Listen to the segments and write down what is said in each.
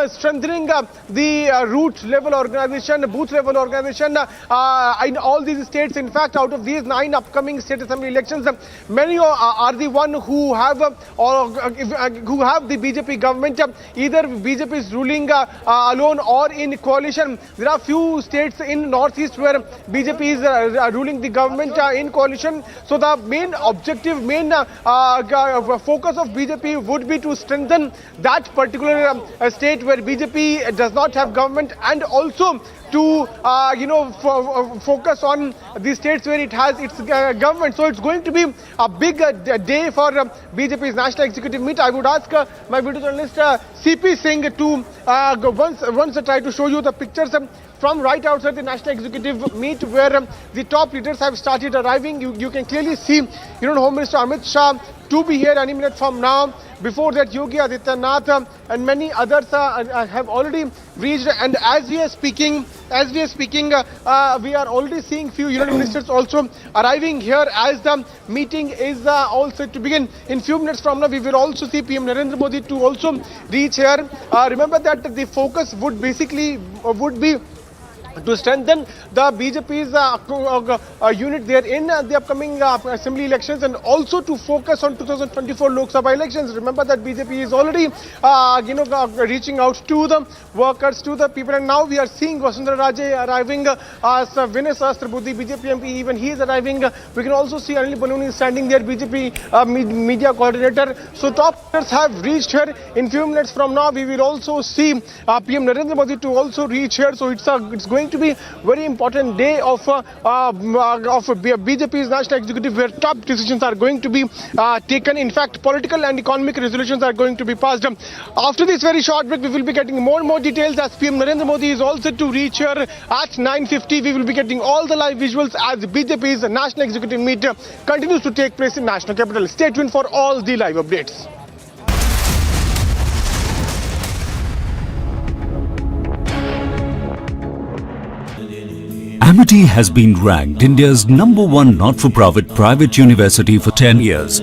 strengthening the root level organization, booth level organization in all these states. In fact, out of these 9 upcoming state assembly elections, many are the one who have the BJP government. Either BJP is ruling alone or in coalition. There are few states in northeast where BJP is ruling the government in coalition. So the main objective, main focus of BJP would be to strengthen that particular state where BJP does not have government, and also to focus on the states where it has its government. So it's going to be a big day for BJP's national executive meet. I would ask my video journalist CP Singh to once try to show you the pictures from right outside the national executive meet, where the top leaders have started arriving. You can clearly see Home Minister Amit Shah to be here any minute from now. Before that, Yogi Adityanath and many others have already reached. And as we are speaking, we are already seeing few union ministers also arriving here as the meeting is all set to begin. In few minutes from now, we will also see PM Narendra Modi to also reach here. Remember that the focus would be to strengthen the BJP's unit there in the upcoming assembly elections, and also to focus on 2024 Lok Sabha elections. Remember that BJP is already reaching out to the workers, to the people, and now we are seeing Vasundhara Raje arriving, Vinay Sahasrabudhe, BJP MP, even he is arriving. We can also see Anil Banuni standing there, BJP media coordinator. So top leaders have reached here. In few minutes from now, we will also see PM Narendra Modi to also reach here. So it's going to be very important day of BJP's national executive, where top decisions are going to be taken. In fact, political and economic resolutions are going to be passed. After this very short break, we will be getting more and more details, as PM Narendra Modi is also to reach here at 9:50. We will be getting all the live visuals as BJP's national executive meet continues to take place in national capital. Stay tuned for all the live updates. Amity has been ranked India's #1 not-for-profit private university for 10 years,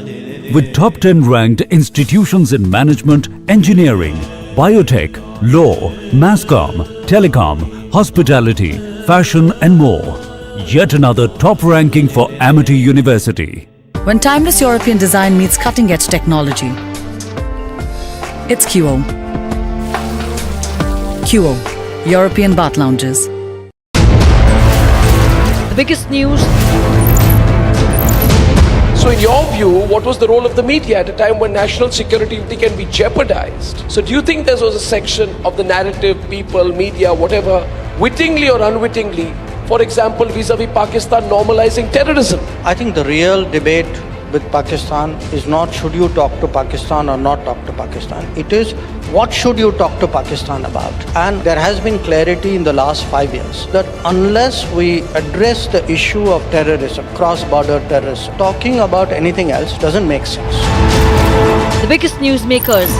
with top 10 ranked institutions in management, engineering, biotech, law, masscom, telecom, hospitality, fashion and more. Yet another top ranking for Amity University. When timeless European design meets cutting-edge technology, it's QO. QO, European Bath Lounges. Biggest news. So in your view, what was the role of the media at a time when national security can be jeopardized? So do you think there was a section of the narrative, people, media, whatever, wittingly or unwittingly, for example, vis-a-vis Pakistan normalizing terrorism? I think the real debate with Pakistan is not should you talk to Pakistan or not talk to Pakistan. It is what should you talk to Pakistan about. And there has been clarity in the last 5 years that unless we address the issue of terrorism, cross-border terrorism, talking about anything else doesn't make sense. The biggest newsmakers.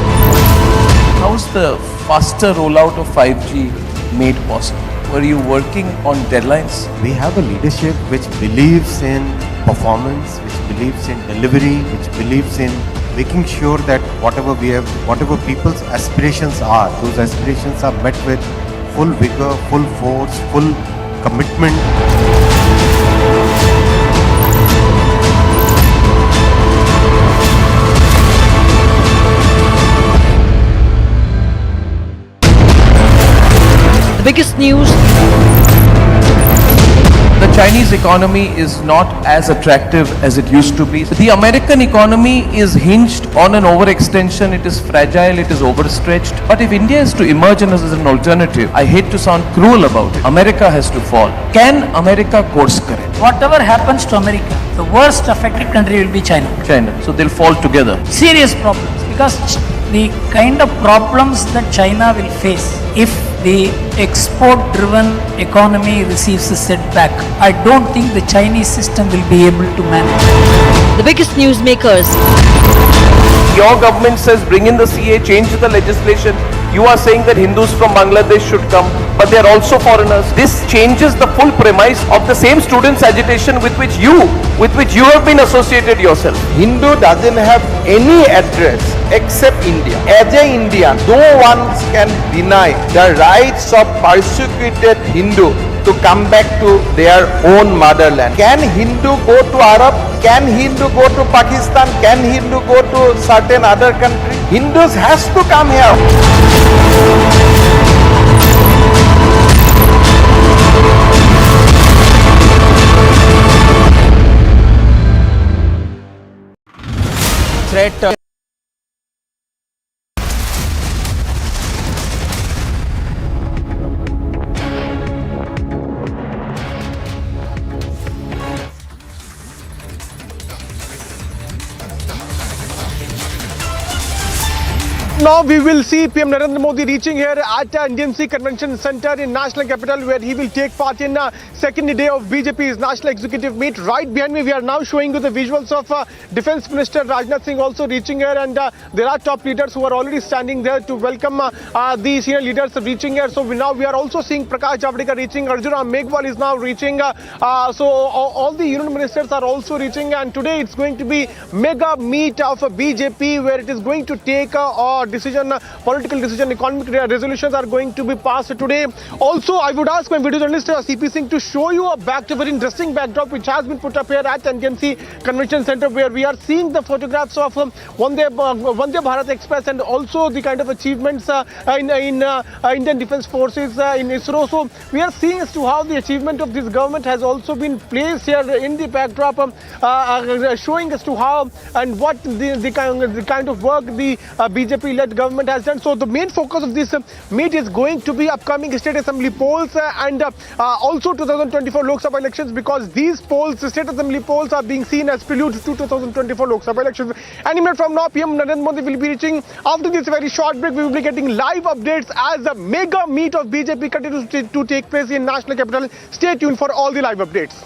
How's the faster rollout of 5G made possible? Were you working on deadlines? We have a leadership which believes in performance, which believes in delivery, which believes in making sure that whatever people's aspirations are, those aspirations are met with full vigor, full force, full commitment. The biggest news. The Chinese economy is not as attractive as it used to be. The American economy is hinged on an overextension. It is fragile, it is overstretched. But if India is to emerge as an alternative, I hate to sound cruel about it, America has to fall. Can America course correct? Whatever happens to America, the worst affected country will be China. So they'll fall together. Serious problems, because the kind of problems that China will face if the export-driven economy receives a setback, I don't think the Chinese system will be able to manage. The biggest newsmakers. Your government says bring in the CAA, change the legislation. You are saying that Hindus from Bangladesh should come, but they are also foreigners. This changes the full premise of the same students' agitation with which you have been associated yourself. Hindu doesn't have any address except India. As a Indian, no one can deny the rights of persecuted Hindu to come back to their own motherland. Can Hindu go to Arab? Can Hindu go to Pakistan? Can Hindu go to certain other country? Hindus has to come here. Threat. Now we will see PM Narendra Modi reaching here at NDMC Convention Center in National Capital, where he will take part in second day of BJP's National Executive Meet. Right behind me, we are now showing you the visuals of Defence Minister Rajnath Singh also reaching here, and there are top leaders who are already standing there to welcome the senior leaders reaching here. So we are also seeing Prakash Javadekar reaching, Arjun Ram Meghwal is now reaching. So all the union ministers are also reaching, and today it's going to be mega meet of BJP, where it is going to take decision, political decision, economic resolutions are going to be passed today. Also, I would ask my video journalist CP Singh to show you a very interesting backdrop which has been put up here at NDMC Convention Center, where we are seeing the photographs of Vande Bharat Express and also the kind of achievements in Indian Defence Forces in ISRO. So we are seeing as to how the achievement of this government has also been placed here in the backdrop, showing as to how and what the kind of work the BJP-led government has done. So the main focus of this meet is going to be upcoming state assembly polls and also 2024 Lok Sabha elections, because these polls, state assembly polls, are being seen as prelude to 2024 Lok Sabha elections. Any minute from now, PM Narendra Modi will be reaching. After this very short break, we will be getting live updates as the mega meet of BJP continues to take place in National Capital. Stay tuned for all the live updates.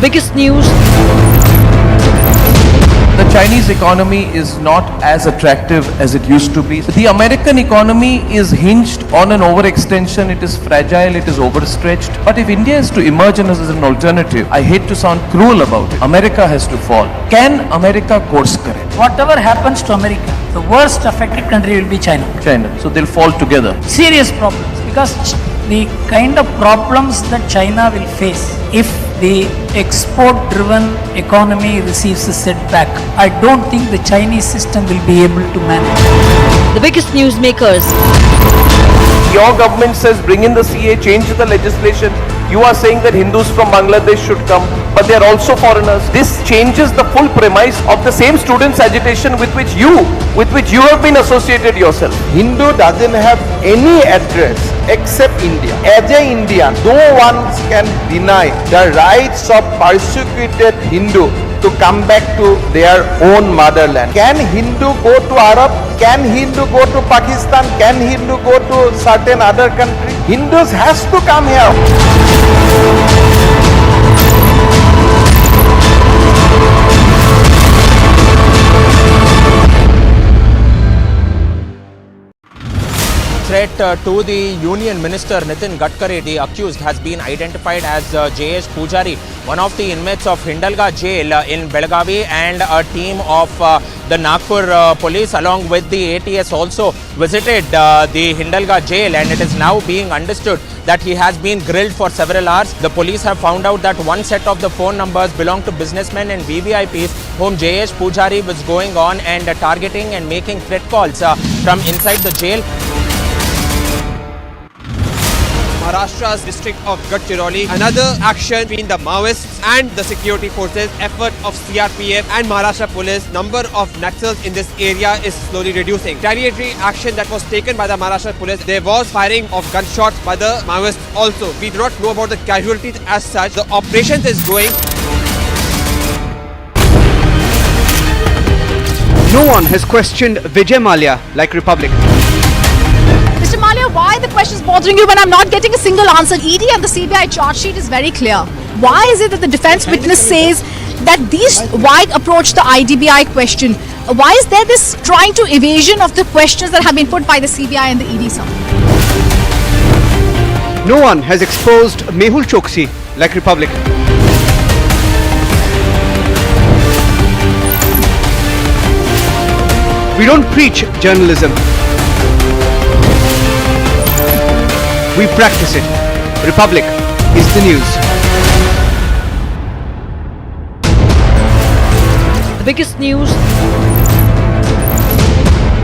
Biggest news. The Chinese economy is not as attractive as it used to be. The American economy is hinged on an overextension. It is fragile, it is overstretched. But if India is to emerge as an alternative, I hate to sound cruel about it, America has to fall. Can America course correct? Whatever happens to America, the worst affected country will be China. So they'll fall together. Serious problems, because the kind of problems that China will face if the export-driven economy receives a setback, I don't think the Chinese system will be able to manage. The biggest newsmakers. Your government says bring in the CAA, change the legislation. You are saying that Hindus from Bangladesh should come, but they are also foreigners. This changes the full premise of the same students' agitation with which you have been associated yourself. Hindu doesn't have any address except India. As a Indian, no one can deny the rights of persecuted Hindu to come back to their own motherland. Can Hindu go to Arab? Can Hindu go to Pakistan? Can Hindu go to certain other country? Hindus has to come here. Threat to the Union Minister Nitin Gadkari, the accused, has been identified as J.S. Pujari, one of the inmates of Hindalga jail in Belagavi, and a team of the Nagpur police along with the ATS also visited the Hindalga jail, and it is now being understood that he has been grilled for several hours. The police have found out that one set of the phone numbers belong to businessmen and VVIPs whom J.S. Pujari was going on and targeting and making threat calls from inside the jail. Maharashtra's district of Gadchiroli. Another action between the Maoists and the security forces, effort of CRPF and Maharashtra police. Number of Naxals in this area is slowly reducing. Retaliatory action that was taken by the Maharashtra police. There was firing of gunshots by the Maoists also. We do not know about the casualties as such. The operation is going. No one has questioned Vijay Mallya like Republic. Mr. Mallya, why the question is bothering you when I'm not getting a single answer? ED and the CBI charge sheet is very clear. Why is it that the defence witness says that why approach the IDBI question? Why is there this trying to evasion of the questions that have been put by the CBI and the ED, sir? No one has exposed Mehul Choksi like Republic. We don't preach journalism. We practice it. Republic is the news. The biggest news.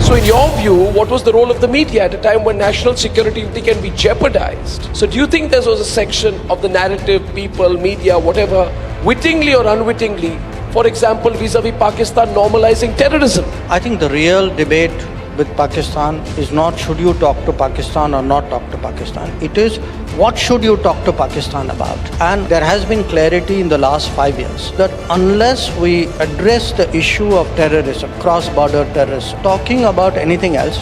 So in your view, what was the role of the media at a time when national security can be jeopardized? So do you think there was a section of the narrative, people, media, whatever, wittingly or unwittingly, for example, vis-a-vis Pakistan normalizing terrorism? I think the real debate with Pakistan is not should you talk to Pakistan or not talk to Pakistan. It is what should you talk to Pakistan about. And there has been clarity in the last 5 years that unless we address the issue of terrorism, cross-border terrorism, talking about anything else.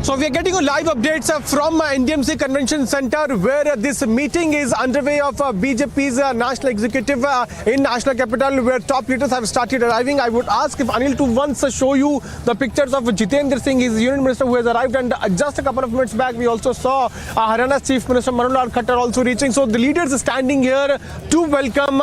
So we are getting you live updates from NDMC Convention Center where this meeting is underway of BJP's national executive in national capital where top leaders have started arriving. I would ask if Anil to once show you the pictures of Jitendra Singh, his union minister who has arrived, and just a couple of minutes back we also saw Haryana's Chief Minister Manonlal Khattar also reaching. So the leaders are standing here to welcome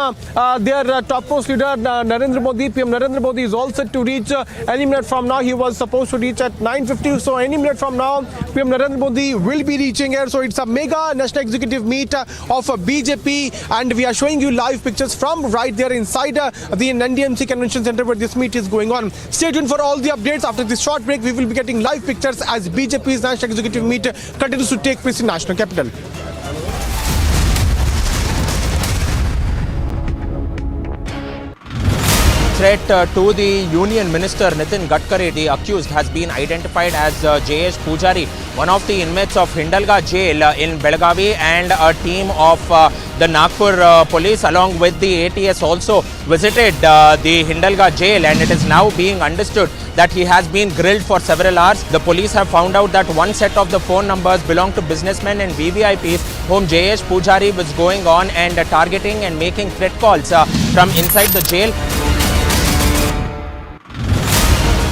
their topmost leader Narendra Modi. PM Narendra Modi is all set to reach any minute from now. He was supposed to reach at 9:50, so any minute from now PM Narendra Modi will be reaching here. So it's a mega national executive meet of BJP, and we are showing you live pictures from right there inside the NDMC Convention Center where this meet is going on. Stay tuned for all the updates. After this short break, we will be getting live pictures as BJP's national executive meet continues to take place in national capital. Threat to the Union Minister Nitin Gadkari, the accused, has been identified as J.S. Pujari, one of the inmates of Hindalga jail in Belagavi, and a team of the Nagpur police along with the ATS also visited the Hindalga jail, and it is now being understood that he has been grilled for several hours. The police have found out that one set of the phone numbers belong to businessmen and VVIPs whom J.S. Pujari was going on and targeting and making threat calls from inside the jail.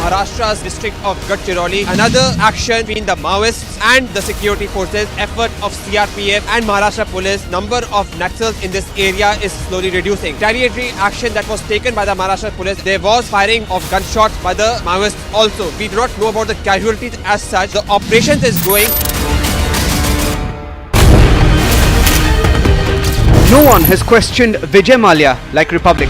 Maharashtra's district of Gadchiroli, another action between the Maoists and the security forces, effort of CRPF and Maharashtra police, number of Naxals in this area is slowly reducing. Retaliatory action that was taken by the Maharashtra police, there was firing of gunshots by the Maoists also. We do not know about the casualties as such. The operation is going. No one has questioned Vijay Mallya like Republic.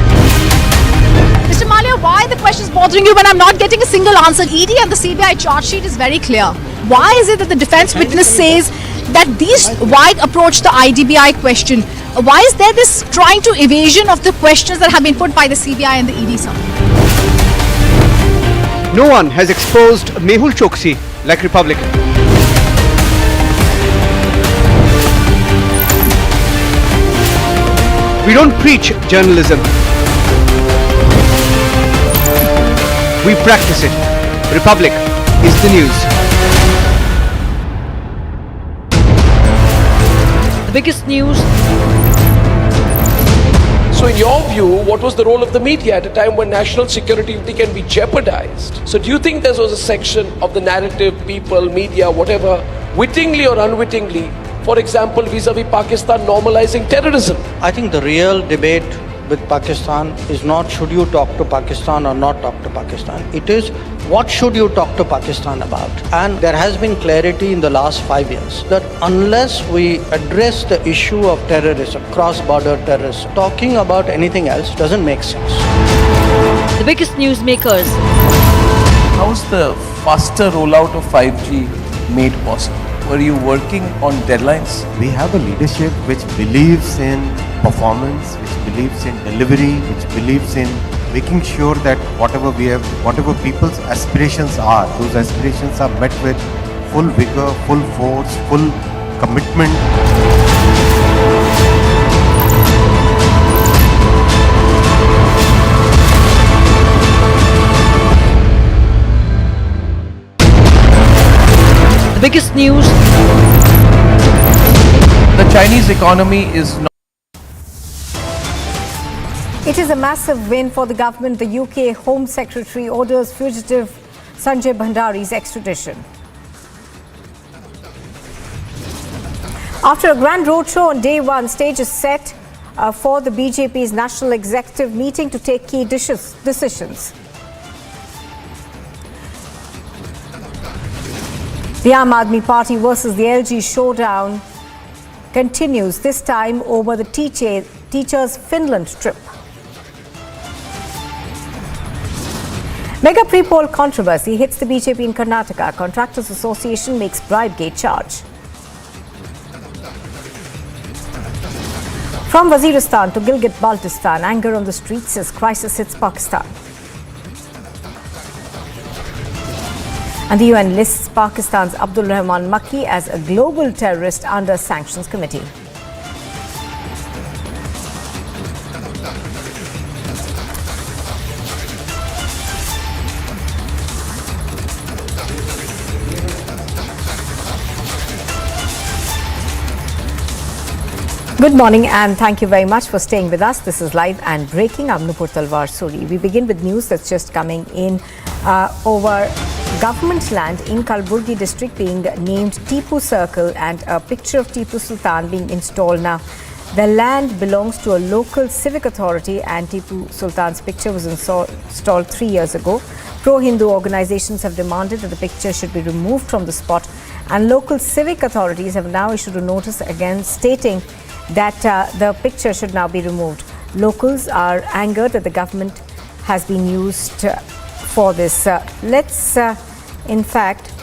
Mr. Mallya, why the question is bothering you when I'm not getting a single answer? ED and the CBI charge sheet is very clear. Why is it that the defense witness says that these why approach the IDBI question? Why is there this trying to evasion of the questions that have been put by the CBI and the ED, sir? No one has exposed Mehul Choksi like Republic. We don't preach journalism. We practice it. Republic is the news. The biggest news. So in your view, what was the role of the media at a time when national security can be jeopardized? So do you think there was a section of the narrative, people, media, whatever, wittingly or unwittingly, for example, vis-a-vis Pakistan normalizing terrorism? I think the real debate with Pakistan is not should you talk to Pakistan or not talk to Pakistan. It is what should you talk to Pakistan about. And there has been clarity in the last 5 years that unless we address the issue of terrorism, cross-border terrorism, talking about anything else doesn't make sense. The biggest newsmakers. How's the faster rollout of 5G made possible? Were you working on deadlines? We have a leadership which believes in performance, which believes in delivery, which believes in making sure that whatever people's aspirations are, those aspirations are met with full vigor, full force, full commitment. The biggest news. The Chinese economy is not. It is a massive win for the government. The UK Home Secretary orders fugitive Sanjay Bhandari's extradition. After a grand roadshow on day one, stage is set for the BJP's National Executive meeting to take key decisions. The Aam Aadmi Party versus the LG showdown continues, this time over the teachers' Finland trip. Mega pre-poll controversy hits the BJP in Karnataka. Contractors Association makes bribe-gate charge. From Waziristan to Gilgit-Baltistan, anger on the streets as crisis hits Pakistan. And the UN lists Pakistan's Abdul Rahman Makki as a global terrorist under sanctions committee. Good morning and thank you very much for staying with us. This is Live and Breaking. I'm Nupur Talwar Suri. We begin with news that's just coming in over government land in Kalburgi district being named Tipu Circle and a picture of Tipu Sultan being installed now. The land belongs to a local civic authority and Tipu Sultan's picture was installed 3 years ago. Pro-Hindu organizations have demanded that the picture should be removed from the spot and local civic authorities have now issued a notice again stating that the picture should now be removed. Locals are angered that the government has been used for this. Let's in fact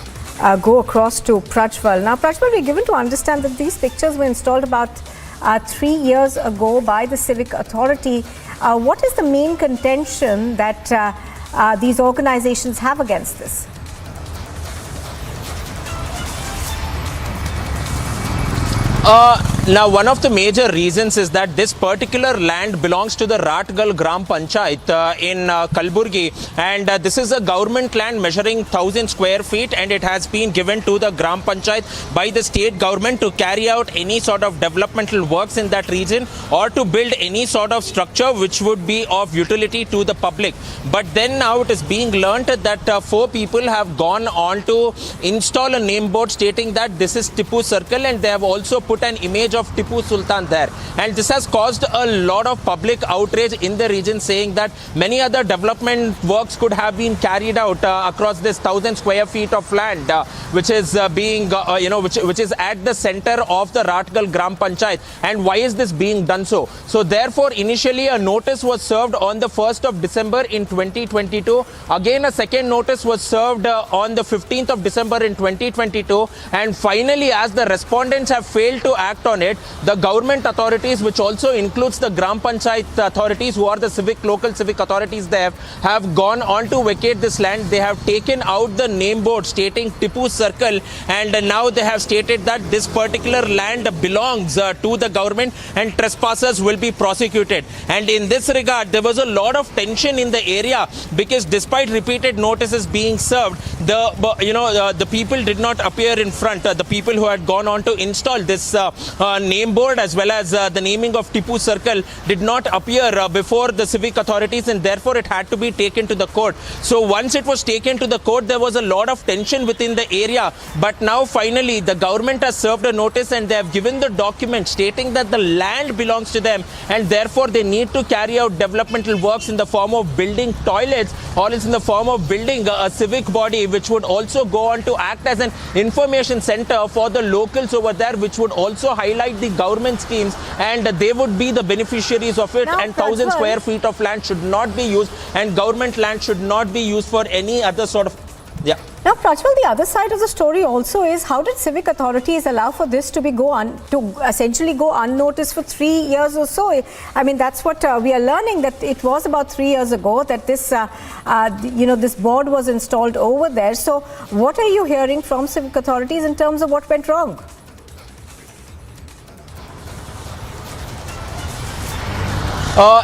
go across to Prajwal. Now Prajwal, we're given to understand that these pictures were installed about 3 years ago by the civic authority. What is the main contention that these organizations have against this? Now, one of the major reasons is that this particular land belongs to the Ratgal Gram Panchayat in Kalburgi, and this is a government land measuring 1,000 square feet, and it has been given to the Gram Panchayat by the state government to carry out any sort of developmental works in that region or to build any sort of structure which would be of utility to the public. But then now it is being learnt that 4 people have gone on to install a name board stating that this is Tipu Circle, and they have also put an image of Tipu Sultan there, and this has caused a lot of public outrage in the region, saying that many other development works could have been carried out across this 1,000 square feet of land which is being which is at the center of the Ratgal Gram Panchayat. And why is this being done so? So therefore initially a notice was served on the 1st of December in 2022. Again a second notice was served on the 15th of December in 2022, and finally as the respondents have failed to act on it, the government authorities, which also includes the Gram Panchayat authorities who are the local civic authorities there, have gone on to vacate this land. They have taken out the name board stating Tipu Circle, and now they have stated that this particular land belongs to the government and trespassers will be prosecuted. And in this regard there was a lot of tension in the area, because despite repeated notices being served, the people did not appear in front. The people who had gone on to install this name board as well as the naming of Tipu Circle did not appear before the civic authorities, and therefore it had to be taken to the court. So once it was taken to the court, there was a lot of tension within the area, but now finally the government has served a notice and they have given the document stating that the land belongs to them, and therefore they need to carry out developmental works in the form of building toilets or else in the form of building a civic body which would also go on to act as an information center for the locals over there, which would also highlight the government schemes, and they would be the beneficiaries of it. Now, and 1,000 square feet of land should not be used, and government land should not be used for any other sort of Now, Prajwal, the other side of the story also is, how did civic authorities allow for this to essentially go unnoticed for 3 years or so? I mean, that's what we are learning, that it was about 3 years ago that this, this board was installed over there. So, what are you hearing from civic authorities in terms of what went wrong?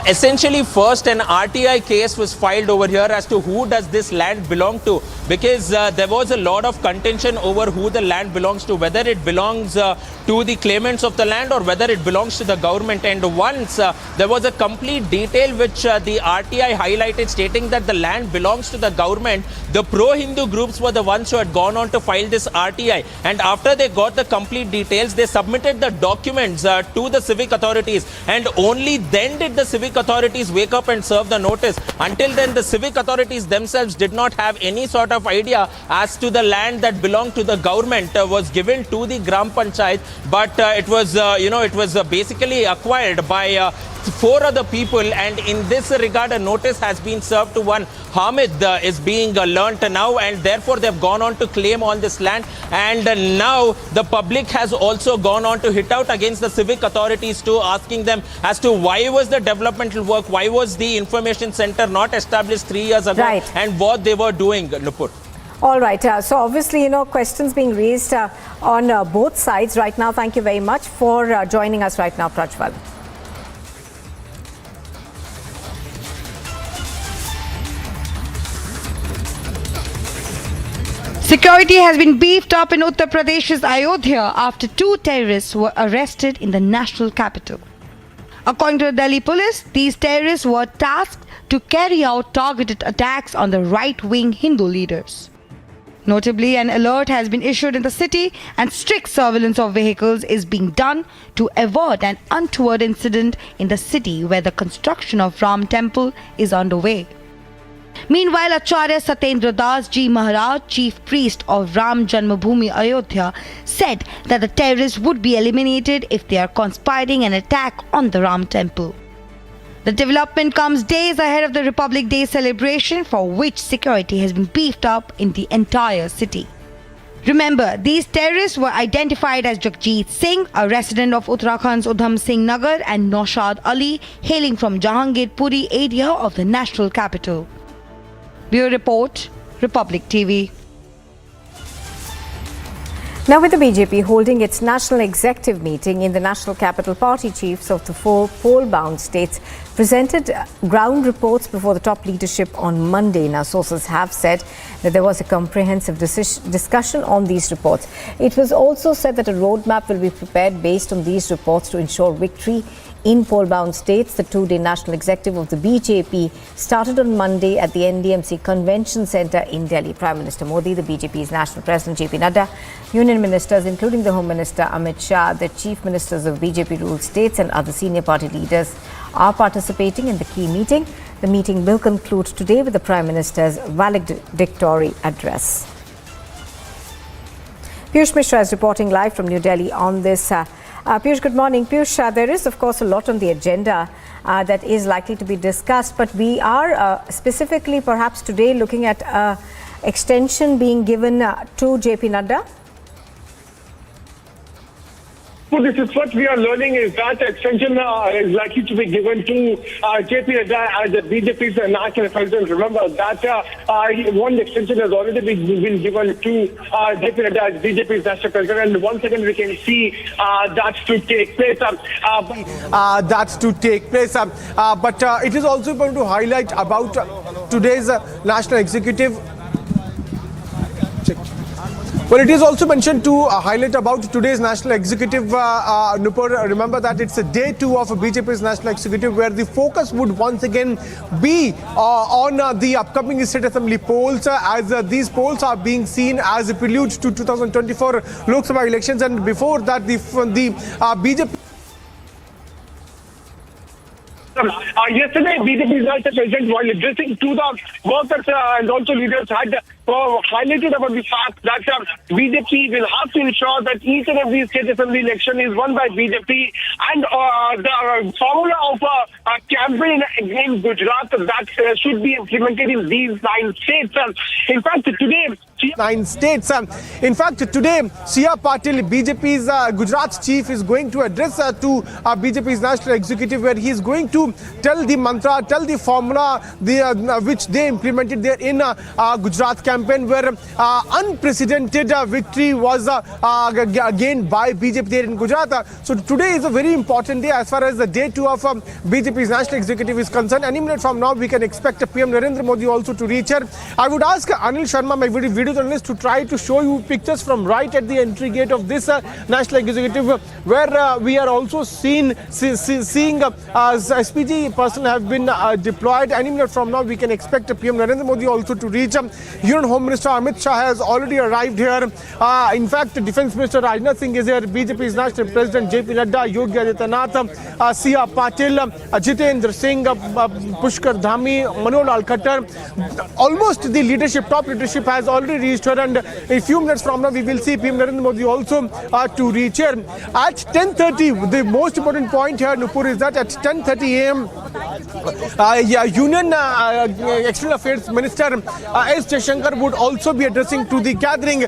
Essentially, first an RTI case was filed over here as to who does this land belong to. because there was a lot of contention over who the land belongs to, whether it belongs to the claimants of the land or whether it belongs to the government. And once there was a complete detail which the RTI highlighted, stating that the land belongs to the government. The pro-Hindu groups were the ones who had gone on to file this RTI, and after they got the complete details, they submitted the documents to the civic authorities, and only then did the civic authorities wake up and serve the notice. Until then, the civic authorities themselves did not have any sort of idea as to the land that belonged to the government was given to the Gram Panchayat, but it was basically acquired by 4 other people, and in this regard a notice has been served to one Hamid is being learnt now, and therefore they have gone on to claim on this land. And now the public has also gone on to hit out against the civic authorities too, asking them as to why was the developmental work, why was the information center not established 3 years ago, and what they were doing, Nupur. All right. So obviously, questions being raised on both sides right now. Thank you very much for joining us right now, Prajwal. Security has been beefed up in Uttar Pradesh's Ayodhya after 2 terrorists were arrested in the national capital. According to the Delhi police, these terrorists were tasked to carry out targeted attacks on the right-wing Hindu leaders. Notably, an alert has been issued in the city and strict surveillance of vehicles is being done to avert an untoward incident in the city where the construction of Ram Temple is underway. Meanwhile, Acharya Satyendra Das Ji Maharaj, chief priest of Ram Janmabhoomi Ayodhya, said that the terrorists would be eliminated if they are conspiring an attack on the Ram Temple. The development comes days ahead of the Republic Day celebration, for which security has been beefed up in the entire city. Remember, these terrorists were identified as Jagjit Singh, a resident of Uttarakhand's Udham Singh Nagar, and Naushad Ali, hailing from Jahangirpuri area of the national capital. Bureau Report, Republic TV. Now, with the BJP holding its national executive meeting in the national capital, party chiefs of the 4 poll-bound states presented ground reports before the top leadership on Monday. Now, sources have said that there was a comprehensive discussion on these reports. It was also said that a roadmap will be prepared based on these reports to ensure victory in poll-bound states. The 2-day national executive of the BJP started on Monday at the NDMC Convention Centre in Delhi. Prime Minister Modi, the BJP's national president JP Nadda, union ministers including the Home Minister Amit Shah, the chief ministers of BJP-ruled states and other senior party leaders are participating in the key meeting. The meeting will conclude today with the Prime Minister's valedictory address. Piyush Mishra is reporting live from New Delhi on this. Piyush, good morning. Piyush, there is of course a lot on the agenda that is likely to be discussed, but we are specifically perhaps today looking at extension being given to JP Nadda. So this is what we are learning, is that extension is likely to be given to JP Nadda as the BJP's national president. Remember that one extension has already been given to JP Nadda as BJP's national president, and once again we can see that's to take place. But it is also going to highlight about today's national executive. Well, it is also mentioned to highlight about today's national executive, Nupur. Remember that it's a day 2 of BJP's national executive, where the focus would once again be on the upcoming state assembly polls, as these polls are being seen as a prelude to 2024 Lok Sabha elections. And before that, the BJP. Yesterday, BJP's national president, while addressing to the workers and also leaders, had highlighted about the fact that BJP will have to ensure that each and every state assembly election is won by BJP, and the formula of a campaign in Gujarat that should be implemented in these 9 states. In fact, today, 9 states. In fact, today, C.R. Patil, BJP's Gujarat chief, is going to address to BJP's national executive, where he is going to tell the mantra, tell the formula which they implemented there in Gujarat campaign. campaign where unprecedented victory was gained by BJP there in Gujarat. So today is a very important day as far as the day 2 of BJP's national executive is concerned. Any minute from now, we can expect PM Narendra Modi also to reach here. I would ask Anil Sharma, my video journalist, to try to show you pictures from right at the entry gate of this national executive, where we are also seeing SPG personnel have been deployed. Any minute from now, we can expect PM Narendra Modi also to reach. Union Home Minister Amit Shah has already arrived here. In fact, Defence Minister Rajnath Singh is here. BJP's National President JP Nadda, Yogi Adityanath, C.R. Patil, Jitendra Singh, Pushkar Dhami, Manolal Khattar. Almost the leadership, top leadership has already reached here, and a few minutes from now we will see PM Narendra Modi also to reach here. At 10:30, the most important point here, Nupur, is that at 10:30 a.m. Union External Affairs Minister S. Jaishankar would also be addressing to the gathering.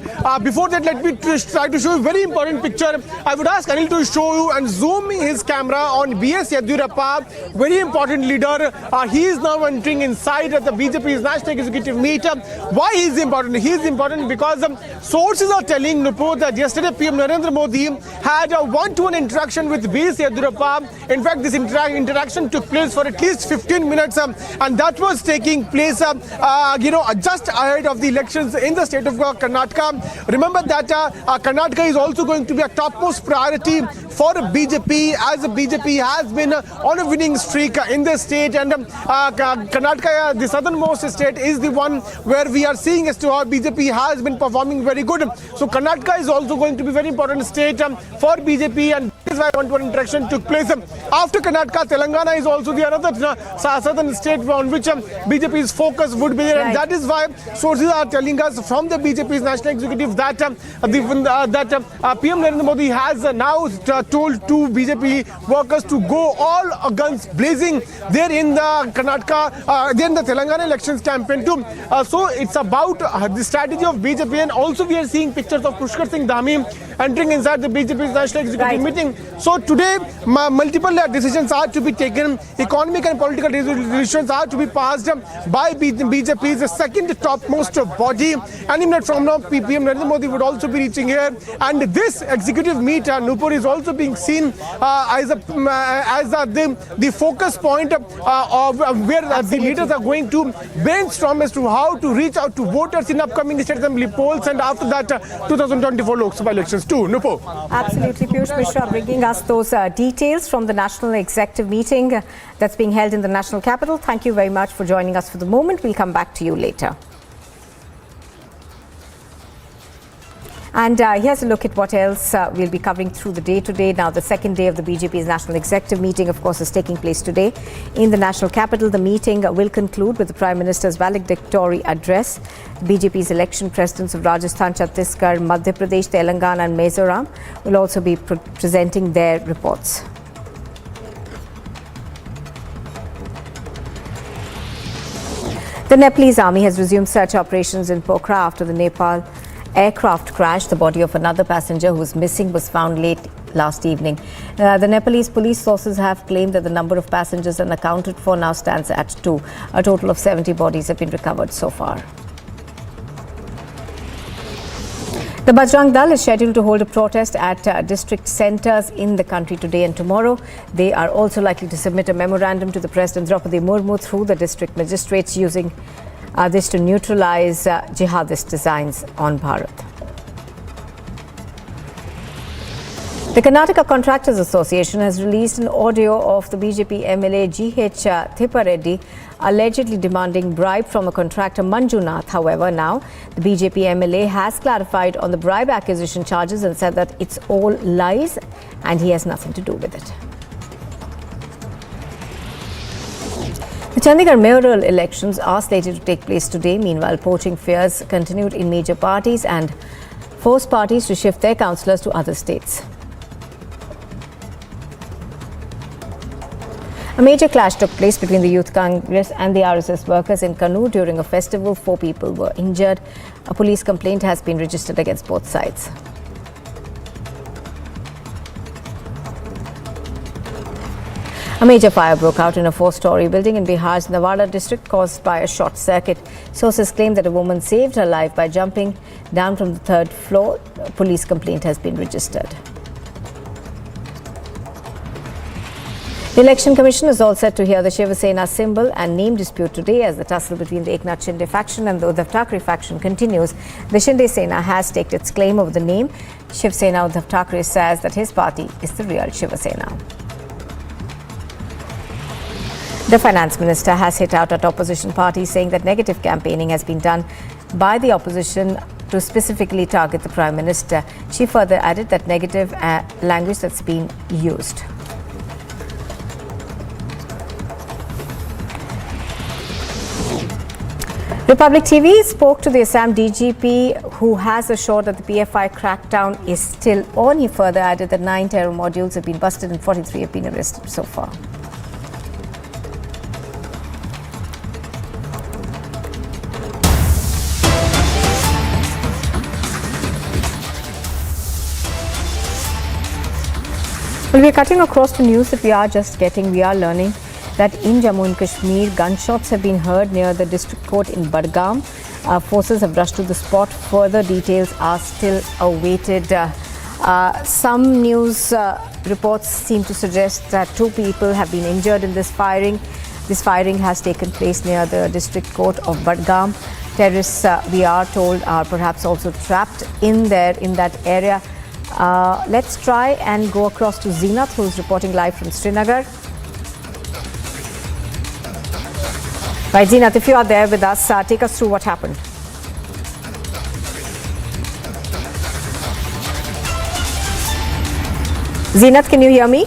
Before that, let me try to show you a very important picture. I would ask Anil to show you and zoom his camera on B.S. Yediyurappa, very important leader. He is now entering inside the BJP's national executive meet. Why he is important? He is important because sources are telling Nupur that yesterday PM Narendra Modi had a one-to-one interaction with B.S. Yediyurappa. In fact, this interaction took place for at least 15 minutes, and that was taking place just ahead of the elections in the state of Karnataka. Remember that Karnataka is also going to be a topmost priority for BJP, as BJP has been on a winning streak in the state, and Karnataka, the southernmost state, is the one where we are seeing as to how BJP has been performing very good. So Karnataka is also going to be a very important state for BJP, and this is why one-to-one interaction took place. After Karnataka, Telangana is also the another southern state on which BJP's focus would be there, and that is why sources are telling us from the BJP's national executive that PM Narendra Modi has now told to BJP workers to go all guns blazing there in the Karnataka, there in the Telangana elections campaign too. So it's about the strategy of BJP, and also we are seeing pictures of Pushkar Singh Dhami entering inside the BJP's national executive meeting. So today, multiple decisions are to be taken. Economic and political resolutions are to be passed by BJP's second topmost body. Any minute from now, PM Narendra Modi would also be reaching here, and this executive meet, Nupur, is also being seen as the focus point of where the leaders are going to brainstorm as to how to reach out to voters in upcoming state assembly polls, and after that 2024 Lok Sabha elections too. Nupur. Absolutely, Piyush Mishra bringing us those details from the national executive meeting that's being held in the national capital. Thank you very much for joining us for the moment. We'll come back to you later. And here's a look at what else we'll be covering through the day today. Now, the second day of the BJP's national executive meeting, of course, is taking place today in the national capital. The meeting will conclude with the Prime Minister's valedictory address. BJP's election presidents of Rajasthan, Chhattisgarh, Madhya Pradesh, Telangana and Mizoram will also be presenting their reports. The Nepalese army has resumed search operations in Pokhara after the Nepal aircraft crash. The body of another passenger who was missing was found late last evening. The Nepalese police sources have claimed that the number of passengers unaccounted for now stands at 2. A total of 70 bodies have been recovered so far. The Bajrang Dal is scheduled to hold a protest at district centres in the country today and tomorrow. They are also likely to submit a memorandum to the President Draupadi Murmu through the district magistrates, using this to neutralise jihadist designs on Bharat. The Karnataka Contractors Association has released an audio of the BJP MLA G.H. Thippareddy allegedly demanding bribe from a contractor Manjunath. However, now the BJP MLA has clarified on the bribe acquisition charges and said that it's all lies and he has nothing to do with it. The Chandigarh mayoral elections are slated to take place today. Meanwhile, poaching fears continued in major parties and forced parties to shift their councillors to other states. A major clash took place between the Youth Congress and the RSS workers in Kannur during a festival. 4 people were injured. A police complaint has been registered against both sides. A major fire broke out in a 4-story building in Bihar's Nawada district caused by a short circuit. Sources claim that a woman saved her life by jumping down from the 3rd floor. A police complaint has been registered. The Election Commission is all set to hear the Shiv Sena symbol and name dispute today as the tussle between the Eknath Shinde faction and the Uddhav Thackeray faction continues. The Shinde Sena has staked its claim over the name. Shiv Sena Uddhav Thackeray says that his party is the real Shiv Sena. The finance minister has hit out at opposition parties, saying that negative campaigning has been done by the opposition to specifically target the Prime Minister. She further added that negative language that's been used. Republic TV spoke to the Assam DGP, who has assured that the PFI crackdown is still on. He further added that 9 terror modules have been busted and 43 have been arrested so far. Well, we are cutting across the news that we are just getting. We are learning that in Jammu and Kashmir, gunshots have been heard near the district court in Budgam. Forces have rushed to the spot. Further details are still awaited. Some news reports seem to suggest that 2 people have been injured in this firing. This firing has taken place near the district court of Budgam. Terrorists, we are told, are perhaps also trapped in there, in that area. Let's try and go across to Zeenath, who is reporting live from Srinagar. Right, Zeenath, if you are there with us, take us through what happened. Zeenath, can you hear me?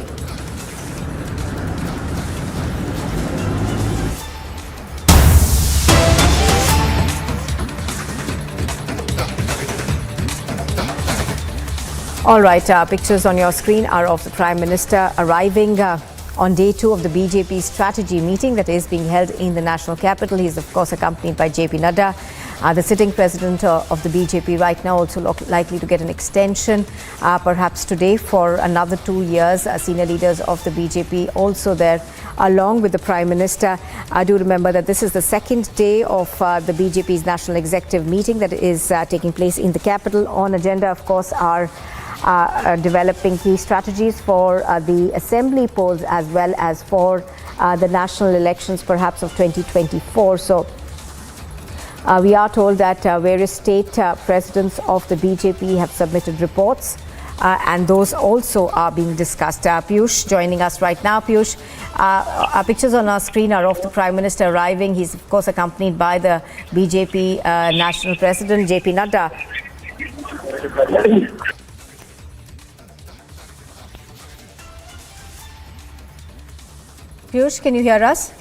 All right, pictures on your screen are of the Prime Minister arriving on day 2 of the BJP Strategy meeting that is being held in the national capital. He is, of course, accompanied by JP Nadda, the sitting president of the BJP right now, also likely to get an extension, perhaps today, for another 2 years. Senior leaders of the BJP also there, along with the Prime Minister. Do remember that this is the 2nd day of the BJP's national executive meeting that is taking place in the capital. On agenda, of course, are developing key strategies for the assembly polls as well as for the national elections, perhaps of 2024. So we are told that various state presidents of the BJP have submitted reports and those also are being discussed. Piyush joining us right now. Piyush, our pictures on our screen are of the Prime Minister arriving. He's, of course, accompanied by the BJP national president, JP Nadda. Piyush, can you hear us?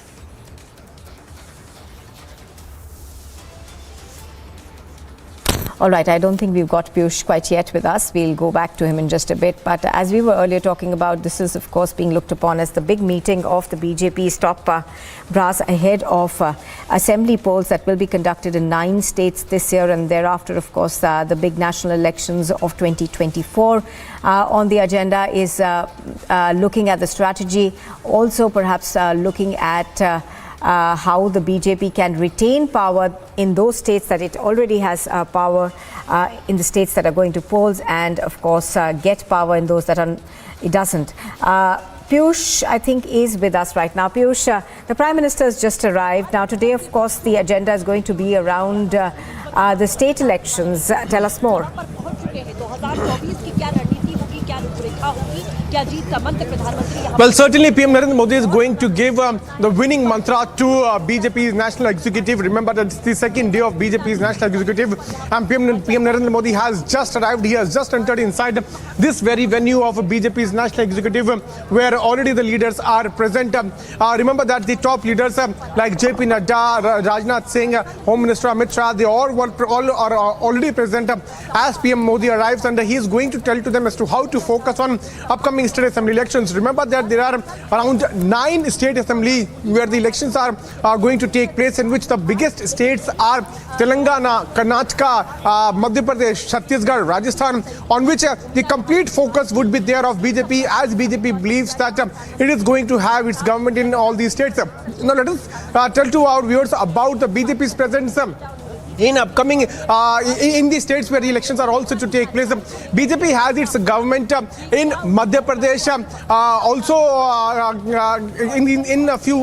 All right, I don't think we've got Piyush quite yet with us. We'll go back to him in just a bit. But as we were earlier talking about, this is, of course, being looked upon as the big meeting of the BJP's top brass ahead of assembly polls that will be conducted in 9 states this year, and thereafter, of course, the big national elections of 2024. On the agenda is looking at the strategy, also perhaps looking at how the BJP can retain power in those states that it already has power, in the states that are going to polls, and of course get power in those that it doesn't. Piyush, I think, is with us right now. Piyush, the Prime Minister has just arrived. Now today, of course, the agenda is going to be around the state elections. Tell us more. Well, certainly PM Narendra Modi is going to give the winning mantra to BJP's national executive. Remember that it's the 2nd day of BJP's national executive, and PM Narendra Modi has just arrived. He has just entered inside this very venue of BJP's national executive, where already the leaders are present. Remember that the top leaders like JP Nadda, Rajnath Singh, Home Minister Amit Shah, they all are already present as PM Modi arrives, and he is going to tell to them as to how to focus on upcoming upcoming state assembly elections. Remember that there are around 9 state assembly where the elections are going to take place, in which the biggest states are Telangana, Karnataka, Madhya Pradesh, Chhattisgarh, Rajasthan, on which the complete focus would be there of BJP, as BJP believes that it is going to have its government in all these states. Now let us tell to our viewers about the BJP's presence in upcoming in the states where the elections are also to take place. BJP has its government in Madhya Pradesh, also in a few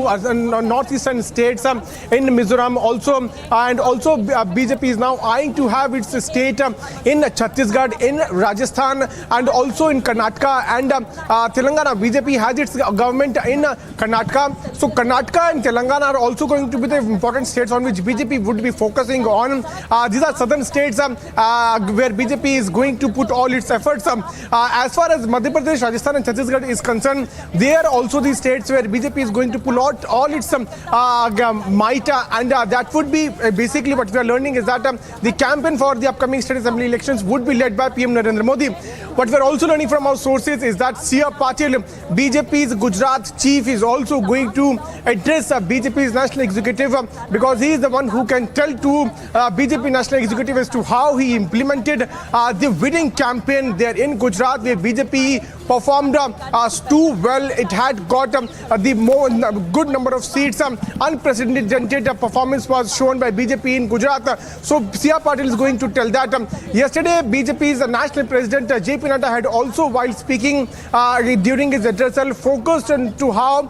northeastern states, in Mizoram also, and also BJP is now eyeing to have its state in Chhattisgarh, in Rajasthan, and also in Karnataka and Telangana. BJP has its government in Karnataka. So Karnataka and Telangana are also going to be the important states on which BJP would be focusing on. These are southern states where BJP is going to put all its efforts. As far as Madhya Pradesh, Rajasthan and Chhattisgarh is concerned, they are also the states where BJP is going to pull out all its might, and that would be basically what we are learning is that the campaign for the upcoming state assembly elections would be led by PM Narendra Modi. What we are also learning from our sources is that C.R. Patil, BJP's Gujarat chief, is also going to address BJP's national executive, because he is the one who can tell to BJP national executive as to how he implemented the winning campaign there in Gujarat, where BJP performed too well. It had got the good number of seats. Unprecedented performance was shown by BJP in Gujarat. So C.R. Patil is going to tell that. Yesterday, BJP's national president J.P. Nadda had also, while speaking during his address, focused on to how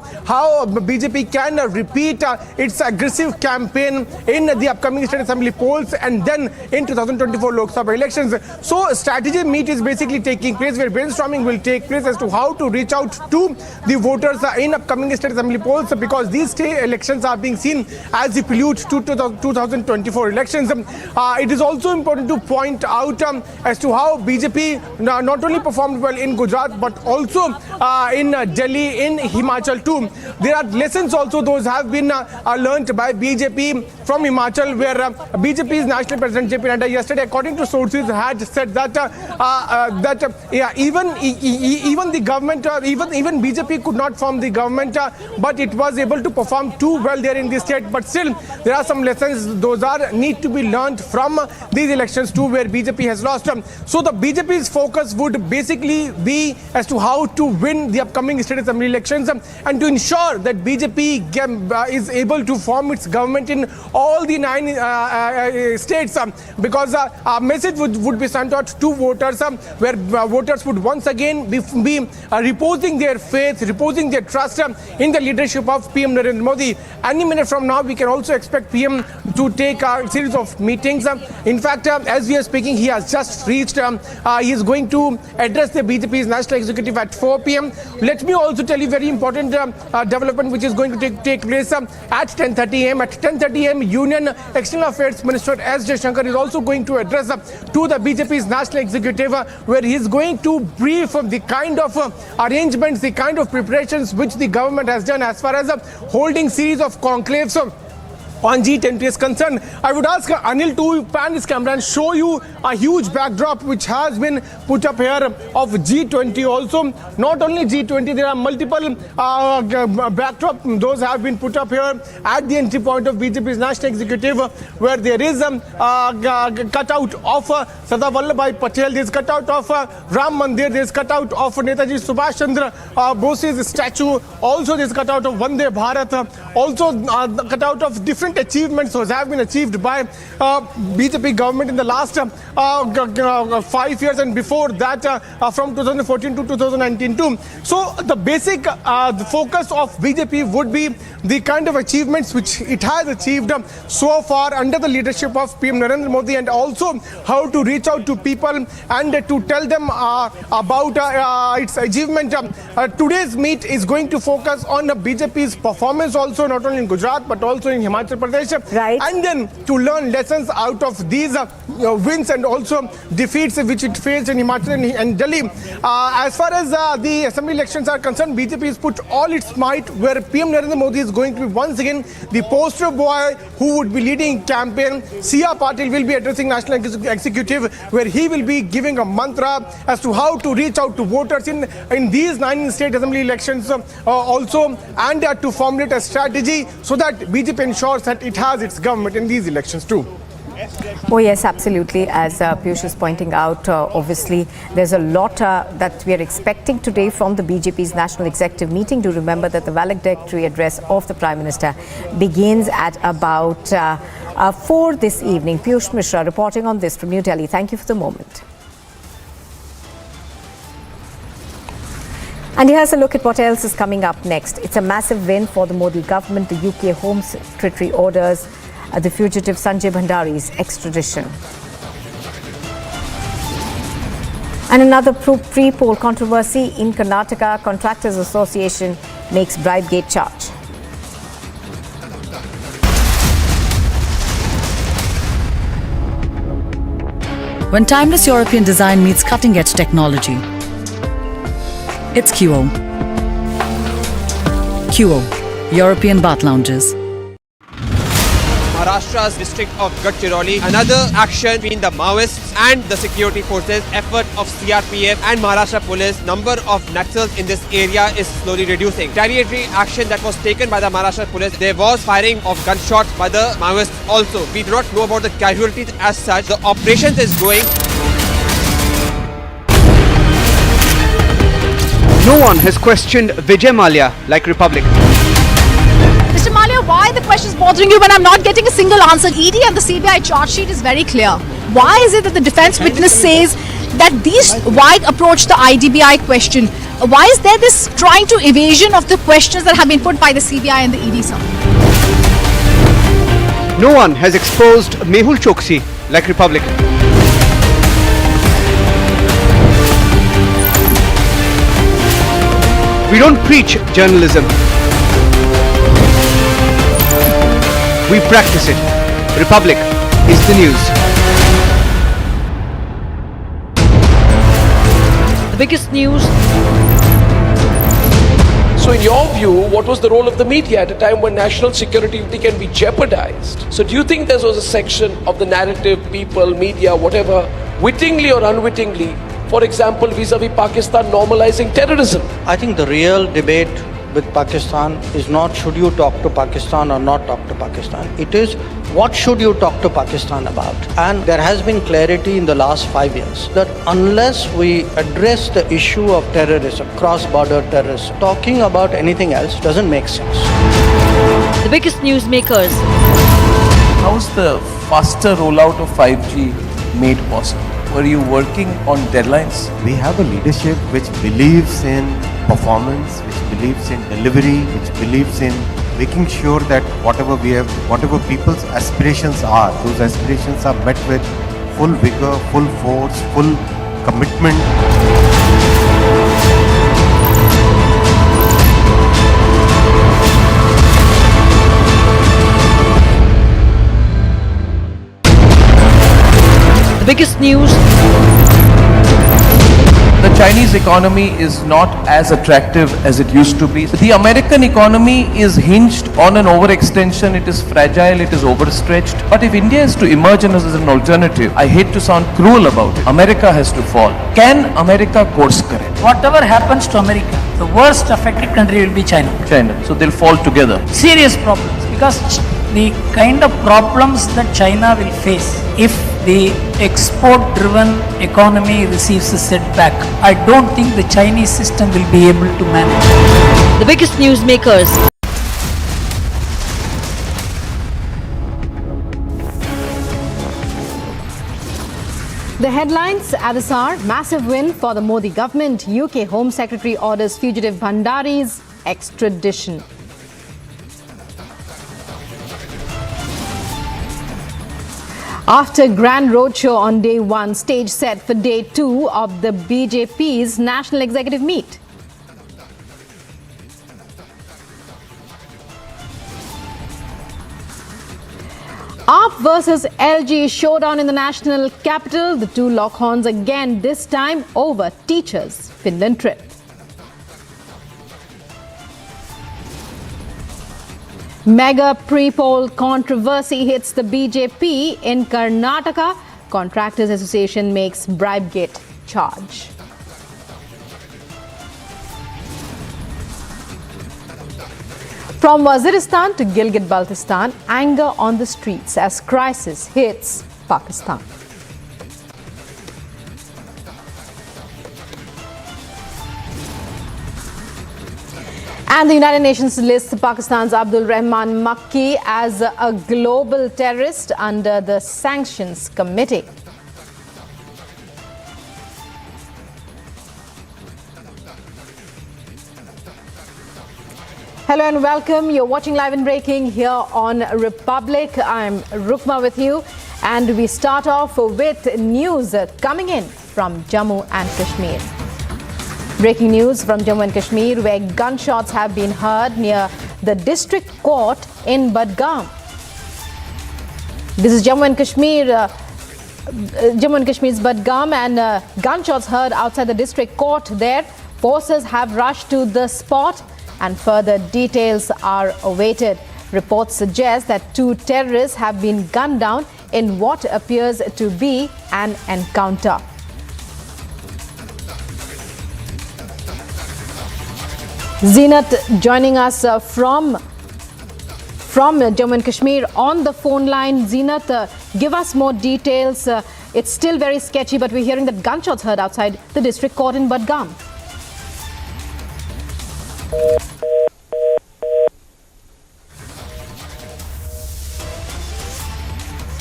BJP can repeat its aggressive campaign in the upcoming state assembly polls and then in 2024 Lok Sabha elections. So strategy meet is basically taking place, where brainstorming will take place as to how to reach out to the voters in upcoming state assembly polls, because these state elections are being seen as the prelude to 2024 elections. It is also important to point out as to how BJP not only performed well in Gujarat but also in Delhi, in Himachal too. There are lessons also those have been learnt by BJP from Himachal, where BJP's national president J.P. Nadda yesterday, according to sources, had said that even the government, even BJP could not form the government, but it was able to perform too well there in the state. But still, there are some lessons those need to be learnt from these elections too, where BJP has lost. So the BJP's focus would basically be as to how to win the upcoming state assembly elections and to ensure that BJP is able to form its government in all the 9 states, because a message would be sent out to voters, where voters would once again be reposing their faith, reposing their trust in the leadership of PM Narendra Modi. Any minute from now, we can also expect PM to take a series of meetings. In fact, as we are speaking, he has just reached. He is going to address the BJP's national executive at 4 p.m. Let me also tell you very important development which is going to take place at 10:30 a.m. At 10:30 a.m., Union External Affairs Minister S. Jaishankar is also going to address to the BJP's national executive, where he is going to brief the kind of arrangements, the kind of preparations which the government has done as far as holding series of conclaves on G20 is concerned. I would ask Anil to pan his camera and show you a huge backdrop which has been put up here of G20 also. Not only G20, there are multiple backdrop. Those have been put up here at the entry point of BJP's national executive, where there is a cutout of Sardar Vallabhbhai Patel, there is cutout of Ram Mandir, there is cutout of Netaji Subhash Chandra Bose's statue, also there is cutout of Vande Bharat, also the cutout of different achievements those have been achieved by BJP government in the last 5 years and before that, from 2014 to 2019 too. So the basic the focus of BJP would be the kind of achievements which it has achieved so far under the leadership of PM Narendra Modi, and also how to reach out to people and to tell them about its achievement. Today's meet is going to focus on BJP's performance also. also not only in Gujarat but also in Himachal Pradesh. Right. And then to learn lessons out of these wins and also defeats which it faced in Himachal and Delhi. As far as the assembly elections are concerned, BJP has put all its might where PM Narendra Modi is going to be once again the poster boy who would be leading campaign. C.R. Patil will be addressing National Executive where he will be giving a mantra as to how to reach out to voters in these 9 state assembly elections also, and to formulate a strategy so that BJP ensures that it has its government in these elections too. Oh yes, absolutely. As Piyush is pointing out, obviously there's a lot that we are expecting today from the BJP's National Executive meeting. Do remember that the valedictory address of the Prime Minister begins at about 4 this evening. Piyush Mishra reporting on this from New Delhi. Thank you for the moment. And here's a look at what else is coming up next. It's a massive win for the Modi government. The UK Home Secretary orders the fugitive Sanjay Bhandari's extradition. And another pre-poll controversy in Karnataka. Contractors Association makes bribe-gate charge. When timeless European design meets cutting-edge technology, it's QO. QO, European bath lounges. Maharashtra's district of Gadchiroli, another action between the Maoists and the security forces, effort of CRPF and Maharashtra police, number of Naxals in this area is slowly reducing. Retaliatory action that was taken by the Maharashtra police, there was firing of gunshots by the Maoists also. We do not know about the casualties as such. The operation is going. No one has questioned Vijay Mallya like Republic. Mr. Mallya, why the question is bothering you when I'm not getting a single answer? ED and the CBI charge sheet is very clear. Why is it that the defense witness says that why approach the IDBI question? Why is there this trying to evasion of the questions that have been put by the CBI and the ED, sir? No one has exposed Mehul Choksi like Republic. We don't preach journalism. We practice it. Republic is the news. The biggest news. So in your view, what was the role of the media at a time when national security can be jeopardized? So do you think there was a section of the narrative, people, media, whatever, wittingly or unwittingly, for example, vis-a-vis Pakistan normalizing terrorism? I think the real debate with Pakistan is not should you talk to Pakistan or not talk to Pakistan. It is what should you talk to Pakistan about. And there has been clarity in the last 5 years that unless we address the issue of terrorism, cross-border terrorism, talking about anything else doesn't make sense. The biggest newsmakers. How's the faster rollout of 5G made possible? Were you working on deadlines? We have a leadership which believes in performance, which believes in delivery, which believes in making sure that whatever people's aspirations are, those aspirations are met with full vigor, full force, full commitment. The biggest news. The Chinese economy is not as attractive as it used to be. The American economy is hinged on an overextension. It is fragile, it is overstretched. But if India is to emerge as an alternative, I hate to sound cruel about it, America has to fall. Can America course correct? Whatever happens to America, the worst affected country will be China. So they'll fall together. Serious problems, because the kind of problems that China will face if the export-driven economy receives a setback, I don't think the Chinese system will be able to manage. The biggest newsmakers. The headlines at this hour: massive win for the Modi government. UK Home Secretary orders fugitive Bhandari's extradition. After grand roadshow on day one, stage set for day two of the BJP's National Executive Meet. AAP versus LG showdown in the national capital. The two lock horns again, this time over teachers' Finland trip. Mega pre-poll controversy hits the BJP in Karnataka. Contractors Association makes bribe-gate charge. From Waziristan to Gilgit-Baltistan, anger on the streets as crisis hits Pakistan. And the United Nations lists Pakistan's Abdul Rahman Makki as a global terrorist under the Sanctions Committee. Hello and welcome. You're watching Live and Breaking here on Republic. I'm Rukma with you, and we start off with news coming in from Jammu and Kashmir. Breaking news from Jammu and Kashmir, where gunshots have been heard near the district court in Budgam. This is Jammu and Kashmir's Budgam, and gunshots heard outside the district court there. Forces have rushed to the spot, and further details are awaited. Reports suggest that two terrorists have been gunned down in what appears to be an encounter. Zenat joining us from Jammu and Kashmir on the phone line. Zenat, give us more details. It's still very sketchy, but we're hearing that gunshots heard outside the district court in Budgam.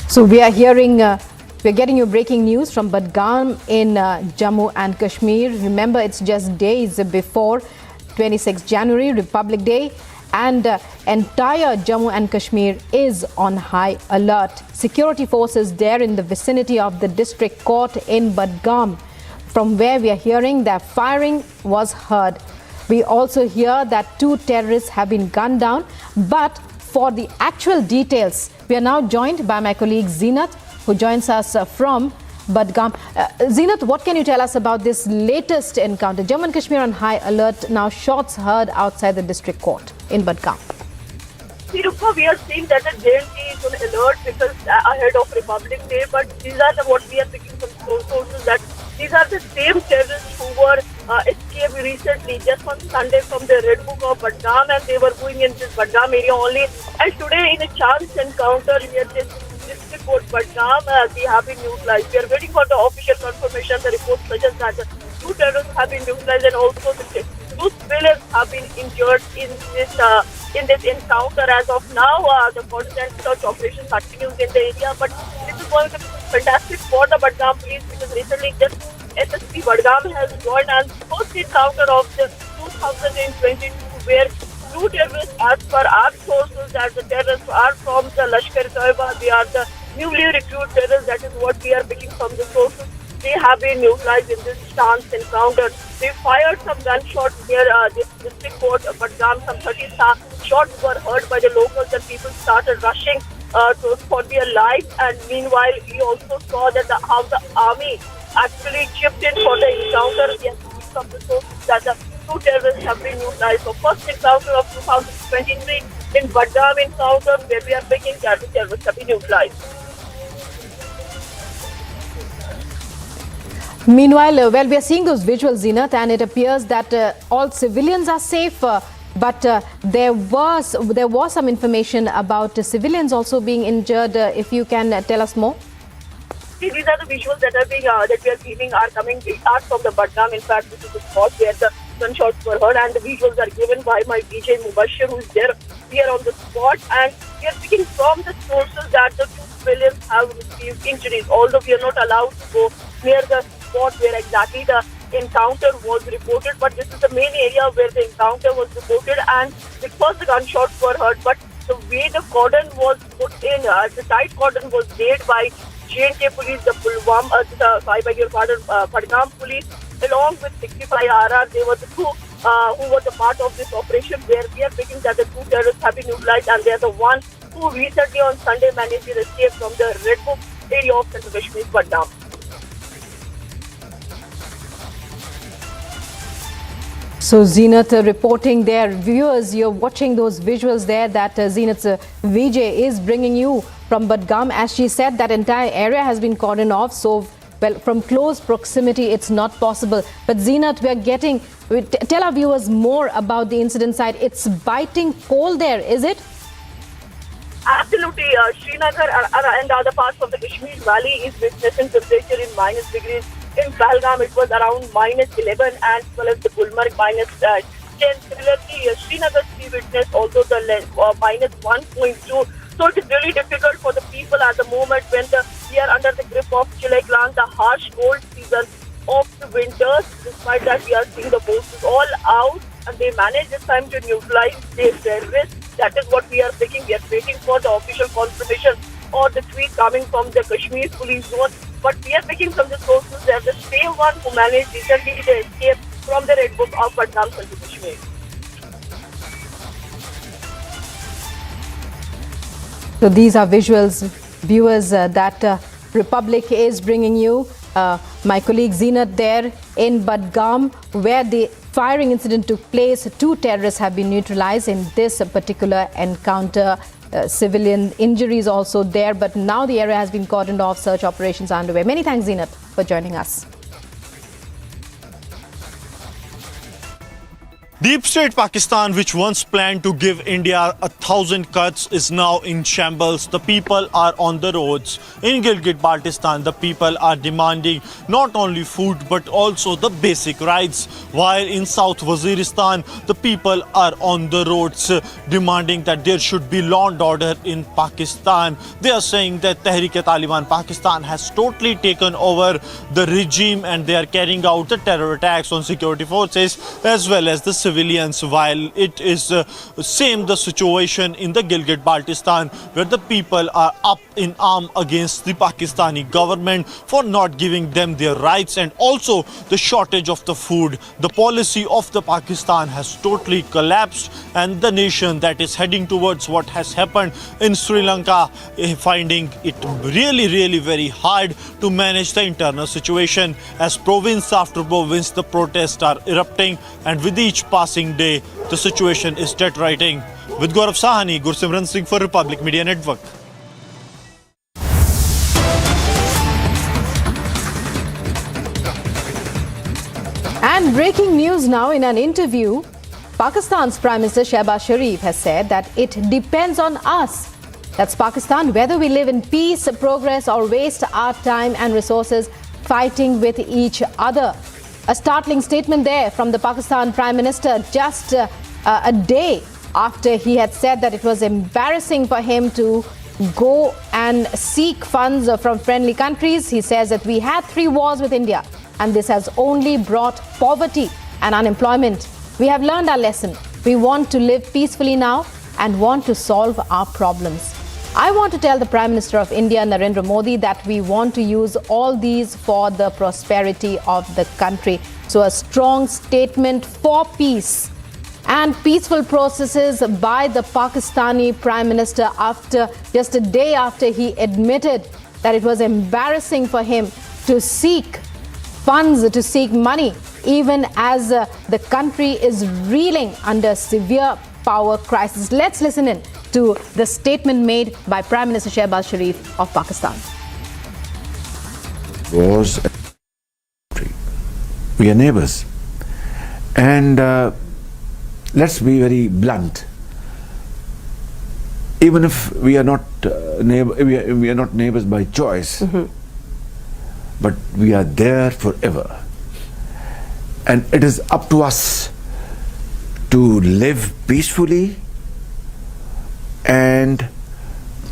So we are getting you breaking news from Budgam in Jammu and Kashmir. Remember, it's just days before 26 January, Republic Day, and entire Jammu and Kashmir is on high alert. Security forces there in the vicinity of the district court in Budgam, from where we are hearing that firing was heard. We also hear that two terrorists have been gunned down, but for the actual details, we are now joined by my colleague Zenat, who joins us from Budgam. Zenat, what can you tell us about this latest encounter? Jammu and Kashmir on high alert, now shots heard outside the district court in Budgam. See, Rukma, we are seeing that the J&K is on alert because ahead of Republic Day, but these are what we are picking from sources, that these are the same terrorists who were escaped recently, just on Sunday, from the Red Book of Budgam, and they were going in this Budgam area only. And today, in a chance encounter near this district court Budgam, they have been neutralized. We are waiting for the official confirmation. The report suggests that two terrorists have been neutralized, and also the two civilians have been injured in this encounter. As of now, the constant search operation continues in the area, but this is going to be fantastic for the Budgam police, because recently just SSP Budgam has joined, and first encounter of the 2022, where two terrorists, as per our sources, that the terrorists are from the Lashkar-e-Taiba. They are the newly recruited terrorists. That is what we are picking from the sources. They have been neutralized in this chance encounter. They fired some gunshots near this district court, Budgam. Some 30 shots were heard by the locals, and people started rushing for their lives. And meanwhile, we also saw that how the army actually chipped in for the encounter. We are seeing from the sources that the two terrorists have been neutralized. So first encounter of 2023 in Budgam encounter, where we are picking that the terrorists have been neutralized. Meanwhile, we are seeing those visuals, Zenat, and it appears that all civilians are safe, but there was some information about civilians also being injured. If you can tell us more. See, these are the visuals that we are seeing are from the Budgam. In fact, this is the spot where the gunshots were heard, and the visuals are given by my DJ Mubashir, who is there here on the spot. And we are speaking from the sources that the two civilians have received injuries, although we are not allowed to go near the spot where exactly the encounter was reported. But this is the main area where the encounter was reported, and because the gunshots were heard, but the way the cordon was put in, the tight cordon was laid by J&K police, the Budgam police, along with 65 RR. They were the two who were the part of this operation, where we are picking that the two terrorists have been neutralized, and they are the one who recently on Sunday managed to escape from the Red Book area of Central Kashmir's Badam. So Zenith reporting there. Viewers, you're watching those visuals there that Zenith's VJ is bringing you from Badgam. As she said, that entire area has been cordoned off. So, well, from close proximity, it's not possible. But Zenith, tell our viewers more about the incident site. It's biting cold there, is it? Absolutely. Srinagar and other parts of the Kashmir Valley is witnessing temperature in minus degrees. In Pahalgam, it was around minus 11, as well as the Gulmarg minus 10. Similarly, Srinagar we witnessed also the minus 1.2. So it is really difficult for the people at the moment when we are under the grip of Chileklan, the harsh cold season of the winters. Despite that, we are seeing the forces all out, and they manage this time to neutralize the terrorists. That is what we are thinking. We are waiting for the official confirmation or the tweet coming from the Kashmir police zone. But we are picking from the sources that the same one who managed recently to escape from the Red Book of Badgam, Central Kashmir. So these are visuals, viewers, that Republic is bringing you. My colleague Zenith there in Badgam, where the firing incident took place. 2 terrorists have been neutralized in this particular encounter. Civilian injuries also there, but now the area has been cordoned off. Search operations are underway. Many thanks, Zenith, for joining us. Deep State Pakistan, which once planned to give India 1,000 cuts, is now in shambles. The people are on the roads. In Gilgit-Baltistan, the people are demanding not only food but also the basic rights. While in South Waziristan, the people are on the roads demanding that there should be law and order in Pakistan. They are saying that Tehreek-e-Taliban Pakistan has totally taken over the regime and they are carrying out the terror attacks on security forces as well as the civilians, while it is same the situation in the Gilgit-Baltistan, where the people are up in arms against the Pakistani government for not giving them their rights and also the shortage of the food. The policy of the Pakistan has totally collapsed, and the nation that is heading towards what has happened in Sri Lanka, finding it really very hard to manage the internal situation. As province after province, the protests are erupting, and with each passing day, the situation is deteriorating. With Gaurav Sahani, Gursimran Singh for Republic Media Network. And breaking news now, in an interview, Pakistan's Prime Minister Shehbaz Sharif has said that it depends on us. That's Pakistan, whether we live in peace, progress, or waste our time and resources fighting with each other. A startling statement there from the Pakistan Prime Minister just a day after he had said that it was embarrassing for him to go and seek funds from friendly countries. He says that we had 3 wars with India and this has only brought poverty and unemployment. We have learned our lesson. We want to live peacefully now and want to solve our problems. I want to tell the Prime Minister of India, Narendra Modi, that we want to use all these for the prosperity of the country. So a strong statement for peace and peaceful processes by the Pakistani Prime Minister after just a day after he admitted that it was embarrassing for him to seek funds, to seek money, even as the country is reeling under severe power crisis. Let's listen in to the statement made by Prime Minister Shehbaz Sharif of Pakistan. We are neighbors, and let's be very blunt. Even if we are not we are not neighbors by choice, but we are there forever, and it is up to us to live peacefully and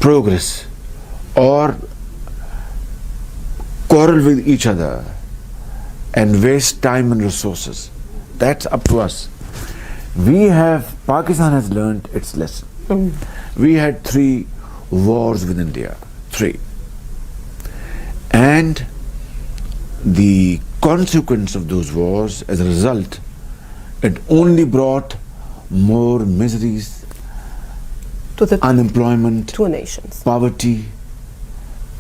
progress, or quarrel with each other and waste time and resources. That's up to us. Pakistan has learned its lesson. We had 3 wars with India, 3. And the consequence of those wars, as a result, it only brought more miseries unemployment, two nations, poverty,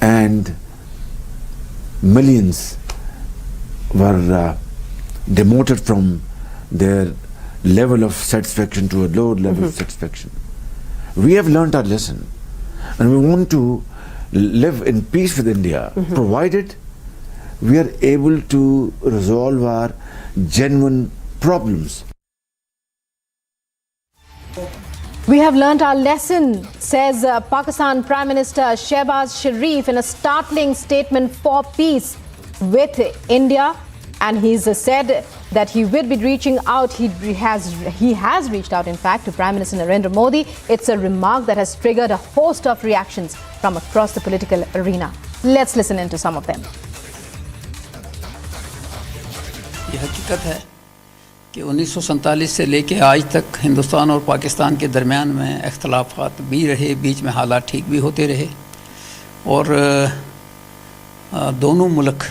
and millions were demoted from their level of satisfaction to a low level of satisfaction. We have learnt our lesson, and we want to live in peace with India, provided we are able to resolve our genuine problems. We have learnt our lesson, says Pakistan Prime Minister Shehbaz Sharif in a startling statement for peace with India. And he's said that he will be reaching out. He has reached out, in fact, to Prime Minister Narendra Modi. It's a remark that has triggered a host of reactions from across the political arena. Let's listen into some of them. ये हकीकत है कि 1947 से लेके आज तक हिंदुस्तान और पाकिस्तान के दरमियान में इख्तलाफात भी रहे, बीच में हालात ठीक भी होते रहे और दोनों मुल्क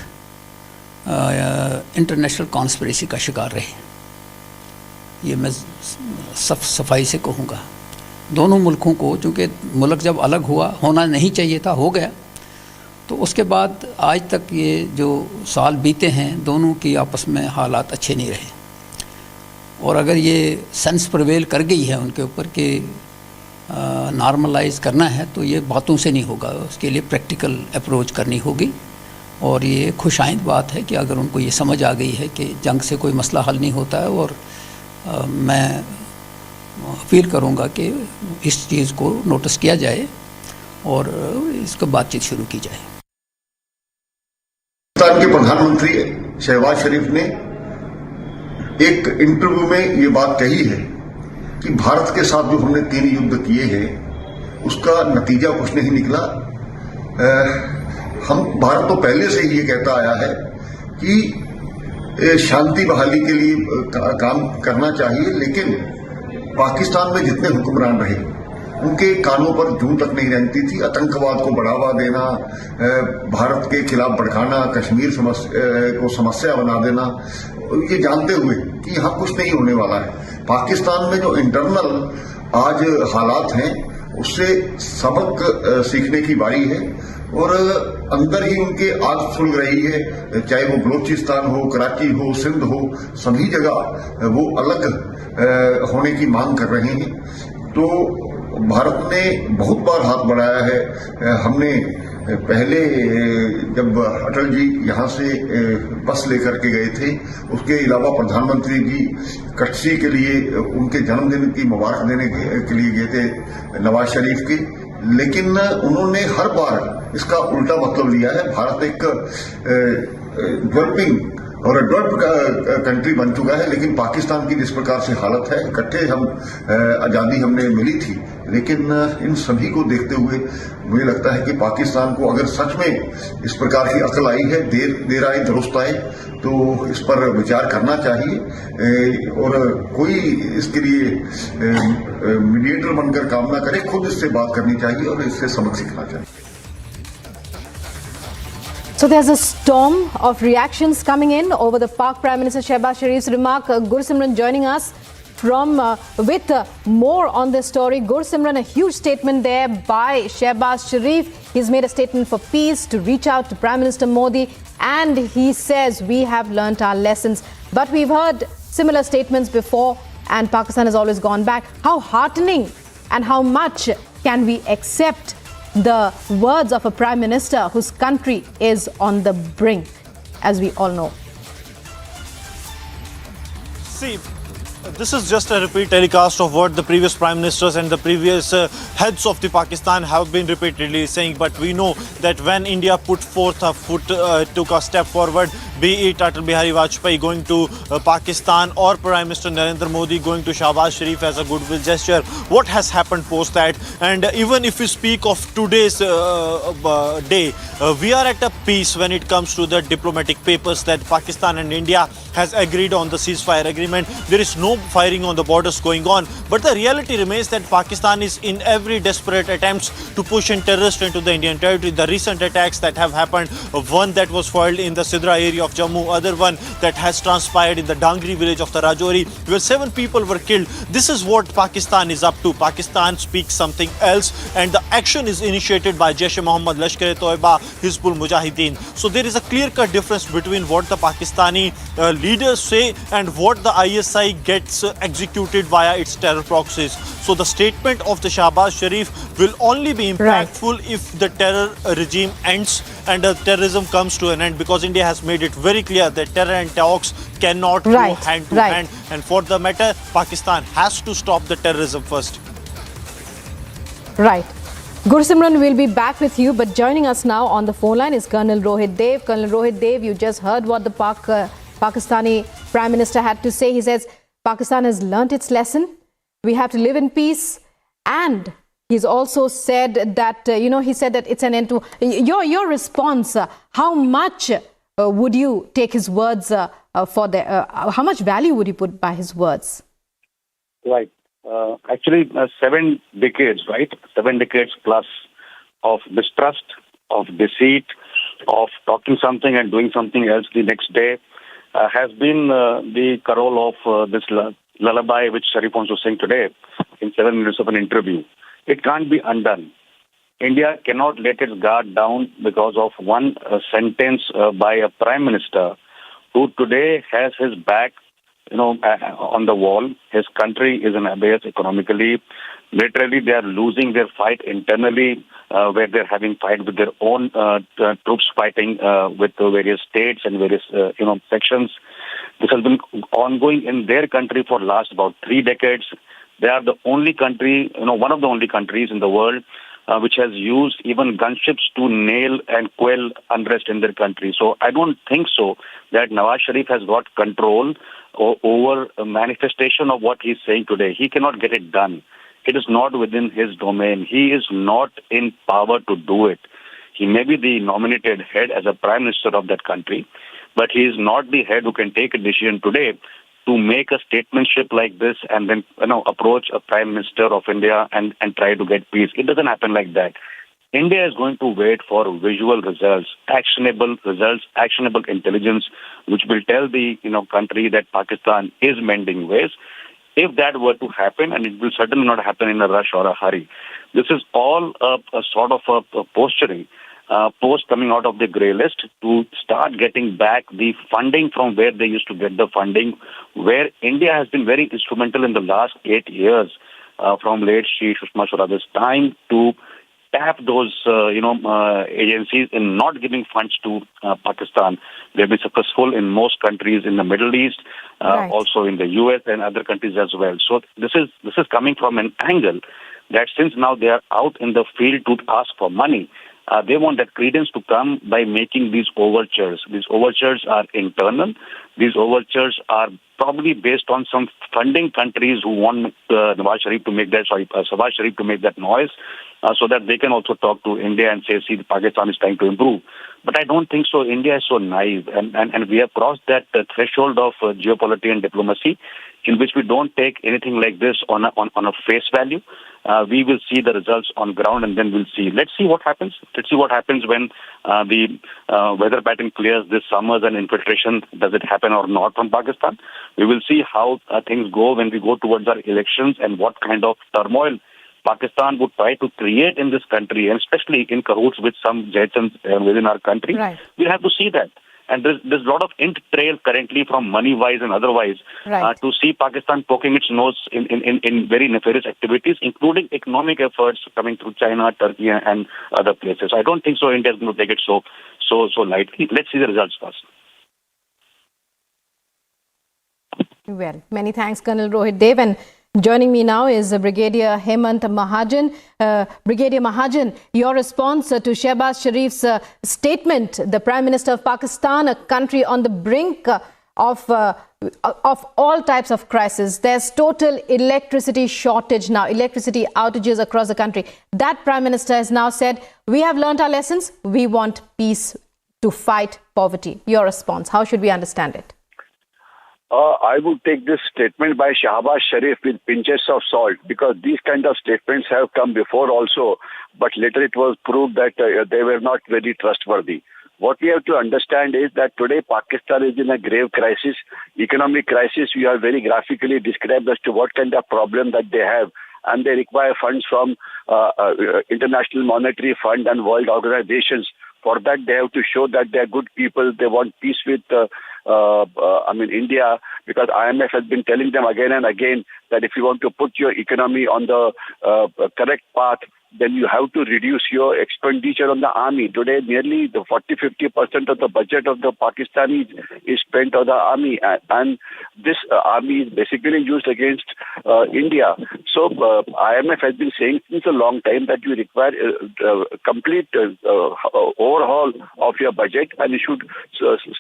इंटरनेशनल कॉन्स्पिरेसी का शिकार रहे। ये मैं सफाई से कहूँगा। दोनों मुल्कों को, चूँकि मुल्क जब अलग हुआ, होना नहीं चाहिए था, हो गया, तो उसके बाद आज तक ये जो साल बीते हैं, दोनों की आपस में हालात अच्छे नहीं रहे। और अगर ये सेंस प्रिवेल कर गई है उनके ऊपर कि नॉर्मलाइज करना है, तो ये बातों से नहीं होगा, उसके लिए प्रैक्टिकल अप्रोच करनी होगी। और ये खुशाइंद बात है कि अगर उनको ये समझ आ गई है कि जंग से कोई मसला हल नहीं होता है, और मैं अपील करूँगा कि इस चीज़ को नोटिस किया जाए और इसको बातचीत शुरू की जाए। पाकिस्तान के प्रधानमंत्री शहबाज शरीफ ने एक इंटरव्यू में ये बात कही है कि भारत के साथ जो हमने 3 युद्ध किए हैं उसका नतीजा कुछ नहीं निकला। हम भारत तो पहले से ही ये कहता आया है कि शांति बहाली के लिए काम करना चाहिए, लेकिन पाकिस्तान में जितने हुक्मरान रहे उनके कानों पर जूं तक नहीं रहती थी। आतंकवाद को बढ़ावा देना, भारत के खिलाफ भड़काना, कश्मीर को समस्या बना देना, ये जानते हुए कि यहाँ कुछ नहीं होने वाला है। पाकिस्तान में जो इंटरनल आज हालात हैं उससे सबक सीखने की बारी है और अंदर ही उनके आग सुलग रही है, चाहे वो बलोचिस्तान हो, कराची हो, सिंध हो, सभी जगह वो अलग होने की मांग कर रहे हैं। तो भारत ने बहुत बार हाथ बढ़ाया है। हमने पहले जब अटल जी यहाँ से बस लेकर के गए थे, उसके अलावा प्रधानमंत्री जी कटसी के लिए उनके जन्मदिन की मुबारक देने के लिए गए थे नवाज शरीफ के, लेकिन उन्होंने हर बार इसका उल्टा मतलब लिया है। भारत एक डेवलपिंग और डेवलप्ड कंट्री बन चुका है, लेकिन पाकिस्तान की जिस प्रकार से हालत है, इकट्ठे हम आज़ादी हमने मिली थी, लेकिन इन सभी को देखते हुए मुझे लगता है कि पाकिस्तान को अगर सच में इस प्रकार की अकल आई है, देर आए दुरुस्त आए, तो इस पर विचार करना चाहिए और कोई इसके लिए मीडिएटर बनकर काम ना करे, खुद इससे बात करनी चाहिए और इससे सबक सीखना चाहिए। So there's a storm of reactions coming in over the Pak Prime Minister Shehbaz Sharif's remark. Gursimran joining us from with more on this story. Gursimran, a huge statement there by Shehbaz Sharif. He's made a statement for peace, to reach out to Prime Minister Modi, and he says we have learnt our lessons. But we've heard similar statements before, and Pakistan has always gone back. How heartening and how much can we accept the words of a Prime Minister whose country is on the brink, as we all know? See, this is just a repeat telecast of what the previous prime ministers and the previous heads of the Pakistan have been repeatedly saying. But we know that when India put forth a foot, took a step forward, be it Atal Bihari Vajpayee going to Pakistan or Prime Minister Narendra Modi going to Shehbaz Sharif as a goodwill gesture, what has happened post that? And even if we speak of today's day, we are at a peace when it comes to the diplomatic papers that Pakistan and India has agreed on the ceasefire agreement. There is no firing on the borders going on, but the reality remains that Pakistan is in every desperate attempts to push in terrorists into the Indian territory. The recent attacks that have happened, one that was foiled in the Sidra area of Jammu, other one that has transpired in the Dangri village of the Rajouri, where 7 people were killed. This is what Pakistan is up to. Pakistan speaks something else, and the action is initiated by Jaish-e-Mohammed, Lashkar-e-Toiba, Hizbul Mujahideen. So there is a clear-cut difference between what the Pakistani leaders say and what the ISI gets executed via its terror proxies. So the statement of the Shahbaz Sharif will only be impactful if the terror regime ends and terrorism comes to an end, because India has made it very clear that terror and talks cannot go hand to hand. And for the matter, Pakistan has to stop the terrorism first. Right. Gursimran will be back with you, but joining us now on the phone line is Colonel Rohit Dev. Colonel Rohit Dev, you just heard what the Pakistani Prime Minister had to say. He says Pakistan has learnt its lesson. We have to live in peace. And he's also said that, he said that it's an end to... Your response, how much would you take his words how much value would you put by his words? Right. Actually, 7 decades, right? 7 decades plus of mistrust, of deceit, of talking something and doing something else the next day has been the carol of this lullaby which Sharif wants to sing today in 7 minutes of an interview. It can't be undone. India cannot let its guard down because of one sentence by a prime minister who today has his back on the wall. His country is in abyss economically. Militarily, they are losing their fight internally, where they're having fight with their own troops fighting with various states and various, sections. This has been ongoing in their country for last about 3 decades. They are the only country, one of the only countries in the world which has used even gunships to nail and quell unrest in their country. So I don't think so that Nawaz Sharif has got control over a manifestation of what he's saying today. He cannot get it done. It is not within his domain. He is not in power to do it. He may be the nominated head as a prime minister of that country, but he is not the head who can take a decision today to make a statementship like this and then approach a prime minister of India and try to get peace. It doesn't happen like that. India is going to wait for visual results, actionable intelligence, which will tell the country that Pakistan is mending ways. If that were to happen, and it will certainly not happen in a rush or a hurry, this is all a sort of a posturing. Post coming out of the grey list to start getting back the funding from where they used to get the funding, where India has been very instrumental in the last 8 years, from late Shri Sushma Swaraj's time to tap those agencies in not giving funds to Pakistan. They've been successful in most countries in the Middle East, also in the US and other countries as well. So this is coming from an angle that since now they are out in the field to ask for money, they want that credence to come by making these overtures. These overtures are internal. These overtures are probably based on some funding countries who want Nawaz Sharif to make that, Shahbaz Sharif to make that noise, so that they can also talk to India and say, see, Pakistan is trying to improve. But I don't think so. India is so naive, and we have crossed that threshold of geopolitics and diplomacy, in which we don't take anything like this on a face value. We will see the results on ground, and then we'll see. Let's see what happens. Let's see what happens when the weather pattern clears this summer and infiltration, does it happen or not from Pakistan. We will see how things go when we go towards our elections and what kind of turmoil Pakistan would try to create in this country, and especially in cahoots with some Jetsons within our country. We'll have to see that. And there's a lot of int trail currently from money-wise and otherwise to see Pakistan poking its nose in very nefarious activities, including economic efforts coming through China, Turkey, and other places. I don't think so India is going to take it so lightly. Let's see the results first. Well, many thanks, Colonel Rohit Dev. And joining me now is Brigadier Hemant Mahajan. Brigadier Mahajan, your response to Shehbaz Sharif's statement, the Prime Minister of Pakistan, a country on the brink of all types of crisis. There's total electricity shortage now, electricity outages across the country. That Prime Minister has now said, we have learnt our lessons. We want peace to fight poverty. Your response, how should we understand it? I would take this statement by Shahbaz Sharif with pinches of salt, because these kind of statements have come before also, but later it was proved that they were not very trustworthy. What we have to understand is that today Pakistan is in a grave crisis, economic crisis. We have very graphically described as to what kind of problem that they have. And they require funds from International Monetary Fund and world organizations. For that, they have to show that they are good people. They want peace with India, because IMF has been telling them again and again that if you want to put your economy on the correct path, then you have to reduce your expenditure on the army. Today, nearly the 40-50% of the budget of the Pakistanis is spent on the army, and this army is basically used against India. So IMF has been saying since a long time that you require complete overhaul of your budget, and you should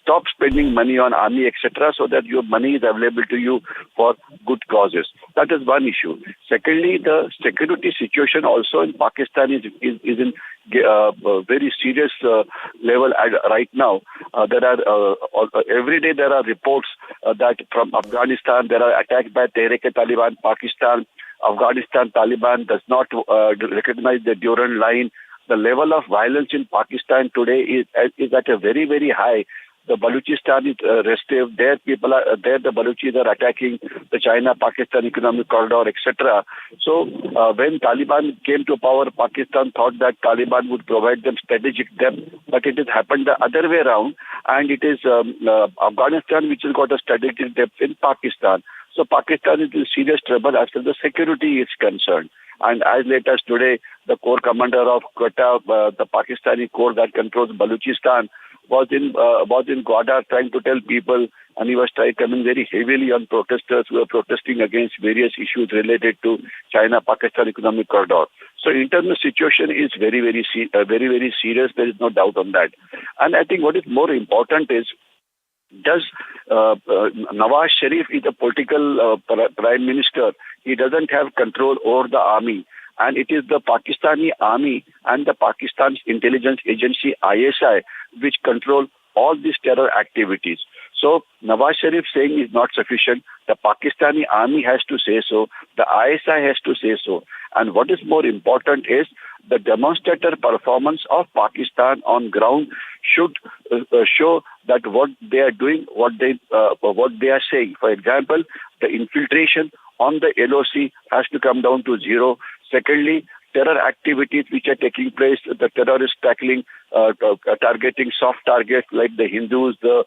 stop spending money on army, etc., so that your money is available to you for good causes. That is one issue. Secondly, the security situation also in Pakistan is in very serious level right now. Every day there are reports that from Afghanistan there are attacks by Tehrik-e-Taliban Pakistan. Afghanistan Taliban does not recognize the Durand line. The level of violence in Pakistan today is at a very, very high. The Balochistan is restive. There people are there. The Balochis are attacking the China-Pakistan economic corridor, etc. So when Taliban came to power, Pakistan thought that Taliban would provide them strategic depth, but it has happened the other way around, and it is Afghanistan which has got a strategic depth in Pakistan. So Pakistan is in serious trouble as far as the security is concerned. And as late as today, the corps commander of Quetta, the Pakistani corps that controls Balochistan, was in Gwadar trying to tell people, and he was coming very heavily on protesters who were protesting against various issues related to China-Pakistan economic corridor. So internal situation is very, very serious. There is no doubt on that. And I think what is more important is, does Nawaz Sharif is a political prime minister. He doesn't have control over the army. And it is the Pakistani army and the Pakistan's intelligence agency ISI which control all these terror activities. So Nawaz Sharif saying is not sufficient. The Pakistani army has to say so. The ISI has to say so. And what is more important is the demonstrator performance of Pakistan on ground should show that what they are doing, what they are saying. For example, the infiltration on the LOC has to come down to zero. Secondly, terror activities which are taking place, the terrorists tackling, targeting soft targets like the Hindus, the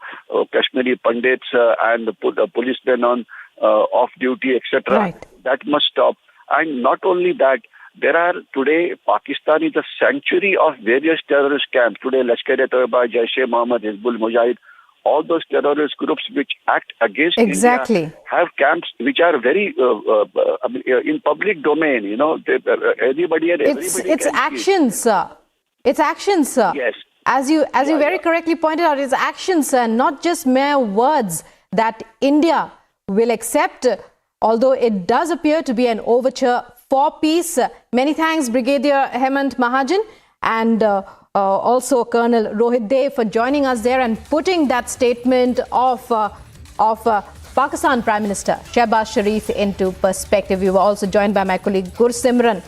Kashmiri Pandits, and the policemen on off-duty, etc. Right. That must stop. And not only that, there are today, Pakistan is a sanctuary of various terrorist camps. Today, Lashkar-e-Toiba, Jaish-e-Mohammed, Hizbul Mujahid, all those terrorist groups which act against India have camps which are very in public domain. You know, anybody and everybody. It's actions, sir. It's actions, sir. Yes. As you very correctly pointed out, it's actions, sir, not just mere words that India will accept, although it does appear to be an overture for peace. Many thanks, Brigadier Hemant Mahajan, and also Colonel Rohit Dev for joining us there and putting that statement of Pakistan Prime Minister Shehbaz Sharif into perspective. We were also joined by my colleague Gursimran,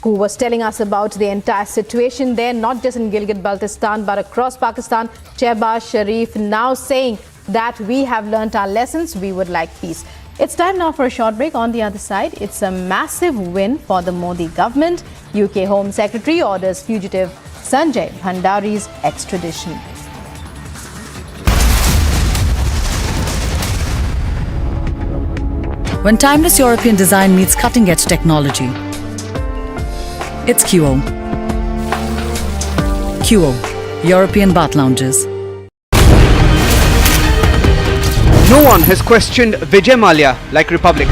who was telling us about the entire situation there, not just in Gilgit-Baltistan, but across Pakistan. Shehbaz Sharif now saying that we have learnt our lessons, we would like peace. It's time now for a short break. On the other side, it's a massive win for the Modi government. UK Home Secretary orders fugitive Sanjay Bhandari's extradition. When timeless European design meets cutting-edge technology, it's QO. QO, European bath lounges. No one has questioned Vijay Mallya like Republic.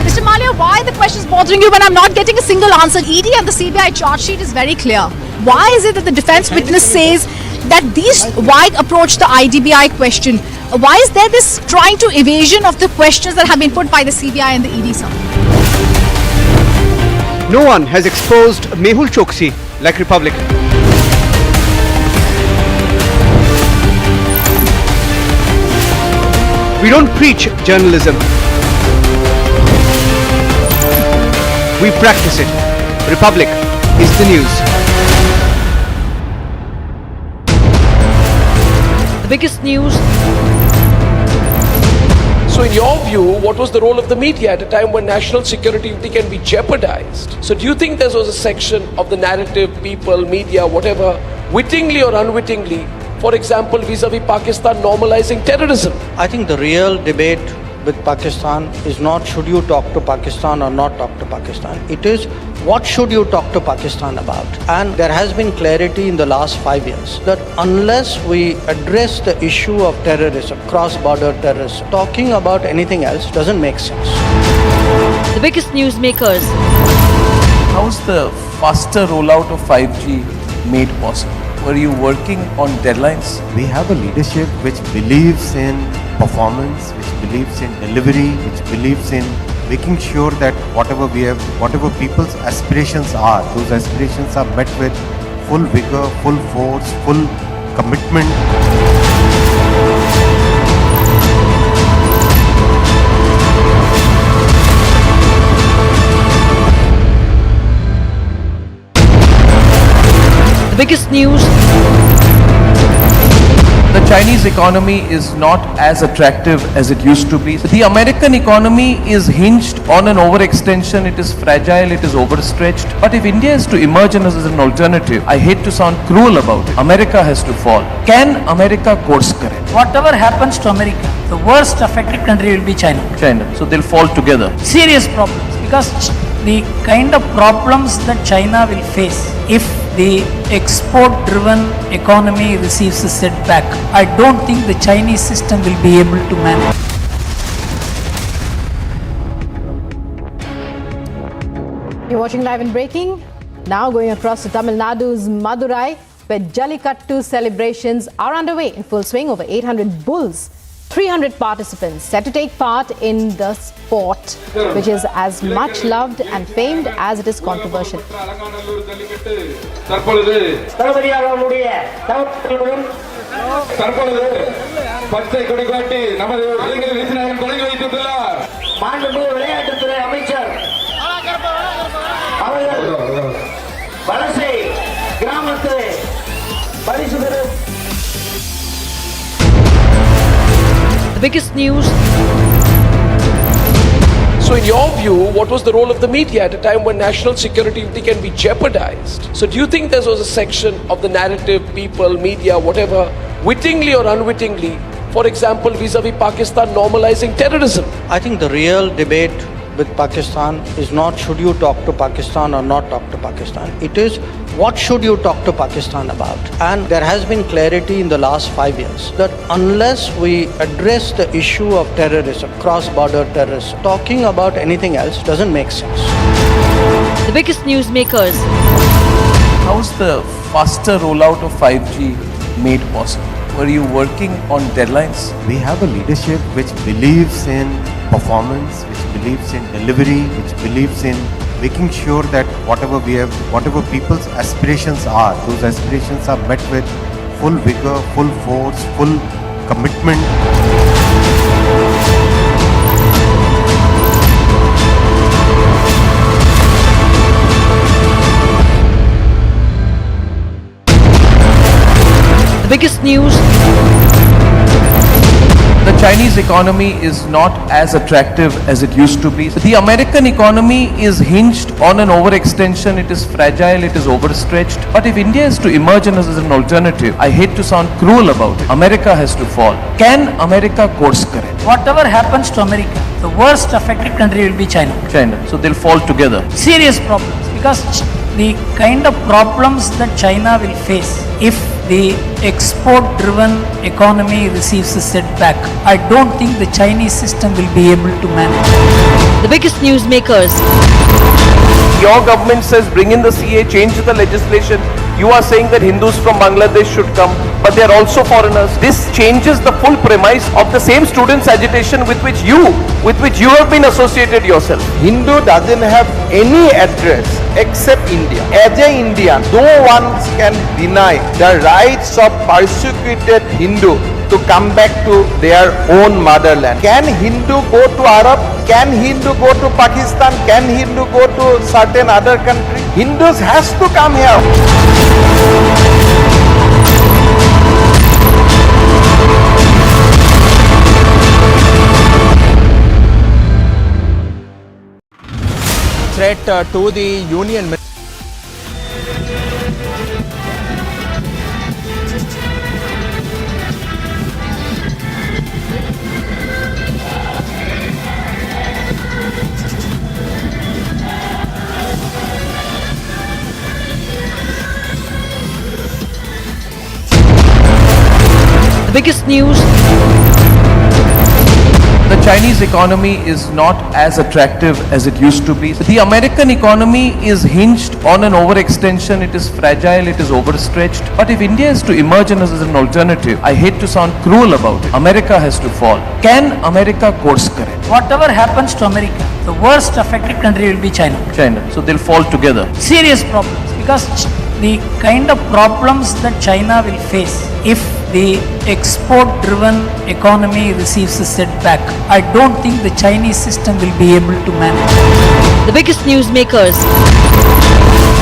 Mr. Mallya, why the question is bothering you when I'm not getting a single answer? ED and the CBI charge sheet is very clear. Why is it that the defense witness says that why approach the IDBI question? Why is there this trying to evasion of the questions that have been put by the CBI and the ED, sir? No one has exposed Mehul Choksi like Republic. We don't preach journalism. We practice it. Republic is the news. The biggest news. So in your view, what was the role of the media at a time when national security can be jeopardized? So do you think there was a section of the narrative, people, media, whatever, wittingly or unwittingly, for example, vis-a-vis Pakistan normalizing terrorism? I think the real debate with Pakistan is not should you talk to Pakistan or not talk to Pakistan. It is what should you talk to Pakistan about. And there has been clarity in the last 5 years that unless we address the issue of terrorism, cross-border terrorism, talking about anything else doesn't make sense. The biggest newsmakers. How's the faster rollout of 5G made possible? Were you working on deadlines? We have a leadership which believes in performance, which believes in delivery, which believes in making sure that whatever people's aspirations are, those aspirations are met with full vigor, full force, full commitment. The biggest news. The Chinese economy is not as attractive as it used to be. The American economy is hinged on an overextension. It is fragile, it is overstretched. But if India is to emerge as an alternative, I hate to sound cruel about it, America has to fall. Can America course correct? Whatever happens to America, the worst affected country will be China. So they'll fall together. Serious problems, because the kind of problems that China will face if the export-driven economy receives a setback, I don't think the Chinese system will be able to manage. You're watching Live and Breaking. Now going across to Tamil Nadu's Madurai, where Jallikattu celebrations are underway in full swing. Over 800 bulls, 300 participants set to take part in the sport, which is as much loved and famed as it is controversial. The biggest news. So in your view, what was the role of the media at a time when national security can be jeopardized? So do you think there was a section of the narrative, people, media, whatever, wittingly or unwittingly, for example, vis-a-vis Pakistan normalizing terrorism? I think the real debate with Pakistan is not should you talk to Pakistan or not talk to Pakistan. It is what should you talk to Pakistan about. And there has been clarity in the last 5 years that unless we address the issue of terrorism, cross-border terrorism, talking about anything else doesn't make sense. The biggest newsmakers. How's the faster rollout of 5G made possible? Were you working on deadlines? We have a leadership which believes in performance, which believes in delivery, which believes in making sure that whatever people's aspirations are, those aspirations are met with full vigor, full force, full commitment. The biggest news. The Chinese economy is not as attractive as it used to be. The American economy is hinged on an overextension. It is fragile, it is overstretched. But if India is to emerge as an alternative, I hate to sound cruel about it, America has to fall. Can America course correct? Whatever happens to America, the worst affected country will be China. So they'll fall together. Serious problems, because the kind of problems that China will face if the export-driven economy receives a setback, I don't think the Chinese system will be able to manage. The biggest newsmakers. Your government says bring in the CAA, change the legislation. You are saying that Hindus from Bangladesh should come, but they are also foreigners. This changes the full premise of the same students' agitation with which you have been associated yourself. Hindu doesn't have any address except India. As an Indian, no one can deny the rights of persecuted Hindu to come back to their own motherland. Can Hindu go to Arab? Can Hindu go to Pakistan? Can Hindu go to certain other country? Hindus has to come here. threat to the union. Biggest news. The Chinese economy is not as attractive as it used to be. The American economy is hinged on an overextension. It is fragile, it is overstretched. But if India is to emerge as an alternative, I hate to sound cruel about it, America has to fall. Can America course correct? Whatever happens to America, the worst affected country will be China. So they'll fall together. Serious problems, because the kind of problems that China will face if the export-driven economy receives a setback, I don't think the Chinese system will be able to manage. The biggest newsmakers.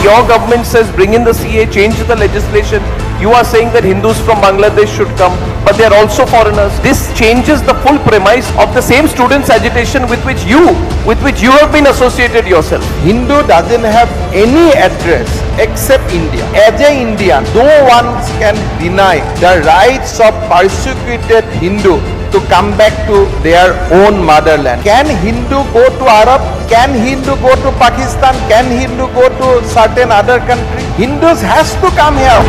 Your government says bring in the CAA, change the legislation. You are saying that Hindus from Bangladesh should come, but they are also foreigners. This changes the full premise of the same students' agitation with which you have been associated yourself. Hindu doesn't have any address except India. As an Indian, no one can deny the rights of persecuted Hindu to come back to their own motherland. Can Hindu go to Arab? Can Hindu go to Pakistan? Can Hindu go to certain other country? Hindus has to come here.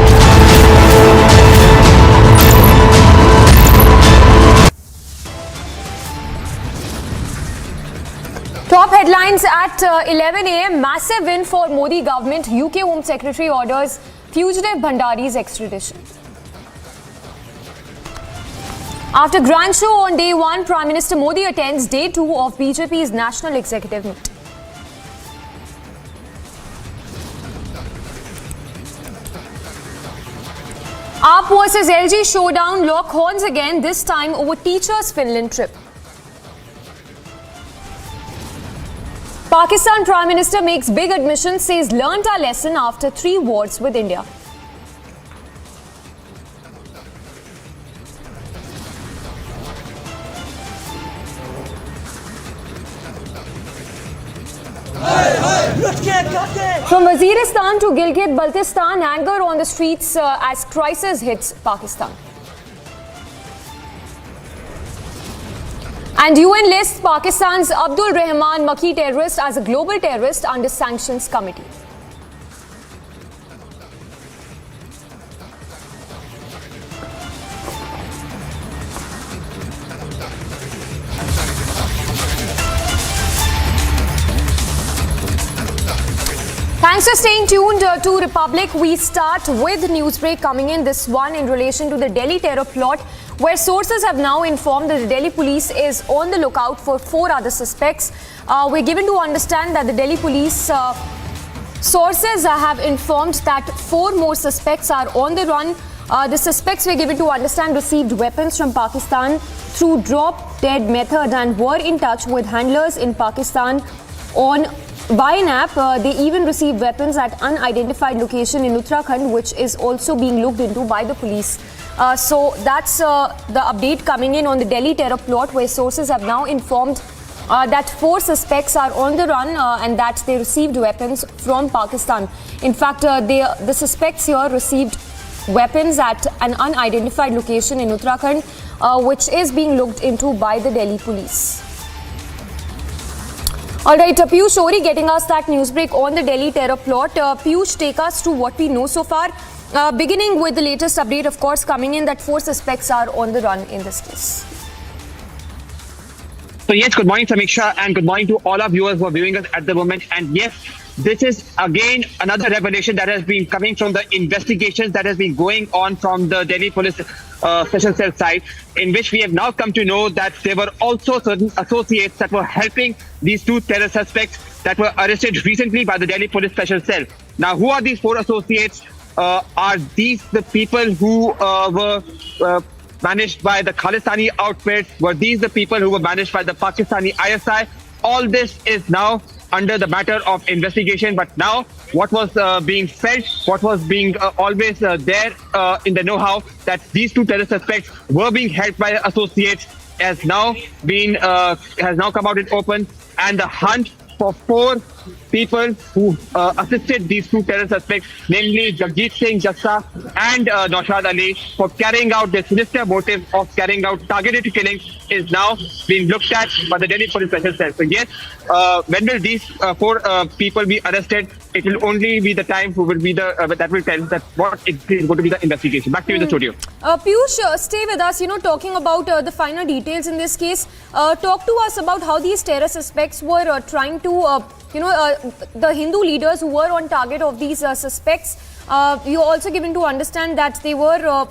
Top headlines at 11 a.m. Massive win for Modi government. UK Home Secretary orders fugitive Bhandari's extradition. After grand show on day 1, Prime Minister Modi attends day 2 of BJP's National Executive Meet. AAP versus LG showdown, lock horns again, this time over teachers' Finland trip. Pakistan Prime Minister makes big admission, says learnt our lesson after 3 wars with India. From Waziristan to Gilgit-Baltistan, anger on the streets as crisis hits Pakistan. And UN lists Pakistan's Abdul Rahman Makki terrorist as a global terrorist under sanctions committee. Thanks for staying tuned to Republic. We start with Newsbreak coming in, this one in relation to the Delhi terror plot, where sources have now informed that the Delhi police is on the lookout for 4 other suspects. We're given to understand that the Delhi police sources have informed that 4 more suspects are on the run. The suspects, we're given to understand, received weapons from Pakistan through drop-dead method and were in touch with handlers in Pakistan by an app. They even received weapons at unidentified location in Uttarakhand, which is also being looked into by the police. So that's the update coming in on the Delhi terror plot, where sources have now informed that 4 suspects are on the run and that they received weapons from Pakistan. In fact, the suspects here received weapons at an unidentified location in Uttarakhand, which is being looked into by the Delhi police. All right, Piyush Ori getting us that newsbreak on the Delhi terror plot. Piyush, take us to what we know so far. Beginning with the latest update, of course, coming in that 4 suspects are on the run in this case. So yes, good morning, Samiksha, and good morning to all our viewers who are viewing us at the moment. And yes, this is again another revelation that has been coming from the investigations that has been going on from the Delhi Police Special Cell side, in which we have now come to know that there were also certain associates that were helping these 2 terror suspects that were arrested recently by the Delhi Police Special Cell. Now, who are these 4 associates? Are these the people who were managed by the Khalistani outfits? Were these the people who were managed by the Pakistani ISI? All this is now under the matter of investigation. But now, what was being felt, what was being always there in the know-how, that these 2 terror suspects were being helped by associates, has now come out in open, and the hunt for 4 people who assisted these two terror suspects, namely Jagjit Singh Jassa and Naushad Ali, for carrying out the sinister motive of carrying out targeted killings is now being looked at by the Delhi Police Special Cell. So yes, when will these four people be arrested? It will only be the time who will be the that will tell that what is going to be the investigation. Back to you in the studio. Piyush, stay with us. Talking about the finer details in this case. Talk to us about how these terror suspects were trying to, the Hindu leaders who were on target of these suspects. You also given to understand that they were,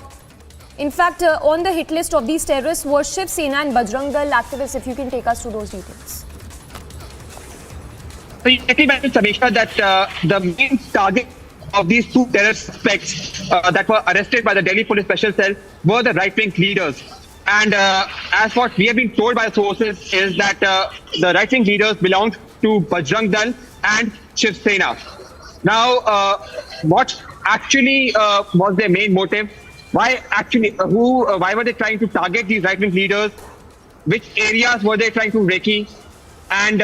in fact, on the hit list of these terrorists were Shiv Sena and Bajrang Dal activists. If you can take us through those details. So you actually mentioned, Samisha, that the main target of these two terror suspects that were arrested by the Delhi Police Special Cell were the right-wing leaders. And as what we have been told by sources is that the right-wing leaders belonged to Bajrang Dal and Shiv Sena. Now, what actually was their main motive? Why were they trying to target these right-wing leaders? Which areas were they trying to recce? And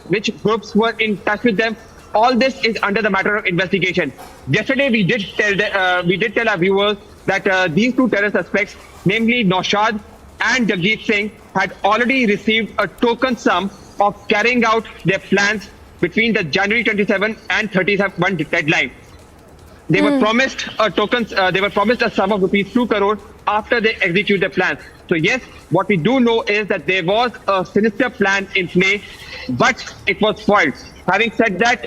which groups were in touch with them? All this is under the matter of investigation. Yesterday, we did tell our viewers that these two terror suspects, namely Naushad and Jagjit Singh, had already received a token sum of carrying out their plans between the January 27 and 31 deadline. They were promised a sum of rupees 2 crore after they execute their plans. So yes, what we do know is that there was a sinister plan in play, but it was foiled. Having said that,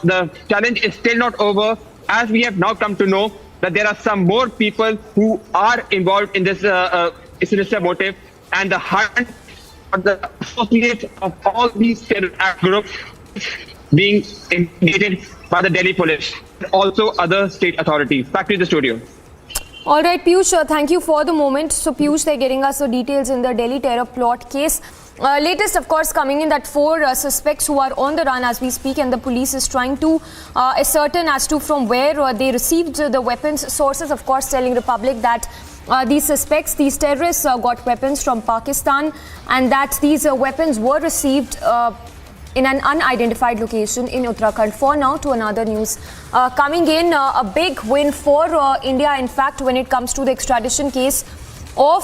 the challenge is still not over, as we have now come to know that there are some more people who are involved in this sinister motive, and the hunt for the associates of all these terror groups being investigated by the Delhi police and also other state authorities. Back to the studio. All right, Piyush, thank you for the moment. So, Piyush, they're getting us the details in the Delhi terror plot case. Latest, of course, coming in that 4 suspects who are on the run as we speak, and the police is trying to ascertain as to from where they received the weapons. Sources, of course, telling Republic that these suspects, these terrorists got weapons from Pakistan, and that these weapons were received in an unidentified location in Uttarakhand. For now, to another news. Coming in, a big win for India, in fact, when it comes to the extradition case of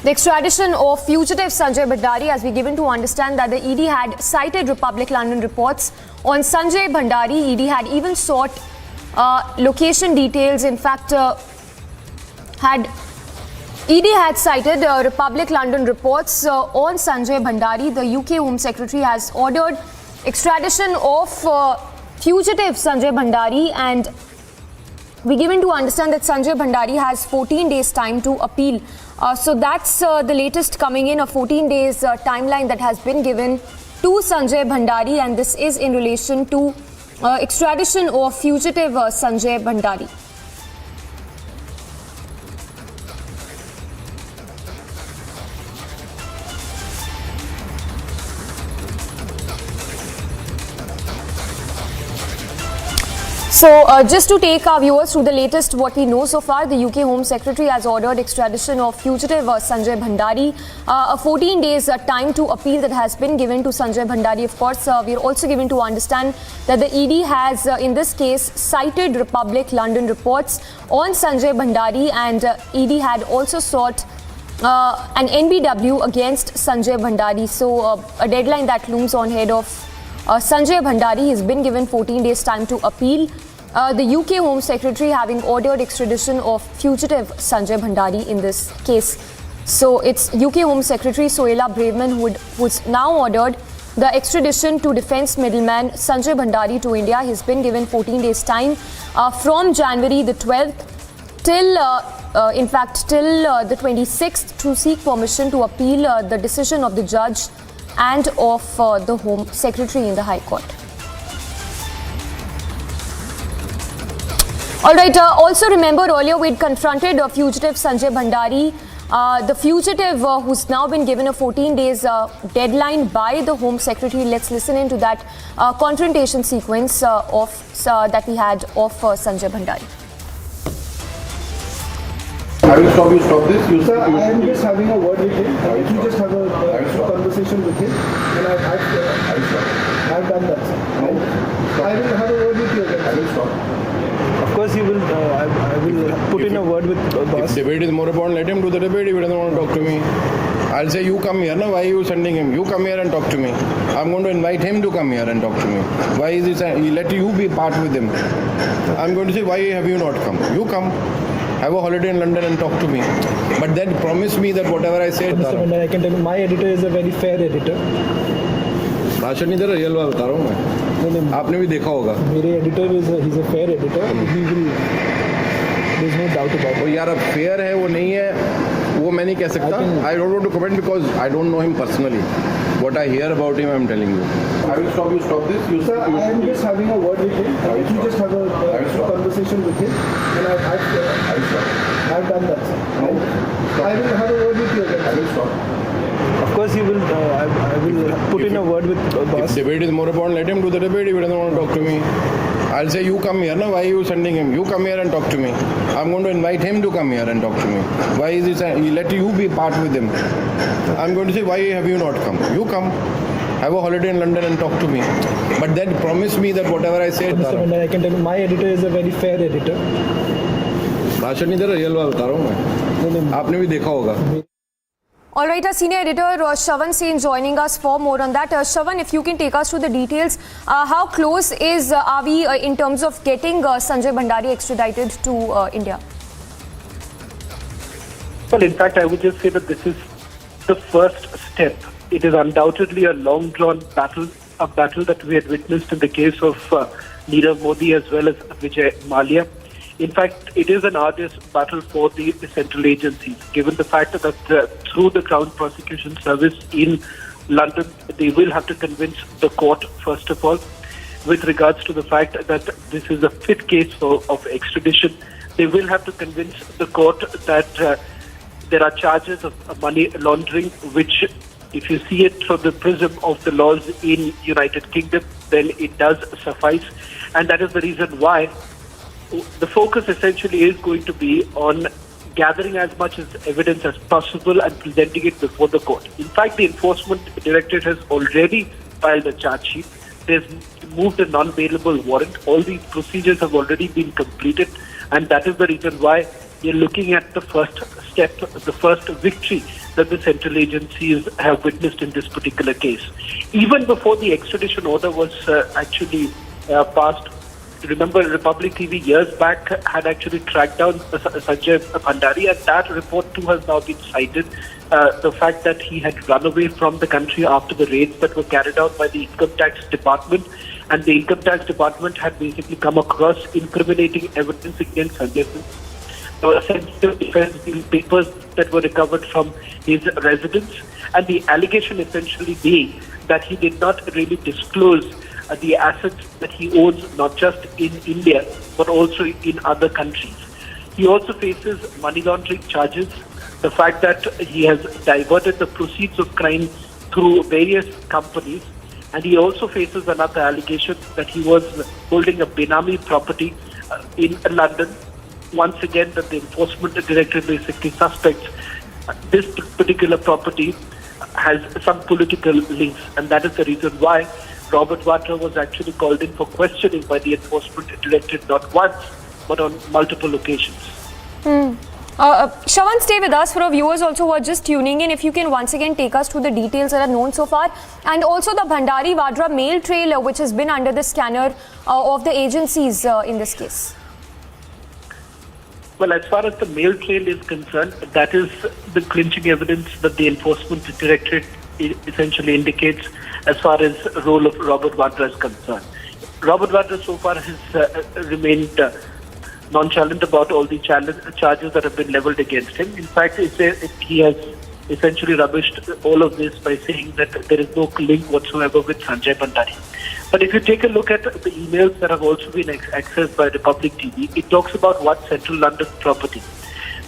fugitive Sanjay Bhandari, as we given to understand that the ED had cited Republic London reports on Sanjay Bhandari. ED had even sought location details. In fact, ED had cited Republic London reports on Sanjay Bhandari. The UK Home Secretary has ordered extradition of fugitive Sanjay Bhandari, and we given to understand that Sanjay Bhandari has 14 days time to appeal. So that's the latest coming in, a 14 days timeline that has been given to Sanjay Bhandari, and this is in relation to extradition of fugitive Sanjay Bhandari. So just to take our viewers through the latest what we know so far, the UK Home Secretary has ordered extradition of fugitive Sanjay Bhandari. A 14 days time to appeal that has been given to Sanjay Bhandari. Of course, we are also given to understand that the ED has in this case cited Republic London reports on Sanjay Bhandari, and ED had also sought an NBW against Sanjay Bhandari. So a deadline that looms on head of Sanjay Bhandari has been given 14 days time to appeal. The UK Home Secretary having ordered extradition of fugitive Sanjay Bhandari in this case. So it's UK Home Secretary Suella Braverman who's now ordered the extradition to defense middleman Sanjay Bhandari to India. He's been given 14 days time from January the 12th till the 26th to seek permission to appeal the decision of the judge and of the Home Secretary in the High Court. All right, also remember earlier we'd confronted fugitive Sanjay Bhandari, the fugitive who's now been given a 14 days deadline by the Home Secretary. Let's listen into that confrontation sequence that we had of Sanjay Bhandari. I will stop this. Sir, I am just having a word with him. You just have a conversation with him. I've done that, sir. I will have a word with you again. I will stop. Of course, you will. I will put in a word with boss. If debate is more important, let him do the debate. If he doesn't want to talk to me, I'll say, you come here. No, why are you sending him? You come here and talk to me. I'm going to invite him to come here and talk to me. Why is this? Let you be part with him. I'm going to say, why have you not come? You come. Have a holiday in London and talk to me. But then promise me that whatever I say... Mr. Bhandari, I can tell you, my editor is a very fair editor. भाषण नहीं दे रहा, real बात बता रहा हूँ मैं. आपने भी देखा होगा. मेरे editor he's a fair editor. He will. There's no doubt about it. वो यार अब fair है वो नहीं है वो मैं नहीं कह सकता. I don't want to comment because I don't know him personally. What I hear about him, I'm telling you. I will stop. You stop this. You Sir, I am just having a word with him. Let me just have a conversation with him. And I've done that, sir. I will have a word with you again. I will stop. Of course, you will. I will put in a word with boss. If debate is more important, let him do the debate. If he doesn't want to talk to me, I'll say, you come here. No, why are you sending him? You come here and talk to me. I'm going to invite him to come here and talk to me. Why is this? Let you be part with him. I'm going to say, why have you not come? You come. Have a holiday in London and talk to me. But then promise me that whatever I say... Mr. Bhandari, I can tell you, my editor is a very fair editor. भाषण नहीं दे रहा, real बात बता रहा हूँ मैं. आपने भी देखा होगा. All right, our senior editor Shravan Sen joining us for more on that. Shravan, if you can take us through the details, how close are we in terms of getting Sanjay Bhandari extradited to India? Well, in fact, I would just say that this is the first step. It is undoubtedly a long-drawn battle, a battle that we had witnessed in the case of Nirav Modi as well as Vijay Mallya. In fact, it is an arduous battle for the central agencies, given the fact that through the Crown Prosecution Service in London, they will have to convince the court, first of all, with regards to the fact that this is a fit case of extradition. They will have to convince the court that there are charges of money laundering, which, if you see it from the prism of the laws in United Kingdom, then it does suffice. And that is the reason why the focus essentially is going to be on gathering as much as evidence as possible and presenting it before the court. In fact, the Enforcement Directorate has already filed a charge sheet. They've moved a non-bailable warrant. All these procedures have already been completed, and that is the reason why you're looking at the first step, the first victory that the central agencies have witnessed in this particular case. Even before the extradition order was actually passed, remember, Republic TV years back had actually tracked down Sanjay Bhandari, and that report too has now been cited. The fact that he had run away from the country after the raids that were carried out by the Income Tax Department, and the Income Tax Department had basically come across incriminating evidence against Sanjay. Sensitive defense papers that were recovered from his residence, and the allegation essentially being that he did not really disclose the assets that he owns, not just in India, but also in other countries. He also faces money laundering charges, the fact that he has diverted the proceeds of crime through various companies, and he also faces another allegation that he was holding a Benami property in London. Once again, that the Enforcement Directorate basically suspects this particular property has some political links, and that is the reason why Robert Vadra was actually called in for questioning by the Enforcement Directorate not once, but on multiple occasions. Shravan, stay with us. For our viewers also who are just tuning in, if you can once again take us through the details that are known so far, and also the Bhandari Vadra mail trail which has been under the scanner of the agencies in this case. Well, as far as the mail trail is concerned, that is the clinching evidence that the Enforcement Directorate essentially indicates as far as the role of Robert Vadra is concerned. Robert Vadra so far has remained nonchalant about all the charges that have been leveled against him. In fact, he has essentially rubbished all of this by saying that there is no link whatsoever with Sanjay Bhandari. But if you take a look at the emails that have also been accessed by Republic TV, it talks about one Central London property.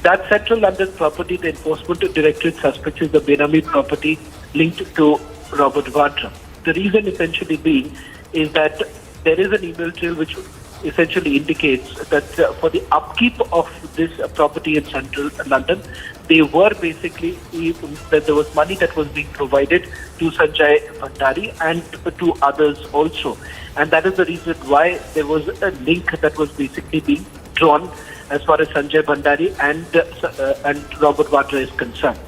That Central London property, the Enforcement Directorate suspects is the Benami property linked to Robert Vadra. The reason essentially being is that there is an email trail which essentially indicates that for the upkeep of this property in Central London, they were basically, that there was money that was being provided to Sanjay Bhandari and to others also. And that is the reason why there was a link that was basically being drawn as far as Sanjay Bhandari and Robert Vadra is concerned.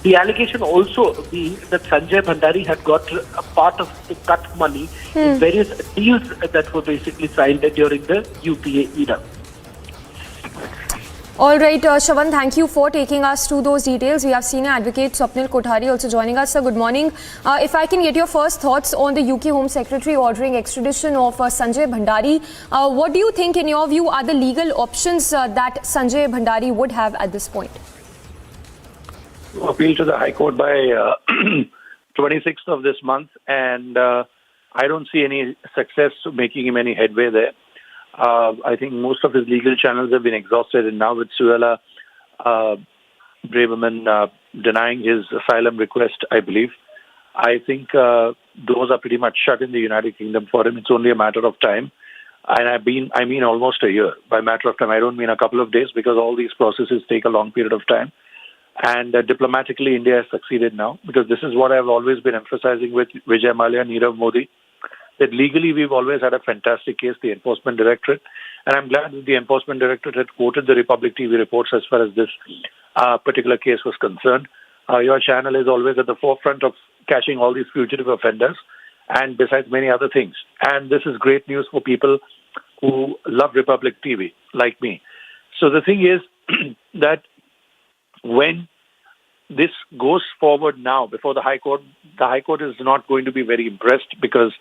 The allegation also being that Sanjay Bhandari had got a part of the cut money in various deals that were basically signed during the UPA era. All right, Shravan, thank you for taking us through those details. We have senior advocate Swapnil Kothari also joining us. Sir, good morning. If I can get your first thoughts on the UK Home Secretary ordering extradition of Sanjay Bhandari, what do you think, in your view, are the legal options that Sanjay Bhandari would have at this point? Appeal to the High Court by 26th of this month, and I don't see any success making him any headway there. I think most of his legal channels have been exhausted, and now with Suella Braverman denying his asylum request, I believe, I think those are pretty much shut in the United Kingdom for him. It's only a matter of time. And I mean almost a year. By matter of time, I don't mean a couple of days, because all these processes take a long period of time. And diplomatically, India has succeeded now, because this is what I've always been emphasizing with Vijay Mallya and Nirav Modi, that legally we've always had a fantastic case, the Enforcement Directorate. And I'm glad that the Enforcement Directorate had quoted the Republic TV reports as far as this particular case was concerned. Your channel is always at the forefront of catching all these fugitive offenders, and besides many other things. And this is great news for people who love Republic TV, like me. So the thing is that when this goes forward now before the High Court is not going to be very impressed, because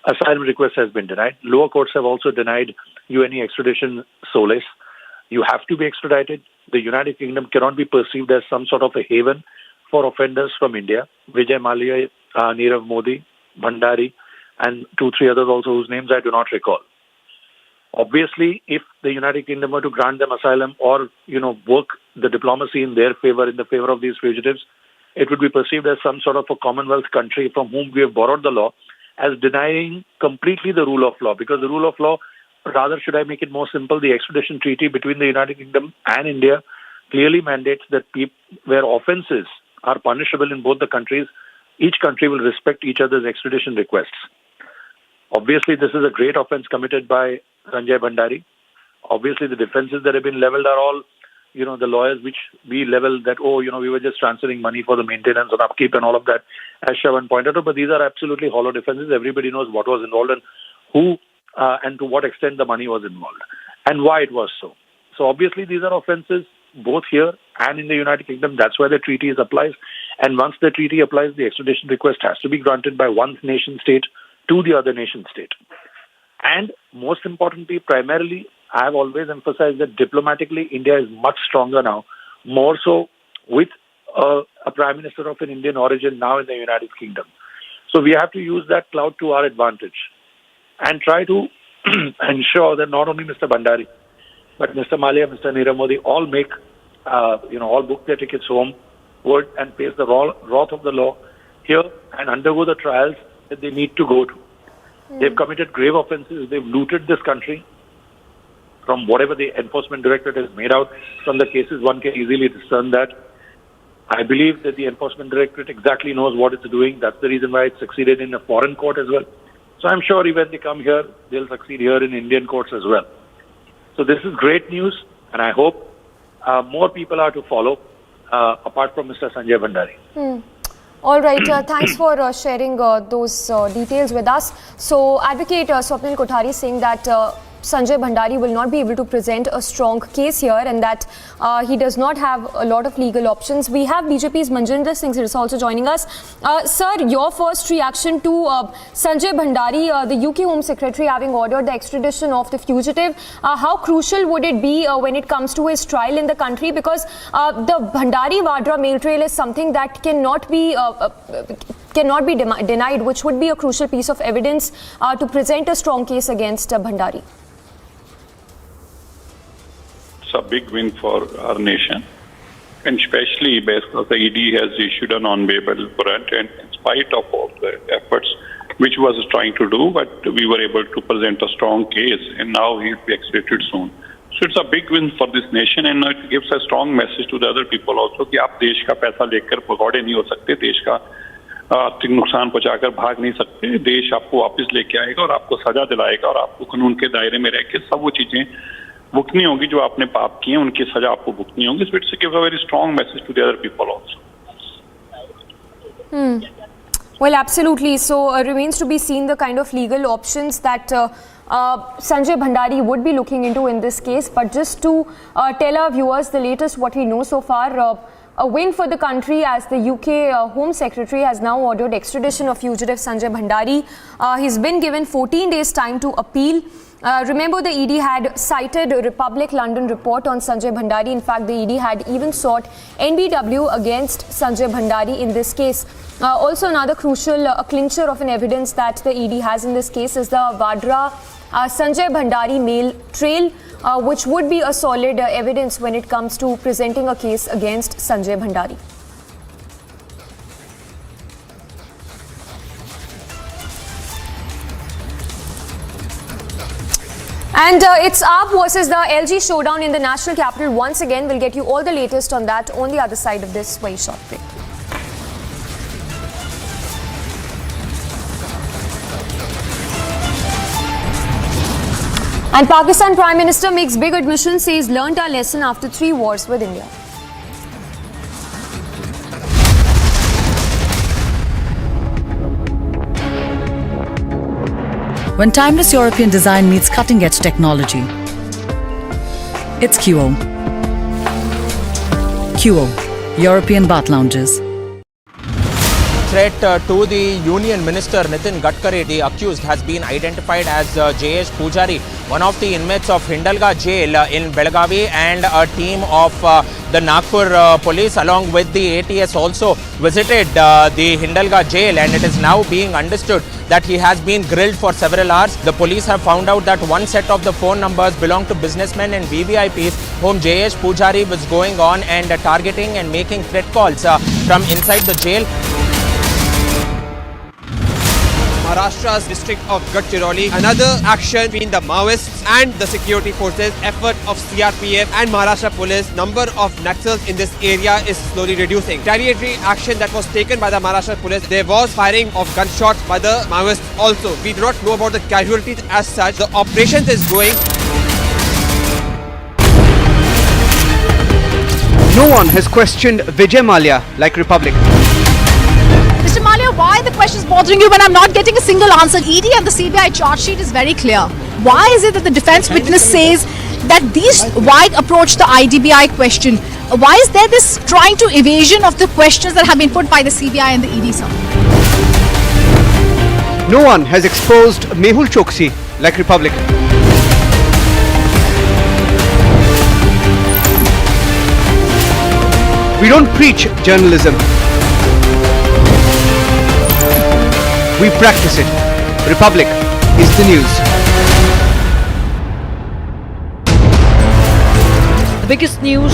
asylum request has been denied. Lower courts have also denied you any extradition solace. You have to be extradited. The United Kingdom cannot be perceived as some sort of a haven for offenders from India. Vijay Mallya, Nirav Modi, Bhandari, and 2-3 others also whose names I do not recall. Obviously, if the United Kingdom were to grant them asylum or, work the diplomacy in their favor, in the favor of these fugitives, it would be perceived as some sort of a Commonwealth country from whom we have borrowed the law, as denying completely the rule of law. Because the rule of law, rather should I make it more simple, the extradition treaty between the United Kingdom and India clearly mandates that where offences are punishable in both the countries, each country will respect each other's extradition requests. Obviously, this is a great offence committed by Sanjay Bhandari. Obviously, the defences that have been levelled are all, the lawyers which we level that, we were just transferring money for the maintenance and upkeep and all of that, as Shravan pointed out. But these are absolutely hollow defences. Everybody knows what was involved and who and to what extent the money was involved and why it was so. So obviously, these are offences both here and in the United Kingdom. That's why the treaty applies. And once the treaty applies, the extradition request has to be granted by one nation state to the other nation state. And most importantly, primarily, I have always emphasized that diplomatically, India is much stronger now, more so with a Prime Minister of an Indian origin now in the United Kingdom. So we have to use that clout to our advantage and try to ensure that not only Mr. Bhandari, but Mr. Mallya, Mr. Nirav Modi all make, all book their tickets homeward and face the wrath of the law here and undergo the trials that they need to go to. They've committed grave offences. They've looted this country. From whatever the Enforcement Directorate has made out from the cases, one can easily discern that. I believe that the Enforcement Directorate exactly knows what it's doing. That's the reason why it succeeded in a foreign court as well. So I'm sure when they come here, they'll succeed here in Indian courts as well. So this is great news, and I hope more people are to follow, apart from Mr. Sanjay Bhandari. All right, thanks for sharing those details with us. So, Advocate Swapnil Kothari saying that Sanjay Bhandari will not be able to present a strong case here, and that he does not have a lot of legal options. We have BJP's Manjinder Singh is also joining us. Sir, your first reaction to Sanjay Bhandari, the UK Home Secretary having ordered the extradition of the fugitive. How crucial would it be when it comes to his trial in the country? Because the Bhandari-Vadra mail trail is something that cannot be denied, which would be a crucial piece of evidence to present a strong case against Bhandari. It's a big win for our nation, and especially because the ED has issued a non-bailable warrant, and in spite of all the efforts which was trying to do, but we were able to present a strong case, and now he'll be extradited soon. So it's a big win for this nation, and it gives a strong message to the other people also कि आप देश का पैसा लेकर भगौड़े नहीं हो सकते, देश का आर्थिक नुकसान पहुंचाकर भाग नहीं सकते। देश आपको वापस लेके आएगा और आपको सजा दिलाएगा और आपको कानून के दायरे में रह के सब वो चीजें भुगतनी होगी जो आपने पाप किए, उनकी सजा आपको भुगतनी होगी। So it's give a very strong message to the other people also. Well, absolutely. So remains to be seen the kind of legal options that Sanjay Bhandari would be looking into in this case. But just to tell our viewers the latest what we know so far, a win for the country as the UK Home Secretary has now ordered extradition of fugitive Sanjay Bhandari. He's been given 14 days time to appeal. Remember, the ED had cited a Republic London report on Sanjay Bhandari. In fact, the ED had even sought NBW against Sanjay Bhandari in this case. Also, another crucial clincher of an evidence that the ED has in this case is the Vadra Sanjay Bhandari mail trail, which would be a solid evidence when it comes to presenting a case against Sanjay Bhandari. And it's up versus the LG Showdown in the national capital once again. We'll get you all the latest on that on the other side of this very short break. And Pakistan Prime Minister makes big admission, says learnt our lesson after 3 wars with India. When timeless European design meets cutting-edge technology, it's QO. QO, European bath lounges. Threat to the Union Minister Nitin Gadkari, the accused, has been identified as J.S. Pujari, one of the inmates of Hindalga jail in Belagavi, and a team of the Nagpur police along with the ATS also visited the Hindalga jail, and it is now being understood that he has been grilled for several hours. The police have found out that one set of the phone numbers belong to businessmen and VVIPs whom J.S. Pujari was going on and targeting and making threat calls from inside the jail. Maharashtra's district of Gadchiroli, another action between the Maoists and the security forces, effort of CRPF and Maharashtra police. Number of Naxals in this area is slowly reducing. Retaliatory action that was taken by the Maharashtra police. There was firing of gunshots by the Maoists also. We do not know about the casualties as such. The operation is going. No one has questioned Vijay Mallya like Republic. Mr. Mallya, why the question is bothering you when I'm not getting a single answer? ED and the CBI charge sheet is very clear. Why is it that the defense witness says that these wide approach the IDBI question? Why is there this trying to evasion of the questions that have been put by the CBI and the ED, sir? No one has exposed Mehul Choksi like Republic. We don't preach journalism. We practice it. Republic is the news. The biggest news.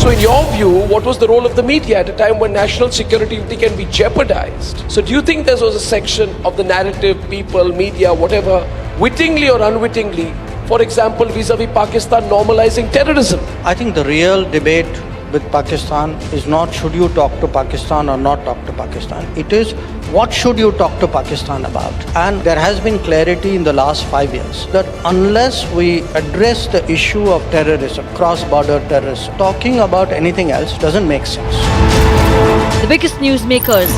So in your view, what was the role of the media at a time when national security can be jeopardized? So do you think there was a section of the narrative, people, media, whatever, wittingly or unwittingly, for example, vis-a-vis Pakistan normalizing terrorism? I think the real debate with Pakistan is not should you talk to Pakistan or not talk to Pakistan. It is what should you talk to Pakistan about. And there has been clarity in the last 5 years that unless we address the issue of terrorism, cross-border terrorism, talking about anything else doesn't make sense. The biggest newsmakers.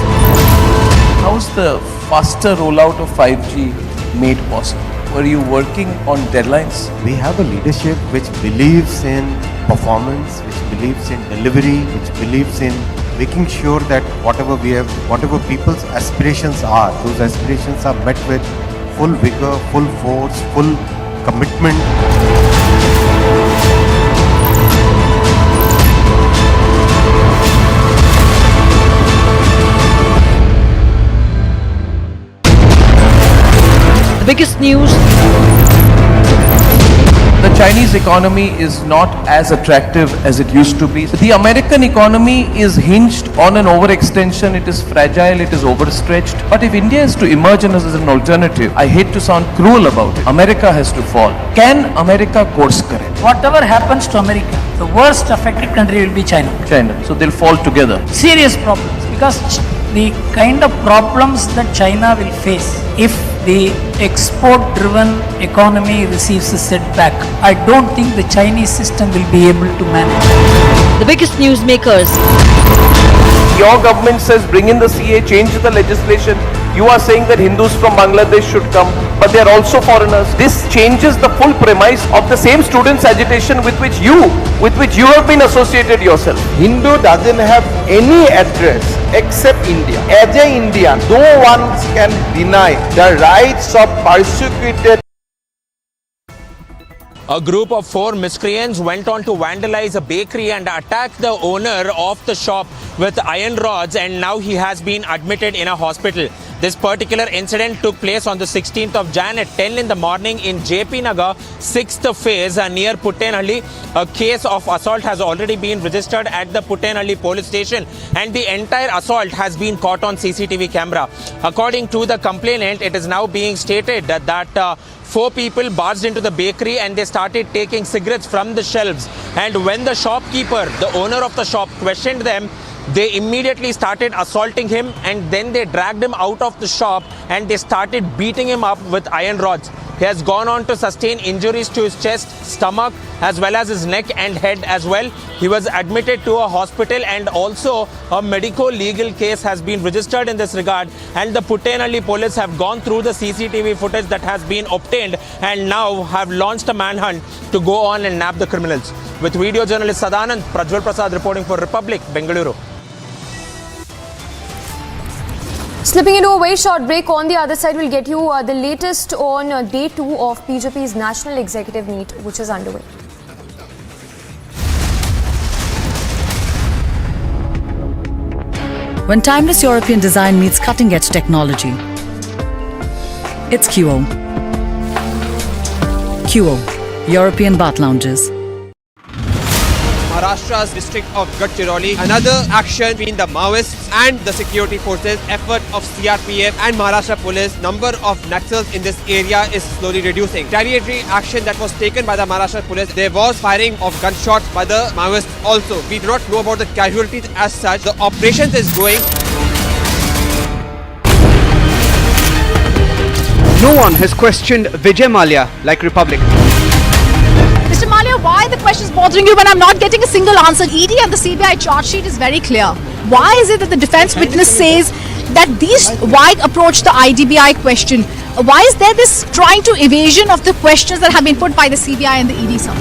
How's the faster rollout of 5G made possible? Were you working on deadlines? We have a leadership which believes in performance, which believes in delivery, which believes in making sure that whatever people's aspirations are, those aspirations are met with full vigor, full force, full commitment. The biggest news. The Chinese economy is not as attractive as it used to be. The American economy is hinged on an overextension. It is fragile, it is overstretched. But if India is to emerge as an alternative, I hate to sound cruel about it, America has to fall. Can America course correct? Whatever happens to America, the worst affected country will be China. So they'll fall together. Serious problems, because the kind of problems that China will face if the export-driven economy receives a setback, I don't think the Chinese system will be able to manage. The biggest newsmakers. Your government says bring in the CAA, change the legislation. You are saying that Hindus from Bangladesh should come, but they are also foreigners. This changes the full premise of the same students' agitation with which you have been associated yourself. Hindu doesn't have any address except India. As an Indian, no one can deny the rights of persecuted. A group of 4 miscreants went on to vandalize a bakery and attack the owner of the shop with iron rods, and now he has been admitted in a hospital. This particular incident took place on the 16th of Jan at 10 in the morning in JP Nagar, 6th phase near Puttenhalli. A case of assault has already been registered at the Puttenhalli police station, and the entire assault has been caught on CCTV camera. According to the complainant, it is now being stated that 4 people barged into the bakery and they started taking cigarettes from the shelves. And when the shopkeeper, the owner of the shop, questioned them, they immediately started assaulting him, and then they dragged him out of the shop and they started beating him up with iron rods. He has gone on to sustain injuries to his chest, stomach, as well as his neck and head as well. He was admitted to a hospital, and also a medico-legal case has been registered in this regard. And the Puttenhalli police have gone through the CCTV footage that has been obtained and now have launched a manhunt to go on and nab the criminals. With video journalist Sadanand, Prajwal Prasad reporting for Republic, Bengaluru. Slipping into a very short break. On the other side, we'll get you the latest on day 2 of BJP's National Executive Meet, which is underway. When timeless European design meets cutting-edge technology, it's QO. QO, European bath lounges. Maharashtra's district of Gadchiroli. Another action between the Maoists and the security forces. Effort of CRPF and Maharashtra police. Number of Naxals in this area is slowly reducing. Retaliatory action that was taken by the Maharashtra police. There was firing of gunshots by the Maoists also. We do not know about the casualties as such. The operations is going. No one has questioned Vijay Mallya like Republic. Mr. Mallya, why are the questions bothering you when I'm not getting a single answer? ED and the CBI charge sheet is very clear. Why is it that the defense witness says that why approach the IDBI question? Why is there this trying to evasion of the questions that have been put by the CBI and the ED, sir?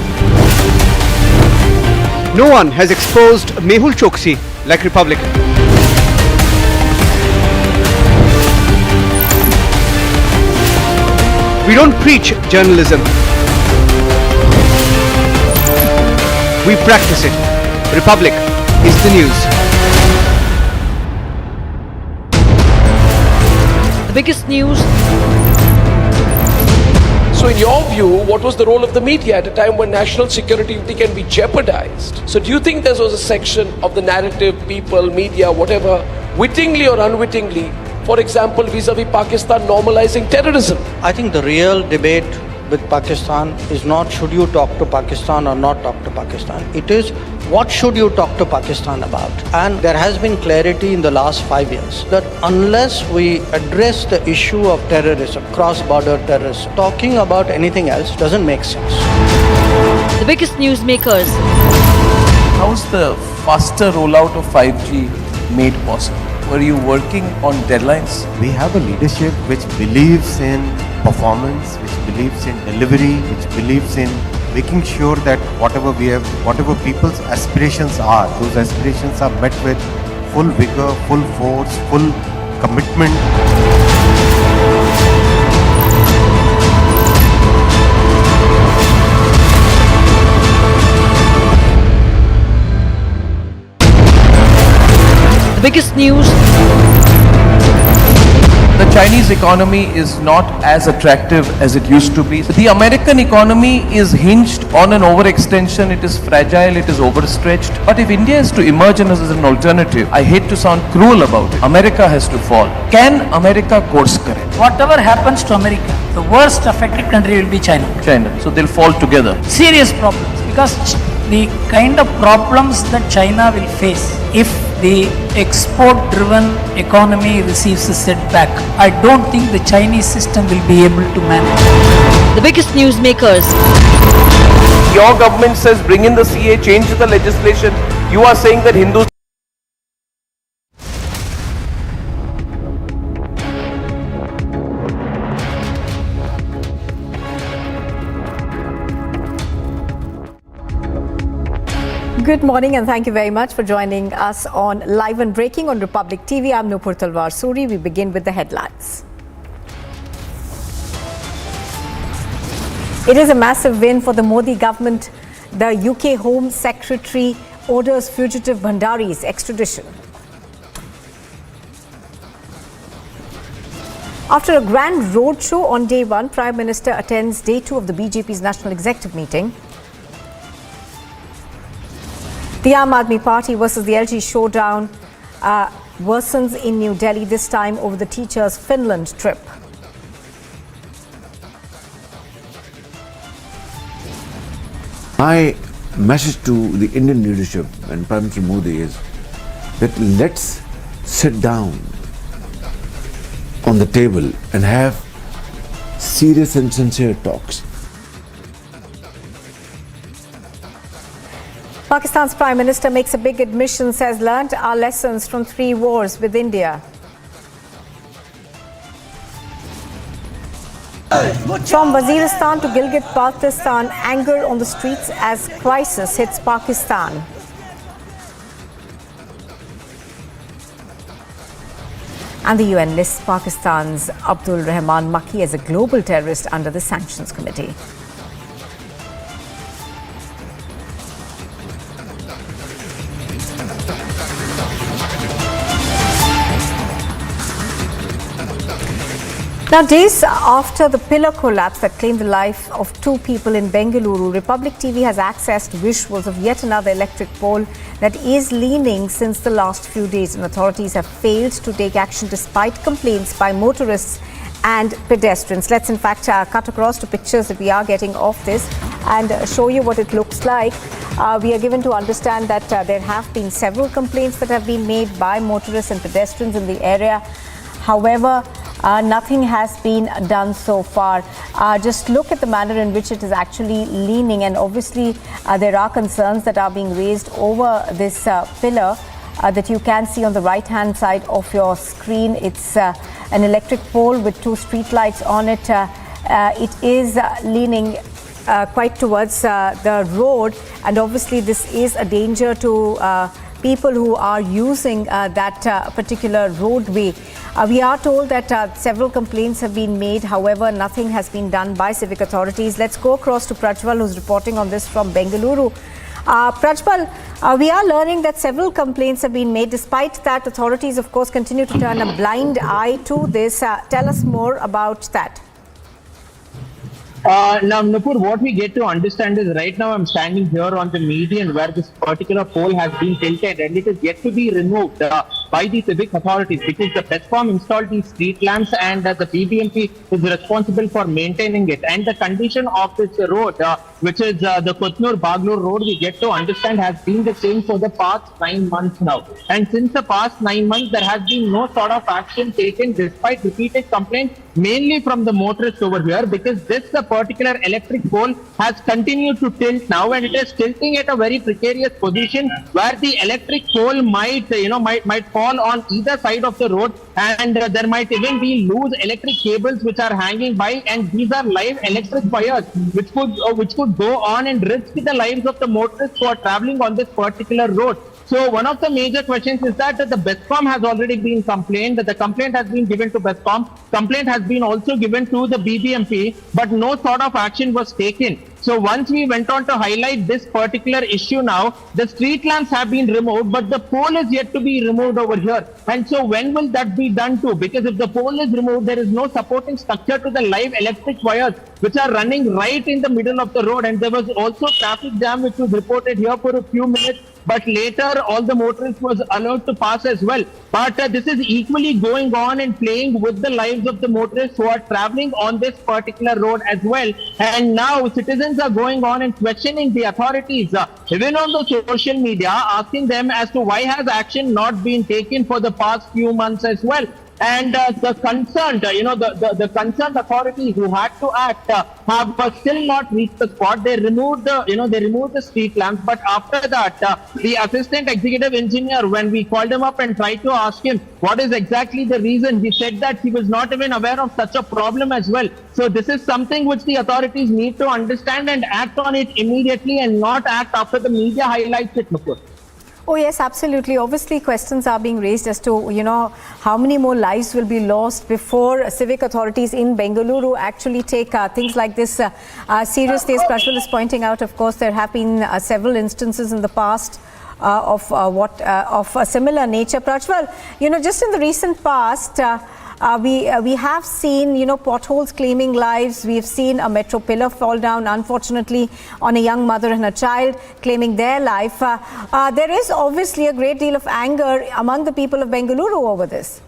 No one has exposed Mehul Choksi like Republic. We don't preach journalism. We practice it. Republic is the news. The biggest news. So in your view, what was the role of the media at a time when national security can be jeopardized? So do you think there was a section of the narrative, people, media, whatever, wittingly or unwittingly, for example, vis-a-vis Pakistan normalizing terrorism? I think the real debate with Pakistan is not should you talk to Pakistan or not talk to Pakistan. It is what should you talk to Pakistan about. And there has been clarity in the last 5 years that unless we address the issue of terrorism, cross-border terrorism, talking about anything else doesn't make sense. The biggest newsmakers. How's the faster rollout of 5G made possible? Were you working on deadlines? We have a leadership which believes in performance, which believes in delivery, which believes in making sure that whatever people's aspirations are, those aspirations are met with full vigor, full force, full commitment. The biggest news. The Chinese economy is not as attractive as it used to be. The American economy is hinged on an overextension. It is fragile, it is overstretched. But if India is to emerge as an alternative, I hate to sound cruel about it, America has to fall. Can America course correct? Whatever happens to America, the worst affected country will be China. So they'll fall together. Serious problems, because the kind of problems that China will face if the export-driven economy receives a setback, I don't think the Chinese system will be able to manage. The biggest newsmakers. Your government says bring in the CAA, change the legislation. You are saying that Hindus. Good morning and thank you very much for joining us on Live and Breaking on Republic TV. I'm Nupur Talwar Suri. We begin with the headlines. It is a massive win for the Modi government. The UK Home Secretary orders fugitive Bhandari's extradition. After a grand roadshow on day one, Prime Minister attends day two of the BJP's National Executive meeting. The Aam Aadmi Party versus the LG Showdown worsens in New Delhi, this time over the teachers' Finland trip. My message to the Indian leadership and Prime Minister Modi is that let's sit down on the table and have serious and sincere talks. Pakistan's Prime Minister makes a big admission, says learnt our lessons from 3 wars with India. From Waziristan to Gilgit-Baltistan, anger on the streets as crisis hits Pakistan. And the UN lists Pakistan's Abdul Rahman Makki as a global terrorist under the Sanctions Committee. Now, days after the pillar collapse that claimed the life of 2 people in Bengaluru, Republic TV has accessed visuals of yet another electric pole that is leaning since the last few days, and authorities have failed to take action despite complaints by motorists and pedestrians. Let's in fact cut across to pictures that we are getting of this and show you what it looks like. We are given to understand that there have been several complaints that have been made by motorists and pedestrians in the area. However, nothing has been done so far. Just look at the manner in which it is actually leaning, and obviously there are concerns that are being raised over this pillar that you can see on the right hand side of your screen. It's an electric pole with 2 street lights on it. It is leaning quite towards the road, and obviously this is a danger to people who are using that particular roadway. We are told that several complaints have been made. However, nothing has been done by civic authorities. Let's go across to Prajwal, who's reporting on this from Bengaluru. Prajwal, we are learning that several complaints have been made. Despite that, authorities, of course, continue to turn a blind eye to this. Tell us more about that. Now, Nupur, what we get to understand is right now I'm standing here on the median where this particular pole has been tilted, and it is yet to be removed by the civic authorities, because the BESCOM installed these street lamps and the BBMP is responsible for maintaining it. And the condition of this road, which is the Kothnur-Baglur road, we get to understand has been the same for the past 9 months now. And since the past 9 months, there has been no sort of action taken despite repeated complaints, mainly from the motorists over here, because this particular electric pole has continued to tilt now, and it is tilting at a very precarious position where the electric pole might fall on either side of the road, and there might even be loose electric cables which are hanging by, and these are live electric wires which could go on and risk the lives of the motorists who are traveling on this particular road. So one of the major questions is that the BESCOM has already been complained, that the complaint has been given to BESCOM, complaint has been also given to the BBMP, but no sort of action was taken. So once we went on to highlight this particular issue now, the street lamps have been removed, but the pole is yet to be removed over here. And so when will that be done too? Because if the pole is removed, there is no supporting structure to the live electric wires which are running right in the middle of the road. And there was also traffic jam which was reported here for a few minutes, but later all the motorists was allowed to pass as well. But this is equally going on and playing with the lives of the motorists who are traveling on this particular road as well. And now citizens are going on and questioning the authorities, even on the social media, asking them as to why has action not been taken for the past few months as well. And the concerned, the concerned authorities who had to act have still not reached the spot. They removed the street lamps. But after that, the assistant executive engineer, when we called him up and tried to ask him what is exactly the reason, he said that he was not even aware of such a problem as well. So this is something which the authorities need to understand and act on it immediately and not act after the media highlights it, Nupur. Oh yes, absolutely. Obviously, questions are being raised as to, how many more lives will be lost before civic authorities in Bengaluru actually take things like this seriously. As Prajwal is pointing out, of course, there have been several instances in the past of a similar nature. Prajwal, just in the recent past, we have seen, potholes claiming lives. We've seen a metro pillar fall down, unfortunately, on a young mother and a child claiming their life. There is obviously a great deal of anger among the people of Bengaluru over this.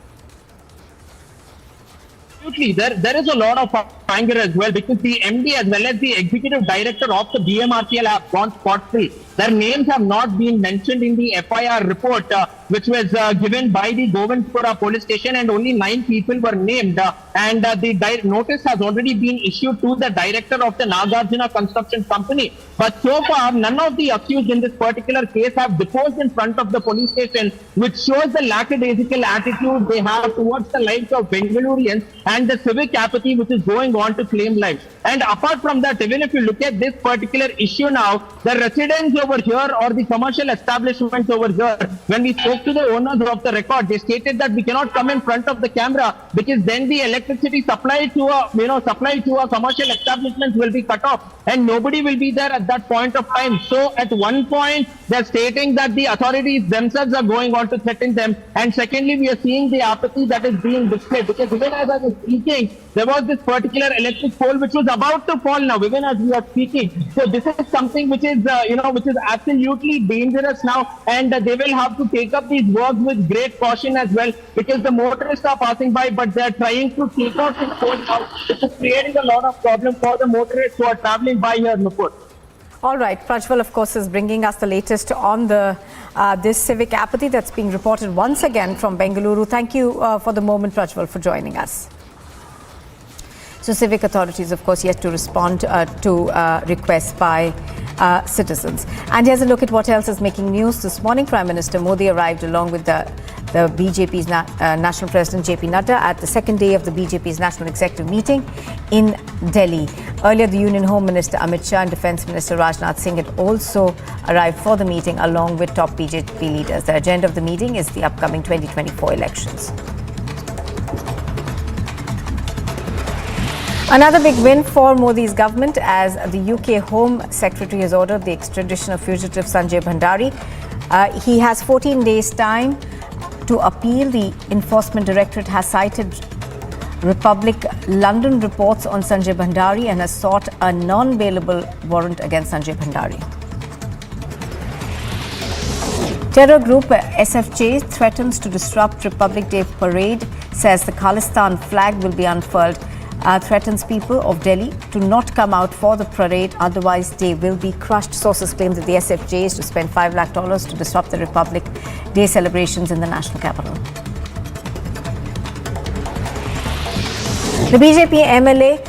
Absolutely, there is a lot of anger as well, because the MD as well as the executive director of the BMRCL have gone scot-free. Their names have not been mentioned in the FIR report, which was given by the Govindpura police station, and only 9 people were named. And the notice has already been issued to the director of the Nagarjuna Construction Company. But so far, none of the accused in this particular case have deposed in front of the police station, which shows the lackadaisical attitude they have towards the lives of Bengalurians and the civic apathy which is going on to claim lives. And apart from that, even if you look at this particular issue now, the residents over here or the commercial establishments over here, when we spoke to the owners of the record, they stated that we cannot come in front of the camera because then the electricity supply to a commercial establishment will be cut off and nobody will be there at that point of time. So at one point, they're stating that the authorities themselves are going on to threaten them. And secondly, we are seeing the apathy that is being displayed, because even as I was speaking, there was this particular electric pole which was about to fall now, even as we are speaking. So this is something which is, which is absolutely dangerous now, and they will have to take up these works with great caution as well, because the motorists are passing by, but they are trying to take out this pole now. This is creating a lot of problem for the motorists who are traveling by here, Nupur. All right, Prajwal, of course, is bringing us the latest on the this civic apathy that's being reported once again from Bengaluru. Thank you for the moment, Prajwal, for joining us. So civic authorities, of course, yet to respond to requests by citizens. And here's a look at what else is making news. This morning, Prime Minister Modi arrived along with the BJP's National President JP Nadda at the second day of the BJP's National Executive Meeting in Delhi. Earlier, the Union Home Minister Amit Shah and Defence Minister Rajnath Singh had also arrived for the meeting along with top BJP leaders. The agenda of the meeting is the upcoming 2024 elections. Another big win for Modi's government, as the UK Home Secretary has ordered the extradition of fugitive Sanjay Bhandari. He has 14 days' time to appeal. The Enforcement Directorate has cited Republic London reports on Sanjay Bhandari and has sought a non-bailable warrant against Sanjay Bhandari. Terror group SFJ threatens to disrupt Republic Day parade, says the Khalistan flag will be unfurled. Threatens people of Delhi to not come out for the parade, otherwise they will be crushed. Sources claim that the SFJ is to spend $5 lakh to disrupt the Republic Day celebrations in the national capital. The BJP MLA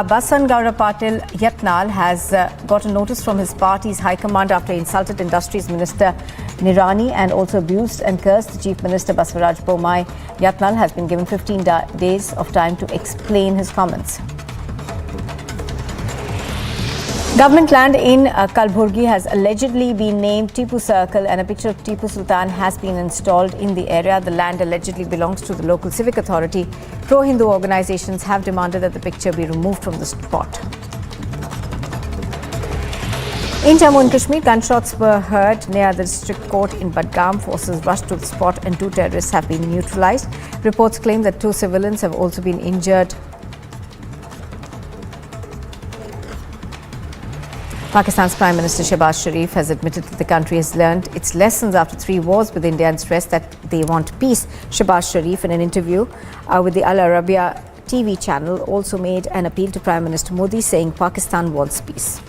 Basan Gaura Patil Yatnal has got a notice from his party's high command after he insulted Industries Minister Nirani and also abused and cursed the Chief Minister Baswaraj Bommai. Yatnal has been given 15 days of time to explain his comments. Government land in Kalburgi has allegedly been named Tipu Circle, and a picture of Tipu Sultan has been installed in the area. The land allegedly belongs to the local civic authority. Pro-Hindu organizations have demanded that the picture be removed from the spot. In Jammu and Kashmir, gunshots were heard near the district court in Budgam. Forces rushed to the spot and 2 terrorists have been neutralized. Reports claim that 2 civilians have also been injured. Pakistan's Prime Minister Shehbaz Sharif has admitted that the country has learned its lessons after 3 wars with India and stressed that they want peace. Shehbaz Sharif, in an interview with the Al Arabiya TV channel, also made an appeal to Prime Minister Modi, saying Pakistan wants peace.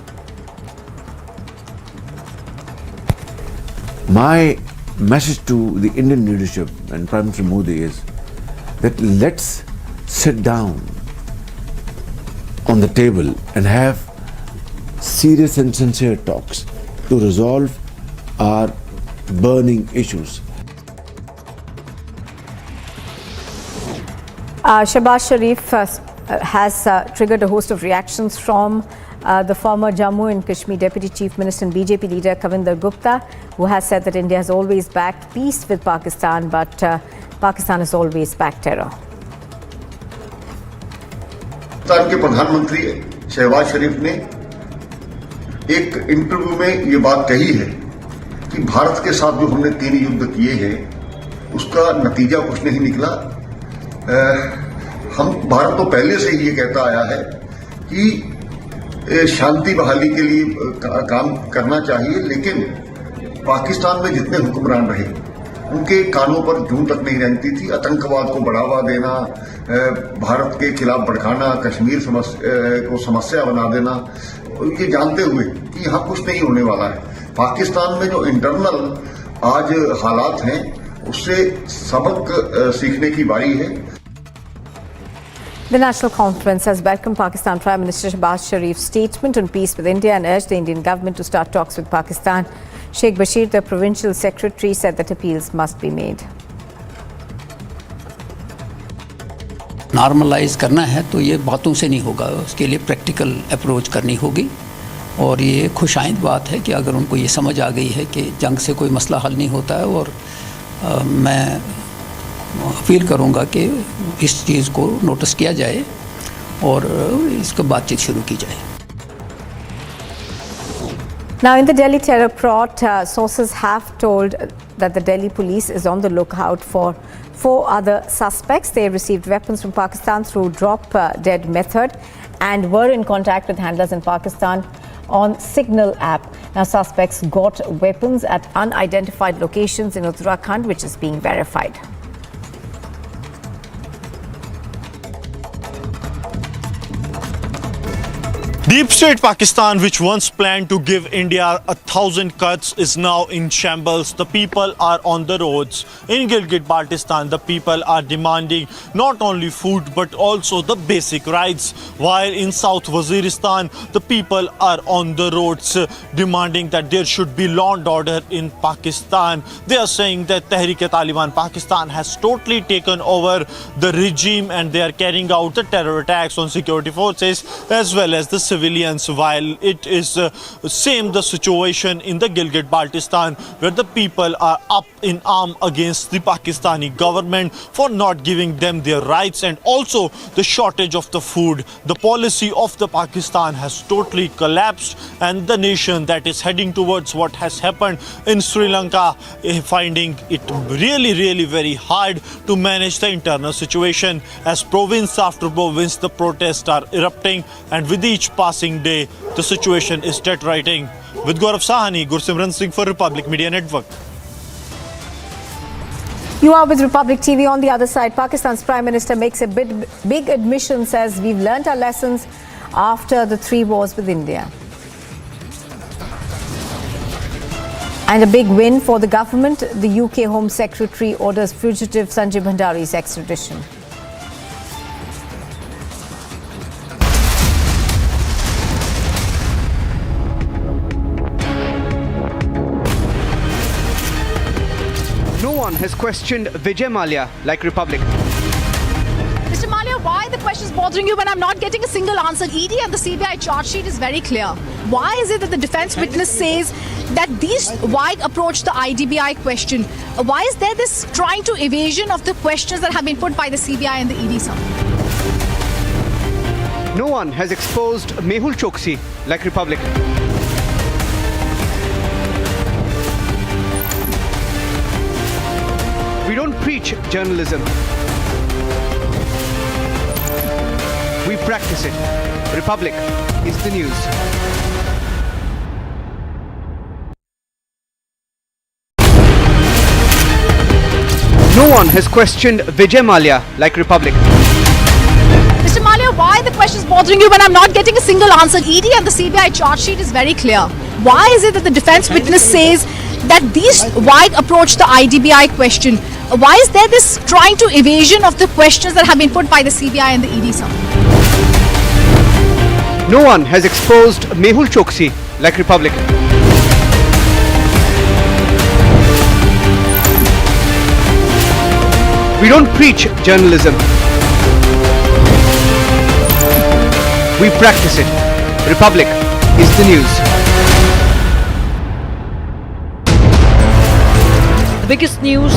My message to the Indian leadership and Prime Minister Modi is that let's sit down on the table and have serious and sincere talks to resolve our burning issues. Shehbaz Sharif has triggered a host of reactions from the former Jammu and Kashmir Deputy Chief Minister and BJP leader Kavinder Gupta, who has said that India has always backed peace with Pakistan, but Pakistan has always backed terror. Pakistan के प्रधानमंत्री शहबाज शरीफ ने एक interview में ये बात कही है कि भारत के साथ जो हमने 3 युद्ध किए हैं उसका नतीजा कुछ नहीं निकला। भारत तो पहले से ही ये कहता आया है कि शांति बहाली के लिए काम करना चाहिए, लेकिन पाकिस्तान में जितने हुक्मरान रहे उनके कानों पर जूं तक नहीं रहती थी। आतंकवाद को बढ़ावा देना, भारत के खिलाफ भड़काना, कश्मीर को समस्या बना देना, ये जानते हुए कि यहाँ कुछ नहीं होने वाला है। पाकिस्तान में जो इंटरनल आज हालात हैं उससे सबक सीखने की बारी है। The National Conference has welcomed Pakistan Prime Minister Shehbaz Sharif's statement on peace with India and urged the Indian government to start talks with Pakistan. Sheikh Bashir, the provincial secretary, said that appeals must be made. Normalise करना है तो ये बातों से नहीं होगा, उसके लिए प्रैक्टिकल अप्रोच करनी होगी। और ये खुशाइंद बात है कि अगर उनको ये समझ आ गई है कि जंग से कोई मसला हल नहीं होता है, और मैं अपील करूंगा कि इस चीज़ को नोटिस किया जाए और इसको बातचीत शुरू की जाए। Now, in the Delhi terror plot, sources have told that the Delhi police is on the lookout for 4 other suspects. They received weapons from Pakistan through drop-dead method and were in contact with handlers in Pakistan on Signal app. Now, suspects got weapons at unidentified locations in Uttarakhand, which is being verified. Deep State Pakistan, which once planned to give India 1,000 cuts, is now in shambles. The people are on the roads. In Gilgit-Baltistan, the people are demanding not only food but also the basic rights. While in South Waziristan, the people are on the roads demanding that there should be law and order in Pakistan. They are saying that Tehreek-e-Taliban Pakistan has totally taken over the regime and they are carrying out the terror attacks on security forces as well as the civilians, while it is same the situation in the Gilgit-Baltistan, where the people are up in arms against the Pakistani government for not giving them their rights and also the shortage of the food. The policy of the Pakistan has totally collapsed, and the nation that is heading towards what has happened in Sri Lanka, finding it really very hard to manage the internal situation. As province after province, the protests are erupting, and with each passing day, the situation is deteriorating. With Gaurav Sahani, Gursimran Singh for Republic Media Network. You are with Republic TV. On the other side, Pakistan's Prime Minister makes a big admission, says we've learnt our lessons after the 3 wars with India. And a big win for the government. The UK Home Secretary orders fugitive Sanjay Bhandari's extradition. No one has questioned Vijay Mallya like Republic. Mr. Mallya, why are the questions bothering you when I'm not getting a single answer? ED and the CBI charge sheet is very clear. Why is it that the defense witness says that these wide approach the IDBI question? Why is there this trying to evasion of the questions that have been put by the CBI and the ED, sir? No one has exposed Mehul Choksi like Republic. preach journalism. We practice it. Republic is the news. No one has questioned Vijay Mallya like Republic. Mr. Mallya, why the questions bothering you when I'm not getting a single answer? ED and the CBI charge sheet is very clear. Why is it that the defense witness says that why approach the IDBI question? Why is there this trying to evasion of the questions that have been put by the CBI and the ED, sir? No one has exposed Mehul Choksi like Republic. We don't preach journalism. We practice it. Republic is the news. The biggest news.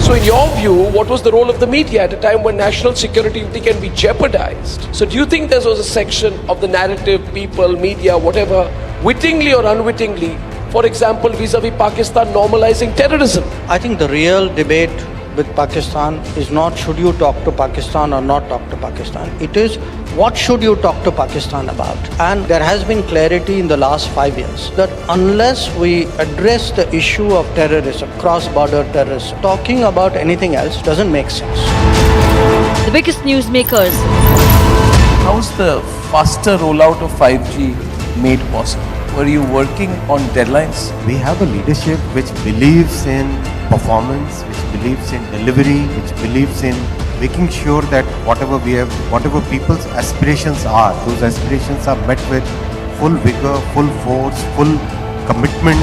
So in your view, what was the role of the media at a time when national security can be jeopardized? So do you think there was a section of the narrative, people, media, whatever, wittingly or unwittingly, for example, vis-a-vis Pakistan normalizing terrorism? I think the real debate with Pakistan is not should you talk to Pakistan or not talk to Pakistan. It is what should you talk to Pakistan about. And there has been clarity in the last 5 years that unless we address the issue of terrorism, cross-border terrorism, talking about anything else doesn't make sense. The biggest newsmakers. How's the faster rollout of 5G made possible? Were you working on deadlines? We have a leadership which believes in performance, which believes in delivery, which believes in making sure that whatever people's aspirations are, those aspirations are met with full vigor, full force, full commitment.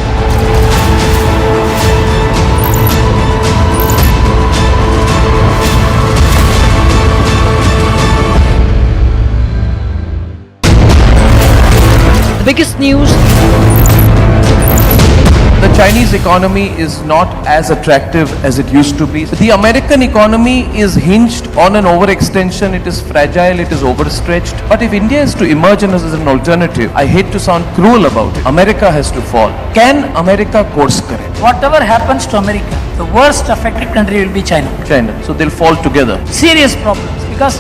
The biggest news. The Chinese economy is not as attractive as it used to be. The American economy is hinged on an overextension. It is fragile, it is overstretched. But if India is to emerge as an alternative, I hate to sound cruel about it, America has to fall. Can America course correct? Whatever happens to America, the worst affected country will be China. So they'll fall together. Serious problems, because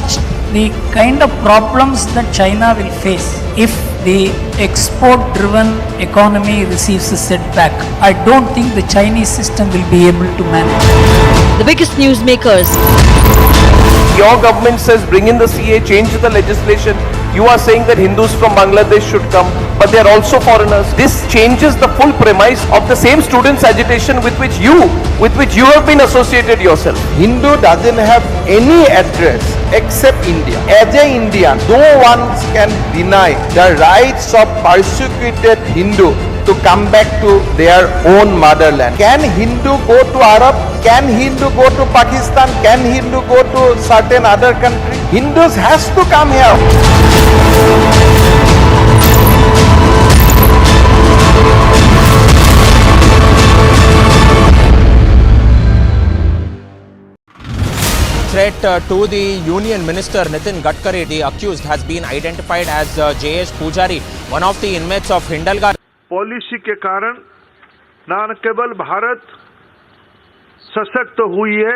the kind of problems that China will face if the export-driven economy receives a setback, I don't think the Chinese system will be able to manage. The biggest newsmakers. Your government says bring in the CAA, change the legislation. You are saying that Hindus from Bangladesh should come, but they are also foreigners. This changes the full premise of the same students' agitation with which you have been associated yourself. Hindu doesn't have any address except India. As an Indian, no one can deny the rights of persecuted Hindu to come back to their own motherland. Can Hindu go to Arab? Can Hindu go to Pakistan? Can Hindu go to certain other country? Hindus has to come here. Threat to the Union Minister Nitin Gadkari, the accused, has been identified as J.S. Pujari, one of the inmates of Hindalga. Policy के कारण न केवल भारत सशक्त हुई है,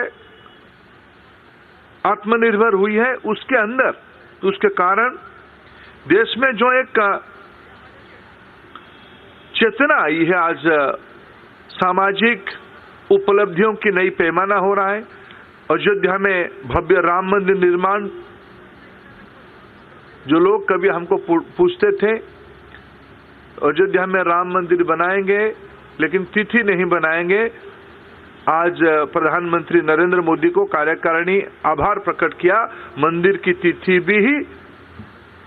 आत्मनिर्भर हुई है, उसके अंदर उसके कारण देश में जो एक चेतना आई है, आज सामाजिक उपलब्धियों की नई पैमाना हो रहा है। अयोध्या में भव्य राम मंदिर निर्माण, जो लोग कभी हमको पूछते थे अयोध्या में राम मंदिर बनाएंगे लेकिन तिथि नहीं बनाएंगे, आज प्रधानमंत्री नरेंद्र मोदी को कार्यकारिणी आभार प्रकट किया, मंदिर की तिथि भी ही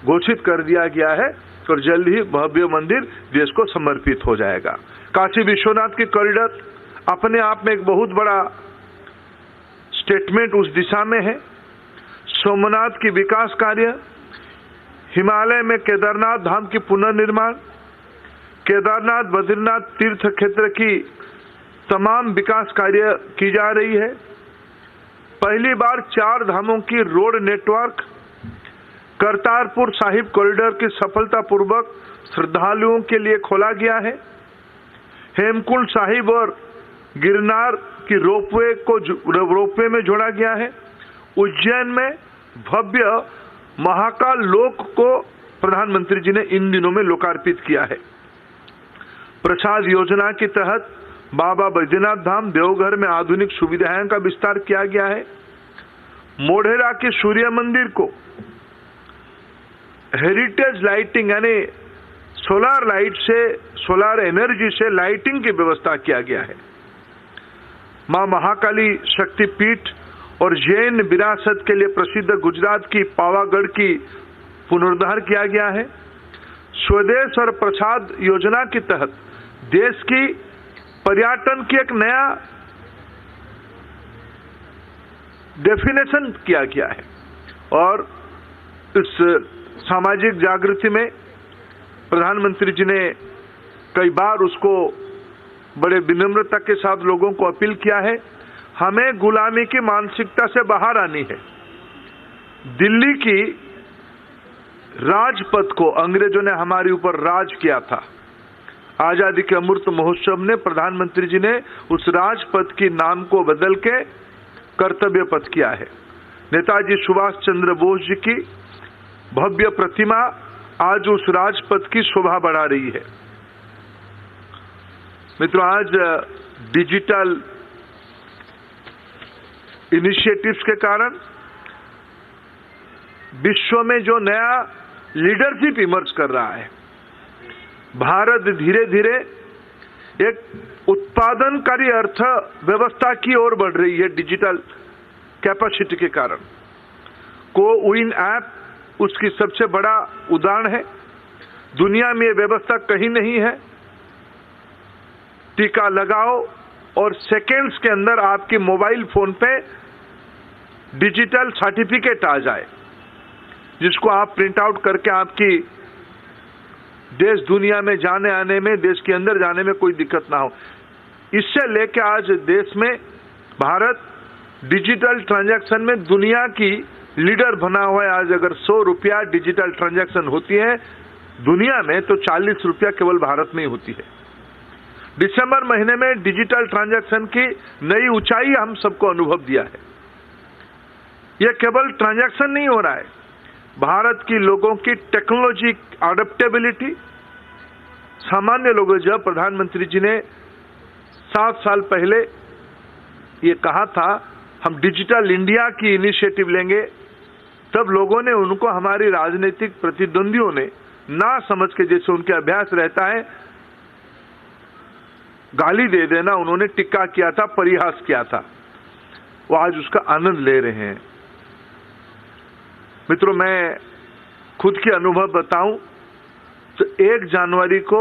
घोषित कर दिया गया है और जल्द ही भव्य मंदिर देश को समर्पित हो जाएगा। काशी विश्वनाथ की कॉरिडोर अपने आप में एक बहुत बड़ा स्टेटमेंट उस दिशा में है। सोमनाथ की विकास कार्य, हिमालय में केदारनाथ धाम की पुनर्निर्माण, केदारनाथ बद्रीनाथ तीर्थ क्षेत्र की तमाम विकास कार्य की जा रही है। पहली बार 4 धामों की road network, Kartarpur Sahib corridor की सफलतापूर्वक श्रद्धालुओं के लिए खोला गया है। हेमकुंड साहिब और गिरनार की रोपवे में जोड़ा गया है। उज्जैन में भव्य महाकाल लोक को प्रधानमंत्री जी ने इन दिनों में लोकार्पित किया है। प्रसाद योजना के तहत बाबा बैद्यनाथ धाम देवघर में आधुनिक सुविधाएं का विस्तार किया गया है। मोढेरा के सूर्य मंदिर को हेरिटेज लाइटिंग यानी सोलर लाइट से, सोलर एनर्जी से लाइटिंग की व्यवस्था किया गया है। मां महाकाली शक्तिपीठ और जैन विरासत के लिए प्रसिद्ध गुजरात की पावागढ़ की पुनरुद्धार किया गया है। स्वदेश और प्रसाद योजना के तहत देश की पर्यटन की एक नया डेफिनेशन किया गया है और इस सामाजिक जागृति में प्रधानमंत्री जी ने कई बार उसको बड़े विनम्रता के साथ लोगों को अपील किया है, हमें गुलामी की मानसिकता से बाहर आनी है। दिल्ली की राजपथ को अंग्रेजों ने हमारे ऊपर राज किया था। आजादी के अमृत महोत्सव ने प्रधानमंत्री जी ने उस राजपथ की नाम को बदल के कर्तव्य पथ किया है। नेताजी सुभाष चंद्र बोस जी की भव्य प्रतिमा आज उस राजपथ की शोभा बढ़ा रही है। मित्रों, आज डिजिटल इनिशिएटिव्स के कारण विश्व में जो नया लीडरशिप इमर्ज कर रहा है, भारत धीरे धीरे एक उत्पादनकारी अर्थव्यवस्था की ओर बढ़ रही है। डिजिटल कैपेसिटी के कारण कोविन ऐप उसकी सबसे बड़ा उदाहरण है। दुनिया में ये व्यवस्था कहीं नहीं है। टीका लगाओ और सेकेंड्स के अंदर आपकी मोबाइल फोन पे डिजिटल सर्टिफिकेट आ जाए, जिसको आप प्रिंट आउट करके आपकी देश दुनिया में जाने आने में, देश के अंदर जाने में कोई दिक्कत ना हो। इससे लेके आज देश में भारत डिजिटल ट्रांजैक्शन में दुनिया की लीडर बना हुआ है। आज अगर 100 रुपया डिजिटल ट्रांजैक्शन होती है दुनिया में, तो 40 रुपया केवल भारत में ही होती है। दिसंबर महीने में डिजिटल ट्रांजैक्शन की नई ऊंचाई हम सबको अनुभव दिया है। यह केवल ट्रांजैक्शन नहीं हो रहा है, भारत की लोगों की टेक्नोलॉजी अडेप्टेबिलिटी। सामान्य लोगों, जब प्रधानमंत्री जी ने 7 साल पहले ये कहा था हम डिजिटल इंडिया की इनिशिएटिव लेंगे, तब लोगों ने उनको, हमारी राजनीतिक प्रतिद्वंदियों ने ना समझ के, जैसे उनके अभ्यास रहता है, गाली दे देना, उन्होंने टिक्का किया था, परिहास किया था। वो आज उसका आनंद ले रहे हैं। मित्रों, मैं खुद के अनुभव बताऊं तो 1 जनवरी को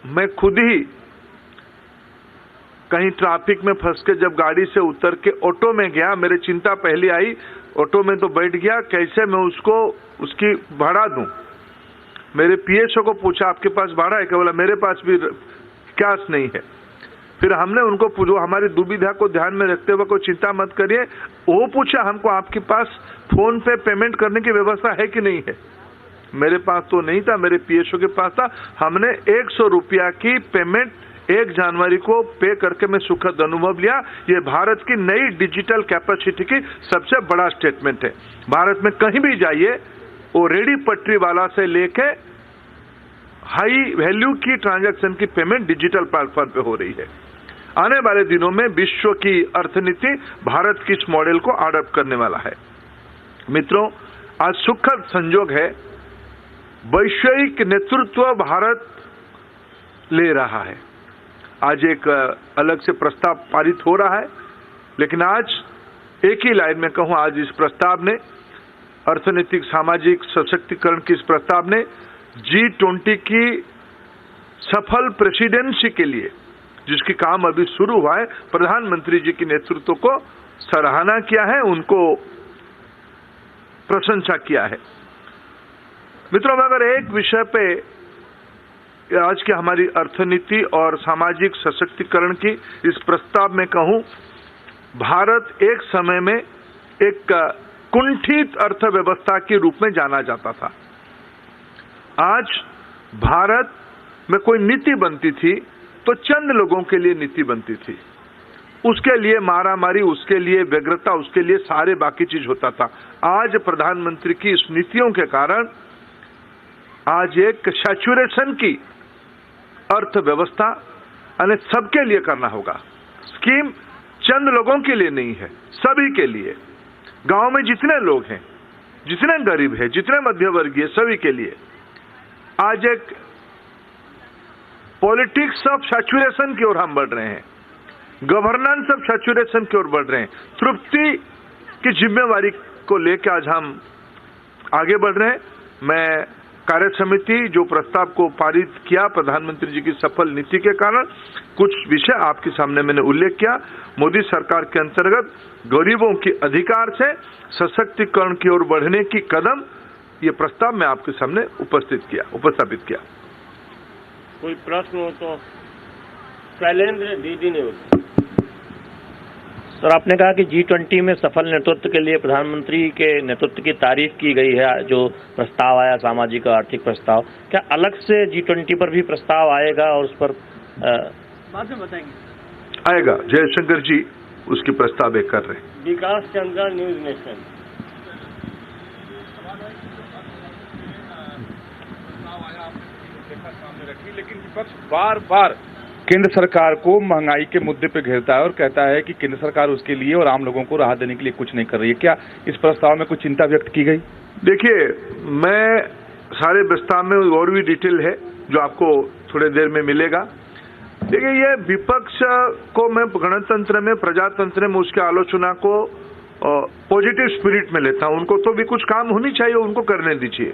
मैं खुद ही कहीं ट्रैफिक में फंस के जब गाड़ी से उतर के ऑटो में गया, मेरे चिंता पहले आई। ऑटो में तो बैठ गया, कैसे मैं उसको उसकी भाड़ा दूं। मेरे पीएसओ को पूछा आपके पास भाड़ा है क्या? बोला मेरे पास भी कैश नहीं है। फिर हमने उनको पूछा, हमारी दुविधा को ध्यान में रखते हुए कोई चिंता मत करिए, वो पूछा हमको आपके पास फोन पे पेमेंट करने की व्यवस्था है कि नहीं है। मेरे पास तो नहीं था, मेरे पीएसओ के पास था। हमने 100 रुपया की पेमेंट 1 जनवरी को पे करके मैं सुखद अनुभव लिया। ये भारत की नई डिजिटल कैपेसिटी की सबसे बड़ा स्टेटमेंट है। भारत में कहीं भी जाइए, वो रेडी पटरी वाला से लेके हाई वैल्यू की ट्रांजैक्शन की पेमेंट डिजिटल प्लेटफॉर्म पे हो रही है। आने वाले दिनों में विश्व की अर्थनीति भारत की इस मॉडल को अडॉप्ट करने वाला है। मित्रों, आज सुखद संजोग है, वैश्विक नेतृत्व भारत ले रहा है। आज एक अलग से प्रस्ताव पारित हो रहा है, लेकिन आज एक ही लाइन में कहूं, आज इस प्रस्ताव ने, अर्थनैतिक सामाजिक सशक्तिकरण की इस प्रस्ताव ने G20 की सफल प्रेसिडेंसी के लिए, जिसकी काम अभी शुरू हुआ है, प्रधानमंत्री जी की नेतृत्व को सराहना किया है, उनको प्रशंसा किया है। मित्रों, अगर एक विषय पे आज की हमारी अर्थनीति और सामाजिक सशक्तिकरण की इस प्रस्ताव में कहूं, भारत एक समय में एक कुंठित अर्थव्यवस्था के रूप में जाना जाता था। आज भारत में कोई नीति बनती थी तो चंद लोगों के लिए नीति बनती थी। उसके लिए मारामारी, उसके लिए व्यग्रता, उसके लिए सारे बाकी चीज होता था। आज प्रधानमंत्री की इस नीतियों के कारण आज एक सैचुरेशन की अर्थव्यवस्था यानी सबके लिए करना होगा। स्कीम चंद लोगों के लिए नहीं है, सभी के लिए। गांव में जितने लोग हैं, जितने गरीब हैं, जितने मध्यवर्गीय, सभी के लिए आज एक पॉलिटिक्स ऑफ सैचुरेशन की ओर हम बढ़ रहे हैं, गवर्नेंस ऑफ सैचुरेशन की ओर बढ़ रहे हैं। तृप्ति की जिम्मेवारी को लेकर आज हम आगे बढ़ रहे हैं। मैं कार्य समिति जो प्रस्ताव को पारित किया प्रधानमंत्री जी की सफल नीति के कारण, कुछ विषय आपके सामने मैंने उल्लेख किया। मोदी सरकार के अंतर्गत गरीबों के अधिकार से सशक्तिकरण की ओर बढ़ने की कदम, ये प्रस्ताव मैं आपके सामने उपस्थापित किया। कोई प्रश्न हो तो शैलेंद्र दीदी ने। सर, आपने कहा कि G20 में सफल नेतृत्व के लिए प्रधानमंत्री के नेतृत्व की तारीफ की गई है। जो प्रस्ताव आया सामाजिक और आर्थिक प्रस्ताव, क्या अलग से G20 पर भी प्रस्ताव आएगा और उस पर बाद में बताएंगे? आएगा, जयशंकर जी उसकी प्रस्ताव एक कर रहे हैं। विकास चंद्र, न्यूज नेशन। लेकिन विपक्ष बार बार केंद्र सरकार को महंगाई के मुद्दे पे घेरता है और कहता है कि केंद्र सरकार उसके लिए और आम लोगों को राहत देने के लिए कुछ नहीं कर रही है। क्या इस प्रस्ताव में कुछ चिंता व्यक्त की गई? देखिए, मैं सारे प्रस्ताव में और भी डिटेल है जो आपको थोड़ी देर में मिलेगा। देखिए, ये विपक्ष को मैं गणतंत्र में, प्रजातंत्र में उसकी आलोचना को पॉजिटिव स्पिरिट में लेता हूं। उनको तो भी कुछ काम होनी चाहिए, उनको करने दीजिए।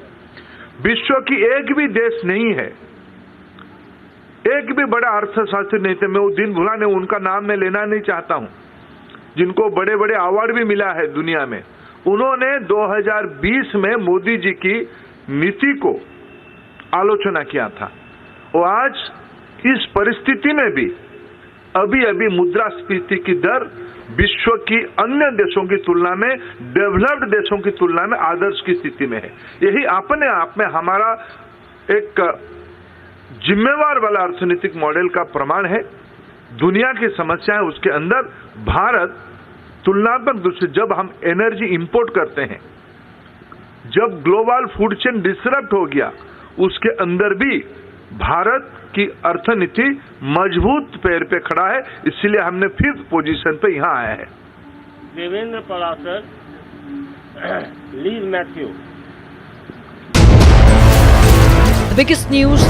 विश्व की एक भी देश नहीं है, एक भी बड़ा अर्थशास्त्री नहीं थे, मैं वो दिन भुला नहीं, उनका नाम मैं लेना नहीं चाहता हूं, जिनको बड़े बड़े अवार्ड भी मिला है दुनिया में। उन्होंने 2020 में मोदी जी की नीति को आलोचना किया था। और आज इस परिस्थिति में भी अभी मुद्रास्फीति की दर विश्व की अन्य देशों की तुलना में, डेवलप्ड देशों की तुलना में आदर्श की स्थिति में है। यही अपने आप में हमारा एक जिम्मेवार वाला अर्थनीतिक मॉडल का प्रमाण है। दुनिया की समस्याएं उसके अंदर भारत तुलनात्मक दूसरे, जब हम एनर्जी इंपोर्ट करते हैं, जब ग्लोबल फूड चेन डिसरप्ट हो गया, उसके अंदर भी भारत की अर्थनीति मजबूत पैर पे खड़ा है। इसलिए हमने 5th पोजीशन पे यहां आया है। Devendra Parashar, lease Matthew. The biggest news.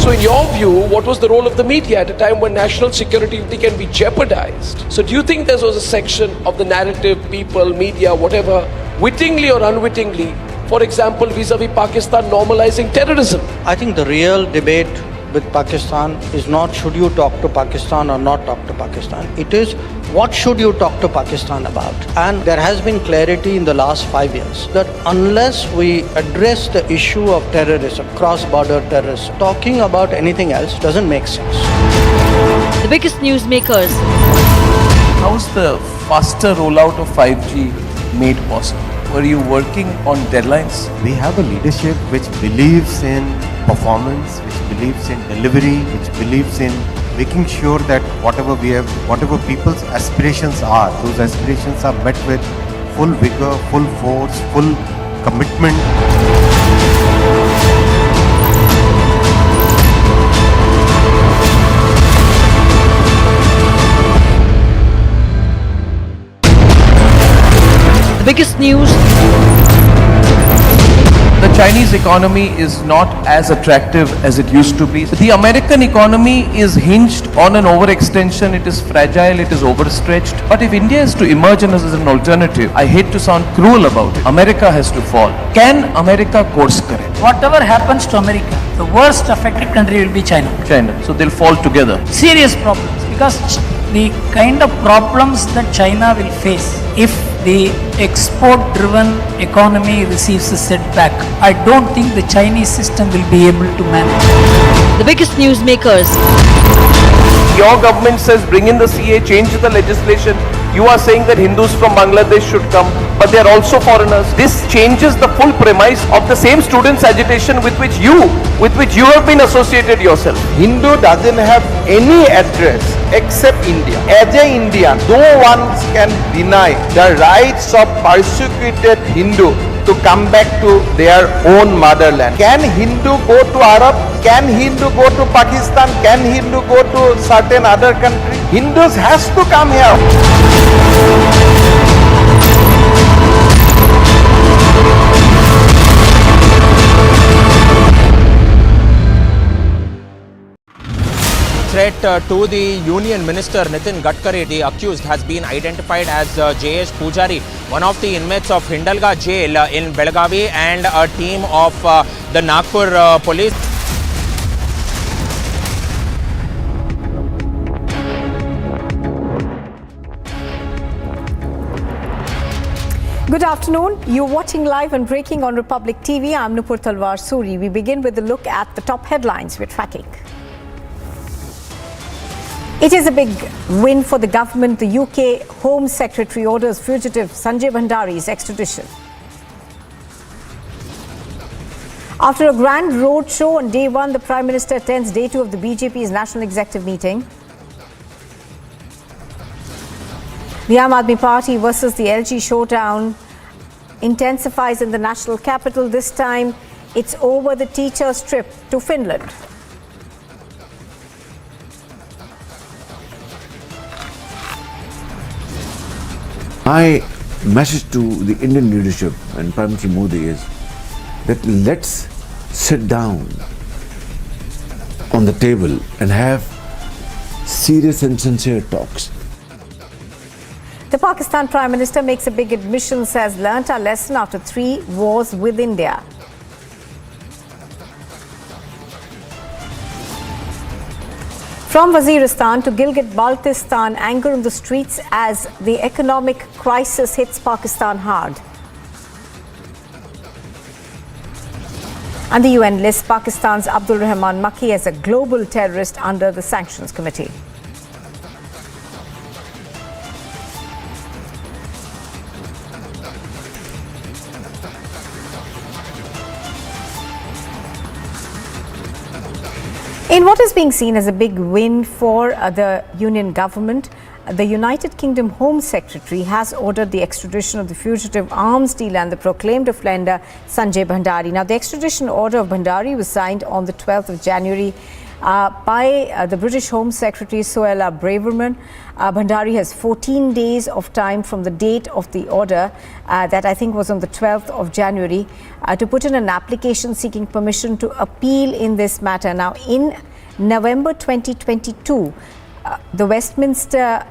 So in your view, what was the role of the media at a time when national security can be jeopardized? So do you think there was a section of the narrative, people, media, whatever, wittingly or unwittingly, for example, vis-a-vis Pakistan normalizing terrorism? I think the real debate with Pakistan is not should you talk to Pakistan or not talk to Pakistan. It is what should you talk to Pakistan about. And there has been clarity in the last 5 years that unless we address the issue of terrorism, cross-border terrorism, talking about anything else doesn't make sense. The biggest newsmakers. How's the faster rollout of 5G made possible? Were you working on deadlines? We have a leadership which believes in performance, which believes in delivery, which believes in making sure that whatever people's aspirations are, those aspirations are met with full vigor, full force, full commitment. The biggest news. The Chinese economy is not as attractive as it used to be. The American economy is hinged on an overextension. It is fragile, it is overstretched. But if India is to emerge as an alternative, I hate to sound cruel about it, America has to fall. Can America course correct? Whatever happens to America, the worst affected country will be China. So they'll fall together. Serious problems, because the kind of problems that China will face if the export-driven economy receives a setback, I don't think the Chinese system will be able to manage. The biggest newsmakers. Your government says bring in the CAA, change the legislation. You are saying that Hindus from Bangladesh should come, but they are also foreigners. This changes the full premise of the same students' agitation with which you have been associated yourself. Hindu doesn't have any address except India. As a Indian, no one can deny the rights of persecuted Hindu to come back to their own motherland. Can Hindu go to Arab? Can Hindu go to Pakistan? Can Hindu go to certain other country? Hindus has to come here. Threat to the Union Minister Nitin Gadkari, the accused, has been identified as J.S. Pujari, one of the inmates of Hindalga jail in Belgavi, and a team of the Nagpur police. Good afternoon. You're watching live and breaking on Republic TV. I'm Nupur Talwar Suri. We begin with a look at the top headlines we're tracking. It is a big win for the government. The UK Home Secretary orders fugitive Sanjay Bhandari's extradition. After a grand roadshow on day one, the Prime Minister attends day two of the BJP's National Executive meeting. The Aam Aadmi Party versus the LG Showdown intensifies in the national capital. This time, it's over the teacher's trip to Finland. My message to the Indian leadership and Prime Minister Modi is that let's sit down on the table and have serious and sincere talks. The Pakistan Prime Minister makes a big admission, says learnt our lesson after 3 wars with India. From Waziristan to Gilgit-Baltistan, anger in the streets as the economic crisis hits Pakistan hard. And the UN lists Pakistan's Abdul Rahman Makki as a global terrorist under the Sanctions Committee. In what is being seen as a big win for the Union government, the United Kingdom Home Secretary has ordered the extradition of the fugitive arms dealer and the proclaimed offender Sanjay Bhandari. Now, the extradition order of Bhandari was signed on the 12th of January by the British Home Secretary Suella Braverman. Bhandari has 14 days of time from the date of the order, that I think was on the 12th of January, to put in an application seeking permission to appeal in this matter. Now, in November 2022, the Westminster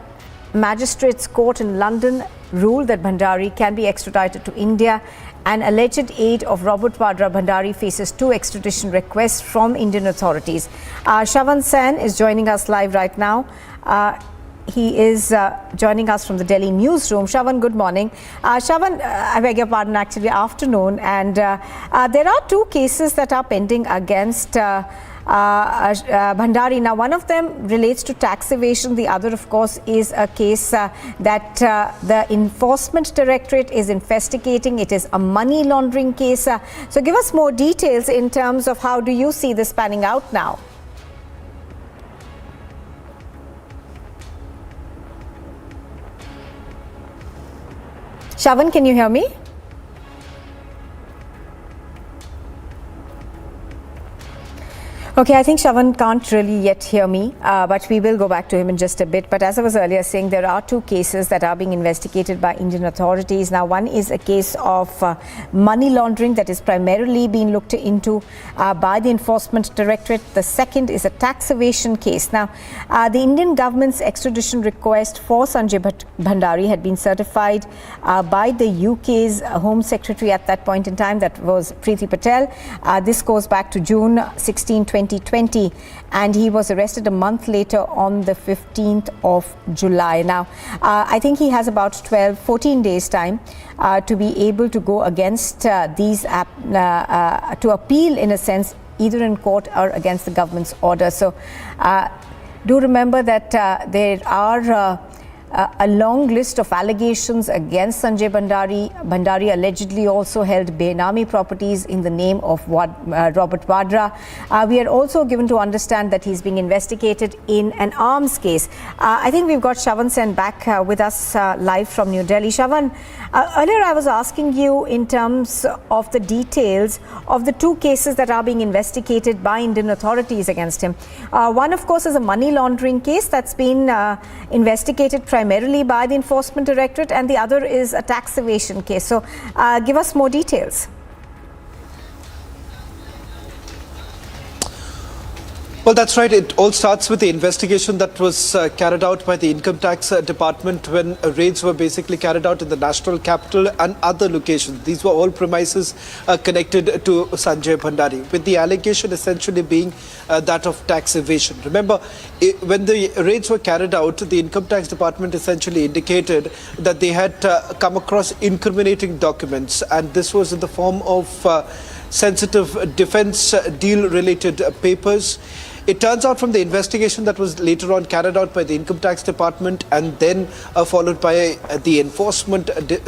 Magistrates Court in London ruled that Bhandari can be extradited to India. An alleged aide of Robert Vadra, Bhandari faces 2 extradition requests from Indian authorities. Shravan Sen is joining us live right now. He is joining us from the Delhi newsroom. Shravan, good morning. Shravan, I beg your pardon, actually afternoon. And there are 2 cases that are pending against Bhandari. Now, one of them relates to tax evasion. The other, of course, is a case that the Enforcement Directorate is investigating. It is a money laundering case. So give us more details in terms of how do you see this panning out now? Shravan, can you hear me? Okay, I think Shravan can't really yet hear me, but we will go back to him in just a bit. But as I was earlier saying, there are 2 cases that are being investigated by Indian authorities. Now, one is a case of money laundering that is primarily being looked into by the Enforcement Directorate. The second is a tax evasion case. Now, the Indian government's extradition request for Sanjay Bhandari had been certified by the UK's Home Secretary at that point in time. That was Priti Patel. This goes back to June 16, 2020, and he was arrested a month later on the 15th of July. Now, I think he has about 14 days time to be able to go against these, to appeal in a sense, either in court or against the government's order. So do remember that there are a long list of allegations against Sanjay Bhandari. Bhandari allegedly also held Benami properties in the name of Robert Vadra. We are also given to understand that he's being investigated in an arms case. I think we've got Shravan Sen back with us live from New Delhi. Shravan, earlier I was asking you in terms of the details of the two cases that are being investigated by Indian authorities against him. One, of course, is a money laundering case that's been investigated primarily by the Enforcement Directorate, and the other is a tax evasion case. So give us more details. Well, that's right. It all starts with the investigation that was carried out by the Income Tax Department when raids were basically carried out in the national capital and other locations. These were all premises connected to Sanjay Bhandari, with the allegation essentially being that of tax evasion. Remember, when the raids were carried out, the Income Tax Department essentially indicated that they had come across incriminating documents, and this was in the form of sensitive defense deal-related papers. It turns out from the investigation that was later on carried out by the Income Tax Department and then followed by the Enforcement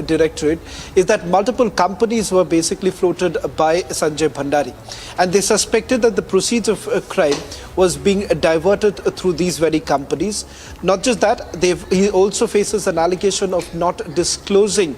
Directorate is that multiple companies were basically floated by Sanjay Bhandari, and they suspected that the proceeds of crime was being diverted through these very companies. Not just that, he also faces an allegation of not disclosing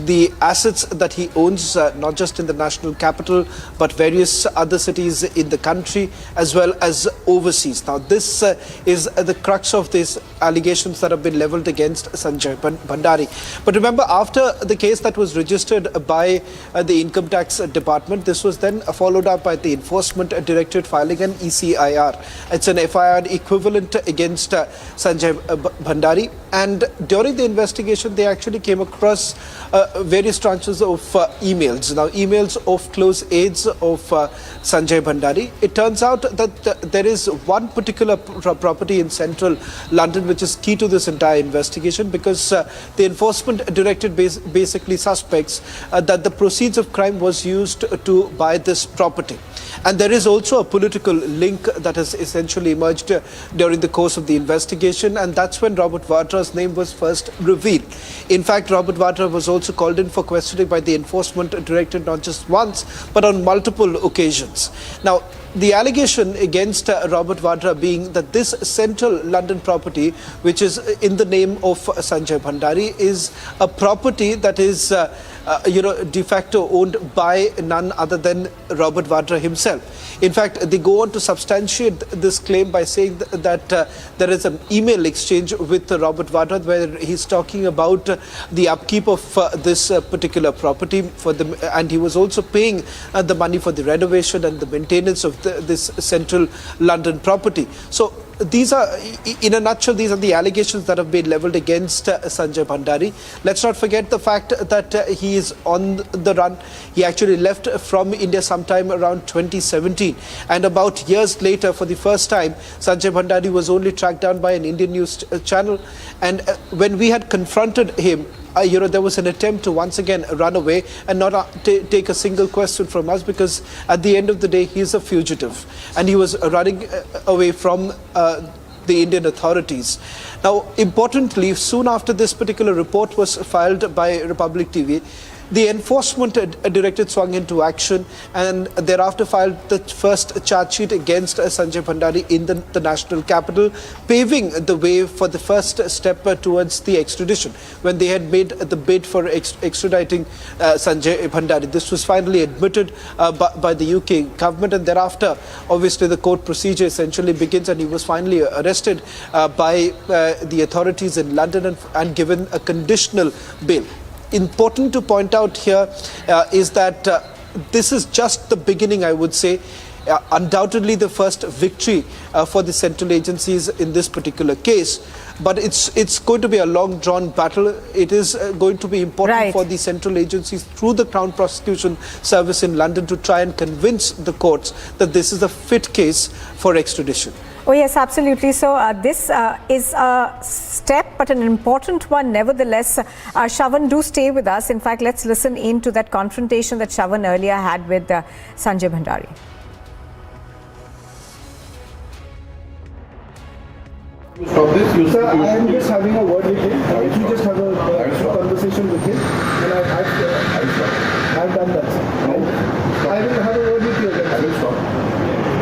the assets that he owns, not just in the national capital, but various other cities in the country, as well as overseas. Now, this is the crux of these allegations that have been leveled against Sanjay Bhandari. But remember, after the case that was registered by the Income Tax Department, this was then followed up by the Enforcement Directorate filing an ECIR. It's an FIR equivalent against Sanjay Bhandari. And during the investigation, they actually came across various tranches of emails. Now, emails of close aides of Sanjay Bhandari. It turns out that there is one particular property in central London which is key to this entire investigation, because the Enforcement Directorate basically suspects that the proceeds of crime was used to buy this property. And there is also a political link that has essentially emerged during the course of the investigation, and that's when Robert Vadra's name was first revealed. In fact, Robert Vadra was also called in for questioning by the Enforcement Directorate not just once, but on multiple occasions. Now, the allegation against Robert Vadra being that this central London property, which is in the name of Sanjay Bhandari, is a property that is de facto owned by none other than Robert Vadra himself. In fact, they go on to substantiate this claim by saying that there is an email exchange with Robert Vadra where he's talking about the upkeep of this particular property and he was also paying the money for the renovation and the maintenance of this central London property. So these are, in a nutshell, these are the allegations that have been leveled against Sanjay Bhandari. Let's not forget the fact that he is on the run. He actually left from India sometime around 2017, and about years later, for the first time, Sanjay Bhandari was only tracked down by an Indian news channel. And when we had confronted him, there was an attempt to once again run away and not take a single question from us, because at the end of the day, he is a fugitive and he was running away from the Indian authorities. Now, importantly, soon after this particular report was filed by Republic TV, the Enforcement Directorate swung into action and thereafter filed the first charge sheet against Sanjay Bhandari in the national capital, paving the way for the first step towards the extradition when they had made the bid for extraditing Sanjay Bhandari. This was finally admitted by the UK government, and thereafter, obviously, the court procedure essentially begins, and he was finally arrested by the authorities in London and given a conditional bail. Important to point out here is that this is just the beginning, I would say. Undoubtedly the first victory for the central agencies in this particular case, but it's going to be a long drawn battle. It is going to be important for the central agencies through the Crown Prosecution Service in London to try and convince the courts that this is a fit case for extradition. Oh yes, absolutely. So this is a step, but an important one nevertheless. Shravan, do stay with us. In fact, let's listen in to that confrontation that Shravan earlier had with Sanjay Bhandari. Stop this. Sir, I am just having a word with him. If you just have a conversation with him, and I've done that, sir. I will have a word with you again.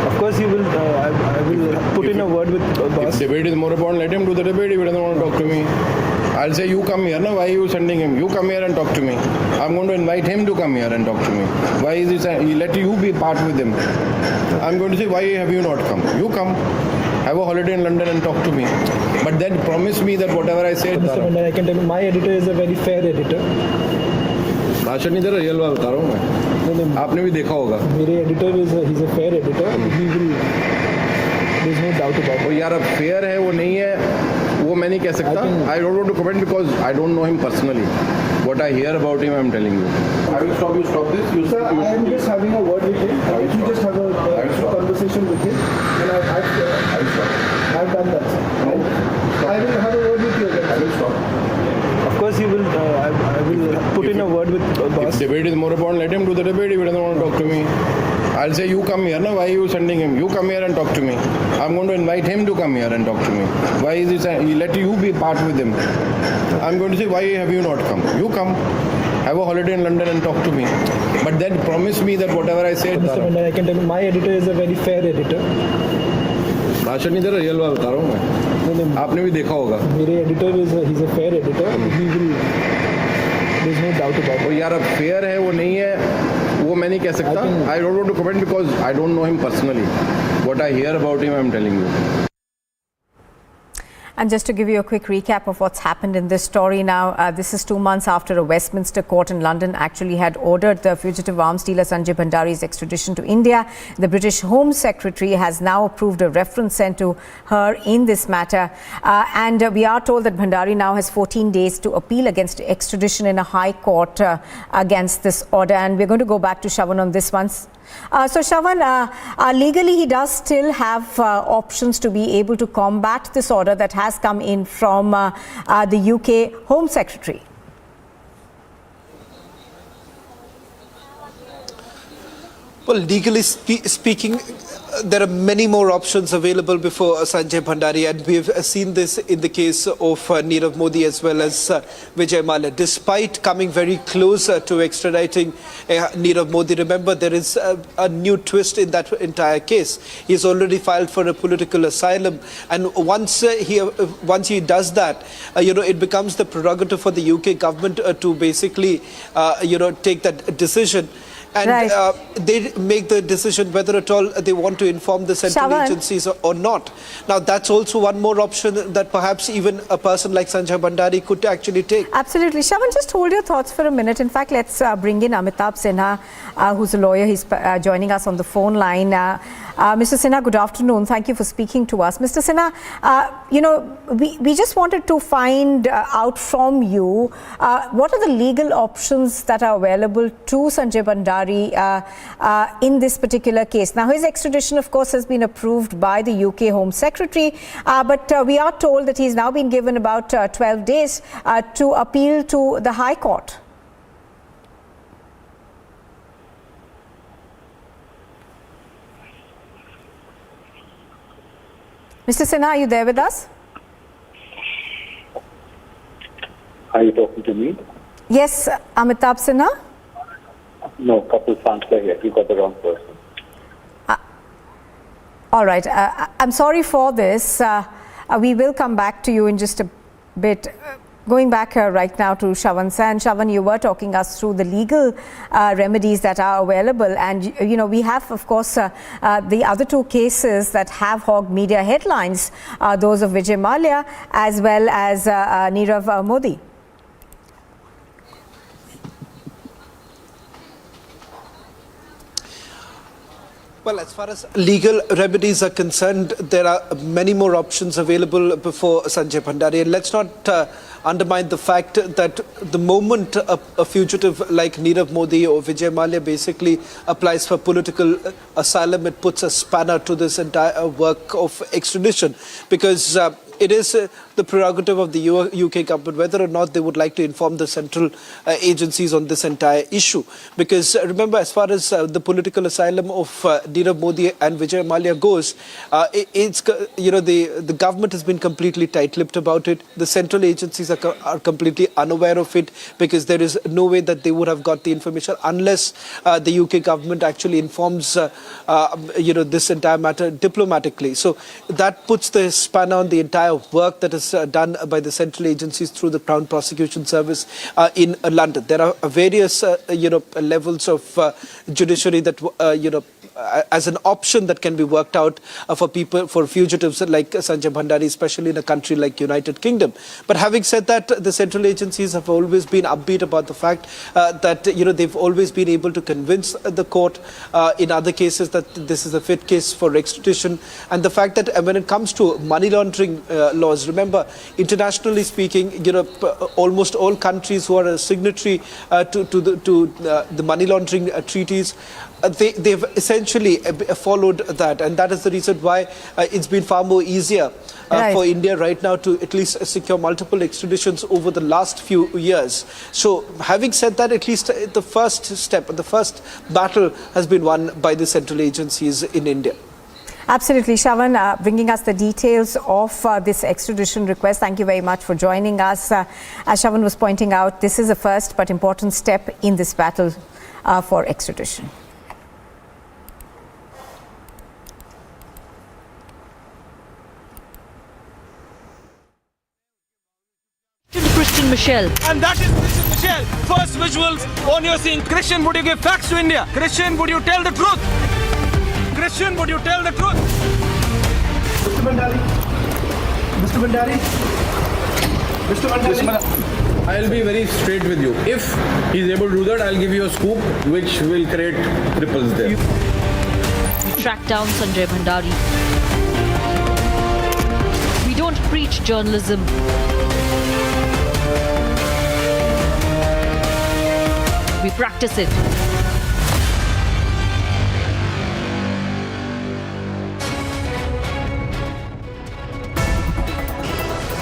Of course, you will. I will put in a word with boss. If debate is more important, let him do the debate. If he doesn't want to talk to me, I'll say, you come here. No, why are you sending him? You come here and talk to me. I'm going to invite him to come here and talk to me. Why is he saying, let you be part with him? I'm going to say, why have you not come? You come. Have a holiday in London and talk to me. But then promise me that whatever I say... Mr. Bhandari, I can tell you, my editor is a very fair editor. भाषण नहीं दे रहा, real बात बता रहा हूँ मैं. आपने भी देखा होगा. मेरे editor is he's a fair editor. He will. There's no doubt about it. वो यार अब fair है वो नहीं है वो मैं नहीं कह सकता. I don't want to comment because I don't know him personally. What I hear about him, I'm telling you. I will stop you. Stop this. You Sir, I am just having a word with him. If you just have a conversation with him, and I've done that, sir. I will have a word with you again. I will stop. Of course, you will. I will put in a word with boss. If debate is more important, let him do the debate. If he doesn't want to talk to me, I'll say, you come here. No, why are you sending him? You come here and talk to me. I'm going to invite him to come here and talk to me. Why is he saying, let you be part with him? I'm going to say, why have you not come? You come. Have a holiday in London and talk to me. But then promise me that whatever I say... Mr. Bhandari, I can tell you, my editor is a very fair editor. भाषण नहीं दे रहा, real बात बता रहा हूँ मैं. आपने भी देखा होगा. मेरे editor is he's a fair editor. He will. There's no doubt about it. वो यार अब fair है वो नहीं है वो मैं नहीं कह सकता. I don't want to comment because I don't know him personally. What I hear about him, I'm telling you. And just to give you a quick recap of what's happened in this story now, this is 2 months after a Westminster court in London actually had ordered the fugitive arms dealer Sanjay Bhandari's extradition to India. The British Home Secretary has now approved a reference sent to her in this matter. And we are told that Bhandari now has 14 days to appeal against extradition in a high court against this order. And we're going to go back to Shravan on this one. So Shravan, legally he does still have options to be able to combat this order that has come in from the UK Home Secretary. Well, legally speaking, there are many more options available before Sanjay Bhandari, and we've seen this in the case of Nirav Modi as well as Vijay Mallya. Despite coming very close to extraditing Nirav Modi, remember there is a new twist in that entire case. He's already filed for a political asylum, and once he does that, it becomes the prerogative for the UK government to basically, take that decision. And they make the decision whether at all they want to inform the central agencies or not. Now, that's also one more option that perhaps even a person like Sanjay Bhandari could actually take. Absolutely. Shravan, just hold your thoughts for a minute. In fact, let's bring in Amitabh Sinha, who's a lawyer. He's joining us on the phone line. Mr. Sinha, good afternoon. Thank you for speaking to us. Mr. Sinha, we just wanted to find out from you what are the legal options that are available to Sanjay Bhandari in this particular case. Now, his extradition, of course, has been approved by the UK Home Secretary, but we are told that he's now been given about 12 days to appeal to the High Court. Mr. Sinha, are you there with us? Are you talking to me? Yes, Amitabh Sinha. No, Kapil Sansla here. You got the wrong person. All right. I'm sorry for this. We will come back to you in just a bit. Going back right now to Shravan. And Shravan, you were talking us through the legal remedies that are available. And, we have, of course, the other two cases that have hogged media headlines, those of Vijay Mallya as well as Nirav Modi. Well, as far as legal remedies are concerned, there are many more options available before Sanjay Bhandari. And let's not undermine the fact that the moment a fugitive like Nirav Modi or Vijay Mallya basically applies for political asylum, it puts a spanner to this entire work of extradition, because it is the prerogative of the UK government whether or not they would like to inform the central agencies on this entire issue. Because remember, as far as the political asylum of Nirav Modi and Vijay Mallya goes, the government has been completely tight-lipped about it. The central agencies are completely unaware of it, because there is no way that they would have got the information unless the UK government actually informs this entire matter diplomatically. So that puts the span on the entire work that is done by the central agencies through the Crown Prosecution Service in London. There are various levels of judiciary that as an option that can be worked out for fugitives like Sanjay Bhandari, especially in a country like United Kingdom. But having said that, the central agencies have always been upbeat about the fact that they've always been able to convince the court in other cases that this is a fit case for extradition. And the fact that when it comes to money laundering laws, remember, internationally speaking, almost all countries who are a signatory to the money laundering treaties, they've essentially followed that, and that is the reason why it's been far more easier for India right now to at least secure multiple extraditions over the last few years. So having said that, at least the first step, the first battle has been won by the central agencies in India. Absolutely. Shravan, bringing us the details of this extradition request. Thank you very much for joining us. As Shravan was pointing out, this is a first but important step in this battle for extradition. Christian Michelle. And that is Christian Michelle. First visuals on your scene. Christian, would you give facts to India? Christian, would you tell the truth? Christian, would you tell the truth? Mr. Bhandari. Mr. Bhandari. Mr. Bhandari. I'll be very straight with you. If he's able to do that, I'll give you a scoop which will create ripples there. We track down Sanjay Bhandari. We don't preach journalism. We practice it.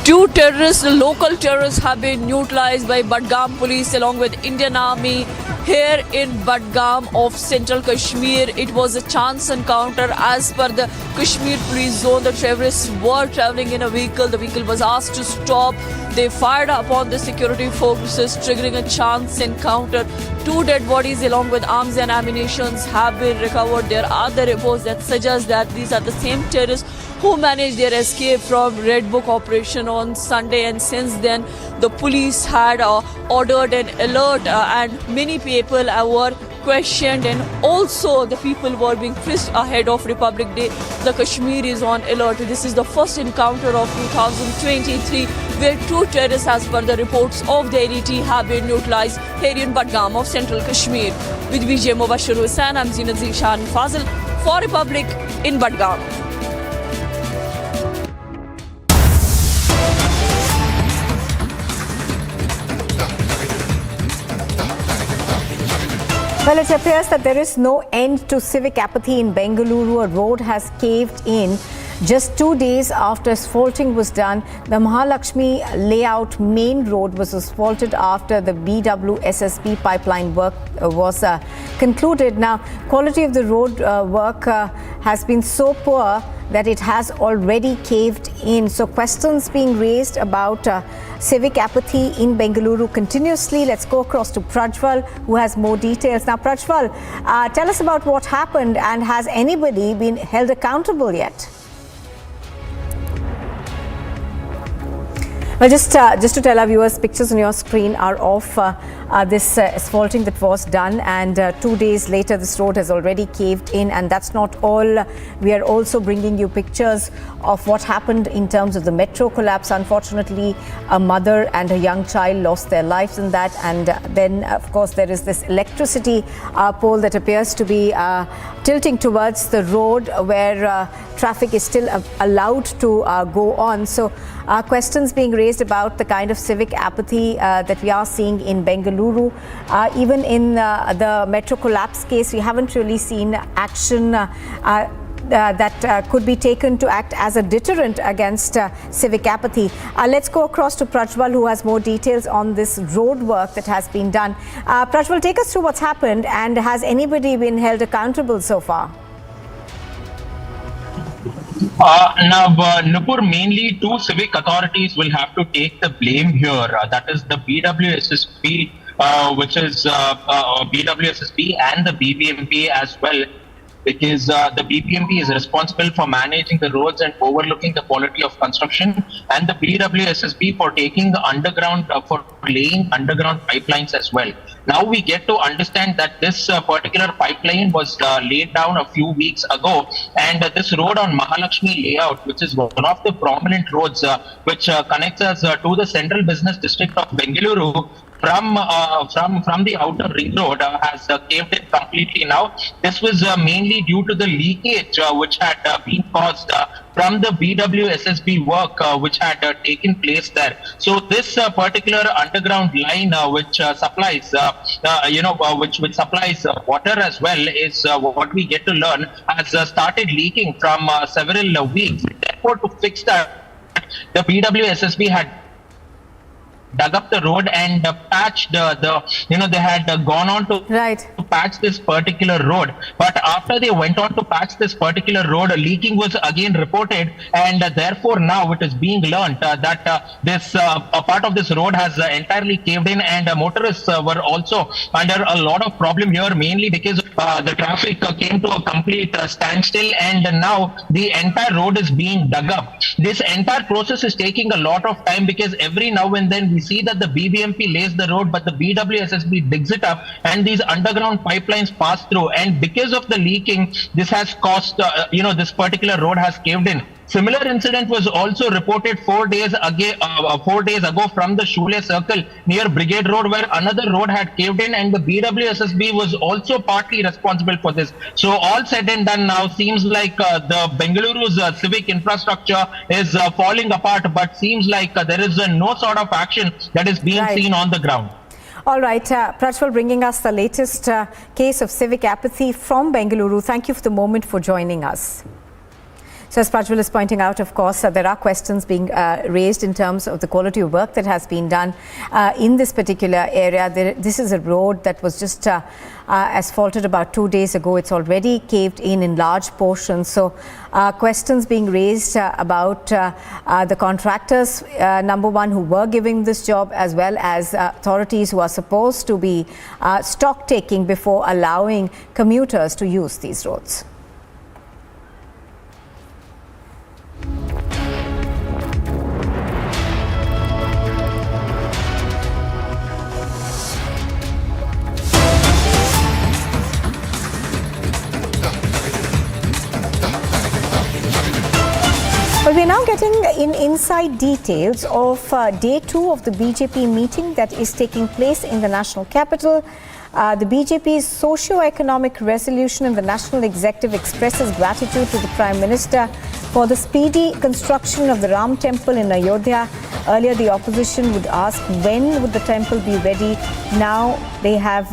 Two terrorists, local terrorists, have been neutralized by Budgam police along with Indian Army here in Budgam of Central Kashmir. It was a chance encounter. As per the Kashmir police zone, the terrorists were traveling in a vehicle. The vehicle was asked to stop. They fired upon the security forces, triggering a chance encounter. Two dead bodies along with arms and ammunition have been recovered. There are other reports that suggest that these are the same terrorists who managed their escape from Red Book operation on Sunday, and since then the police had ordered an alert and many people were questioned, and also the people were being frisked ahead of Republic Day. The Kashmir is on alert. This is the first encounter of 2023 where two terrorists, as per the reports of the ADT, have been neutralized here in Budgam of Central Kashmir. With BJ Mubashir Hussain, I'm Zinat Zishan Fazil for Republic in Budgam. Well, it appears that there is no end to civic apathy in Bengaluru. A road has caved in just 2 days after asphalting was done. The Mahalakshmi layout main road was asphalted after the BWSSB pipeline work was concluded. Now, quality of the road work has been so poor that it has already caved in. So questions being raised about civic apathy in Bengaluru continuously. Let's go across to Prajwal, who has more details. Now, Prajwal, tell us about what happened, and has anybody been held accountable yet? Well, just to tell our viewers, pictures on your screen are of this asphalting that was done, and 2 days later this road has already caved in. And that's not all. We are also bringing you pictures of what happened in terms of the metro collapse. Unfortunately, a mother and a young child lost their lives in that. And then, of course, there is this electricity pole that appears to be tilting towards the road where traffic is still allowed to go on. So questions being raised about the kind of civic apathy that we are seeing in Bengaluru. Even in the metro collapse case, we haven't really seen action that could be taken to act as a deterrent against civic apathy. Let's go across to Prajwal, who has more details on this road work that has been done. Prajwal, take us through what's happened, and has anybody been held accountable so far? Nupur, mainly two civic authorities will have to take the blame here. That is the BWSSB, which is BWSSB and the BBMP as well, because the BBMP is responsible for managing the roads and overlooking the quality of construction, and the BWSSB for taking the underground, for laying underground pipelines as well. Now we get to understand that this particular pipeline was laid down a few weeks ago, and this road on Mahalakshmi layout, which is one of the prominent roads which connects us to the central business district of Bengaluru, from the outer ring road has caved in completely now. This was mainly due to the leakage which had been caused from the BWSSB work which had taken place there. So this particular underground line which supplies which supplies water as well is what we get to learn has started leaking from several weeks. Therefore, to fix that, the BWSSB had dug up the road and patched they had gone on to patch this particular road. But after they went on to patch this particular road, leaking was again reported, and therefore now it is being learnt that this a part of this road has entirely caved in, and motorists were also under a lot of problem here, mainly because the traffic came to a complete standstill, and now the entire road is being dug up. This entire process is taking a lot of time, because every now and then we see that the BBMP lays the road, but the BWSSB digs it up, and these underground pipelines pass through, and because of the leaking, this has caused this particular road has caved in. Similar incident was also reported 4 days ago from the Shule Circle near Brigade Road, where another road had caved in, and the BWSSB was also partly responsible for this. So all said and done, now seems like the Bengaluru's civic infrastructure is falling apart, but seems like there is no sort of action that is being seen on the ground. All right, Prajwal, bringing us the latest case of civic apathy from Bengaluru. Thank you for the moment for joining us. So as Prajwal is pointing out, of course, there are questions being raised in terms of the quality of work that has been done in this particular area. This is a road that was just asphalted about 2 days ago. It's already caved in large portions. So questions being raised about the contractors, number one, who were giving this job, as well as authorities who are supposed to be stock taking before allowing commuters to use these roads. Well, we're now getting inside details of day 2 of the BJP meeting that is taking place in the national capital. The BJP's Socio-Economic Resolution and the National Executive expresses gratitude to the Prime Minister for the speedy construction of the Ram Temple in Ayodhya. Earlier, the opposition would ask when would the temple be ready. Now they have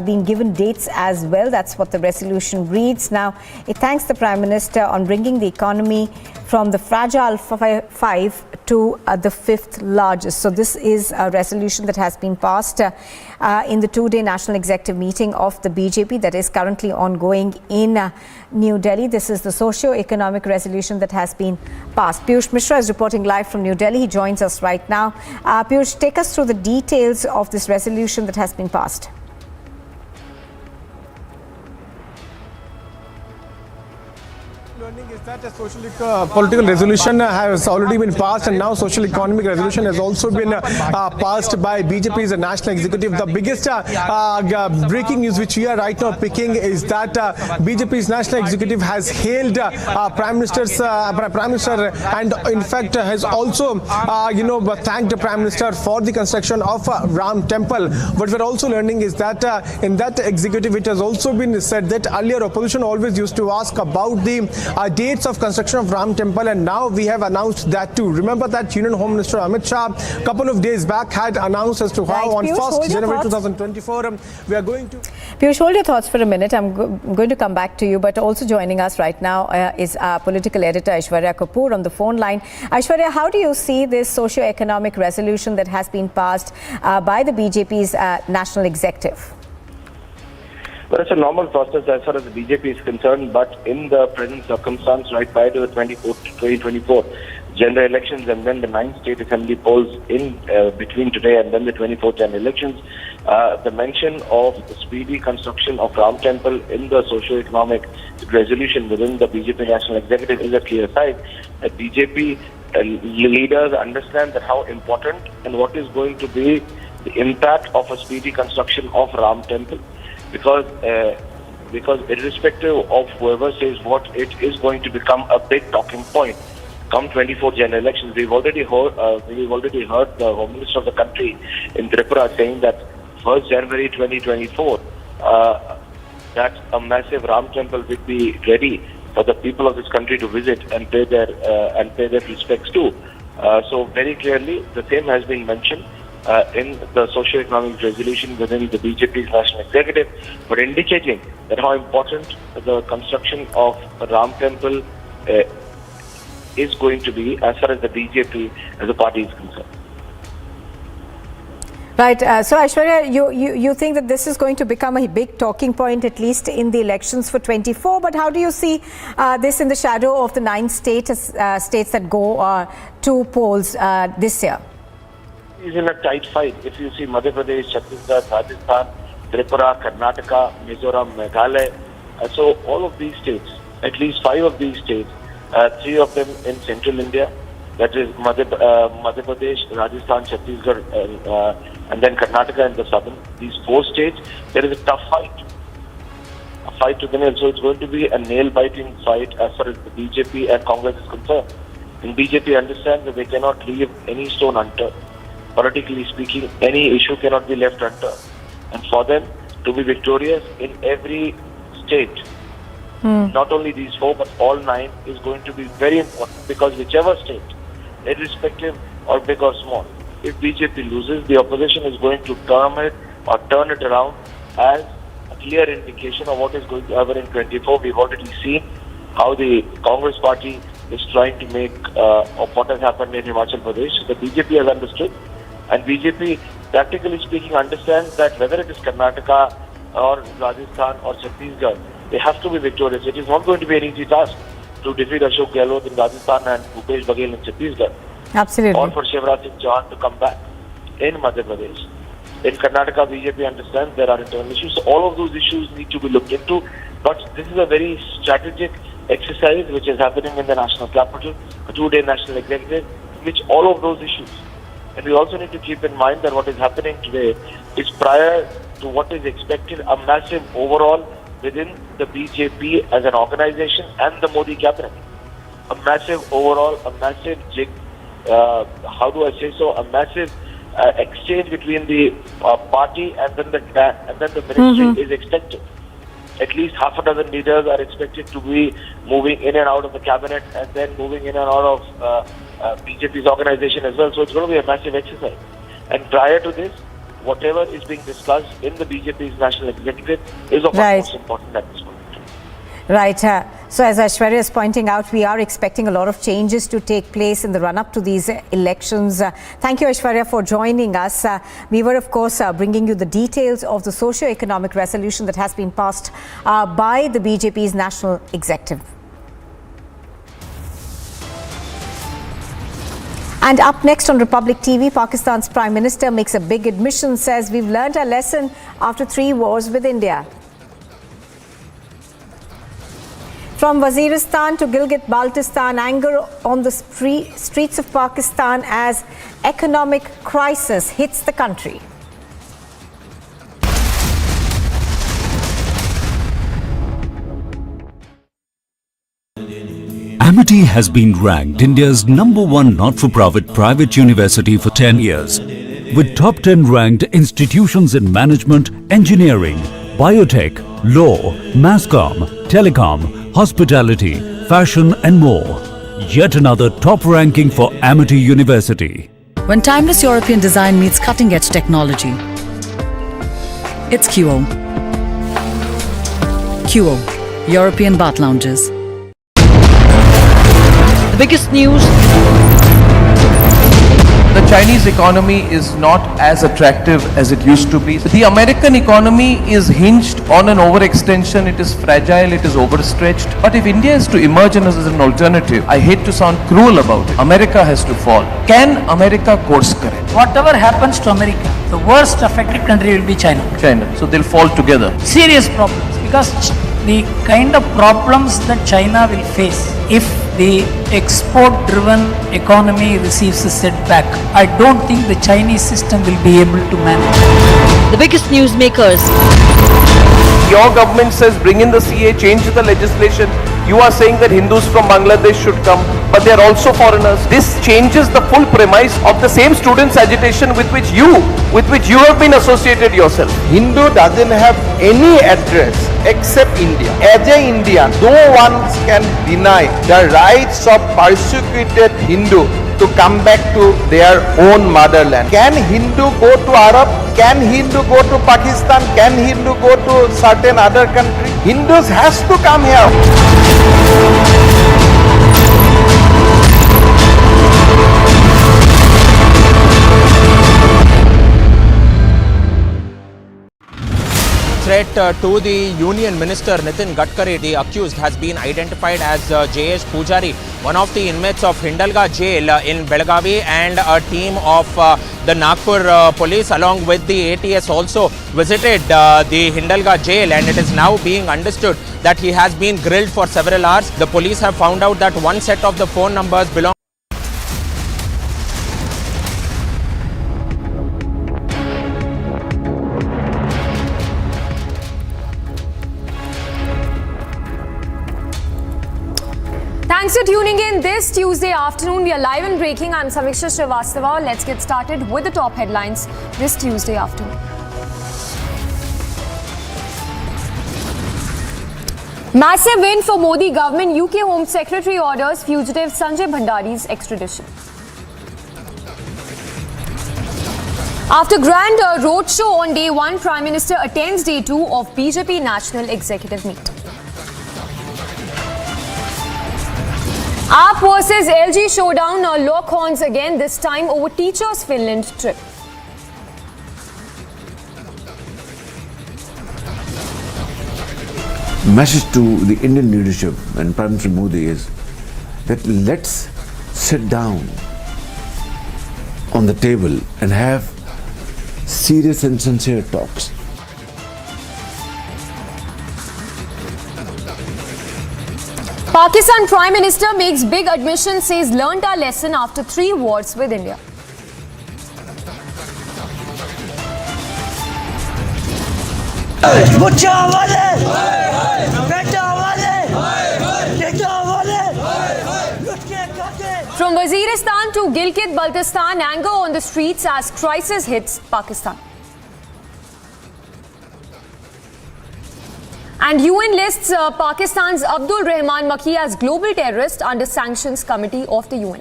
been given dates as well. That's what the resolution reads. Now, it thanks the Prime Minister on bringing the economy from the fragile 5 to the 5th largest. So this is a resolution that has been passed in the 2-day National Executive meeting of the BJP that is currently ongoing in New Delhi. This is the Socio-Economic Resolution that has been passed. Piyush Mishra is reporting live from New Delhi. He joins us right now. Piyush, take us through the details of this resolution that has been passed. That a political resolution has already been passed, and now social economic resolution has also been passed by BJP's national executive. The biggest breaking news which we are right now picking is that BJP's national executive has hailed Prime Minister and in fact has also thanked the Prime Minister for the construction of Ram Temple. What we're also learning is that in that executive it has also been said that earlier opposition always used to ask about the dates of construction of Ram Temple, and now we have announced that too. Remember that Union Home Minister Amit Shah a couple of days back had announced as to how on 1st January 2024 we are going to... Piyush, hold your thoughts for a minute. I'm going to come back to you, but also joining us right now is our political editor Aishwarya Kapoor on the phone line. Aishwarya, how do you see this socio-economic resolution that has been passed by the BJP's national executive? Well, it's a normal process as far as the BJP is concerned, but in the present circumstance, right prior to the 2024 general elections and then the 9th state assembly polls in between today and then the 24th general elections, the mention of speedy construction of Ram Temple in the socio-economic resolution within the BJP national executive is a clear sign that BJP leaders understand that how important and what is going to be the impact of a speedy construction of Ram Temple. Because irrespective of whoever says what, it is going to become a big talking point come 24 general elections. We've already heard the Home Minister of the country in Tripura saying that 1st January 2024 that a massive Ram Temple will be ready for the people of this country to visit and pay their respects to. So very clearly the same has been mentioned in the socio-economic resolution within the BJP's national executive, but indicating that how important the construction of Ram Temple is going to be as far as the BJP as a party is concerned. Right. So Aishwarya, you think that this is going to become a big talking point, at least in the elections for 24. But how do you see this in the shadow of the 9 states that go to polls this year? Is in a tight fight. If you see Madhya Pradesh, Chhattisgarh, Rajasthan, Tripura, Karnataka, Mizoram, Meghalaya, so all of these states, at least 5 of these states, 3 of them in central India, that is Madhya Pradesh, Rajasthan, Chhattisgarh, and then Karnataka in the southern. These 4 states, there is a tough fight. A fight to the nail. So it's going to be a nail-biting fight as far as the BJP and Congress is concerned. And BJP understands that they cannot leave any stone unturned. Politically speaking, any issue cannot be left unturned. And for them to be victorious in every state, not only these 4 but all 9, is going to be very important, because whichever state, irrespective or big or small, if BJP loses, the opposition is going to turn it around as a clear indication of what is going to happen in 24. We've already seen how the Congress party is trying to make of what has happened in Himachal Pradesh. The BJP has understood. And BJP, practically speaking, understands that whether it is Karnataka or Rajasthan or Chhattisgarh, they have to be victorious. It is not going to be an easy task to defeat Ashok Gehlot in Rajasthan and Bhupesh Baghel in Chhattisgarh. Absolutely. Or for Shivraj Singh Chauhan to come back in Madhya Pradesh. In Karnataka, BJP understands there are internal issues. So all of those issues need to be looked into. But this is a very strategic exercise which is happening in the national capital, a 2-day national executive, which all of those issues. And we also need to keep in mind that what is happening today is prior to what is expected, a massive overhaul within the BJP as an organization and the Modi cabinet. A massive overhaul, a massive a massive exchange between the party and then the ministry is expected. At least half a dozen leaders are expected to be moving in and out of the cabinet and then moving in and out of BJP's organization as well. So it's going to be a massive exercise. And prior to this, whatever is being discussed in the BJP's national executive is of utmost importance at this point. Right. So as Aishwarya is pointing out, we are expecting a lot of changes to take place in the run-up to these elections. Thank you, Aishwarya, for joining us. We were, of course, bringing you the details of the socio-economic resolution that has been passed by the BJP's national executive. And up next on Republic TV, Pakistan's Prime Minister makes a big admission, says we've learned our lesson after 3 wars with India. From Waziristan to Gilgit-Baltistan, anger on the streets of Pakistan as economic crisis hits the country. Amity has been ranked India's #1 not-for-profit private university for 10 years, with top 10 ranked institutions in management, engineering, biotech, law, masscom, telecom, hospitality, fashion and more. Yet another top ranking for Amity University. When timeless European design meets cutting-edge technology, it's QO. QO, European Bath Lounges. The biggest news. The Chinese economy is not as attractive as it used to be. The American economy is hinged on an overextension. It is fragile, it is overstretched. But if India is to emerge as an alternative, I hate to sound cruel about it, America has to fall. Can America course correct? Whatever happens to America, the worst affected country will be China. So they'll fall together. Serious problems, because the kind of problems that China will face if the export-driven economy receives a setback, I don't think the Chinese system will be able to manage. The biggest newsmakers. Your government says bring in the CAA, change the legislation. You are saying that Hindus from Bangladesh should come, but they are also foreigners. This changes the full premise of the same students' agitation with which you have been associated yourself. Hindu doesn't have any address except India. As an Indian, no one can deny the rights of persecuted Hindu to come back to their own motherland. Can Hindu go to Arab? Can Hindu go to Pakistan? Can Hindu go to certain other country? Hindus has to come here. Threat to the Union Minister Nitin Gadkari, the accused, has been identified as J.S. Pujari, one of the inmates of Hindalga jail in Belagavi, and a team of the Nagpur police along with the ATS also visited the Hindalga jail, and it is now being understood that he has been grilled for several hours. The police have found out that one set of the phone numbers belong. Thanks for tuning in this Tuesday afternoon. We are live and breaking. I'm Samiksha Srivastava. Let's get started with the top headlines this Tuesday afternoon. Massive win for Modi government. UK Home Secretary orders fugitive Sanjay Bhandari's extradition. After grand roadshow on day 1, Prime Minister attends day 2 of BJP National Executive Meet. AAP versus LG showdown, lock horns again, this time over teachers' Finland trip. Message to the Indian leadership and Prime Minister Modi is that let's sit down on the table and have serious and sincere talks. Pakistan Prime Minister makes big admission, says learnt our lesson after 3 wars with India. From Waziristan to Gilgit-Baltistan, anger on the streets as crisis hits Pakistan. And UN lists Pakistan's Abdul Rahman Makki as global terrorist under sanctions committee of the UN.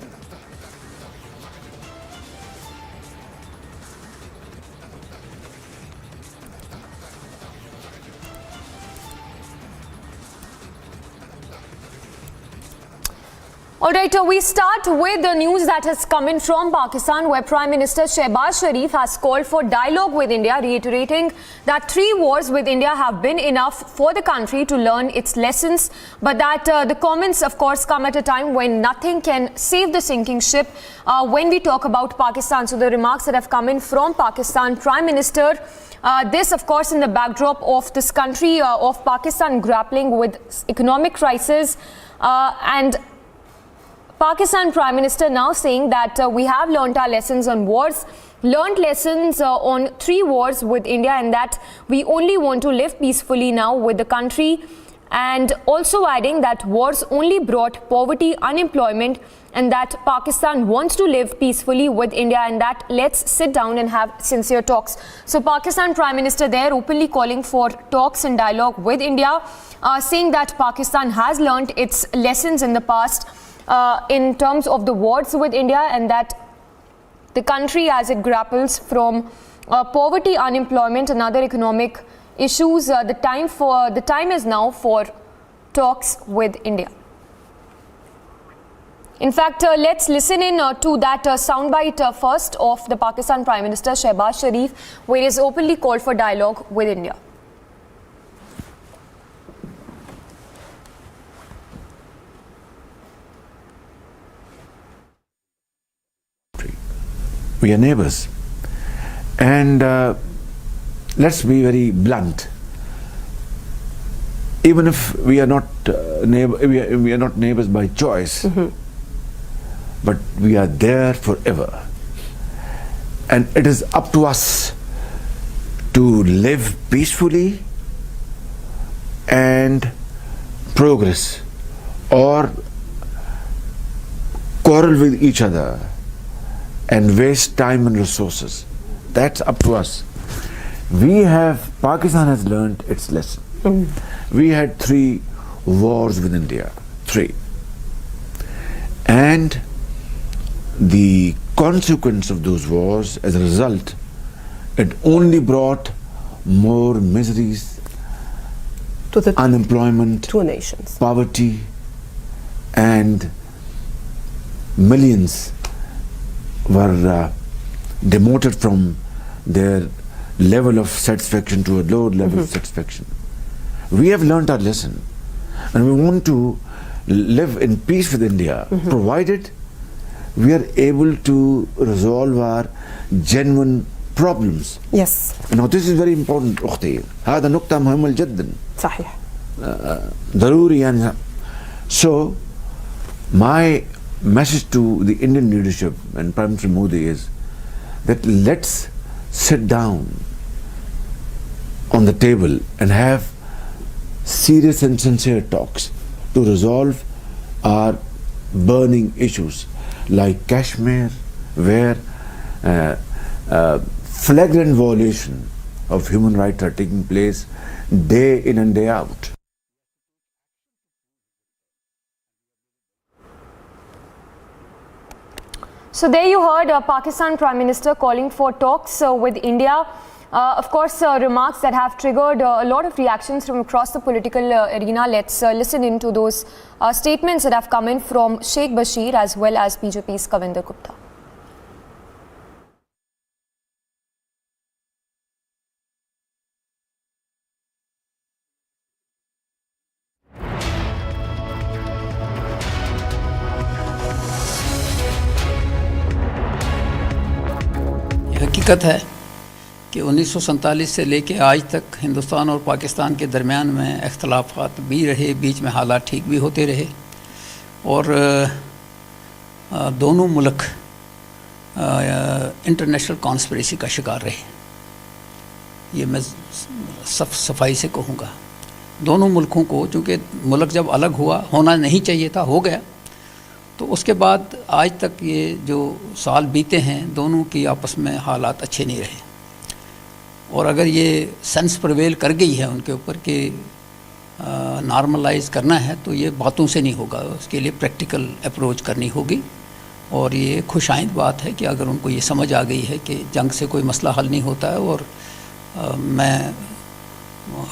Alright, we start with the news that has come in from Pakistan, where Prime Minister Shehbaz Sharif has called for dialogue with India, reiterating that 3 wars with India have been enough for the country to learn its lessons, but that the comments, of course, come at a time when nothing can save the sinking ship when we talk about Pakistan. So the remarks that have come in from Pakistan Prime Minister, this, of course, in the backdrop of this country of Pakistan grappling with economic crisis and Pakistan Prime Minister now saying that we have learnt our lessons on wars, learnt lessons on 3 wars with India, and that we only want to live peacefully now with the country. and also adding that wars only brought poverty, unemployment, and that Pakistan wants to live peacefully with India, and that let's sit down and have sincere talks. So Pakistan Prime Minister there openly calling for talks and dialogue with India, saying that Pakistan has learnt its lessons in the past in terms of the wars with India, and that the country, as it grapples from poverty, unemployment and other economic issues, the time is now for talks with India. In fact, let's listen in to that soundbite first of the Pakistan Prime Minister Shehbaz Sharif, where he has openly called for dialogue with India. We are neighbors, and let's be very blunt. Even if we are not we are not neighbors by choice, but we are there forever, and it is up to us to live peacefully and progress, or quarrel with each other and waste time and resources. That's up to us. Pakistan has learned its lesson. We had 3 wars with India, 3. And the consequence of those wars, as a result, it only brought more miseries, to the unemployment, 2 nations, poverty, and millions were demoted from their level of satisfaction to a low level of satisfaction. We have learnt our lesson, and we want to live in peace with India, provided we are able to resolve our genuine problems. Yes. Now this is very important, أختي. هذا نقطة مهمة جدا. صحيح. ضروري يعني. So my message to the Indian leadership and Prime Minister Modi is that let's sit down on the table and have serious and sincere talks to resolve our burning issues like Kashmir, where flagrant violation of human rights are taking place day in and day out. So there you heard Pakistan Prime Minister calling for talks with India. Of course, remarks that have triggered a lot of reactions from across the political arena. Let's listen in to those statements that have come in from Sheikh Bashir as well as BJP's Kavinder Gupta. हकीकत है कि 1947 से लेके आज तक हिंदुस्तान और पाकिस्तान के दरमियान में इख्तलाफात भी रहे, बीच में हालात ठीक भी होते रहे, और दोनों मुल्क इंटरनेशनल कॉन्स्पिरेसी का शिकार रहे. ये मैं सफाई से कहूँगा. दोनों मुल्कों को, चूँकि मुल्क जब अलग हुआ, होना नहीं चाहिए था, हो गया, तो उसके बाद आज तक ये जो साल बीते हैं, दोनों की आपस में हालात अच्छे नहीं रहे. और अगर ये सेंस प्रिवेल कर गई है उनके ऊपर कि नॉर्मलाइज करना है, तो ये बातों से नहीं होगा, उसके लिए प्रैक्टिकल अप्रोच करनी होगी. और ये खुशाइंद बात है कि अगर उनको ये समझ आ गई है कि जंग से कोई मसला हल नहीं होता है, और मैं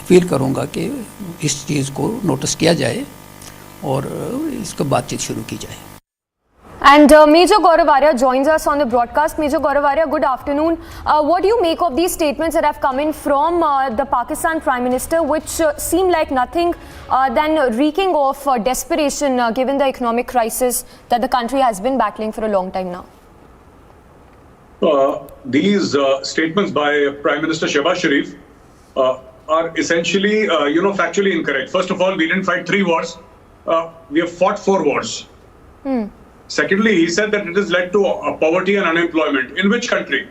अपील करूँगा कि इस चीज़ को नोटिस किया जाए और इसको बातचीत शुरू की जाए. And Major Gaurav Arya joins us on the broadcast. Major Gaurav Arya, good afternoon. What do you make of these statements that have come in from the Pakistan Prime Minister, which seem like nothing than reeking of desperation given the economic crisis that the country has been battling for a long time now? These statements by Prime Minister Shehbaz Sharif are essentially, factually incorrect. First of all, we didn't fight 3 wars. We have fought 4 wars. Secondly, he said that it has led to poverty and unemployment. In which country?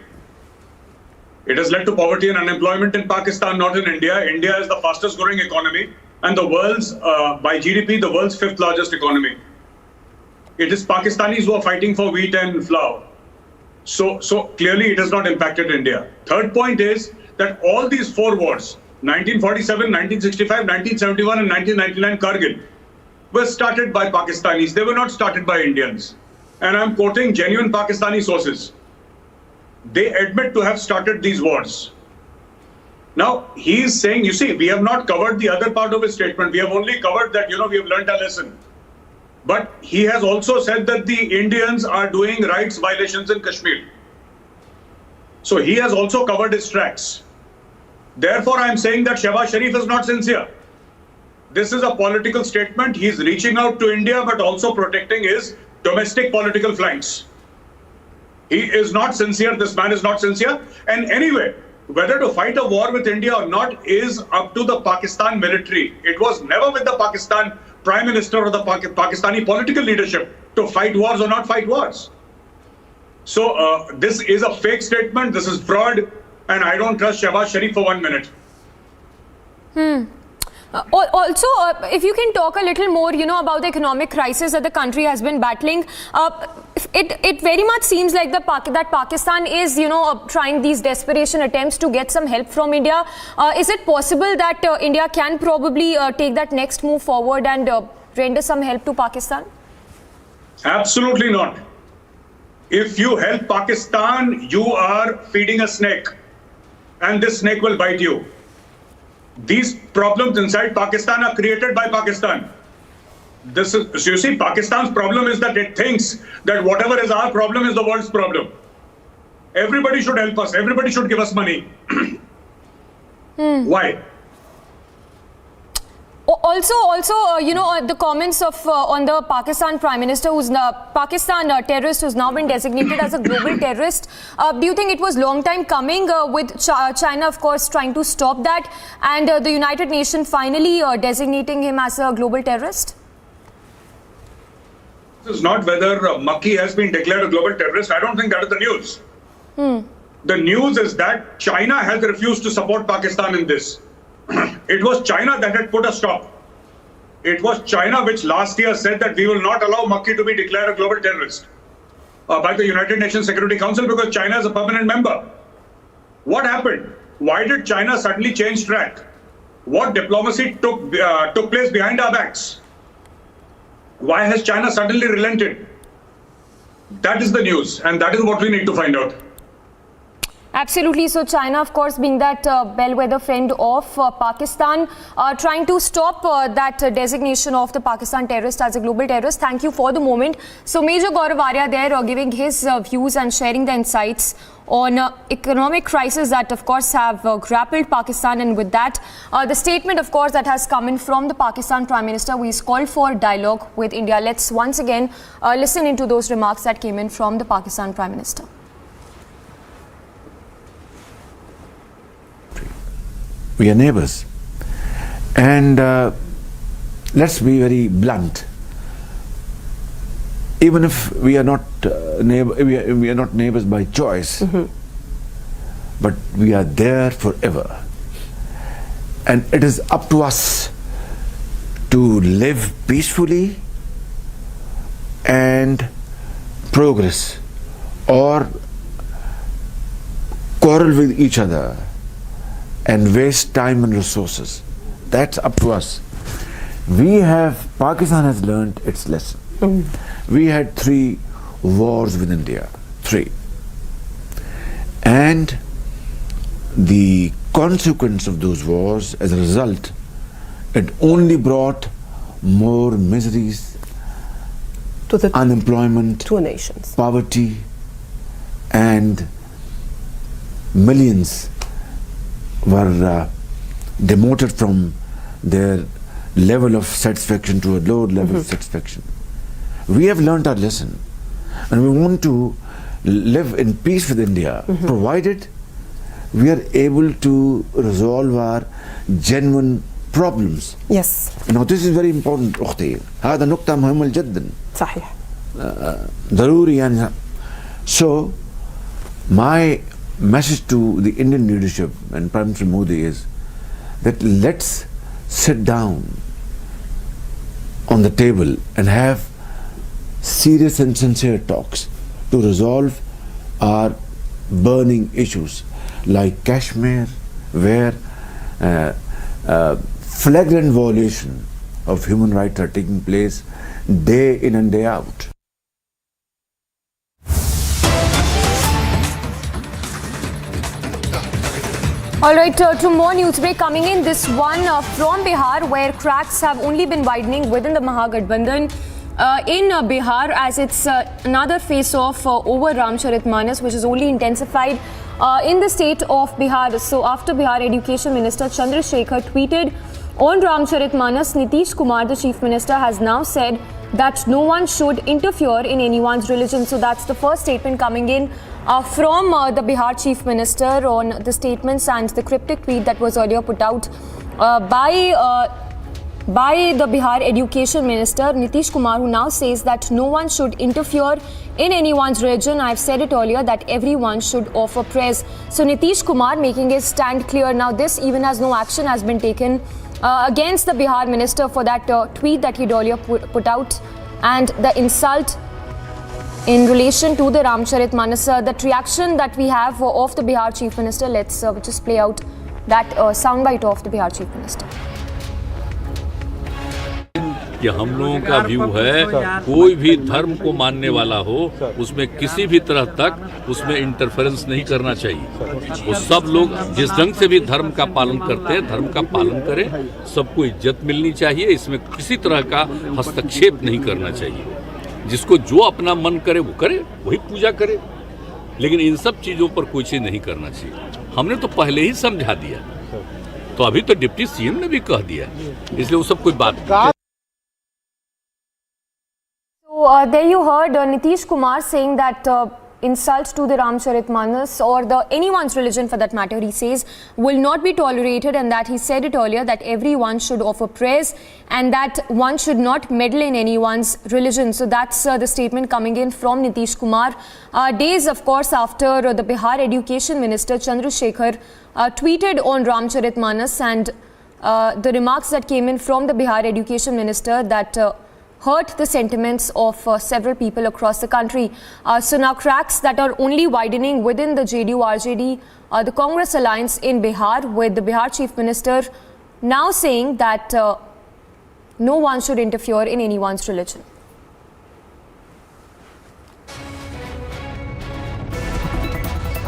It has led to poverty and unemployment in Pakistan, not in India. India is the fastest growing economy. and the world's, by GDP, the world's 5th largest economy. It is Pakistanis who are fighting for wheat and flour. So clearly it has not impacted India. Third point is that all these 4 wars, 1947, 1965, 1971 and 1999 Kargil, were started by Pakistanis. They were not started by Indians. And I'm quoting genuine Pakistani sources. They admit to have started these wars. Now, he is saying, you see, we have not covered the other part of his statement. We have only covered that, we have learned a lesson. But he has also said that the Indians are doing rights violations in Kashmir. So he has also covered his tracks. Therefore, I'm saying that Shehbaz Sharif is not sincere. This is a political statement. He's reaching out to India, but also protecting his domestic political flanks. He is not sincere. This man is not sincere. And anyway, whether to fight a war with India or not is up to the Pakistan military. It was never with the Pakistan Prime Minister or the Pakistani political leadership to fight wars or not fight wars. So this is a fake statement. This is fraud. And I don't trust Shehbaz Sharif for 1 minute. Also, if you can talk a little more, about the economic crisis that the country has been battling, it very much seems like that Pakistan is, trying these desperation attempts to get some help from India. Is it possible that India can probably take that next move forward and render some help to Pakistan? Absolutely not. If you help Pakistan, you are feeding a snake, and this snake will bite you. These problems inside Pakistan are created by Pakistan. So you see, Pakistan's problem is that it thinks that whatever is our problem is the world's problem. Everybody should help us. Everybody should give us money. Why? Also, the comments of on the Pakistan Prime Minister, who's Pakistan terrorist, who's now been designated as a global terrorist. Do you think it was long time coming with China, of course, trying to stop that, and the United Nations finally designating him as a global terrorist? This is not whether Makki has been declared a global terrorist. I don't think that is the news. The news is that China has refused to support Pakistan in this. It was China that had put a stop. It was China which last year said that we will not allow Makki to be declared a global terrorist by the United Nations Security Council because China is a permanent member. What happened? Why did China suddenly change track? What diplomacy took place behind our backs? Why has China suddenly relented? That is the news, and that is what we need to find out. Absolutely. So China, of course, being that bellwether friend of Pakistan, trying to stop that designation of the Pakistan terrorist as a global terrorist. Thank you for the moment. So Major Gaurav Arya there giving his views and sharing the insights on economic crisis that, of course, have grappled Pakistan. And with that, the statement, of course, that has come in from the Pakistan Prime Minister, who is called for dialogue with India. Let's once again listen into those remarks that came in from the Pakistan Prime Minister. We are neighbors, and let's be very blunt. Even if we are not we are not neighbors by choice, but we are there forever, and it is up to us to live peacefully and progress, or quarrel with each other and waste time and resources. That's up to us. Pakistan has learned its lesson. We had 3 wars with India, 3. And the consequence of those wars, as a result, it only brought more miseries, to the unemployment, 2 nations, poverty, and millions were demoted from their level of satisfaction to a low level of satisfaction. We have learned our lesson, and we want to live in peace with India, provided we are able to resolve our genuine problems. Yes. Now this is very important, أختي. هذا نقطة مهمة جدا. صحيح. ضروري يعني. So my message to the Indian leadership and Prime Minister Modi is that let's sit down on the table and have serious and sincere talks to resolve our burning issues like Kashmir, where flagrant violation of human rights are taking place day in and day out. All right, to more news break coming in. This one from Bihar, where cracks have only been widening within the Mahagathbandhan in Bihar, as it's another face-off over Ramcharitmanas, which is only intensified in the state of Bihar. So after Bihar Education Minister Chandrasekhar tweeted on Ramcharitmanas, Nitish Kumar, the Chief Minister, has now said that no one should interfere in anyone's religion. So that's the first statement coming in from the Bihar Chief Minister on the statements and the cryptic tweet that was earlier put out by the Bihar Education Minister Nitish Kumar, who now says that no one should interfere in anyone's religion. I've said it earlier that everyone should offer prayers. So Nitish Kumar making his stand clear. Now this, even as no action has been taken against the Bihar minister for that tweet that he'd earlier put out, and the insult in relation to the Ramcharitmanas. That reaction that we have of the Bihar Chief Minister, let's just play out that soundbite of the Bihar Chief Minister. कि हम लोगों का view है, कोई भी धर्म को मानने वाला हो उसमें किसी भी तरह तक उसमें इंटरफेरेंस नहीं करना चाहिए। वो सब लोग जिस ढंग से भी धर्म का पालन करते हैं, धर्म का पालन करें, सबको इज्जत मिलनी चाहिए। इसमें किसी तरह का हस्तक्षेप नहीं करना चाहिए। जिसको जो अपना मन करे वो करे, वही पूजा करे, लेकिन इन सब चीज़ों पर कोई चीज़ नहीं करना चाहिए। हमने तो पहले ही समझा दिया, तो अभी तो डिप्टी सीएम ने भी कह दिया, इसलिए वो सब कोई बात। So there you heard Nitish Kumar saying that insult to the Ramcharitmanas or anyone's religion for that matter, he says, will not be tolerated, and that he said it earlier that everyone should offer prayers and that one should not meddle in anyone's religion. So that's the statement coming in from Nitish Kumar. Days, of course, after the Bihar Education Minister Chandrasekhar tweeted on Ramcharitmanas, and the remarks that came in from the Bihar Education Minister that hurt the sentiments of several people across the country. So now cracks that are only widening within the JDU-RJD, the Congress alliance in Bihar, with the Bihar Chief Minister now saying that no one should interfere in anyone's religion.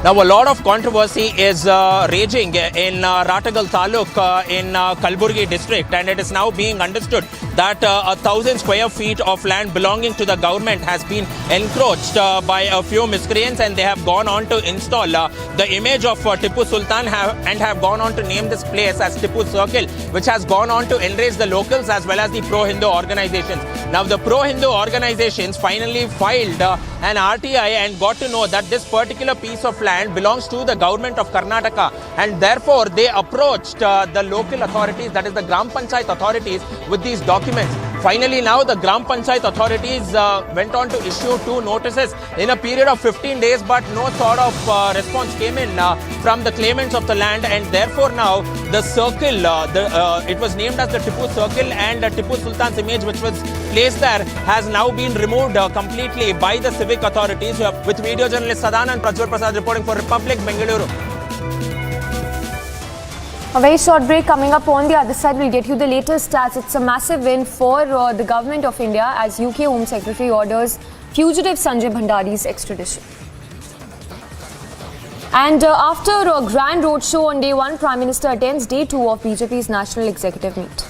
Now, a lot of controversy is raging in Ratagal Taluk in Kalburgi district, and it is now being understood that 1,000 square feet of land belonging to the government has been encroached by a few miscreants, and they have gone on to install the image of Tipu Sultan and have gone on to name this place as Tipu Circle, which has gone on to enrage the locals as well as the pro-Hindu organizations. Now, the pro-Hindu organizations finally filed an RTI and got to know that this particular piece of land belongs to the government of Karnataka, and therefore they approached the local authorities, that is the Gram Panchayat authorities, with these documents. Finally, now the Gram Panchayat authorities went on to issue 2 notices in a period of 15 days, but no sort of response came in from the claimants of the land, and therefore now the circle, it was named as the Tipu Circle, and Tipu Sultan's image, which was placed there, has now been removed completely by the civic authorities. With video journalist Sadan and Prajwal Prasad reporting for Republic, Bengaluru. A very short break coming up. On the other side, we'll get you the latest stats. It's a massive win for the government of India as UK Home Secretary orders fugitive Sanjay Bhandari's extradition. And after a grand roadshow on day 1, Prime Minister attends day 2 of BJP's National Executive Meet.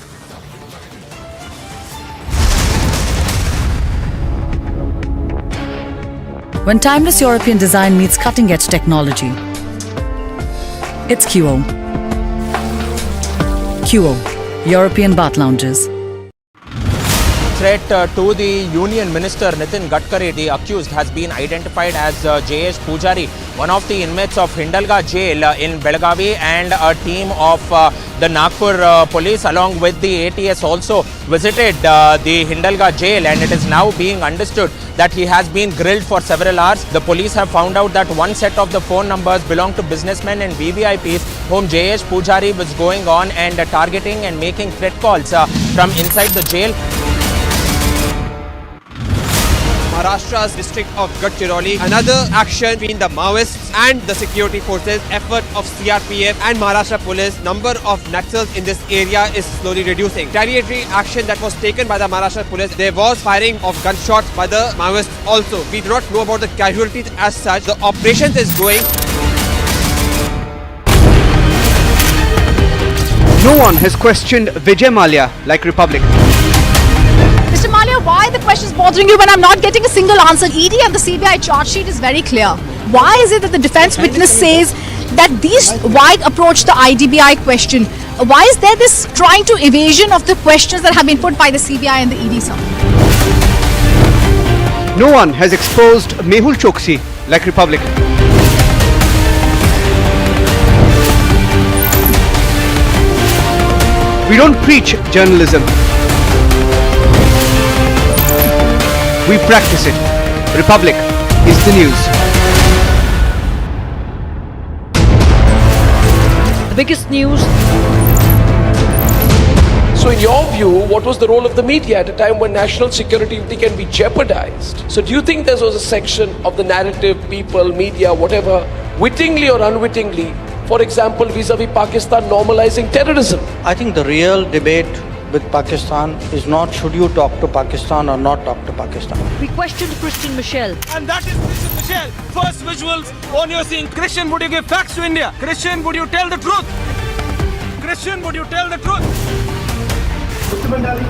When timeless European design meets cutting-edge technology, it's QO. QO, European Bath Lounges. threat to the Union Minister Nitin Gadkari, the accused, has been identified as J.S. Pujari, one of the inmates of Hindalga jail in Belagavi, and a team of the Nagpur police along with the ATS also visited the Hindalga jail, and it is now being understood that he has been grilled for several hours. The police have found out that one set of the phone numbers belong to businessmen and VVIPs whom J.S. Pujari was going on and targeting and making threat calls from inside the jail. Maharashtra's district of Gadchiroli, another action between the Maoists and the security forces, effort of CRPF and Maharashtra police, number of Naxals in this area is slowly reducing. Retaliatory action that was taken by the Maharashtra police, there was firing of gunshots by the Maoists also. We do not know about the casualties as such. The operations is going. No one has questioned Vijay Mallya like Republic. Mr. Mallya, why the question is bothering you when I'm not getting a single answer? ED and the CBI charge sheet is very clear. Why is it that the defense witness says that why approach the IDBI question? Why is there this trying to evasion of the questions that have been put by the CBI and the ED, sir? No one has exposed Mehul Choksi like Republic. We don't preach journalism. We practice it. Republic is the news. The biggest news. So in your view, what was the role of the media at a time when national security can be jeopardized? So do you think there was a section of the narrative, people, media, whatever, wittingly or unwittingly, for example, vis-a-vis Pakistan normalizing terrorism? I think the real debate with Pakistan is not should you talk to Pakistan or not talk to Pakistan. We questioned Christian Michel. And that is Christian Michel. First visuals on your scene. Christian, would you give facts to India? Christian, would you tell the truth? Christian, would you tell the truth? Mr. Bhandari.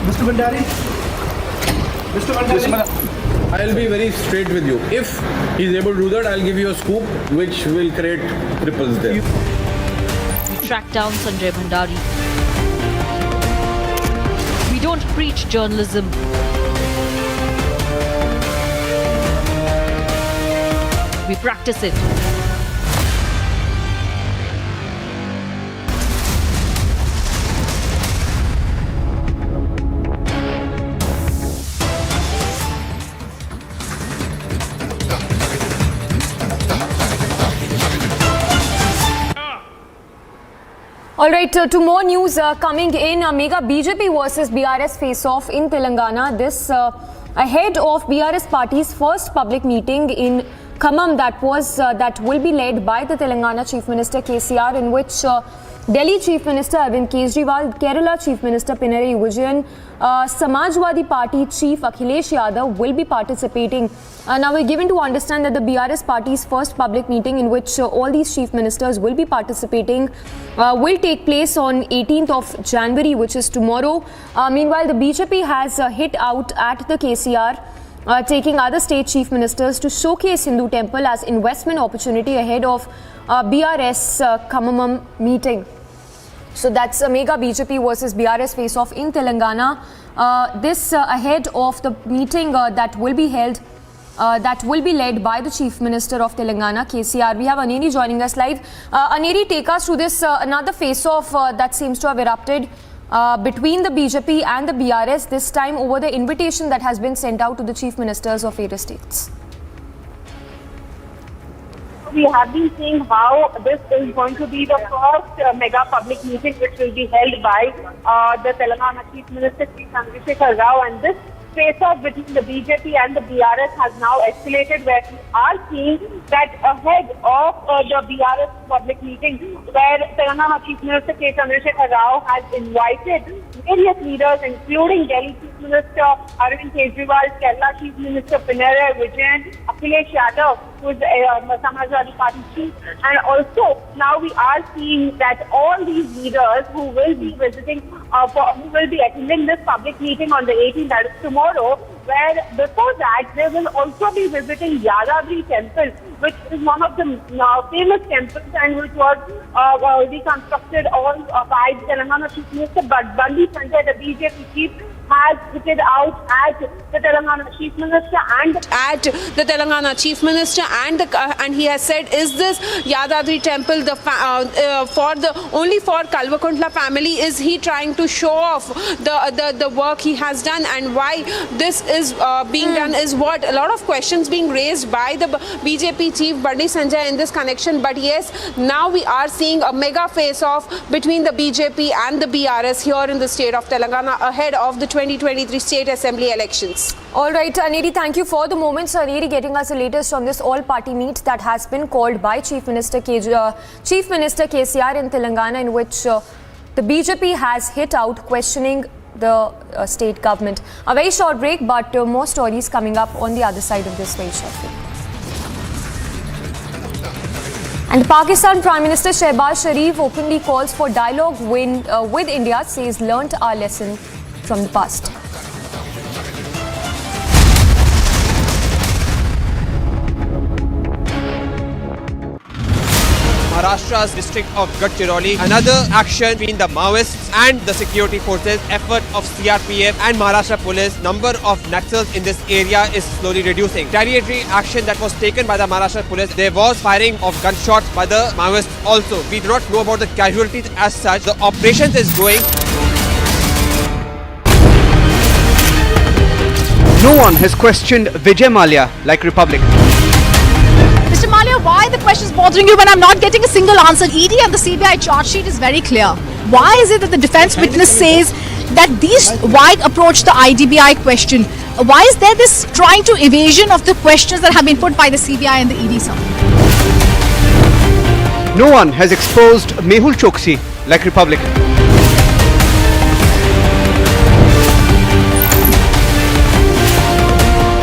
Mr. Bhandari. Mr. Bhandari. I'll be very straight with you. If he's able to do that, I'll give you a scoop which will create ripples there. We tracked down Sanjay Bhandari. We don't preach journalism. We practice it. All right, to more news coming in. Mega BJP versus BRS face-off in Telangana. This ahead of BRS party's first public meeting in Khammam that will be led by the Telangana Chief Minister KCR, in which Delhi Chief Minister Arvind Kejriwal, Kerala Chief Minister Pinarayi Vijayan, Samajwadi Party Chief Akhilesh Yadav will be participating. Now we're given to understand that the BRS party's first public meeting, in which all these chief ministers will be participating, will take place on 18th of January, which is tomorrow. Meanwhile, the BJP has hit out at the KCR, taking other state chief ministers to showcase Hindu temple as investment opportunity ahead of BRS Khammam meeting. So that's a mega BJP versus BRS face-off in Telangana. This ahead of the meeting that will be held, that will be led by the Chief Minister of Telangana, KCR. We have Aneri joining us live. Aneri, take us through this another face-off that seems to have erupted between the BJP and the BRS, this time over the invitation that has been sent out to the Chief Ministers of various states. We have been seeing how this is going to be the first mega public meeting which will be held by the Telangana Chief Minister, Chandrasekhar Rao, and this face-off between the BJP and the BRS has now escalated, where we are seeing that ahead of the BRS public meeting, where Telangana Chief Minister K. Chandrasekhar Rao has invited various leaders, including Delhi Chief Minister Arvind Kejriwal, Kerala Chief Minister Pinarayi Vijayan, Akhilesh Yadav, who is Samajwadi Party chief. And also, now we are seeing that all these leaders who will be visiting, who will be attending this public meeting on the 18th, that is tomorrow, where before that they will also be visiting Yadadri temple, which is one of the famous temples and which was reconstructed by the Telangana Chief Minister. But Bhandari Sanjay, the BJP chief, has fitted out as the Telangana Chief Minister and he has said, is this Yadadri temple only for Kalvakuntla family? Is he trying to show off the work he has done, and why this is being done is what a lot of questions being raised by the BJP chief Bhandari Sanjay in this connection. But yes, now we are seeing a mega face-off between the BJP and the BRS here in the state of Telangana ahead of the 2023 State Assembly elections. All right, Aneri, thank you for the moments. Aneri getting us the latest on this all-party meet that has been called by Chief Minister KCR in Telangana, in which the BJP has hit out questioning the state government. A very short break, but more stories coming up on the other side of this very short break. And Pakistan Prime Minister Shehbaz Sharif openly calls for dialogue with India, says learnt our lesson from the past. Maharashtra's district of Gadchiroli, another action between the Maoists and the security forces, effort of CRPF and Maharashtra police, number of Naxals in this area is slowly reducing. Retaliatory action that was taken by the Maharashtra police, there was firing of gunshots by the Maoists also. We do not know about the casualties as such. The operations is going. No one has questioned Vijay Mallya like Republic. Mr. Mallya, why the question is bothering you when I'm not getting a single answer? ED and the CBI charge sheet is very clear. Why is it that the defense witness says that why approach the IDBI question? Why is there this trying to evasion of the questions that have been put by the CBI and the ED, sir? No one has exposed Mehul Choksi like Republic.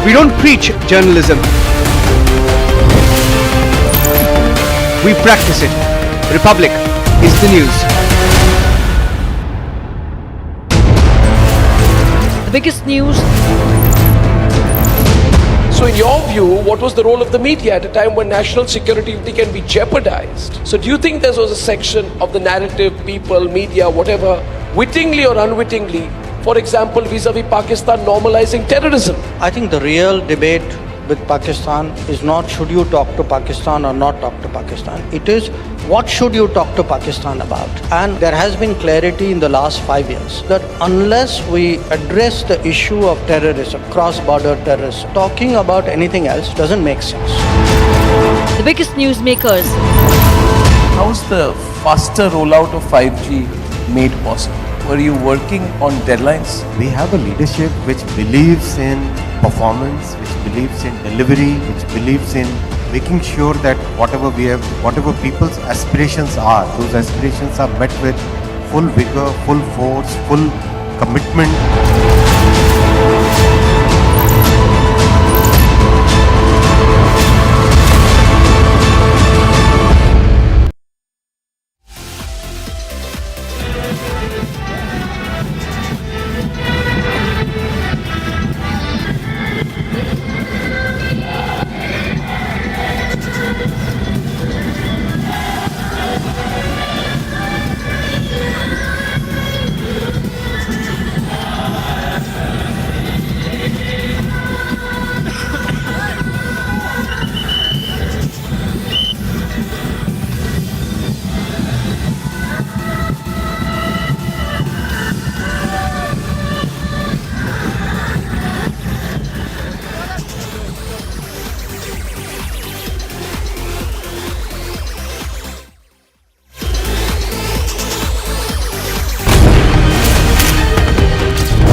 We don't preach journalism. We practice it. Republic is the news. The biggest news. So in your view, what was the role of the media at a time when national security can be jeopardized? So do you think there was a section of the narrative, people, media, whatever, wittingly or unwittingly, for example, vis-a-vis Pakistan normalizing terrorism? I think the real debate with Pakistan is not should you talk to Pakistan or not talk to Pakistan. It is what should you talk to Pakistan about. And there has been clarity in the last 5 years that unless we address the issue of terrorism, cross-border terrorism, talking about anything else doesn't make sense. The biggest newsmakers. How's the faster rollout of 5G made possible? Were you working on deadlines? We have a leadership which believes in performance, which believes in delivery, which believes in making sure that whatever people's aspirations are, those aspirations are met with full vigor, full force, full commitment.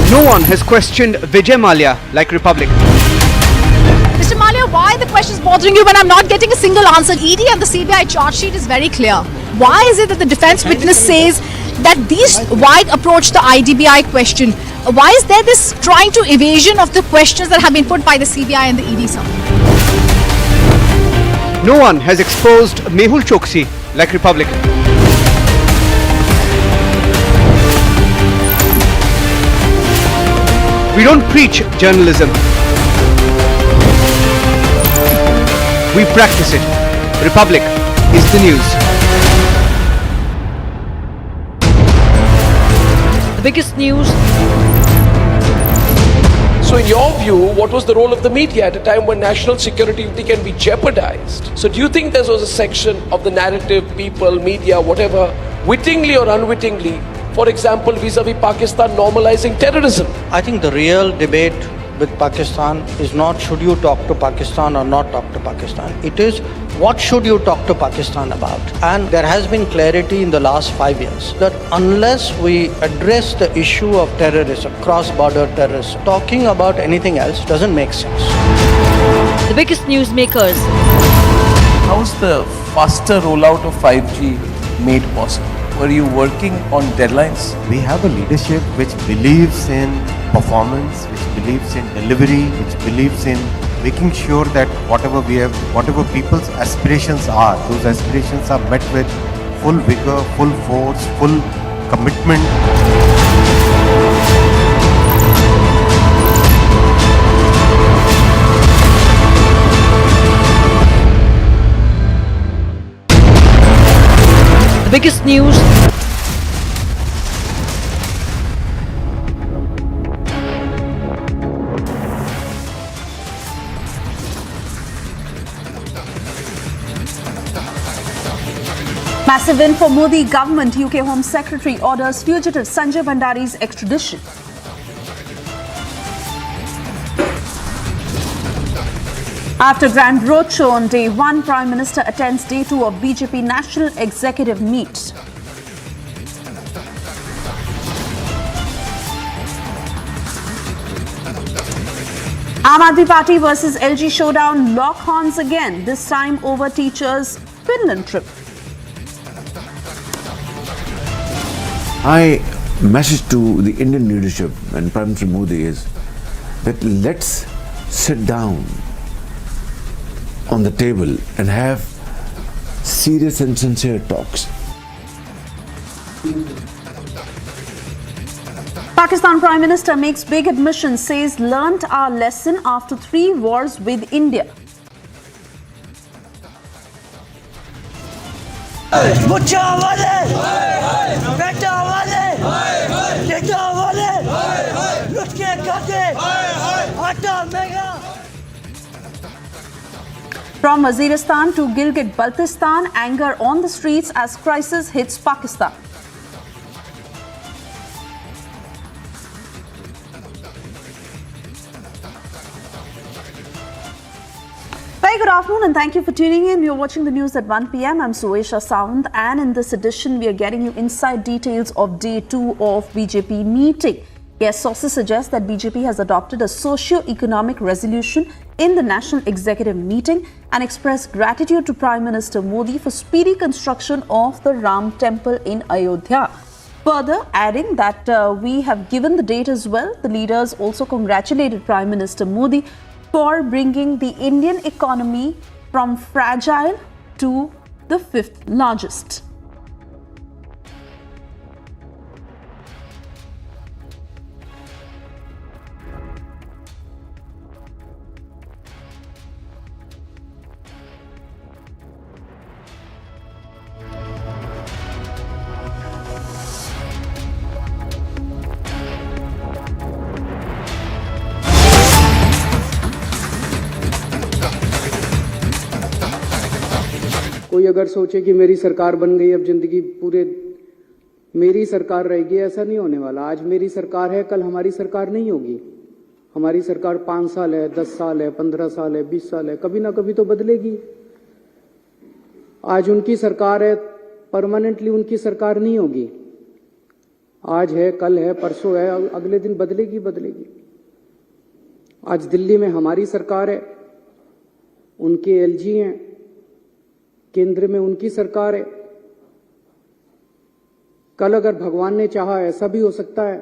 No one has questioned Vijay Mallya like Republic. Mr. Mallya, why the question is bothering you when I'm not getting a single answer? ED and the CBI charge sheet is very clear. Why is it that the defense witness says that why approach the IDBI question? Why is there this trying to evasion of the questions that have been put by the CBI and the ED, sir? No one has exposed Mehul Choksi like Republic. We don't preach journalism. We practice it. Republic is the news. The biggest news. So in your view, what was the role of the media at a time when national security can be jeopardized? So do you think there was a section of the narrative, people, media, whatever, wittingly or unwittingly, for example, vis-a-vis Pakistan normalizing terrorism? I think the real debate with Pakistan is not should you talk to Pakistan or not talk to Pakistan. It is what should you talk to Pakistan about. And there has been clarity in the last 5 years that unless we address the issue of terrorism, cross-border terrorism, talking about anything else doesn't make sense. The biggest newsmakers. How's the faster rollout of 5G made possible? Were you working on deadlines? We have a leadership which believes in performance, which believes in delivery, which believes in making sure that whatever people's aspirations are, those aspirations are met with full vigor, full force, full commitment. The biggest news. Massive win for Modi government. UK Home Secretary orders fugitive Sanjay Bhandari's extradition. After Grand Roadshow on day 1, Prime Minister attends day 2 of BJP National Executive Meet. Aam Aadmi Party versus LG Showdown lock horns again, this time over teachers' Finland trip. My message to the Indian leadership and Prime Minister Modi is that let's sit down on the table and have serious and sincere talks. Pakistan Prime Minister makes big admission, says learnt our lesson after 3 wars with India. From Waziristan to Gilgit-Baltistan, anger on the streets as crisis hits Pakistan. Very good afternoon and thank you for tuning in. You're watching the news at 1 p.m. I'm Suesha Sawant, and in this edition we are getting you inside details of day 2 of BJP meeting. Yes, sources suggest that BJP has adopted a socio-economic resolution in the National Executive Meeting and expressed gratitude to Prime Minister Modi for speedy construction of the Ram Temple in Ayodhya. Further adding that we have given the date as well. The leaders also congratulated Prime Minister Modi for bringing the Indian economy from fragile to the 5th largest. कोई अगर सोचे कि मेरी सरकार बन गई अब जिंदगी पूरे मेरी सरकार रहेगी, ऐसा नहीं होने वाला। आज मेरी सरकार है, कल हमारी सरकार नहीं होगी। हमारी सरकार 5 साल है, 10 साल है, 15 साल है, 20 साल है, कभी ना कभी तो बदलेगी। आज उनकी सरकार है, परमानेंटली उनकी सरकार नहीं होगी। आज है, कल है, परसों है, अगले दिन बदलेगी। आज दिल्ली में हमारी सरकार है, उनके एलजी हैं, केंद्र में उनकी सरकार है। कल अगर भगवान ने चाहा ऐसा भी हो सकता है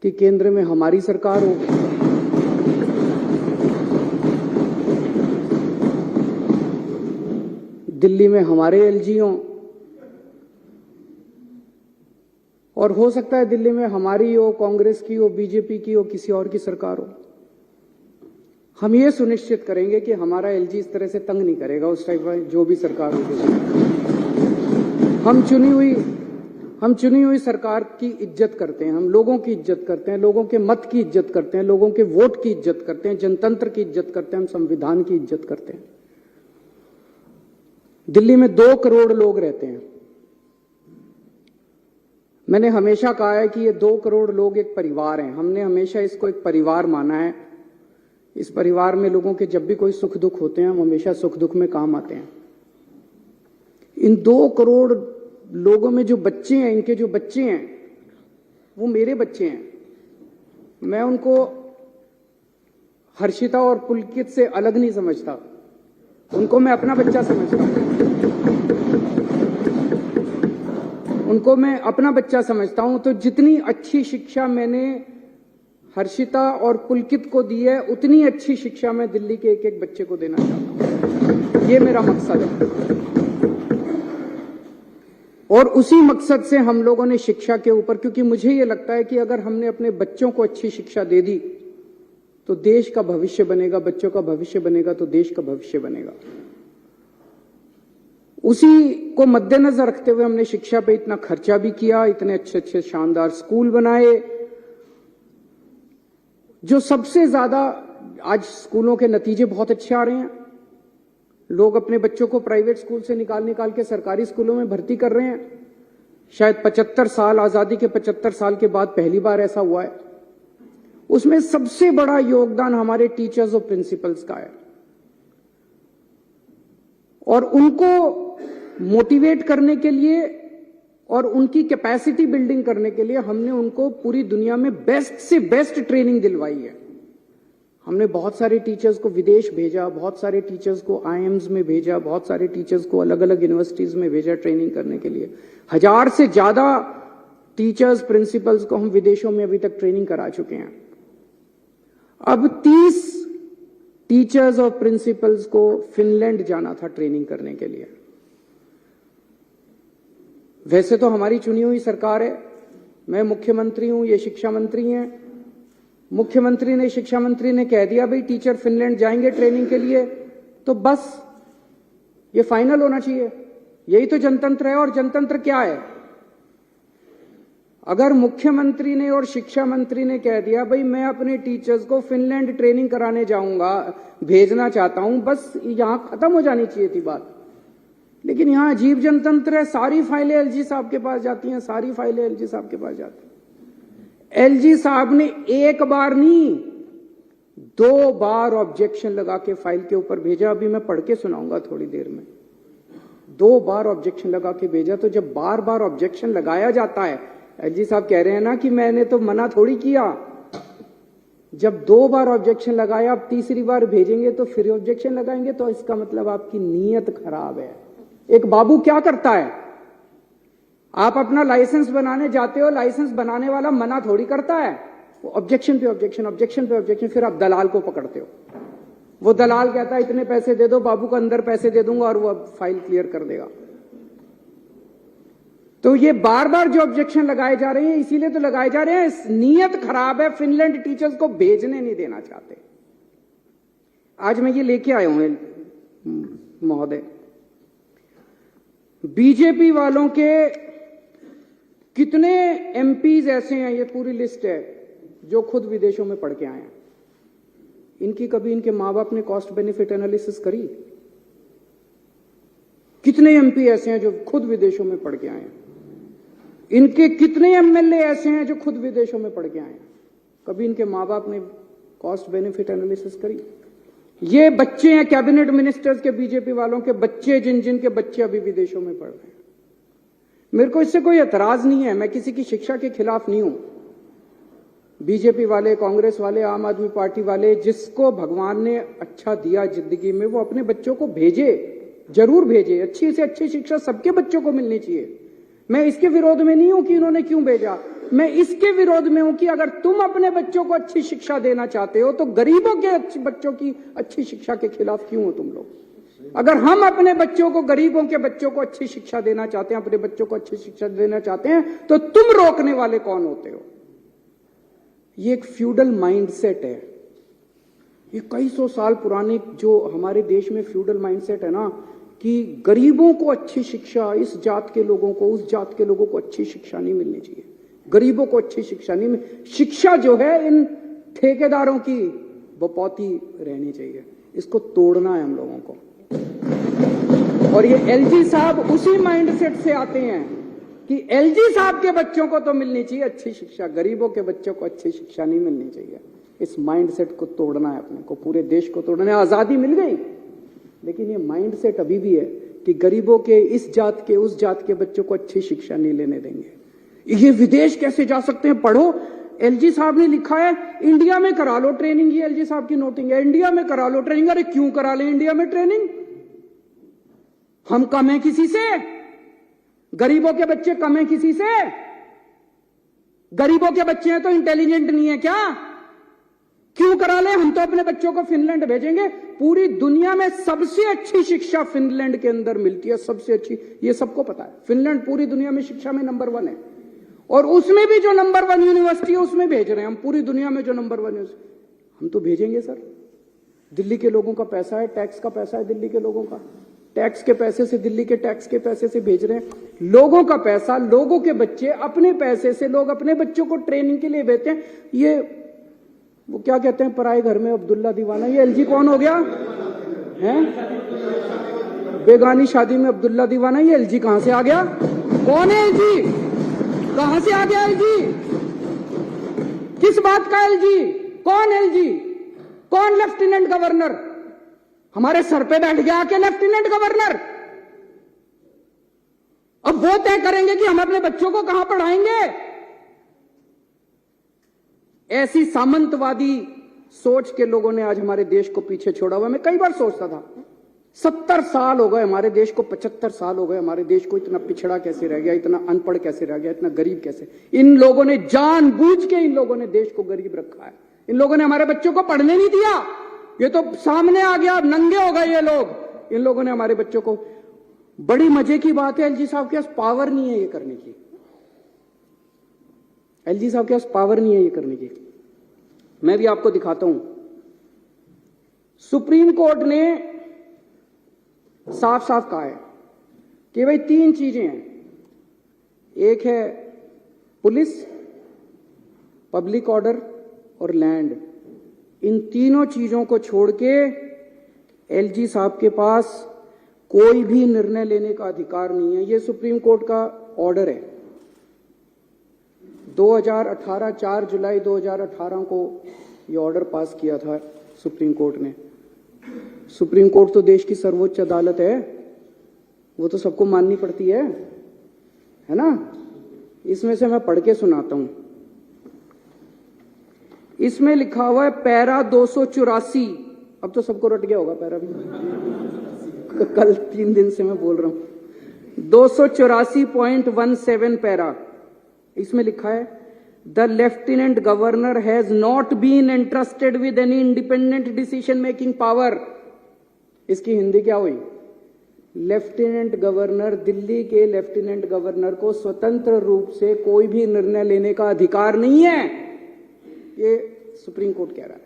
कि केंद्र में हमारी सरकार हो। दिल्ली में हमारे एलजी हों, और हो सकता है दिल्ली में हमारी हो, कांग्रेस की हो, बीजेपी की हो, किसी और की सरकार हो। हम ये सुनिश्चित करेंगे कि हमारा एलजी इस तरह से तंग नहीं करेगा उस टाइप का, जो भी सरकार होगी। हम चुनी हुई सरकार की इज्जत करते हैं, हम लोगों की इज्जत करते हैं, लोगों के मत की इज्जत करते हैं, लोगों के वोट की इज्जत करते हैं, जनतंत्र की इज्जत करते हैं, हम संविधान की इज्जत करते हैं। दिल्ली में 2 करोड़ लोग रहते हैं। मैंने हमेशा कहा है कि ये 2 करोड़ लोग एक परिवार हैं। हमने हमेशा इसको एक परिवार माना है। इस परिवार में लोगों के जब भी कोई सुख दुख होते हैं, हम हमेशा सुख दुख में काम आते हैं। इन 2 करोड़ लोगों में जो बच्चे हैं, इनके जो बच्चे हैं, वो मेरे बच्चे हैं। मैं उनको हर्षिता और पुलकित से अलग नहीं समझता, उनको मैं अपना बच्चा समझता हूं। उनको मैं अपना बच्चा समझता हूं। तो जितनी अच्छी शिक्षा मैंने हर्षिता और पुलकित को दी है, उतनी अच्छी शिक्षा मैं दिल्ली के एक एक बच्चे को देना चाहता हूं। ये मेरा मकसद है, और उसी मकसद से हम लोगों ने शिक्षा के ऊपर, क्योंकि मुझे ये लगता है कि अगर हमने अपने बच्चों को अच्छी शिक्षा दे दी तो देश का भविष्य बनेगा, बच्चों का भविष्य बनेगा तो देश का भविष्य बनेगा। उसी को मद्देनजर रखते हुए हमने शिक्षा पे इतना खर्चा भी किया, इतने अच्छे अच्छे शानदार स्कूल बनाए। जो सबसे ज्यादा आज स्कूलों के नतीजे बहुत अच्छे आ रहे हैं। लोग अपने बच्चों को प्राइवेट स्कूल से निकाल के सरकारी स्कूलों में भर्ती कर रहे हैं। शायद 75 साल, आजादी के 75 साल के बाद पहली बार ऐसा हुआ है। उसमें सबसे बड़ा योगदान हमारे टीचर्स और प्रिंसिपल्स का है, और उनको मोटिवेट करने के लिए और उनकी कैपेसिटी बिल्डिंग करने के लिए हमने उनको पूरी दुनिया में बेस्ट से बेस्ट ट्रेनिंग दिलवाई है। हमने बहुत सारे टीचर्स को विदेश भेजा, बहुत सारे टीचर्स को आईएम्स में भेजा, बहुत सारे टीचर्स को अलग अलग यूनिवर्सिटीज में भेजा ट्रेनिंग करने के लिए। 1000 से ज्यादा टीचर्स, प्रिंसिपल्स को हम विदेशों में अभी तक ट्रेनिंग करा चुके हैं। अब 30 टीचर्स और प्रिंसिपल्स को फिनलैंड जाना था ट्रेनिंग करने के लिए। वैसे तो हमारी चुनी हुई सरकार है, मैं मुख्यमंत्री हूं, ये शिक्षा मंत्री हैं। मुख्यमंत्री ने, शिक्षा मंत्री ने कह दिया भाई टीचर फिनलैंड जाएंगे ट्रेनिंग के लिए, तो बस ये फाइनल होना चाहिए। यही तो जनतंत्र है। और जनतंत्र क्या है? अगर मुख्यमंत्री ने और शिक्षा मंत्री ने कह दिया भाई मैं अपने टीचर्स को फिनलैंड ट्रेनिंग कराने जाऊंगा, भेजना चाहता हूं, बस यहां खत्म हो जानी चाहिए थी बात। लेकिन यहां अजीब जनतंत्र है। सारी फाइलें एलजी साहब के पास जाती हैं, सारी फाइलें एलजी साहब के पास जाती हैं। एलजी साहब ने एक बार नहीं, 2 बार ऑब्जेक्शन लगा के फाइल के ऊपर भेजा। अभी मैं पढ़ के सुनाऊंगा थोड़ी देर में। 2 बार ऑब्जेक्शन लगा के भेजा। तो जब बार बार ऑब्जेक्शन लगाया जाता है, एलजी साहब कह रहे हैं ना कि मैंने तो मना थोड़ी किया। जब 2 बार ऑब्जेक्शन लगाया, अब तीसरी बार भेजेंगे तो फिर ऑब्जेक्शन लगाएंगे, तो इसका मतलब आपकी नीयत खराब है। एक बाबू क्या करता है? आप अपना लाइसेंस बनाने जाते हो, लाइसेंस बनाने वाला मना थोड़ी करता है। वो ऑब्जेक्शन पे ऑब्जेक्शन, ऑब्जेक्शन पे ऑब्जेक्शन, फिर आप दलाल को पकड़ते हो। वो दलाल कहता है इतने पैसे दे दो, बाबू को अंदर पैसे दे दूंगा और वो फाइल क्लियर कर देगा। तो ये बार बार जो ऑब्जेक्शन लगाए जा रहे हैं, इसीलिए तो लगाए जा रहे हैं। नीयत खराब है, फिनलैंड टीचर्स को भेजने नहीं देना चाहते। आज मैं ये लेके आया हूं महोदय, बीजेपी वालों के कितने एमपीज ऐसे हैं, ये पूरी लिस्ट है, जो खुद विदेशों में पढ़ के आए हैं। इनकी कभी इनके मां बाप ने कॉस्ट बेनिफिट एनालिसिस करी? कितने एमपी ऐसे हैं जो खुद विदेशों में पढ़ के आए हैं? इनके कितने एमएलए ऐसे हैं जो खुद विदेशों में पढ़ के आए हैं? कभी इनके मां बाप ने कॉस्ट बेनिफिट एनालिसिस करी? ये बच्चे हैं कैबिनेट मिनिस्टर्स के, बीजेपी वालों के बच्चे, जिन के बच्चे अभी विदेशों में पढ़ रहे हैं। मेरे को इससे कोई एतराज नहीं है, मैं किसी की शिक्षा के खिलाफ नहीं हूं। बीजेपी वाले, कांग्रेस वाले, आम आदमी पार्टी वाले, जिसको भगवान ने अच्छा दिया जिंदगी में, वो अपने बच्चों को भेजे, जरूर भेजे। अच्छी से अच्छी शिक्षा सबके बच्चों को मिलनी चाहिए। मैं इसके विरोध में नहीं हूं कि इन्होंने क्यों भेजा। मैं इसके विरोध में हूं कि अगर तुम अपने बच्चों को अच्छी शिक्षा देना चाहते हो तो गरीबों के बच्चों की अच्छी शिक्षा के खिलाफ क्यों हो तुम लोग? अगर हम अपने बच्चों को, गरीबों के बच्चों को अच्छी शिक्षा देना चाहते हैं, अपने बच्चों को अच्छी शिक्षा देना चाहते हैं, तो तुम रोकने वाले कौन होते हो? ये एक फ्यूडल माइंडसेट है। ये कई सौ साल पुरानी जो हमारे देश में फ्यूडल माइंडसेट है ना, कि गरीबों को अच्छी शिक्षा, इस जात के लोगों को, उस जात के लोगों को अच्छी शिक्षा नहीं मिलनी चाहिए। गरीबों को अच्छी शिक्षा नहीं मिल, शिक्षा जो है इन ठेकेदारों की बपौती रहनी चाहिए। इसको तोड़ना है हम लोगों को। और ये एलजी साहब उसी माइंडसेट से आते हैं कि एलजी साहब के बच्चों को तो मिलनी चाहिए अच्छी शिक्षा, गरीबों के बच्चों को अच्छी शिक्षा नहीं मिलनी चाहिए। इस माइंडसेट को तोड़ना है अपने को, पूरे देश को तोड़ना है। आजादी मिल गई, लेकिन ये माइंडसेट अभी भी है कि गरीबों के, इस जात के, उस जात के बच्चों को अच्छी शिक्षा नहीं लेने देंगे। ये विदेश कैसे जा सकते हैं? पढ़ो, एलजी साहब ने लिखा है इंडिया में करा लो ट्रेनिंग। ये एलजी साहब की नोटिंग है, इंडिया में करा लो ट्रेनिंग। अरे क्यों करा ले इंडिया में ट्रेनिंग? हम कम है किसी से? गरीबों के बच्चे कम है किसी से? गरीबों के बच्चे हैं तो इंटेलिजेंट नहीं है क्या? क्यों करा ले? हम तो अपने बच्चों को फिनलैंड भेजेंगे। पूरी दुनिया में सबसे अच्छी शिक्षा फिनलैंड के अंदर मिलती है, सबसे अच्छी। ये सबको पता है, फिनलैंड पूरी दुनिया में शिक्षा में नंबर 1 है। और उसमें भी जो नंबर 1 यूनिवर्सिटी है उसमें भेज रहे हैं हम। पूरी दुनिया में जो नंबर 1 यूनिवर्सिटी, हम तो भेजेंगे सर। दिल्ली के लोगों का पैसा है, टैक्स का पैसा है दिल्ली के लोगों का, टैक्स के पैसे से, दिल्ली के टैक्स के पैसे से भेज रहे हैं। लोगों का पैसा, लोगों के बच्चे, अपने पैसे से लोग अपने बच्चों को ट्रेनिंग के लिए भेजते हैं। ये वो क्या कहते हैं, पराए घर में अब्दुल्ला दीवाना। ये एलजी कौन हो गया है? बेगानी शादी में अब्दुल्ला दीवाना। ये एलजी कहां से आ गया? कौन है एलजी? कहां से आ गया एलजी? किस बात का एलजी? कौन एलजी? कौन लेफ्टिनेंट गवर्नर? हमारे सर पे बैठ गया आके लेफ्टिनेंट गवर्नर। अब वो तय करेंगे कि हम अपने बच्चों को कहां पढ़ाएंगे। ऐसी सामंतवादी सोच के लोगों ने आज हमारे देश को पीछे छोड़ा हुआ। मैं कई बार सोचता था 70 साल हो गए हमारे देश को, 75 साल हो गए हमारे देश को। इतना पिछड़ा कैसे रह गया, इतना अनपढ़ कैसे रह गया, इतना गरीब कैसे? इन लोगों ने जानबूझ के, इन लोगों ने देश को गरीब रखा है। इन लोगों ने हमारे बच्चों को पढ़ने नहीं दिया। ये तो सामने आ गया, नंगे हो गए ये लोग। इन लोगों ने हमारे बच्चों को, बड़ी मजे की बात है, एलजी साहब के पास पावर नहीं है ये करने की। एलजी साहब के पास पावर नहीं है ये करने की। मैं भी आपको दिखाता हूं। सुप्रीम कोर्ट ने साफ साफ कहा है कि भाई 3 चीजें हैं। एक है पुलिस, पब्लिक ऑर्डर और लैंड। इन तीनों चीजों को छोड़ के एलजी साहब के पास कोई भी निर्णय लेने का अधिकार नहीं है। ये सुप्रीम कोर्ट का ऑर्डर है। 2018 4 जुलाई 2018 को ये ऑर्डर पास किया था सुप्रीम कोर्ट ने। सुप्रीम कोर्ट तो देश की सर्वोच्च अदालत है, वो तो सबको माननी पड़ती है ना। इसमें से मैं पढ़ के सुनाता हूं। इसमें लिखा हुआ है पैरा 284। अब तो सबको रट गया होगा पैरा भी, कल 3 दिन से मैं बोल रहा हूं। 284.17 पैरा। इसमें लिखा है the lieutenant governor has not been entrusted with any independent decision making power. इसकी हिंदी क्या हुई? लेफ्टिनेंट गवर्नर, दिल्ली के लेफ्टिनेंट गवर्नर को स्वतंत्र रूप से कोई भी निर्णय लेने का अधिकार नहीं है। ये सुप्रीम कोर्ट कह रहा है।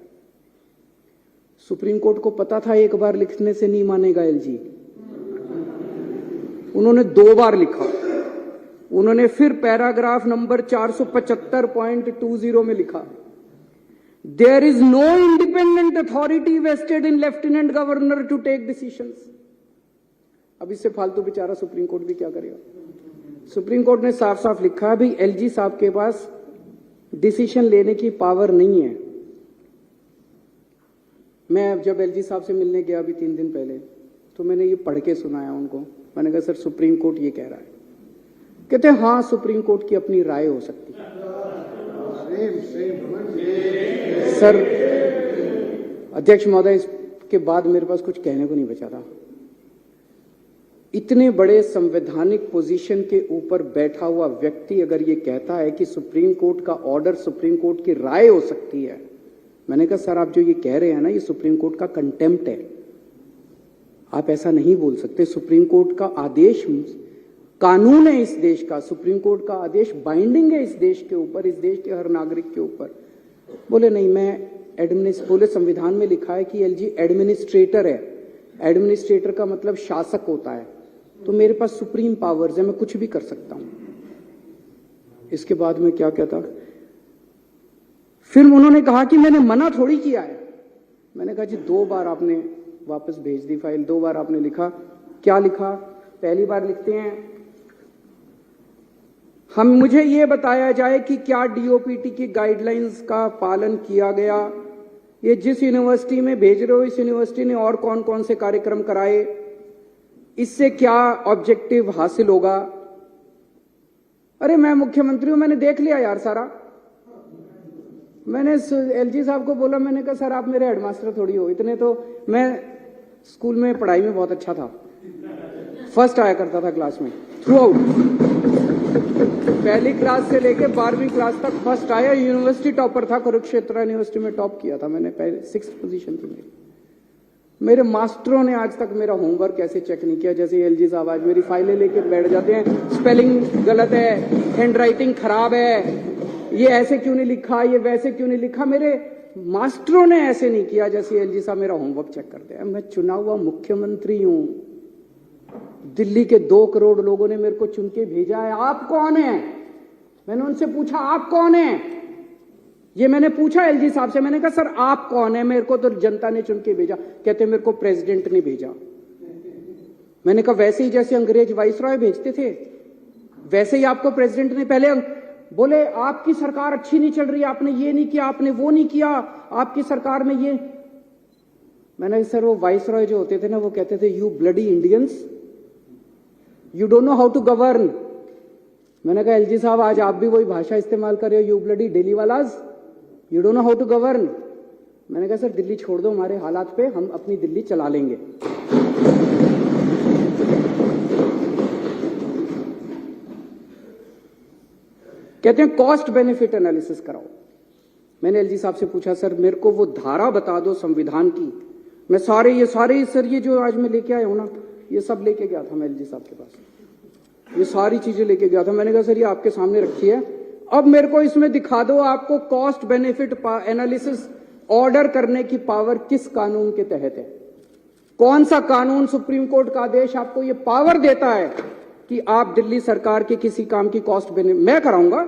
सुप्रीम कोर्ट को पता था एक बार लिखने से नहीं मानेगा एलजी। उन्होंने 2 बार लिखा। उन्होंने फिर पैराग्राफ नंबर 475.20 में लिखा there is no independent authority vested in lieutenant governor to take decisions. अब इससे फालतू बेचारा सुप्रीम कोर्ट भी क्या करेगा। सुप्रीम कोर्ट ने साफ साफ लिखा है भाई एलजी साहब के पास डिसीजन लेने की पावर नहीं है। मैं जब एलजी साहब से मिलने गया अभी 3 दिन पहले, तो मैंने ये पढ़ के सुनाया उनको। मैंने कहा सर सुप्रीम कोर्ट ये कह रहा है। कहते हैं हाँ सुप्रीम कोर्ट की अपनी राय हो सकती है। सर अध्यक्ष महोदय, इसके बाद मेरे पास कुछ कहने को नहीं बचा था। इतने बड़े संवैधानिक पोजीशन के ऊपर बैठा हुआ व्यक्ति अगर ये कहता है कि सुप्रीम कोर्ट का ऑर्डर सुप्रीम कोर्ट की राय हो सकती है, मैंने कहा सर आप जो ये कह रहे हैं ना, ये सुप्रीम कोर्ट का कंटेम्प्ट है। आप ऐसा नहीं बोल सकते। सुप्रीम कोर्ट का आदेश कानून है इस देश का, सुप्रीम कोर्ट का आदेश बाइंडिंग है इस देश के ऊपर, इस देश के हर नागरिक के ऊपर। बोले नहीं, मैं बोले संविधान में लिखा है कि एलजी एडमिनिस्ट्रेटर है, एडमिनिस्ट्रेटर का मतलब शासक होता है, तो मेरे पास सुप्रीम पावर्स है, मैं कुछ भी कर सकता हूं। इसके बाद में क्या कहता, फिर उन्होंने कहा कि मैंने मना थोड़ी किया है। मैंने कहा जी 2 बार आपने वापस भेज दी फाइल, 2 बार आपने लिखा। क्या लिखा? पहली बार लिखते हैं मुझे ये बताया जाए कि क्या डीओपीटी की गाइडलाइंस का पालन किया गया, ये जिस यूनिवर्सिटी में भेज रहे हो इस यूनिवर्सिटी ने और कौन कौन से कार्यक्रम कराए, इससे क्या ऑब्जेक्टिव हासिल होगा। अरे मैं मुख्यमंत्री हूं, मैंने देख लिया यार सारा। मैंने एलजी साहब को बोला, मैंने कहा सर आप मेरे हेडमास्टर थोड़ी हो, इतने तो मैं स्कूल में पढ़ाई में बहुत अच्छा था, फर्स्ट आया करता था क्लास में थ्रू आउट, पहली क्लास से लेके 12वीं क्लास तक फर्स्ट आया, यूनिवर्सिटी टॉपर था, कुरुक्षेत्र यूनिवर्सिटी में टॉप किया था मैंने, पहले 6th पोजीशन थी मेरी। मेरे मास्टरों ने आज तक मेरा होमवर्क ऐसे चेक नहीं किया जैसे एलजी साहब आज मेरी फाइलें लेके बैठ जाते हैं, स्पेलिंग गलत है, हैंडराइटिंग खराब है, ये ऐसे क्यों नहीं लिखा, ये वैसे क्यों नहीं लिखा। मेरे मास्टरों ने ऐसे नहीं किया जैसे एलजी साहब मेरा होमवर्क चेक करते हैं। मैं चुना हुआ मुख्यमंत्री हूं, दिल्ली के 2 करोड़ लोगों ने मेरे को चुन के भेजा है। आप कौन है? मैंने उनसे पूछा आप कौन है, ये मैंने पूछा एलजी साहब से। मैंने कहा सर आप कौन है, मेरे को तो जनता ने चुन के भेजा। कहते मेरे को प्रेसिडेंट ने भेजा। मैंने कहा वैसे ही जैसे अंग्रेज वाइसरॉय भेजते थे वैसे ही आपको प्रेसिडेंट ने पहले। बोले आपकी सरकार अच्छी नहीं चल रही, आपने ये नहीं किया, आपने वो नहीं किया, आपकी सरकार में ये। मैंने सर वो वाइसरॉय जो होते थे ना, वो कहते थे you bloody Indians, you don't know how to govern. मैंने कहा एलजी साहब आज आप भी वही भाषा इस्तेमाल कर रहे हो, यू ब्लडी दिल्ली वालाज, you don't know how to govern. मैंने कहा सर दिल्ली छोड़ दो हमारे हालात पे, हम अपनी दिल्ली चला लेंगे। कहते हैं कॉस्ट बेनिफिट एनालिसिस कराओ। मैंने एलजी साहब से पूछा सर मेरे को वो धारा बता दो संविधान की, मैं सारे सर ये जो आज मैं लेके आया हूं ना, ये सब लेके गया था मैं एलजी साहब के पास, ये सारी चीजें लेके गया था। मैंने कहा सर ये आपके सामने रखी है, अब मेरे को इसमें दिखा दो आपको कॉस्ट बेनिफिट एनालिसिस ऑर्डर करने की पावर किस कानून के तहत है, कौन सा कानून सुप्रीम कोर्ट का आदेश आपको ये पावर देता है कि आप दिल्ली सरकार के किसी काम की कॉस्ट बेनिफिट। मैं कराऊंगा,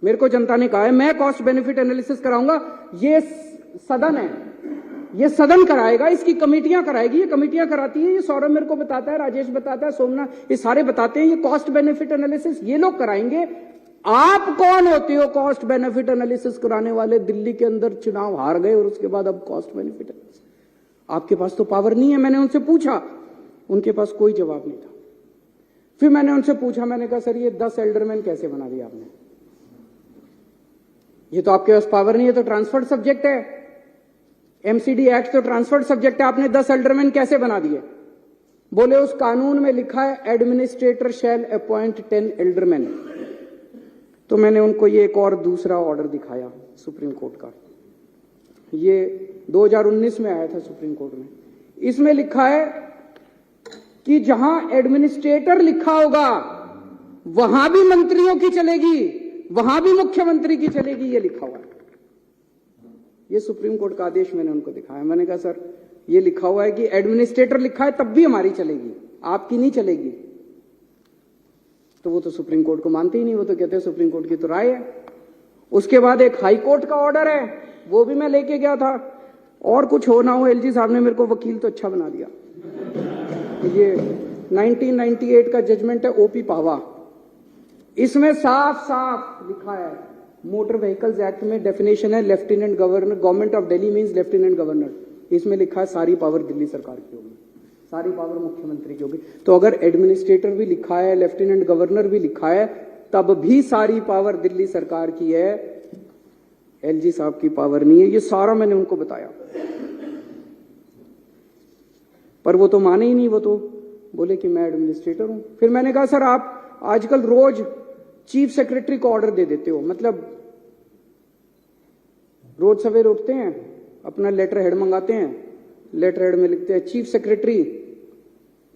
मेरे को जनता ने कहा है मैं कॉस्ट बेनिफिट एनालिसिस कराऊंगा। ये सदन है, ये सदन कराएगा, इसकी कमेटियां कराएगी, ये कमेटियां कराती है, ये सौरभ मेरे को बताता है, राजेश बताता है, सोमनाथ, ये सारे बताते हैं, ये कॉस्ट बेनिफिट एनालिसिस ये लोग कराएंगे। आप कौन होते हो कॉस्ट बेनिफिट एनालिसिस कराने वाले? दिल्ली के अंदर चुनाव हार गए और उसके बाद अब कॉस्ट बेनिफिट एनालिसिस, आपके पास तो पावर नहीं है। मैंने उनसे पूछा, उनके पास कोई जवाब नहीं था। फिर मैंने उनसे पूछा, मैंने कहा सर ये 10 एल्डरमैन कैसे बना दिया आपने? ये तो आपके पास पावर नहीं है, तो ट्रांसफर्ड सब्जेक्ट है, एमसीडी एक्ट तो ट्रांसफर्ड सब्जेक्ट है, आपने 10 एल्डरमैन कैसे बना दिए? बोले उस कानून में लिखा है एडमिनिस्ट्रेटर शैल अपॉइंट 10 एल्डरमैन। तो मैंने उनको ये एक और दूसरा ऑर्डर दिखाया सुप्रीम कोर्ट का, ये 2019 में आया था सुप्रीम कोर्ट में। इसमें लिखा है कि जहां एडमिनिस्ट्रेटर लिखा होगा वहां भी मंत्रियों की चलेगी, वहां भी मुख्यमंत्री की चलेगी, ये लिखा हुआ है। ये सुप्रीम कोर्ट का आदेश मैंने उनको दिखाया। मैंने कहा सर ये लिखा हुआ है कि एडमिनिस्ट्रेटर लिखा है तब भी हमारी चलेगी, आपकी नहीं चलेगी। तो वो तो सुप्रीम कोर्ट को मानते ही नहीं, वो तो कहते हैं सुप्रीम कोर्ट की तो राय है। उसके बाद एक हाई कोर्ट का ऑर्डर है, वो भी मैं लेके गया था। और कुछ हो ना हो, एलजी साहब ने मेरे को वकील तो अच्छा बना दिया। ये 1998 का जजमेंट है ओपी पावा, इसमें साफ साफ लिखा है, मोटर व्हीकल्स एक्ट में डेफिनेशन है lieutenant governor, government of Delhi means lieutenant governor. इसमें लिखा है सारी पावर दिल्ली सरकार की होगी, सारी पावर मुख्यमंत्री की होगी। तो अगर एडमिनिस्ट्रेटर भी लिखा है, लेफ्टिनेंट गवर्नर भी लिखा है, तब भी सारी पावर दिल्ली सरकार की है, एलजी साहब की पावर नहीं है। ये सारा मैंने उनको बताया, पर वो तो माने ही नहीं, वो तो बोले कि मैं एडमिनिस्ट्रेटर हूं। फिर मैंने कहा सर आप आजकल रोज चीफ सेक्रेटरी को ऑर्डर दे देते हो, मतलब रोज सवेरे उठते हैं, अपना लेटर हेड मंगाते हैं, लेटर हेड में लिखते हैं चीफ सेक्रेटरी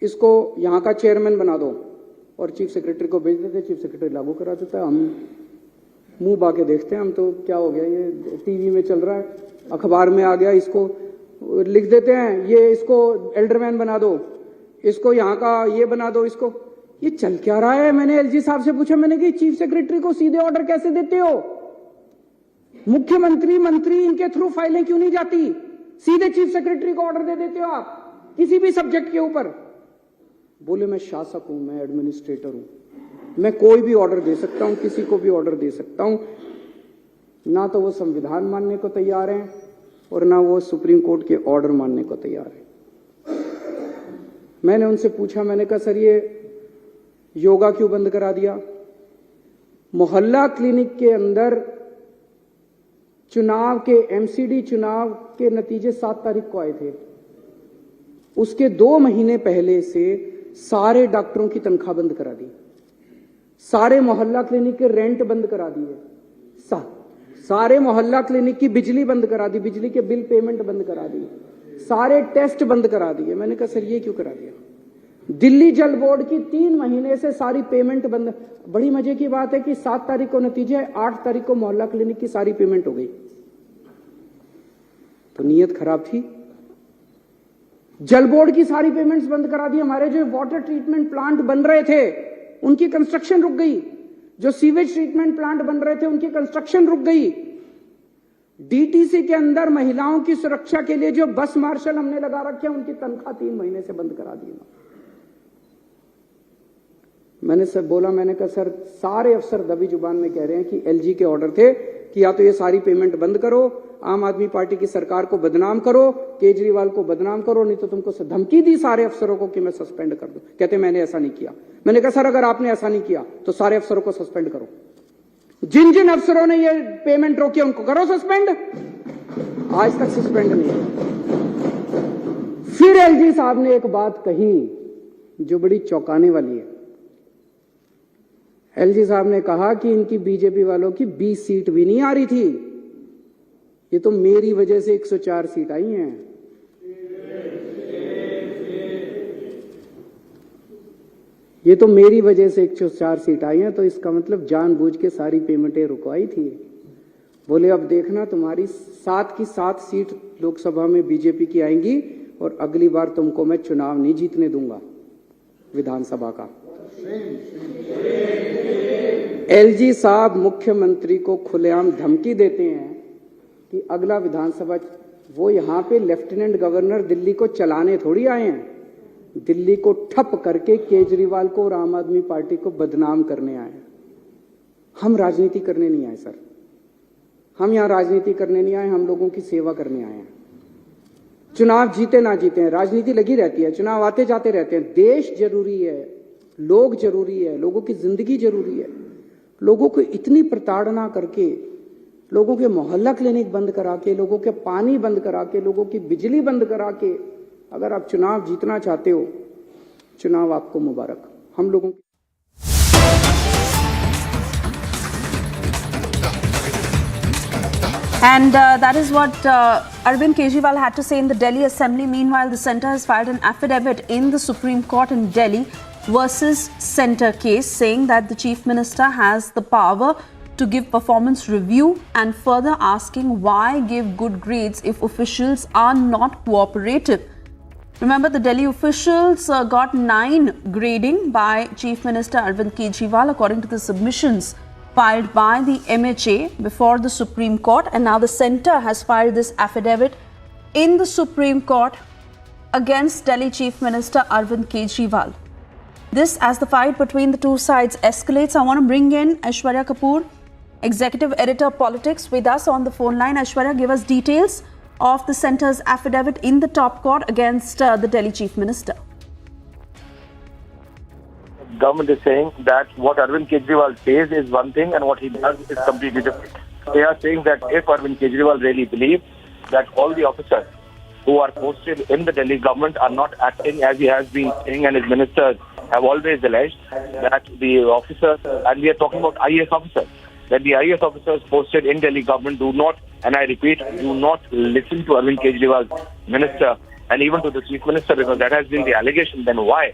इसको यहाँ का चेयरमैन बना दो और चीफ सेक्रेटरी को भेज देते, चीफ सेक्रेटरी लागू करा देता है। हम मुंह बाके देखते हैं, हम तो क्या हो गया, ये टीवी में चल रहा है, अखबार में आ गया, इसको लिख देते हैं, ये इसको एल्डरमैन बना दो, इसको यहाँ का ये बना दो, इसको। ये चल क्या रहा है? मैंने एलजी साहब से पूछा, मैंने कि चीफ सेक्रेटरी को सीधे ऑर्डर कैसे देते हो? मुख्यमंत्री मंत्री इनके थ्रू फाइलें क्यों नहीं जाती? सीधे चीफ सेक्रेटरी को ऑर्डर दे देते हो आप किसी भी सब्जेक्ट के ऊपर। बोले मैं शासक हूं, मैं एडमिनिस्ट्रेटर हूं, मैं कोई भी ऑर्डर दे सकता हूं, किसी को भी ऑर्डर दे सकता हूं। ना तो वो संविधान मानने को तैयार हैं और ना वो सुप्रीम कोर्ट के ऑर्डर मानने को तैयार है। मैंने उनसे पूछा, मैंने कहा सर ये योगा क्यों बंद करा दिया? मोहल्ला क्लिनिक के अंदर चुनाव के एमसीडी चुनाव के नतीजे 7 तारीख को आए थे, उसके 2 महीने पहले से सारे डॉक्टरों की तनख्वाह बंद करा दी, सारे मोहल्ला क्लिनिक के रेंट बंद करा दिए, सारे मोहल्ला क्लिनिक की बिजली बंद करा दी, बिजली के बिल पेमेंट बंद करा दी, सारे टेस्ट बंद करा दिए। मैंने कहा सर ये क्यों करा दिया? दिल्ली जल बोर्ड की 3 महीने से सारी पेमेंट बंद। बड़ी मजे की बात है कि 7 तारीख को नतीजे है, 8 तारीख को मोहल्ला क्लिनिक की सारी पेमेंट हो गई। तो नीयत खराब थी। जल बोर्ड की सारी पेमेंट्स बंद करा दी। हमारे जो वाटर ट्रीटमेंट प्लांट बन रहे थे उनकी कंस्ट्रक्शन रुक गई, जो सीवेज ट्रीटमेंट प्लांट बन रहे थे उनकी कंस्ट्रक्शन रुक गई। डीटीसी के अंदर महिलाओं की सुरक्षा के लिए जो बस मार्शल हमने लगा रखे हैं उनकी तनख्वाह 3 महीने से बंद करा दी। मैंने सर बोला, मैंने कहा सर सारे अफसर दबी जुबान में कह रहे हैं कि एलजी के ऑर्डर थे कि या तो ये सारी पेमेंट बंद करो, आम आदमी पार्टी की सरकार को बदनाम करो, केजरीवाल को बदनाम करो, नहीं तो तुमको धमकी दी सारे अफसरों को कि मैं सस्पेंड कर दूं। कहते मैंने ऐसा नहीं किया। मैंने कहा सर अगर आपने ऐसा नहीं किया तो सारे अफसरों को सस्पेंड करो, जिन जिन अफसरों ने ये पेमेंट रोकी उनको करो सस्पेंड। आज तक सस्पेंड नहीं है। फिर एलजी साहब ने एक बात कही जो बड़ी चौंकाने वाली है। एलजी साहब ने कहा कि इनकी बीजेपी वालों की 20 सीट भी नहीं आ रही थी, ये तो मेरी वजह से 104 सीट आई हैं। ये तो मेरी वजह से 104 सीट आई हैं, तो इसका मतलब जानबूझ के सारी पेमेंटें रुकवाई थी। बोले अब देखना तुम्हारी 7 की 7 सीट लोकसभा में बीजेपी की आएंगी और अगली बार तुमको मैं चुनाव नहीं जीतने दूंगा विधानसभा का। एलजी साहब मुख्यमंत्री को खुलेआम धमकी देते हैं कि अगला विधानसभा, वो यहां पे लेफ्टिनेंट गवर्नर दिल्ली को चलाने थोड़ी आए हैं, दिल्ली को ठप करके केजरीवाल को और आम आदमी पार्टी को बदनाम करने आए हैं। हम राजनीति करने नहीं आए सर, हम यहां राजनीति करने नहीं आए, हम लोगों की सेवा करने आए हैं। चुनाव जीते ना जीते हैं, राजनीति लगी रहती है, चुनाव आते जाते रहते हैं। देश जरूरी है, लोग जरूरी है, लोगों की जिंदगी जरूरी है। लोगों को इतनी प्रताड़ना करके, लोगों के मोहल्ला क्लिनिक बंद करा के, लोगों के पानी बंद करा के, लोगों की बिजली बंद करा के अगर आप चुनाव जीतना चाहते हो, चुनाव आपको मुबारक। हम लोगों And that is what Arvind Kejriwal had to say in the Delhi Assembly. Meanwhile, the centre has filed an affidavit in the Supreme Court in Delhi versus centre case, saying that the Chief Minister has the power to give performance review and further asking why give good grades if officials are not cooperative. Remember, the Delhi officials got 9 grading by Chief Minister Arvind Kejriwal according to the submissions filed by the MHA before the Supreme Court, and now the centre has filed this affidavit in the Supreme Court against Delhi Chief Minister Arvind Kejriwal. This as the fight between the two sides escalates. I want to bring in Aishwarya Kapoor, Executive Editor Politics, with us on the phone line. Aishwarya, give us details of the centre's affidavit in the top court against the Delhi Chief Minister. Government is saying that what Arvind Kejriwal says is one thing and what he does is completely different. They are saying that if Arvind Kejriwal really believes that all the officers who are posted in the Delhi government are not acting as he has been saying, and his ministers have always alleged that the officers, and we are talking about IAS officers, that the IAS officers posted in Delhi government do not, and I repeat, do not listen to Arvind Kejriwal's minister and even to the Chief Minister, because that has been the allegation, then why?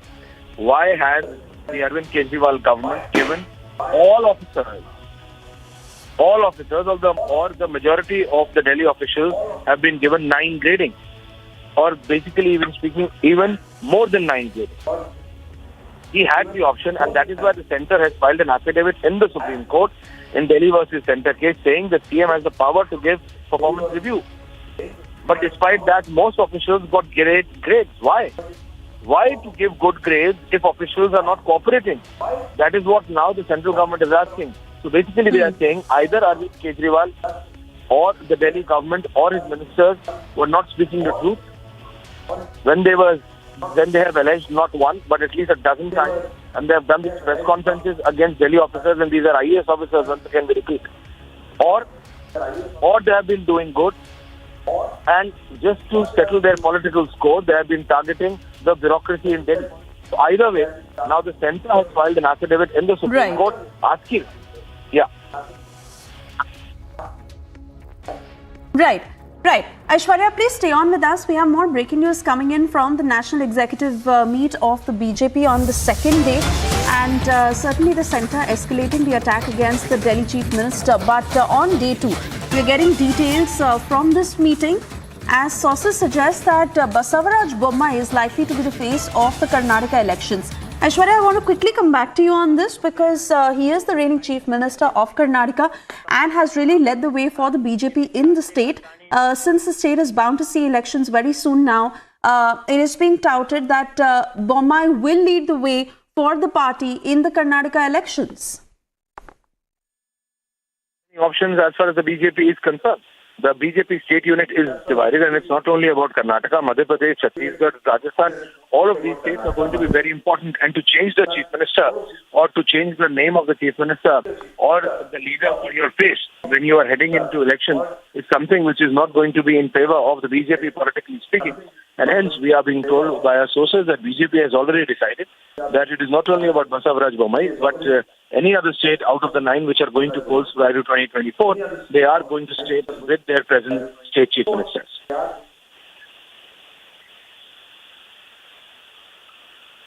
Why has the Arvind Kejriwal government given all officers, or the majority of the Delhi officials have been given 9 grading, or basically even more than 9 grading? He had the option, and that is why the centre has filed an affidavit in the Supreme Court in Delhi versus Centre case saying that CM has the power to give performance review. But despite that, most officials got grades. Why? Why to give good grades if officials are not cooperating? That is what now the central government is asking. So basically they are saying either Arvind Kejriwal or the Delhi government or his ministers were not speaking the truth when they have alleged not one but at least a dozen times, and they have done these press conferences against Delhi officers, and these are IAS officers, once again we repeat. Or they have been doing good, and just to settle their political score, they have been targeting the bureaucracy in Delhi. So either way, now the centre has filed an affidavit in the Supreme Court asking. Right. Aishwarya, please stay on with us. We have more breaking news coming in from the National Executive meet of the BJP on the second day. And certainly the centre escalating the attack against the Delhi Chief Minister. But on day 2, we are getting details from this meeting as sources suggest that Basavaraj Bommai is likely to be the face of the Karnataka elections. Aishwarya, I want to quickly come back to you on this because he is the reigning Chief Minister of Karnataka and has really led the way for the BJP in the state. Since the state is bound to see elections very soon now, it is being touted that Bommai will lead the way for the party in the Karnataka elections. Options as far as the BJP is concerned. The BJP state unit is divided, and it's not only about Karnataka, Madhya Pradesh, Chhattisgarh, Rajasthan. All of these states are going to be very important, and to change the Chief Minister or to change the name of the Chief Minister or the leader for your face when you are heading into elections is something which is not going to be in favor of the BJP politically speaking. And hence, we are being told by our sources that BJP has already decided that it is not only about Basavaraj Bommai, but any other state out of the 9 which are going to polls prior to 2024, they are going to stay with their present state chief ministers.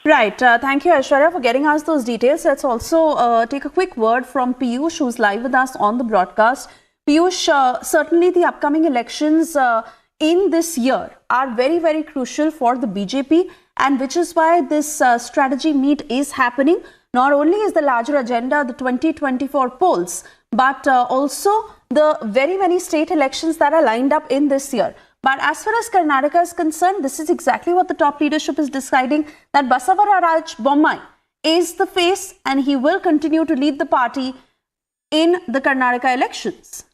Right. Thank you, Aishwarya, for getting us those details. Let's also take a quick word from Piyush, who's live with us on the broadcast. Piyush, certainly the upcoming elections in this year are very, very crucial for the BJP, and which is why this strategy meet is happening. Not only is the larger agenda the 2024 polls, but also the very many state elections that are lined up in this year. But as far as Karnataka is concerned, this is exactly what the top leadership is deciding, that Basavaraj Bommai is the face and he will continue to lead the party in the Karnataka elections.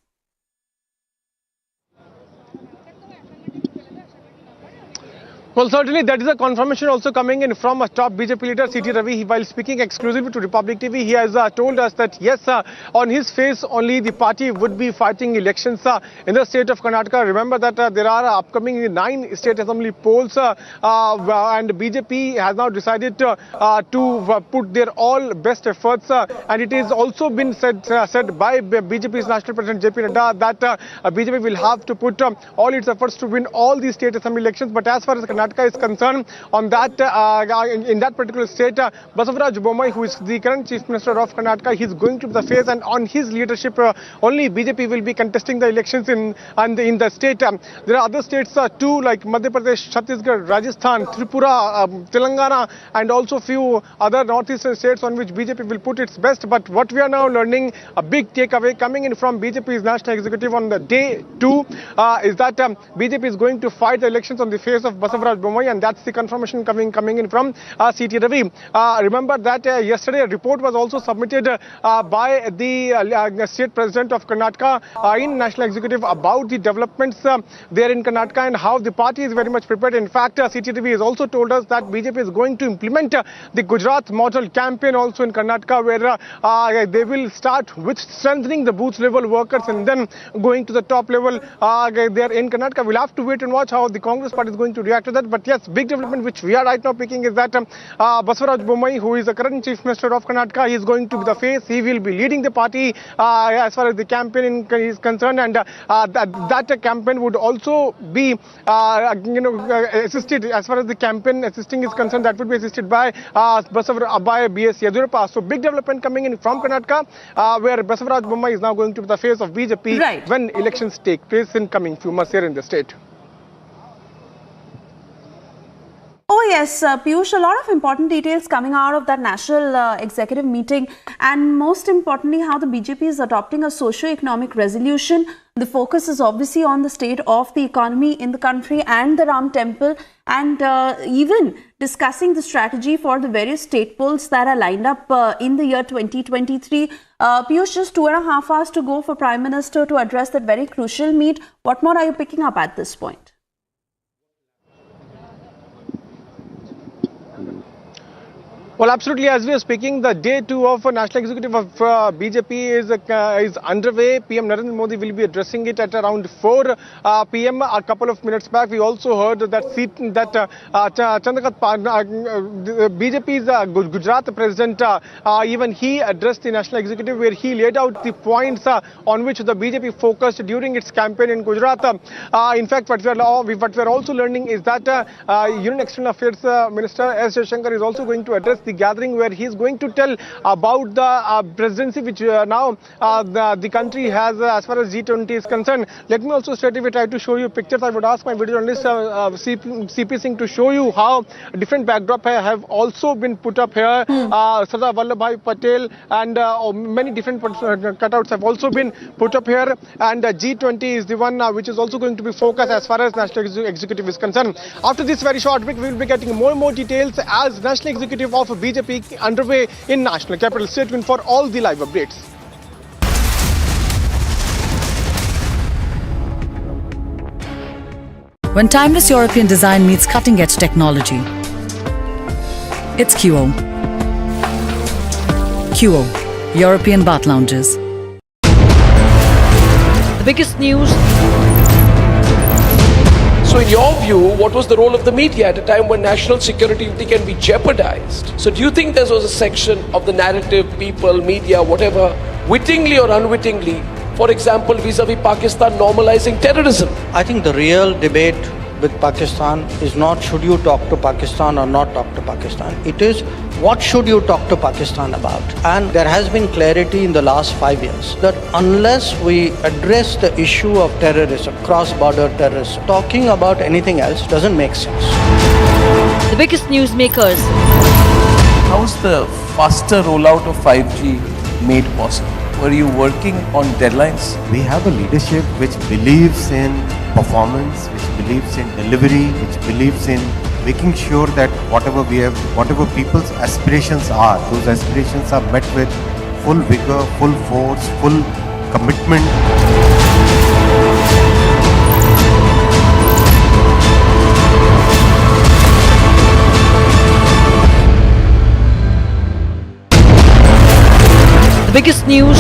Well, certainly that is a confirmation also coming in from a top BJP leader, C.T. Ravi. While speaking exclusively to Republic TV, he has told us that yes, on his face only the party would be fighting elections in the state of Karnataka. Remember that there are upcoming 9 state assembly polls and BJP has now decided to put their all best efforts and it is also been said by BJP's National President J.P. Nadda that BJP will have to put all its efforts to win all these state assembly elections. But as far as Karnataka is concerned, on that in that particular state, Basavaraj Bommai, who is the current Chief Minister of Karnataka, he is going to be the face, and on his leadership only BJP will be contesting the elections in the state. There are other states too, like Madhya Pradesh, Chhattisgarh, Rajasthan, Tripura, Telangana, and also few other northeastern states on which BJP will put its best. But what we are now learning, a big takeaway coming in from BJP's national executive on the day 2 is that BJP is going to fight the elections on the face of Basavaraj Bommai, and that's the confirmation coming in from C.T. Ravi. Remember that yesterday a report was also submitted by the state president of Karnataka in National Executive about the developments there in Karnataka and how the party is very much prepared. In fact, C.T. Ravi has also told us that BJP is going to implement the Gujarat model campaign also in Karnataka, where they will start with strengthening the booth level workers and then going to the top level there in Karnataka. We'll have to wait and watch how the Congress party is going to react to that. that. But yes, big development which we are right now picking is that Basavaraj Bommai, who is the current Chief Minister of Karnataka, is going to be the face. He will be leading the party as far as the campaign is concerned, and that campaign would also be assisted as far as the campaign assisting is concerned. That would be assisted by B.S. Yedurappa. So big development coming in from Karnataka, where Basavaraj Bommai is now going to be the face of BJP when elections take place in coming few months here in the state. Oh yes, Piyush, a lot of important details coming out of that national executive meeting, and most importantly how the BJP is adopting a socio-economic resolution. The focus is obviously on the state of the economy in the country and the Ram temple, and even discussing the strategy for the various state polls that are lined up in the year 2023. Piyush, just 2.5 hours to go for Prime Minister to address that very crucial meet. What more are you picking up at this point? Well, absolutely. As we are speaking, the day 2 of National Executive of BJP is underway. PM Narendra Modi will be addressing it at around 4 p.m. A couple of minutes back, we also heard that BJP's Gujarat president, even he addressed the National Executive, where he laid out the points on which the BJP focused during its campaign in Gujarat. In fact, what we are also learning is that Union External Affairs Minister S. Jaishankar is also going to address the gathering, where he is going to tell about the presidency which now the country has as far as G20 is concerned. Let me also straight away try to show you pictures. I would ask my video journalist CP Singh to show you how different backdrop have also been put up here. Sardar Vallabhbhai Patel and many different cutouts have also been put up here, and G20 is the one which is also going to be focused as far as National Executive is concerned. After this very short break, we will be getting more and more details as National Executive of BJP underway in national capital. Stay tuned for all the live updates. When timeless European design meets cutting-edge technology, it's QO. QO, European bath lounges. The biggest news. So in your view, what was the role of the media at a time when national security can be jeopardized? So do you think there was a section of the narrative, people, media, whatever, wittingly or unwittingly, for example, vis-a-vis Pakistan normalizing terrorism? I think the real debate with Pakistan is not should you talk to Pakistan or not talk to Pakistan. It is what should you talk to Pakistan about. And there has been clarity in the last 5 years that unless we address the issue of terrorism, cross-border terrorism, talking about anything else doesn't make sense. The biggest newsmakers. How's the faster rollout of 5G made possible? Were you working on deadlines? We have a leadership which believes in performance, which believes in delivery, which believes in making sure that whatever people's aspirations are, those aspirations are met with full vigor, full force, full commitment. The biggest news.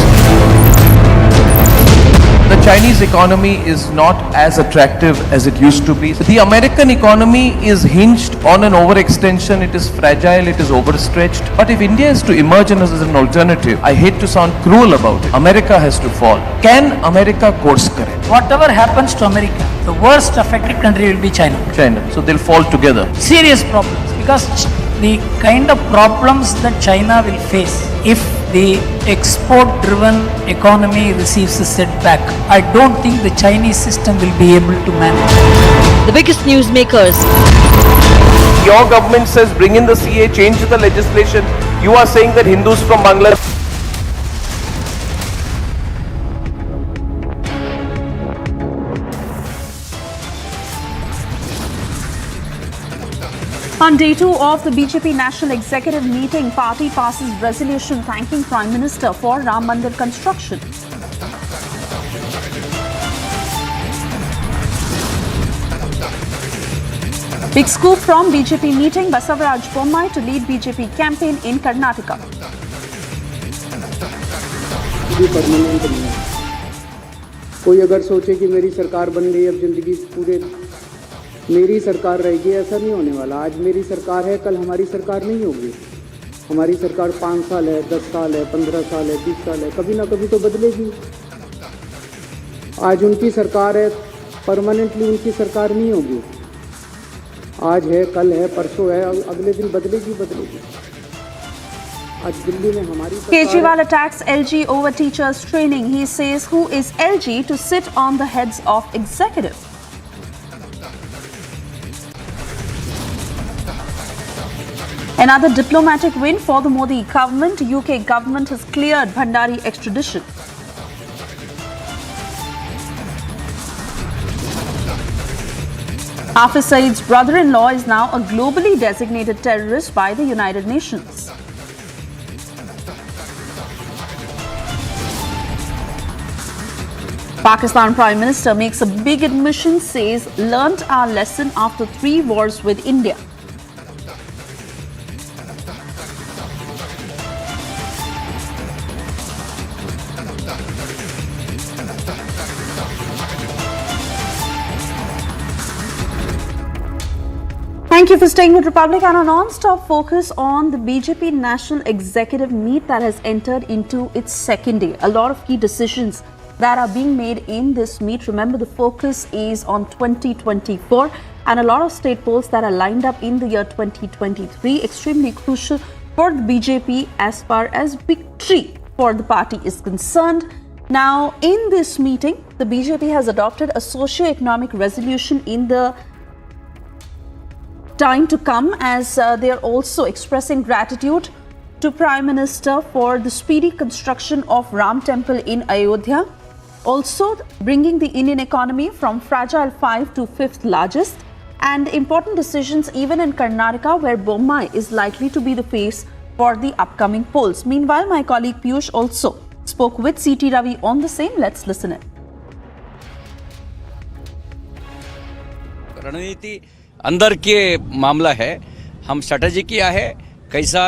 The Chinese economy is not as attractive as it used to be. The American economy is hinged on an overextension. It is fragile, it is overstretched. But if India is to emerge as an alternative, I hate to sound cruel about it, America has to fall. Can America course correct? Whatever happens to America, the worst affected country will be China. So they'll fall together. Serious problems, because the kind of problems that China will face if the export-driven economy receives a setback, I don't think the Chinese system will be able to manage. The biggest newsmakers. Your government says bring in the CAA, change the legislation. You are saying that Hindus from Bangladesh. On day 2 of the BJP National Executive meeting, party passes resolution thanking Prime Minister for Ram Mandir construction. Big scoop from BJP meeting, Basavaraj Bommai to lead BJP campaign in Karnataka. Permanent नहीं है। कोई अगर सोचे कि मेरी सरकार बन गई अब जिंदगी पूरे मेरी सरकार रहेगी, ऐसा नहीं होने वाला। आज मेरी सरकार है, कल हमारी सरकार नहीं होगी। हमारी सरकार 5 साल है, 10 साल है, 15 साल है, 20 साल है, कभी ना कभी तो बदलेगी। आज उनकी सरकार है, परमानेंटली उनकी सरकार नहीं होगी। आज है, कल है, परसों है, अगले दिन बदलेगी। आज दिल्ली में हमारी Kejriwal attacks LG over teachers training. He says, who is LG to sit on the heads of executive? Another diplomatic win for the Modi government. UK government has cleared Bhandari extradition. Hafiz Saeed's brother-in-law is now a globally designated terrorist by the United Nations. Pakistan Prime Minister makes a big admission, says learnt our lesson after 3 wars with India. Thank you for staying with Republic and a non-stop focus on the BJP National Executive Meet that has entered into its second day. A lot of key decisions that are being made in this meet. Remember, the focus is on 2024 and a lot of state polls that are lined up in the year 2023. Extremely crucial for the BJP as far as victory for the party is concerned. Now, in this meeting, the BJP has adopted a socio-economic resolution in the time to come, as they are also expressing gratitude to Prime Minister for the speedy construction of Ram Temple in Ayodhya, also bringing the Indian economy from fragile 5 to 5th largest, and important decisions even in Karnataka, where Bommai is likely to be the face for the upcoming polls. Meanwhile, my colleague Piyush also spoke with CT Ravi on the same. Let's listen in. रणनीति अंदर के मामला है, हम strategy किया है कैसा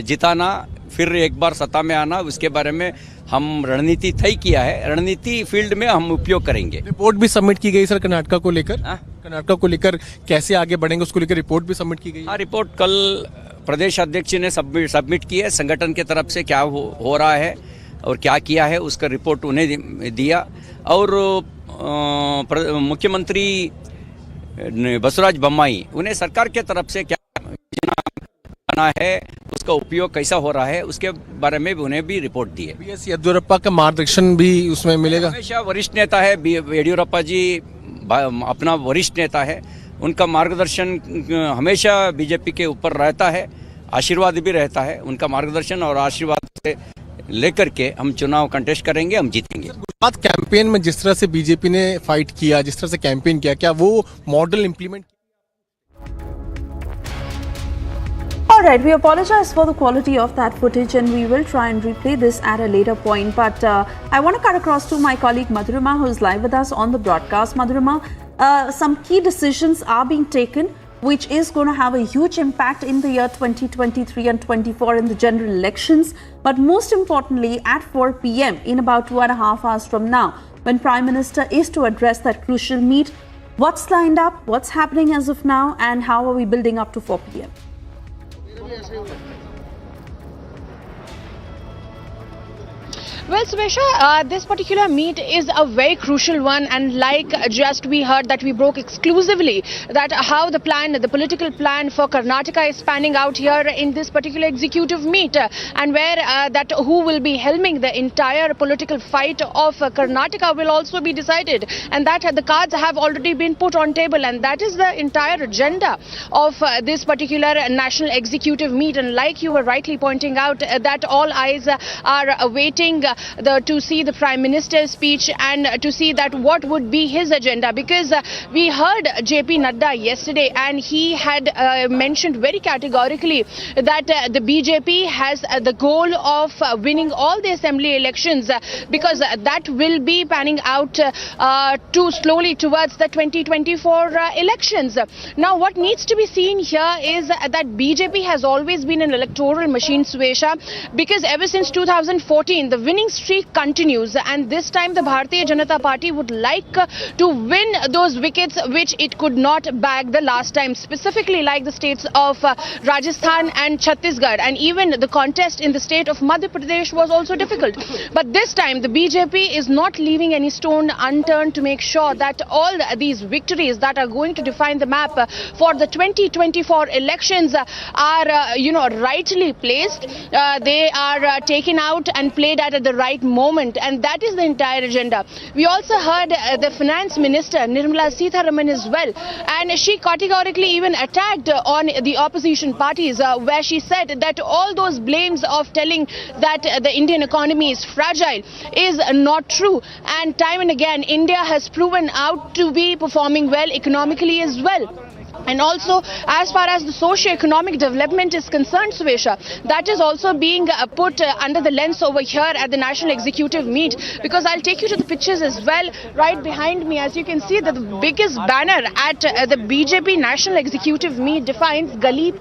जिताना, फिर एक बार सत्ता में आना, उसके बारे में हम रणनीति तय किया है। रणनीति फील्ड में हम उपयोग करेंगे। रिपोर्ट भी सबमिट की गई सर कर्नाटका को लेकर। कर्नाटका को लेकर कैसे आगे बढ़ेंगे उसको लेकर रिपोर्ट भी सबमिट की गई। हाँ, रिपोर्ट कल प्रदेश अध्यक्ष ने सबमिट की है। संगठन के तरफ से क्या हो रहा है और क्या किया है उसका रिपोर्ट उन्हें दिया, और मुख्यमंत्री बसवराज बोम्माई उन्हें सरकार के तरफ से क्या योजना बना है, उसका उपयोग कैसा हो रहा है, उसके बारे में भी उन्हें भी रिपोर्ट दी है। बीएस येदियुरप्पा का मार्गदर्शन भी उसमें मिलेगा। हमेशा वरिष्ठ नेता है येदियुरप्पा जी, अपना वरिष्ठ नेता है, उनका मार्गदर्शन हमेशा बीजेपी के ऊपर रहता है, आशीर्वाद भी रहता है। उनका मार्गदर्शन और आशीर्वाद से लेकर के हम चुनाव कंटेस्ट करेंगे, हम जीतेंगे। गुजरात कैंपेन में जिस तरह से बीजेपी ने फाइट किया, जिस तरह से कैंपेन किया, क्या वो model implement? All right, we apologize for the quality of that footage and we will try and replay this at a later point. But I want to cut across to my colleague Madhurima, who is live with us on the broadcast. Madhurima, some key decisions are being taken, which is going to have a huge impact in the year 2023 and 24 in the general elections. But most importantly, at 4 p.m. in about 2.5 hours from now, when Prime Minister is to address that crucial meet, what's lined up, what's happening as of now, and how are we building up to 4 p.m.? Well, Suesha, this particular meet is a very crucial one, and like just we heard that we broke exclusively that how the political plan for Karnataka is panning out here in this particular executive meet, and where that who will be helming the entire political fight of Karnataka will also be decided, and that the cards have already been put on table, and that is the entire agenda of this particular national executive meet. And like you were rightly pointing out, that all eyes are awaiting to see the Prime Minister's speech and to see that what would be his agenda, because we heard JP Nadda yesterday and he had mentioned very categorically that the BJP has the goal of winning all the assembly elections, because that will be panning out too slowly towards the 2024 elections. Now what needs to be seen here is that BJP has always been an electoral machine, Suesha, because ever since 2014 the winning winning streak continues, and this time the Bharatiya Janata Party would like to win those wickets which it could not bag the last time, specifically like the states of Rajasthan and Chhattisgarh, and even the contest in the state of Madhya Pradesh was also difficult. But this time the BJP is not leaving any stone unturned to make sure that all these victories that are going to define the map for the 2024 elections are rightly placed. They are taken out and played at the right moment, and that is the entire agenda. We also heard the finance minister Nirmala Sitharaman as well, and she categorically even attacked on the opposition parties, where she said that all those blames of telling that the Indian economy is fragile is not true, and time and again India has proven out to be performing well economically as well. And also, as far as the socio-economic development is concerned, Swesha, that is also being put under the lens over here at the National Executive Meet, because I'll take you to the pictures as well. Right behind me, as you can see, the biggest banner at the BJP National Executive Meet defines Garib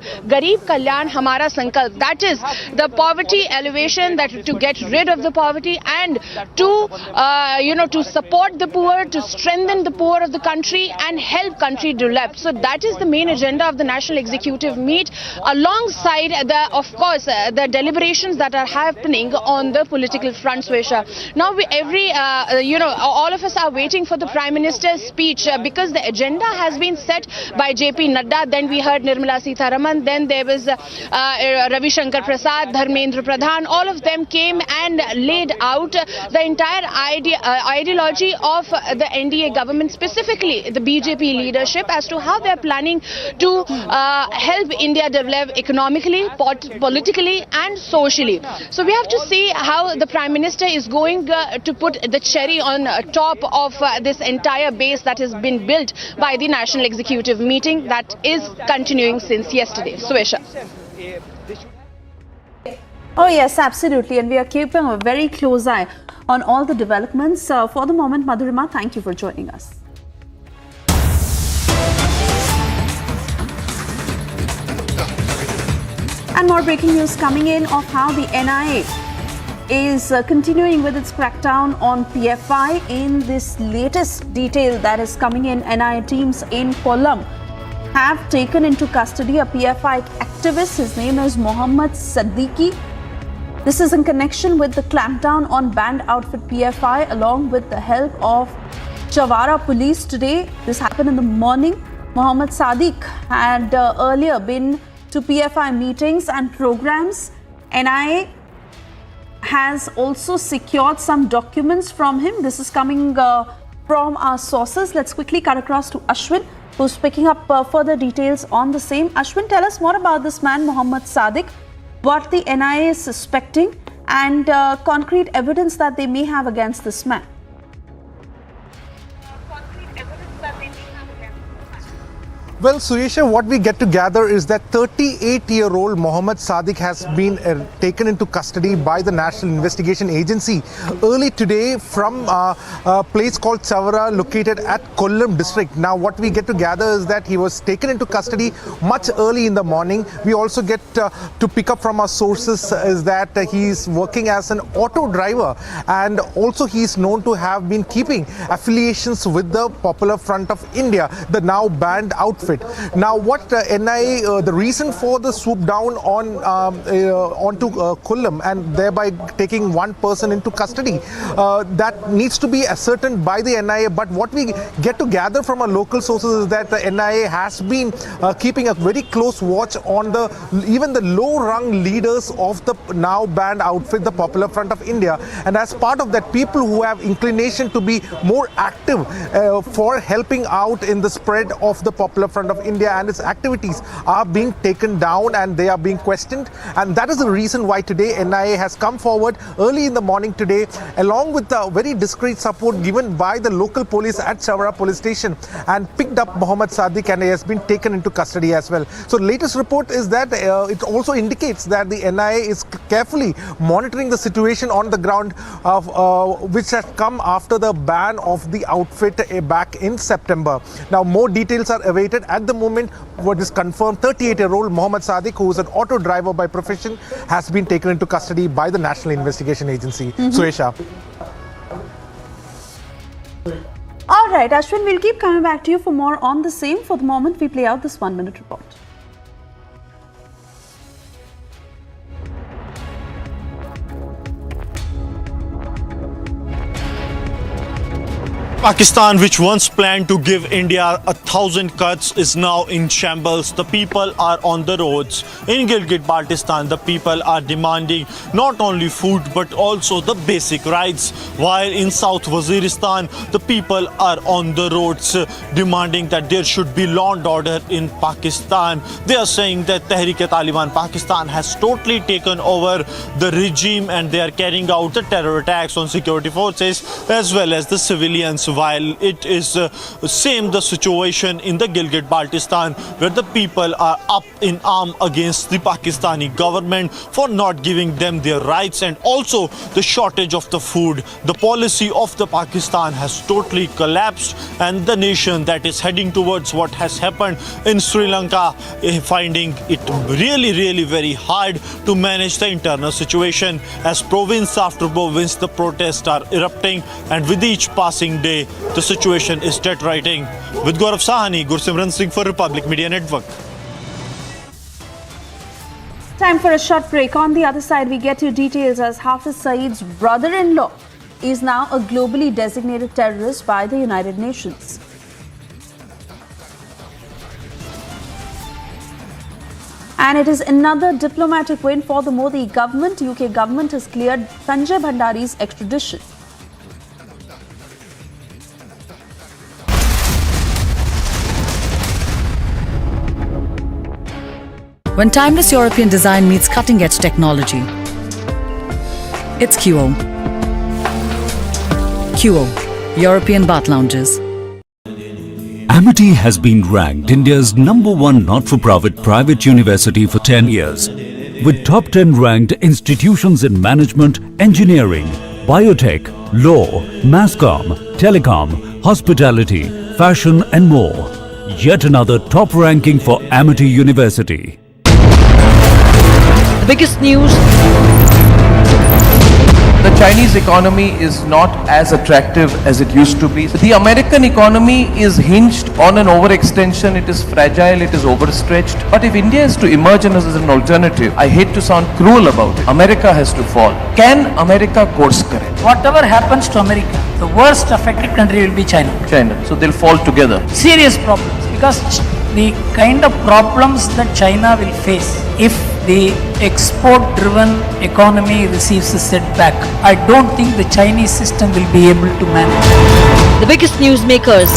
Kalyan Hamara Sankalp. That is the poverty elevation, that to get rid of the poverty and to support the poor, to strengthen the poor of the country and help country develop. So that is the main agenda of the National Executive Meet, alongside the deliberations that are happening on the political front, Swesha. Now all of us are waiting for the Prime Minister's speech, because the agenda has been set by JP Nadda. Then we heard Nirmala Sitharaman, then there was Ravi Shankar Prasad, Dharmendra Pradhan. All of them came and laid out the entire ideology of the NDA government, specifically the BJP leadership, as to how they are planning to help India develop economically, politically and socially. So we have to see how the Prime Minister is going to put the cherry on top of this entire base that has been built by the National Executive Meeting that is continuing since yesterday. Swesha. Oh yes, absolutely, and we are keeping a very close eye on all the developments. For the moment, Madhurima, thank you for joining us. And more breaking news coming in of how the NIA is continuing with its crackdown on PFI. In this latest detail that is coming in, NIA teams in Kollam have taken into custody a PFI activist. His name is Mohammad Siddiqui. This is in connection with the clampdown on banned outfit PFI, along with the help of Chawara police today. This happened in the morning. Mohammad Sadiq had earlier been to PFI meetings and programs. NIA has also secured some documents from him. This is coming from our sources. Let's quickly cut across to Ashwin, who's picking up further details on the same. Ashwin, tell us more about this man, Mohammad Sadiq, what the NIA is suspecting, and concrete evidence that they may have against this man. Well, Suresha, what we get to gather is that 38-year-old Mohammad Sadiq has been taken into custody by the National Investigation Agency early today from a place called Chawara, located at Kollam district. Now, what we get to gather is that he was taken into custody much early in the morning. We also get to pick up from our sources is that he's working as an auto driver, and also he's known to have been keeping affiliations with the Popular Front of India, the now banned outfit. Now, what NIA, the reason for the swoop down onto Kollam and thereby taking one person into custody, that needs to be ascertained by the NIA. But what we get to gather from our local sources is that the NIA has been keeping a very close watch on even the low-rung leaders of the now banned outfit, the Popular Front of India. And as part of that, people who have inclination to be more active for helping out in the spread of the Popular Front of India and its activities are being taken down, and they are being questioned. And that is the reason why today NIA has come forward early in the morning today, along with the very discreet support given by the local police at Chawara police station, and picked up Mohammad Sadiq, and he has been taken into custody as well. So the latest report is that it also indicates that the NIA is carefully monitoring the situation on the ground, which has come after the ban of the outfit back in September. Now, more details are awaited at the moment, what is confirmed, 38-year-old Mohammed Sadiq, who is an auto driver by profession, has been taken into custody by the National Investigation Agency. Suesha. All right, Ashwin, we'll keep coming back to you for more on the same. For the moment, we play out this 1-minute report. Pakistan, which once planned to give India 1,000 cuts, is now in shambles. The people are on the roads. In Gilgit-Baltistan, the people are demanding not only food but also the basic rights. While in South Waziristan, the people are on the roads demanding that there should be law and order in Pakistan. They are saying that Tehreek-e-Taliban Pakistan has totally taken over the regime and they are carrying out the terror attacks on security forces as well as the civilians. While it is the situation in the Gilgit-Baltistan, where the people are up in arms against the Pakistani government for not giving them their rights and also the shortage of the food. The policy of the Pakistan has totally collapsed, and the nation that is heading towards what has happened in Sri Lanka finding it really very hard to manage the internal situation. As province after province, the protests are erupting, and with each passing day, the situation is deteriorating. With Gaurav Sahani, Gursimran Singh for Republic Media Network. Time for a short break. On the other side, we get you details as Hafiz Saeed's brother-in-law is now a globally designated terrorist by the United Nations. And it is another diplomatic win for the Modi government. UK government has cleared Sanjay Bhandari's extradition. When timeless European design meets cutting-edge technology, it's QO. QO, European Bath Lounges. Amity has been ranked India's #1 not-for-profit private university for 10 years, with top 10 ranked institutions in management, engineering, biotech, law, mass comm, telecom, hospitality, fashion and more. Yet another top ranking for Amity University. The biggest news. The Chinese economy is not as attractive as it used to be. The American economy is hinged on an overextension. It is fragile, it is overstretched. But if India is to emerge as an alternative, I hate to sound cruel about it, America has to fall. Can America course correct? Whatever happens to America, the worst affected country will be China. So they'll fall together. Serious problems, because the kind of problems that China will face if the export-driven economy receives a setback, I don't think the Chinese system will be able to manage. The biggest newsmakers.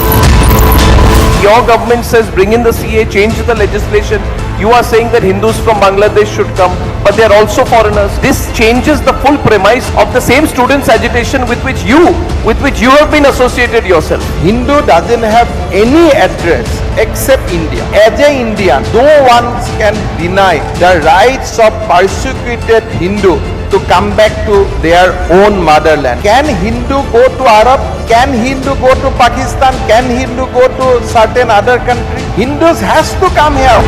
Your government says bring in the CAA, change the legislation. You are saying that Hindus from Bangladesh should come, but they are also foreigners. This changes the full premise of the same students' agitation with which you have been associated yourself. Hindu doesn't have any address except India. As an Indian, no one can deny the rights of persecuted Hindu to come back to their own motherland. Can Hindu go to Arab? Can Hindu go to Pakistan? Can Hindu go to certain other country? Hindus has to come here.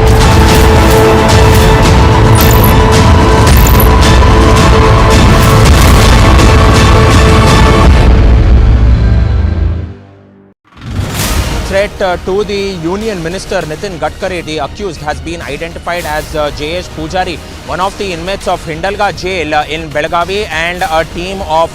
Threat to the Union Minister Nitin Gadkari, the accused, has been identified as J.S. Pujari, one of the inmates of Hindalga jail in Belagavi, and a team of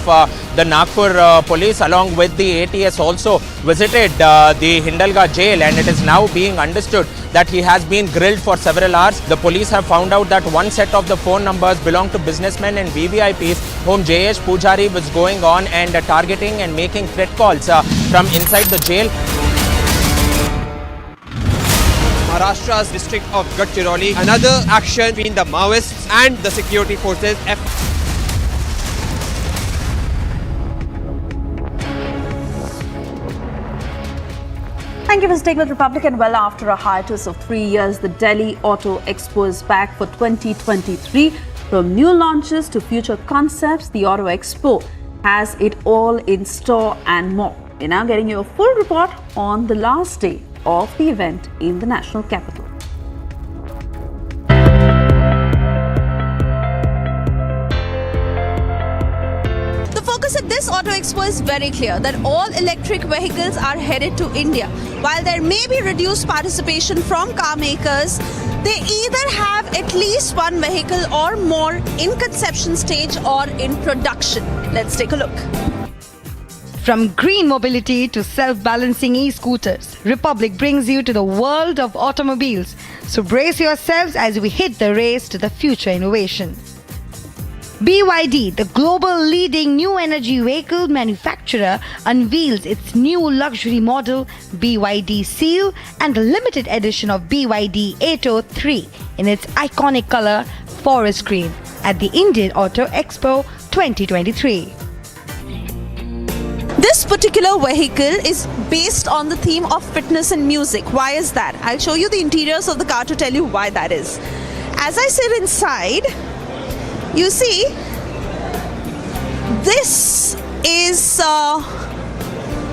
the Nagpur police along with the ATS also visited the Hindalga jail, and it is now being understood that he has been grilled for several hours. The police have found out that one set of the phone numbers belong to businessmen and VVIPs whom J.S. Pujari was going on and targeting and making threat calls from inside the jail. Maharashtra's district of Gadchiroli, another action between the Maoists and the security forces. Thank you for staying with Republic, and well, after a hiatus of 3 years, the Delhi Auto Expo is back for 2023. From new launches to future concepts, the Auto Expo has it all in store and more. We're now getting you a full report on the last day of the event in the national capital. The focus at this Auto Expo is very clear that all electric vehicles are headed to India. While there may be reduced participation from car makers, they either have at least one vehicle or more in conception stage or in production. Let's take a look. From green mobility to self-balancing e-scooters, Republic brings you to the world of automobiles. So brace yourselves as we hit the race to the future innovation. BYD, the global leading new energy vehicle manufacturer, unveils its new luxury model BYD Seal and the limited edition of BYD Atto 3 in its iconic color forest green at the Indian Auto Expo 2023. This particular vehicle is based on the theme of fitness and music. Why is that? I'll show you the interiors of the car to tell you why that is. As I sit inside, you see, this is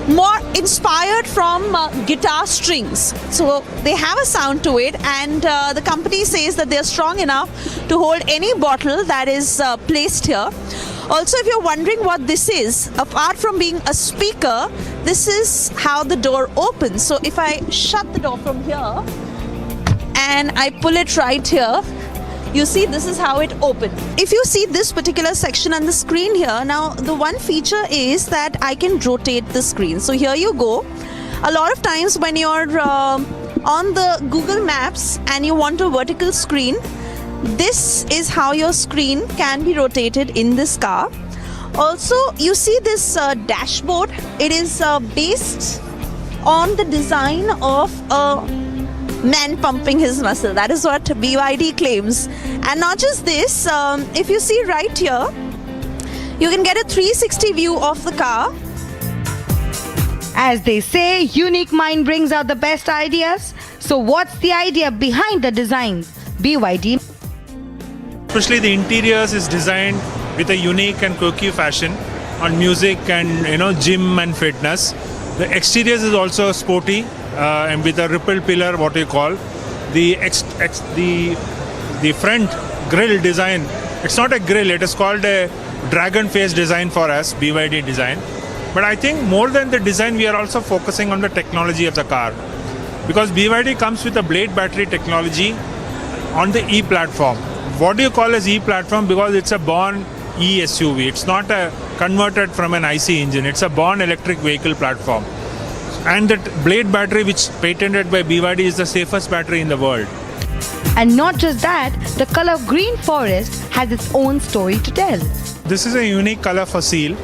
more inspired from guitar strings. So they have a sound to it, and the company says that they're strong enough to hold any bottle that is placed here. Also, if you're wondering what this is, apart from being a speaker, this is how the door opens. So if I shut the door from here and I pull it right here, you see this is how it opens. If you see this particular section on the screen here, now the one feature is that I can rotate the screen. So here you go. A lot of times when you're on the Google Maps and you want a vertical screen, this is how your screen can be rotated in this car. Also, you see this dashboard. It is based on the design of a man pumping his muscle. That is what BYD claims. And not just this, if you see right here, you can get a 360 view of the car. As they say, unique mind brings out the best ideas. So what's the idea behind the designs? BYD. Especially the interiors is designed with a unique and quirky fashion on music and gym and fitness. The exteriors is also sporty and with a rippled pillar, what you call the front grille design. It's not a grille; it is called a dragon face design for us, BYD design. But I think more than the design, we are also focusing on the technology of the car, because BYD comes with a blade battery technology on the E platform. What do you call as E platform? Because it's a born E SUV. It's not a converted from an IC engine. It's a born electric vehicle platform. And that blade battery, which patented by BYD, is the safest battery in the world. And not just that, the color green forest has its own story to tell. This is a unique color for Seal.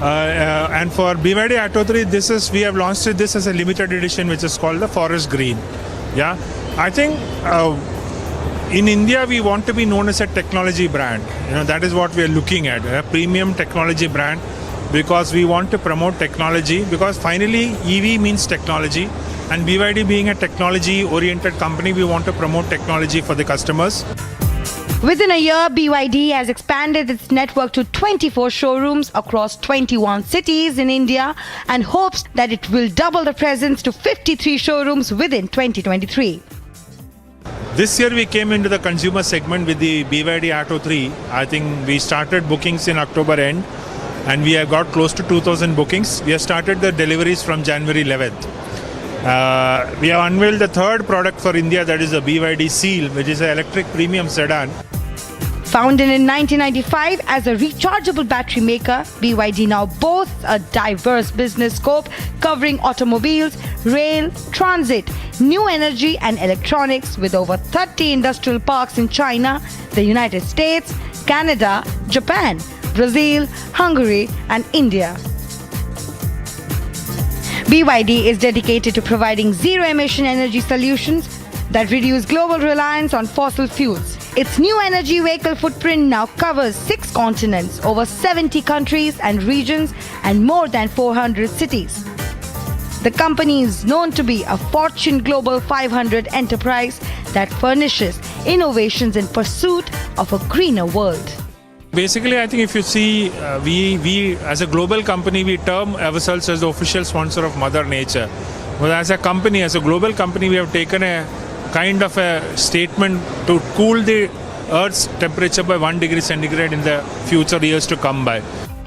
And for BYD Atto 3, we have launched this as a limited edition, which is called the forest green. Yeah, I think in India we want to be known as a technology brand. That is what we are looking at, a premium technology brand, because we want to promote technology, because finally EV means technology, and BYD being a technology oriented company, we want to promote technology for the customers. Within a year, BYD has expanded its network to 24 showrooms across 21 cities in India and hopes that it will double the presence to 53 showrooms within 2023. This year we came into the consumer segment with the BYD Atto 3. I think we started bookings in October end, and we have got close to 2,000 bookings. We have started the deliveries from January 11th. We have unveiled the third product for India, that is the BYD Seal, which is an electric premium sedan. Founded in 1995 as a rechargeable battery maker, BYD now boasts a diverse business scope covering automobiles, rail, transit, new energy and electronics, with over 30 industrial parks in China, the United States, Canada, Japan, Brazil, Hungary and India. BYD is dedicated to providing zero-emission energy solutions that reduce global reliance on fossil fuels. Its new energy vehicle footprint now covers 6 continents, over 70 countries and regions, and more than 400 cities. The company is known to be a Fortune Global 500 enterprise that furnishes innovations in pursuit of a greener world. Basically, I think if you see, we as a global company, we term ourselves as the official sponsor of Mother Nature. Well, as a company, as a global company, we have taken a kind of a statement to cool the Earth's temperature by 1 degree centigrade in the future years to come by.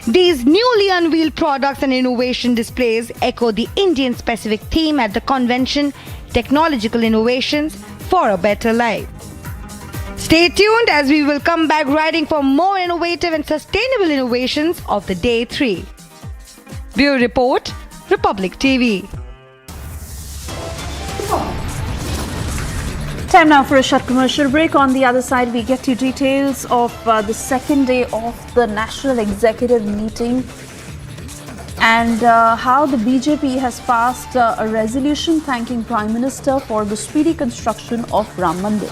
These newly unveiled products and innovation displays echo the Indian-specific theme at the convention, Technological Innovations for a Better Life. Stay tuned as we will come back riding for more innovative and sustainable innovations of the Day 3. Bureau Report, Republic TV. Time now for a short commercial break. On the other side, we get you details of the second day of the National Executive Meeting and how the BJP has passed a resolution thanking Prime Minister for the speedy construction of Ram Mandir.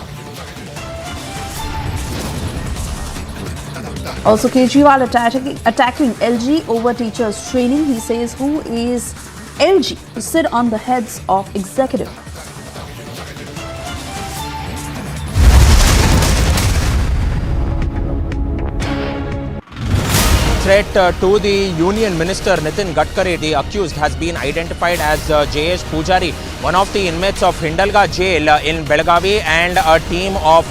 Also, Kejriwal attacking LG over teachers' training. He says, who is LG to sit on the heads of executive? Threat to the Union Minister Nitin Gadkari, the accused, has been identified as J.S. Pujari, one of the inmates of Hindalga jail in Belagavi, and a team of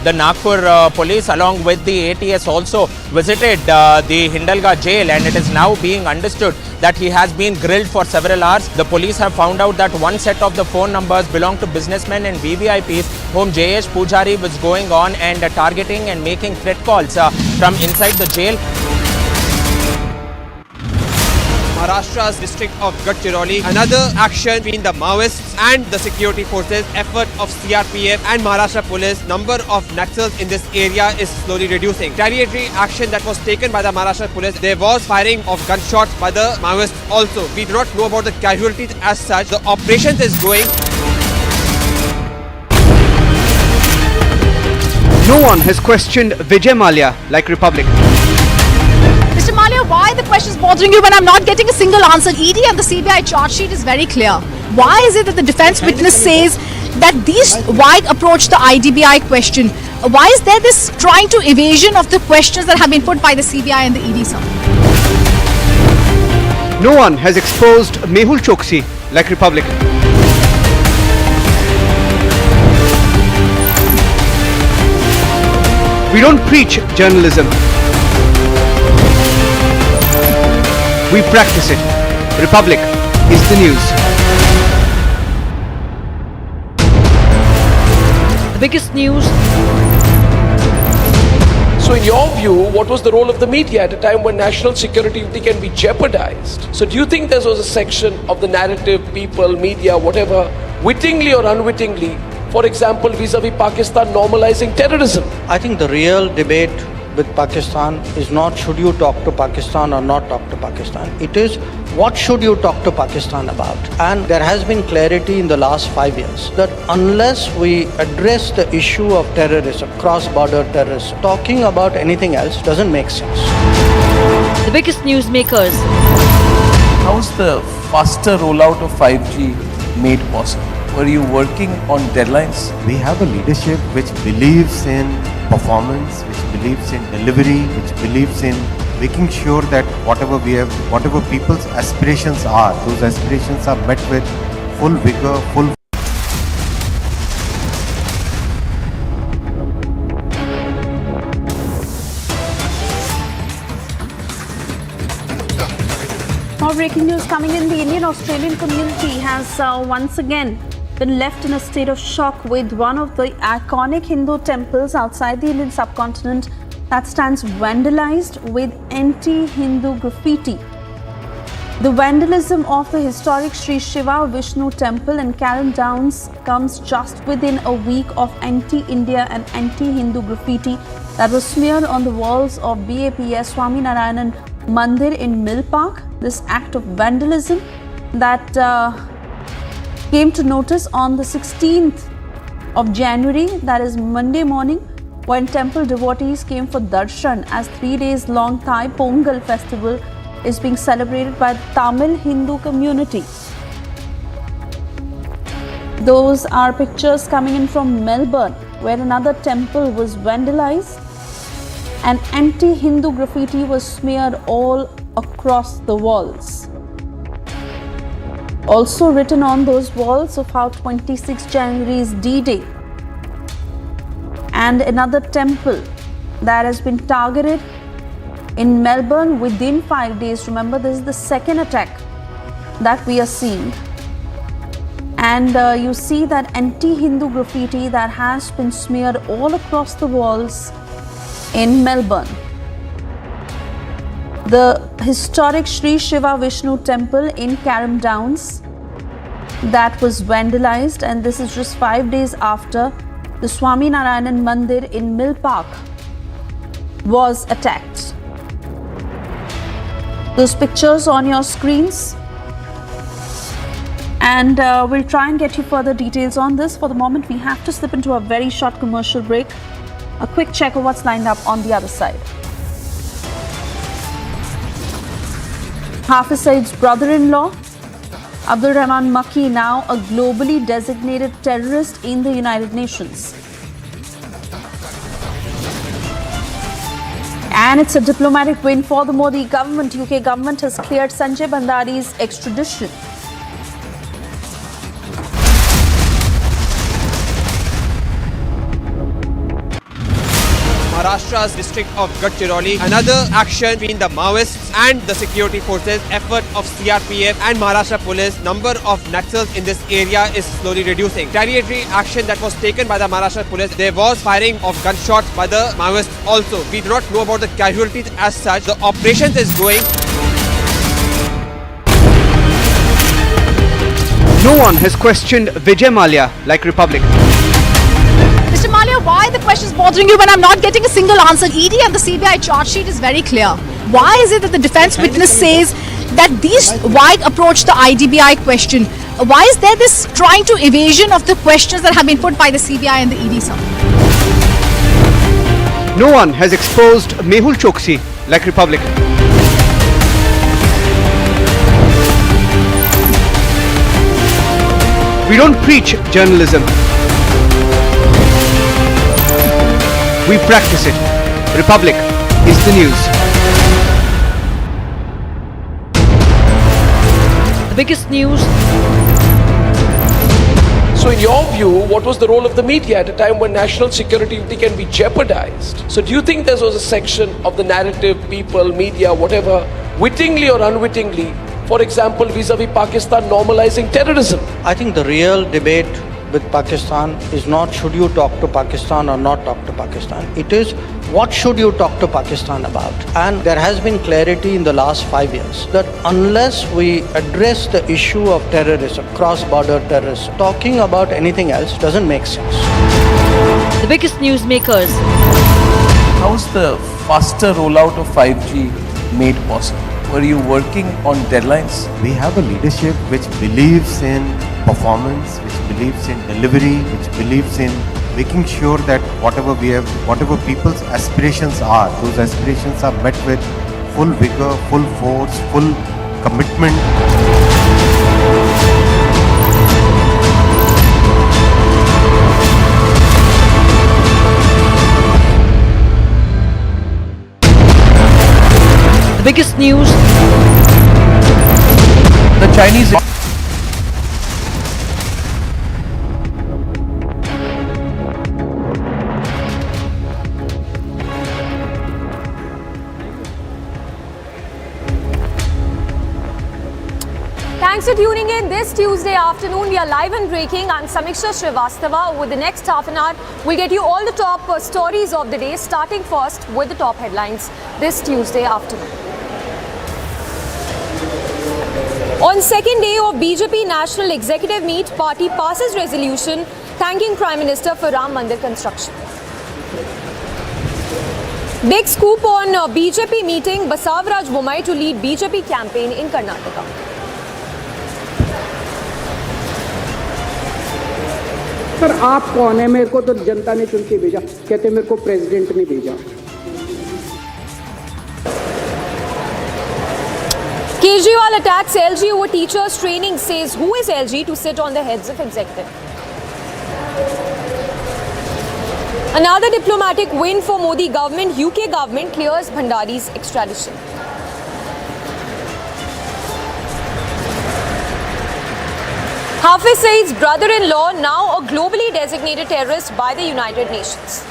the Nagpur police along with the ATS also visited the Hindalga jail, and it is now being understood that he has been grilled for several hours. The police have found out that one set of the phone numbers belong to businessmen and VVIPs whom J.S. Pujari was going on and targeting and making threat calls from inside the jail. Maharashtra's district of Gadchiroli, another action between the Maoists and the security forces, effort of CRPF and Maharashtra police, number of Naxals in this area is slowly reducing. Retaliatory action that was taken by the Maharashtra police, there was firing of gunshots by the Maoists also. We do not know about the casualties as such. The operation is going. No one has questioned Vijay Mallya like Republic. Mr. Mallya, why are the questions bothering you when I'm not getting a single answer? ED and the CBI charge sheet is very clear. Why is it that the defense witness says that these wide approach the IDBI question? Why is there this trying to evasion of the questions that have been put by the CBI and the ED, sir? No one has exposed Mehul Choksi like Republic. We don't preach journalism. We practice it. Republic is the news. The biggest news. So in your view, what was the role of the media at a time when national security can be jeopardized? So do you think there was a section of the narrative, people, media, whatever, wittingly or unwittingly, for example, vis-a-vis Pakistan normalizing terrorism? I think the real debate with Pakistan is not should you talk to Pakistan or not talk to Pakistan. It is what should you talk to Pakistan about. And there has been clarity in the last 5 years that unless we address the issue of terrorism, cross-border terrorism, talking about anything else doesn't make sense. The biggest newsmakers. How's the faster rollout of 5G made possible? Were you working on deadlines? We have a leadership which believes in performance, which believes in delivery, which believes in making sure that whatever people's aspirations are, those aspirations are met with full vigor, full. More breaking news coming in. The Indian-Australian community has once again been left in a state of shock with one of the iconic Hindu temples outside the Indian subcontinent that stands vandalized with anti-Hindu graffiti. The vandalism of the historic Sri Shiva Vishnu temple in Carrum Downs comes just within a week of anti-India and anti-Hindu graffiti that was smeared on the walls of BAPS Swaminarayanan Mandir in Mill Park. This act of vandalism that came to notice on the 16th of January, that is Monday morning, when temple devotees came for darshan as 3 days long Thai Pongal festival is being celebrated by the Tamil Hindu community. Those are pictures coming in from Melbourne, where another temple was vandalized and anti-Hindu graffiti was smeared all across the walls. Also written on those walls of how 26 January is D-Day. And another temple that has been targeted in Melbourne within 5 days. Remember, this is the second attack that we are seeing. And you see that anti-Hindu graffiti that has been smeared all across the walls in Melbourne. The historic Sri Shiva Vishnu temple in Carrum Downs that was vandalized, and this is just 5 days after the Swami Narayanan Mandir in Mill Park was attacked. Those pictures on your screens, and we'll try and get you further details on this. For the moment, we have to slip into a very short commercial break. A quick check of what's lined up on the other side. Hafiz Saeed's brother-in-law, Abdul Rahman Makki, now a globally designated terrorist in the United Nations. And it's a diplomatic win for the Modi government. UK government has cleared Sanjay Bhandari's extradition. Maharashtra's district of Gadchiroli. Another action between the Maoists and the security forces. Effort of CRPF and Maharashtra police. Number of Naxals in this area is slowly reducing. Retaliatory action that was taken by the Maharashtra police. There was firing of gunshots by the Maoists also. We do not know about the casualties as such. The operation is going. No one has questioned Vijay Mallya like Republic. Mr. Mallya, why are the questions bothering you when I'm not getting a single answer? ED and the CBI charge sheet is very clear. Why is it that the defense witness says that why approach the IDBI question? Why is there this trying to evasion of the questions that have been put by the CBI and the ED, sir? No one has exposed Mehul Choksi like Republic. We don't preach journalism. We practice it. Republic is the news. The biggest news. So in your view, what was the role of the media at a time when national security can be jeopardized? So do you think there was a section of the narrative, people, media, whatever, wittingly or unwittingly, for example, vis-a-vis Pakistan normalizing terrorism? I think the real debate with Pakistan is not should you talk to Pakistan or not talk to Pakistan. It is what should you talk to Pakistan about. And there has been clarity in the last 5 years that unless we address the issue of terrorism, cross-border terrorism, talking about anything else doesn't make sense. The biggest newsmakers. How's the faster rollout of 5G made possible? Were you working on deadlines? We have a leadership which believes in performance, which believes in delivery, which believes in making sure that whatever people's aspirations are, those aspirations are met with full vigor, full force, full commitment. The biggest news. The Chinese. Thanks for tuning in this Tuesday afternoon. We are live and breaking. I'm Samiksha Srivastava. With the next half an hour, we'll get you all the top stories of the day, starting first with the top headlines this Tuesday afternoon. On second day of BJP National Executive Meet, party passes resolution thanking Prime Minister for Ram Mandir construction. Big scoop on BJP meeting, Basavaraj Bommai to lead BJP campaign in Karnataka. Sir आप कौन है? मेरे को तो जनता ने चुन के भेजा, कहते मेरे को प्रेसिडेंट ने भेजा. Kejriwal attacks LG over teachers training, says who is LG to sit on the heads of executive. Another diplomatic win for Modi government. UK government clears Bhandari's extradition. Hafiz Saeed's brother-in-law, now a globally designated terrorist by the United Nations.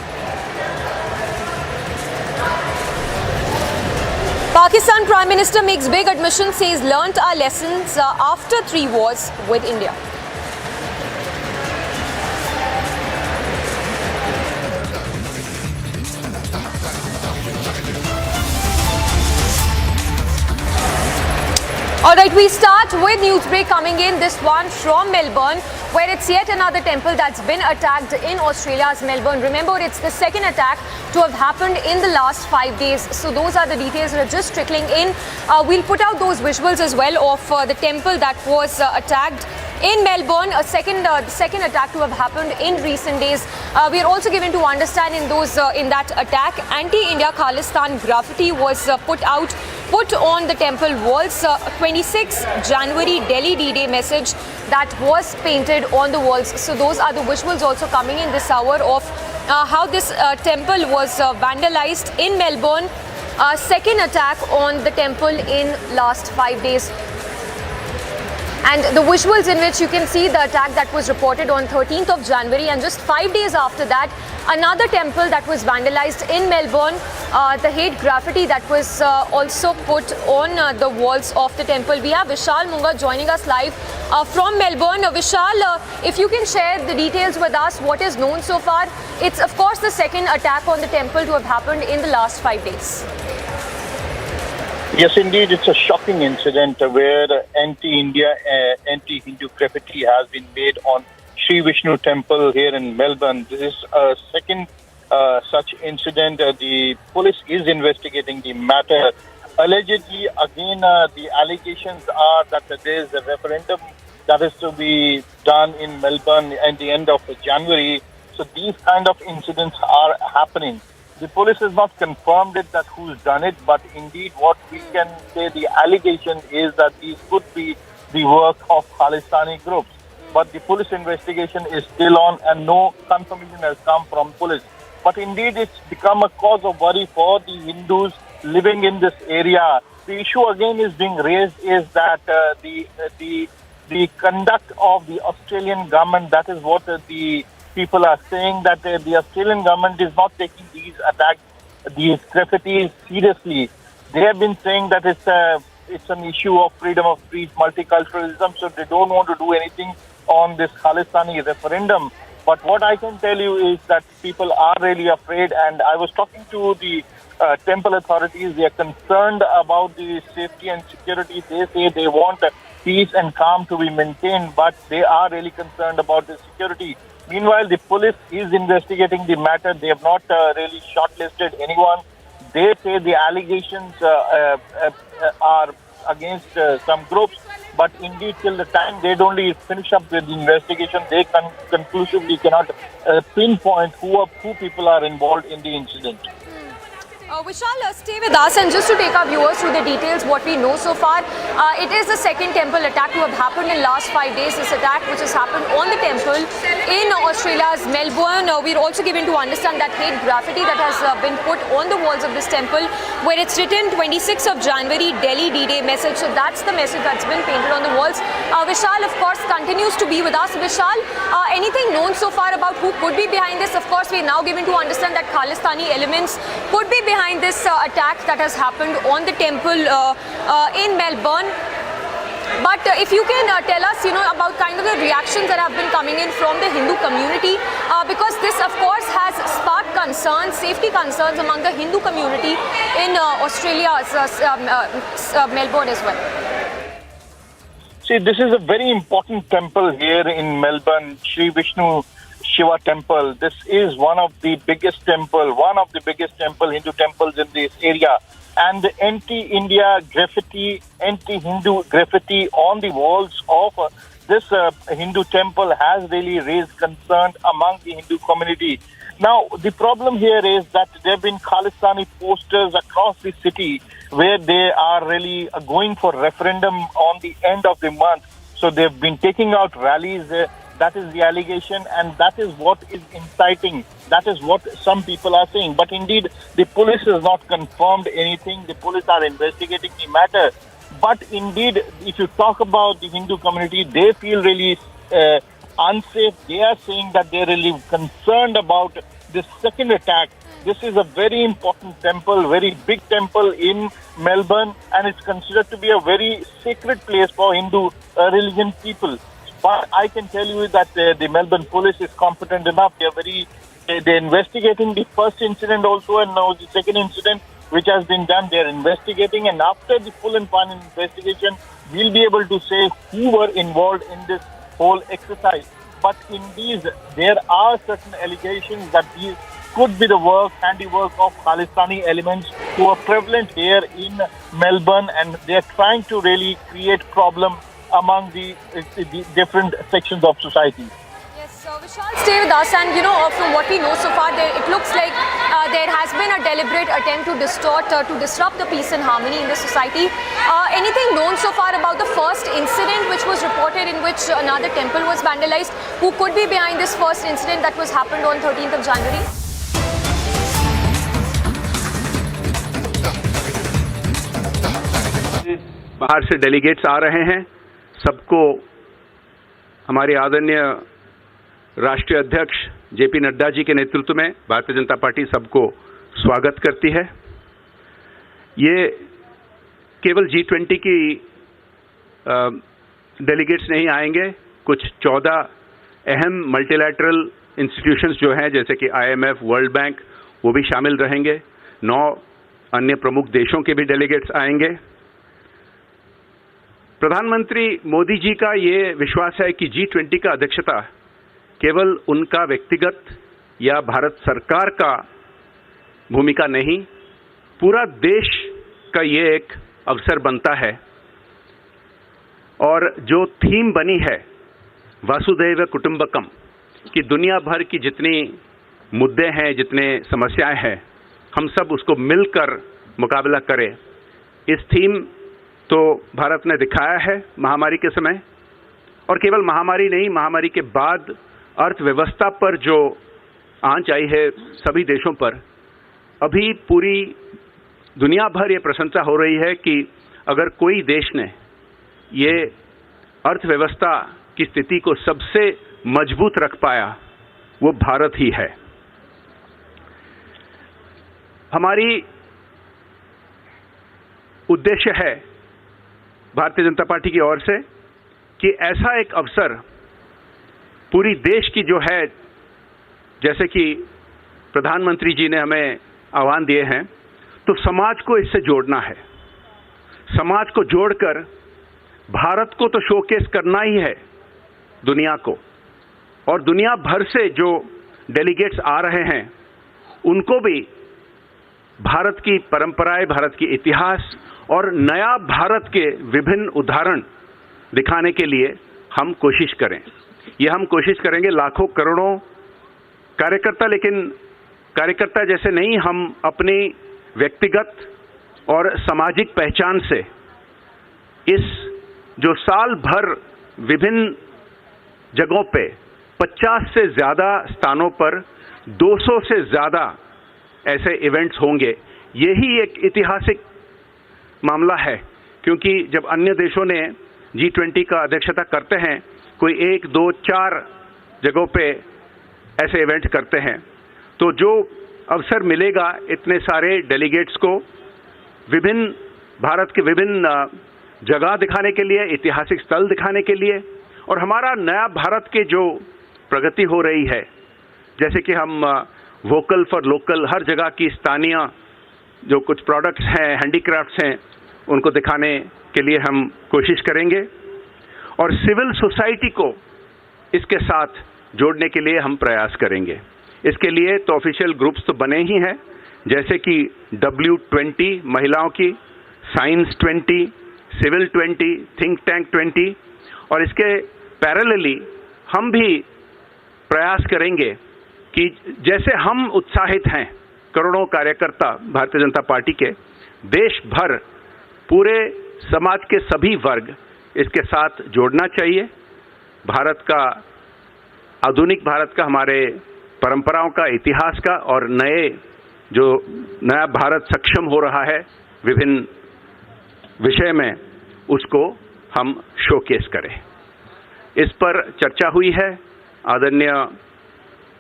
Pakistan Prime Minister makes big admission, says learnt our lessons after 3 wars with India. Alright, we start with Newsbreak coming in, this one from Melbourne, where it's yet another temple that's been attacked in Australia's Melbourne. Remember, it's the second attack to have happened in the last 5 days. So those are the details that are just trickling in. We'll put out those visuals as well of the temple that was attacked in Melbourne, the second attack to have happened in recent days. We are also given to understand in that attack, anti-India Khalistan graffiti was put on the temple walls. 26 January Delhi D-Day message that was painted on the walls. So those are the visuals also coming in this hour of how this temple was vandalized in Melbourne. Second attack on the temple in last 5 days. And the visuals in which you can see the attack that was reported on 13th of January, and just 5 days after that, another temple that was vandalized in Melbourne, the hate graffiti that was also put on the walls of the temple. We have Vishal Munga joining us live from Melbourne. Vishal, if you can share the details with us, what is known so far? It's of course the second attack on the temple to have happened in the last 5 days. Yes, indeed, it's a shocking incident where anti-India, anti-Hindu graffiti has been made on Sri Vishnu Temple here in Melbourne. This is a second such incident. The police is investigating the matter. Allegedly, again, the allegations are that there is a referendum that is to be done in Melbourne at the end of January. So these kind of incidents are happening. The police has not confirmed it that who's done it, but indeed what we can say, the allegation is that these could be the work of Khalistani groups. But the police investigation is still on and no confirmation has come from police. But indeed it's become a cause of worry for the Hindus living in this area. The issue again is being raised is that the conduct of the Australian government, that is what the people are saying, that the Australian government is not taking these attacks, these graffitis seriously. They have been saying that it's an issue of freedom of speech, multiculturalism, so they don't want to do anything on this Khalistani referendum. But what I can tell you is that people are really afraid, and I was talking to the temple authorities. They are concerned about the safety and security. They say they want peace and calm to be maintained, but they are really concerned about the security. Meanwhile, the police is investigating the matter. They have not really shortlisted anyone. They say the allegations are against some groups, but indeed till the time they don't finish up with the investigation, they conclusively cannot pinpoint who people are involved in the incident. Vishal, stay with us, and just to take our viewers through the details, what we know so far, it is the second temple attack to have happened in last 5 days. This attack which has happened on the temple in Australia's Melbourne. We're also given to understand that hate graffiti that has been put on the walls of this temple, where it's written 26th of January Delhi D-Day message. So that's the message that's been painted on the walls. Vishal, of course, continues to be with us. Vishal, anything known so far about who could be behind this? Of course, we're now given to understand that Khalistani elements could be behind this attack that has happened on the temple in Melbourne. But if you can tell us, about kind of the reactions that have been coming in from the Hindu community, because this, of course, has sparked concerns, safety concerns among the Hindu community in Australia's Melbourne as well. See, this is a very important temple here in Melbourne, Sri Vishnu Shiva temple. This is one of the biggest Hindu temples in this area. And the anti-India graffiti, anti-Hindu graffiti on the walls of this Hindu temple has really raised concern among the Hindu community. Now, the problem here is that there have been Khalistani posters across the city where they are really going for referendum on the end of the month. So they've been taking out rallies. That is the allegation, and that is what is inciting. That is what some people are saying. But indeed, the police has not confirmed anything. The police are investigating the matter. But indeed, if you talk about the Hindu community, they feel really unsafe. They are saying that they're really concerned about this second attack. This is a very important temple, very big temple in Melbourne, and it's considered to be a very sacred place for Hindu religion people. But I can tell you that the Melbourne police is competent enough. They're investigating the first incident also, and now the second incident which has been done. They're investigating, and after the full and final investigation, we'll be able to say who were involved in this whole exercise. But indeed, there are certain allegations that these could be the handiwork of Khalistani elements who are prevalent here in Melbourne, and they're trying to really create problem among the different sections of society. Yes, Vishal, stay with us, and from what we know so far, it looks like there has been a deliberate attempt to disrupt the peace and harmony in the society. Anything known so far about the first incident which was reported in which another temple was vandalized? Who could be behind this first incident that was happened on 13th of January? बाहर से delegates आ रहे हैं, सबको हमारे आदरणीय राष्ट्रीय अध्यक्ष JP Nadda ji के नेतृत्व में भारतीय जनता पार्टी सबको स्वागत करती है। ये केवल G20 की डेलीगेट्स नहीं आएंगे, कुछ 14 अहम मल्टीलैटरल इंस्टीट्यूशंस जो हैं जैसे कि IMF, वर्ल्ड बैंक, वो भी शामिल रहेंगे। 9 अन्य प्रमुख देशों के भी डेलीगेट्स आएंगे। प्रधानमंत्री मोदी जी का ये विश्वास है कि G20 का अध्यक्षता केवल उनका व्यक्तिगत या भारत सरकार का भूमिका नहीं, पूरा देश का ये एक अवसर बनता है। और जो थीम बनी है वासुदैव कुटुंबकम, कि दुनिया भर की जितनी मुद्दे हैं, जितने समस्याएं हैं, हम सब उसको मिलकर मुकाबला करें, इस थीम तो भारत ने दिखाया है महामारी के समय। और केवल महामारी नहीं, महामारी के बाद अर्थव्यवस्था पर जो आंच आई है सभी देशों पर, अभी पूरी दुनिया भर ये प्रशंसा हो रही है कि अगर कोई देश ने ये अर्थव्यवस्था की स्थिति को सबसे मजबूत रख पाया, वो भारत ही है। हमारी उद्देश्य है भारतीय जनता पार्टी की ओर से कि ऐसा एक अवसर पूरी देश की जो है, जैसे कि प्रधानमंत्री जी ने हमें आह्वान दिए हैं, तो समाज को इससे जोड़ना है। समाज को जोड़कर भारत को तो शोकेस करना ही है दुनिया को, और दुनिया भर से जो डेलीगेट्स आ रहे हैं उनको भी भारत की परंपराएं, भारत की इतिहास और नया भारत के विभिन्न उदाहरण दिखाने के लिए हम कोशिश करें। ये हम कोशिश करेंगे लाखों करोड़ों कार्यकर्ता, लेकिन कार्यकर्ता जैसे नहीं, हम अपनी व्यक्तिगत और सामाजिक पहचान से इस जो साल भर विभिन्न जगहों पे 50 से ज़्यादा स्थानों पर 200 से ज़्यादा ऐसे इवेंट्स होंगे, यही एक ऐतिहासिक मामला है। क्योंकि जब अन्य देशों ने G20 का अध्यक्षता करते हैं, कोई 1, 2, 4 जगहों पे ऐसे इवेंट करते हैं, तो जो अवसर मिलेगा इतने सारे डेलीगेट्स को विभिन्न भारत के विभिन्न जगह दिखाने के लिए, ऐतिहासिक स्थल दिखाने के लिए, और हमारा नया भारत के जो प्रगति हो रही है, जैसे कि हम वोकल फॉर लोकल, हर जगह की स्थानीय जो कुछ प्रोडक्ट्स हैं, हैंडीक्राफ्ट्स हैं, उनको दिखाने के लिए हम कोशिश करेंगे। और सिविल सोसाइटी को इसके साथ जोड़ने के लिए हम प्रयास करेंगे। इसके लिए तो ऑफिशियल ग्रुप्स तो बने ही हैं, जैसे कि W20 महिलाओं की, साइंस 20, सिविल 20, थिंक टैंक 20, और इसके पैरेलली हम भी प्रयास करेंगे कि जैसे हम उत्साहित हैं करोड़ों कार्यकर्ता भारतीय जनता पार्टी के, देश भर पूरे समाज के सभी वर्ग इसके साथ जोड़ना चाहिए। भारत का, आधुनिक भारत का, हमारे परंपराओं का, इतिहास का, और नया भारत सक्षम हो रहा है विभिन्न विषय में, उसको हम शोकेस करें। इस पर चर्चा हुई है, आदरणीय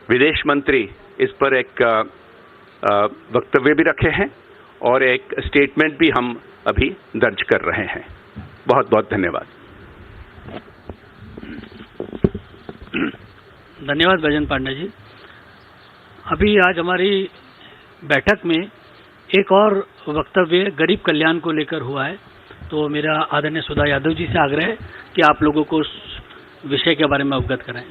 विदेश मंत्री इस पर एक वक्तव्य भी रखे हैं और एक स्टेटमेंट भी हम अभी दर्ज कर रहे हैं। बहुत बहुत धन्यवाद। धन्यवाद भजन पांडे जी। अभी आज हमारी बैठक में एक और वक्तव्य गरीब कल्याण को लेकर हुआ है, तो मेरा आदरणीय सुधा यादव जी से आग्रह है कि आप लोगों को उस विषय के बारे में अवगत कराएं।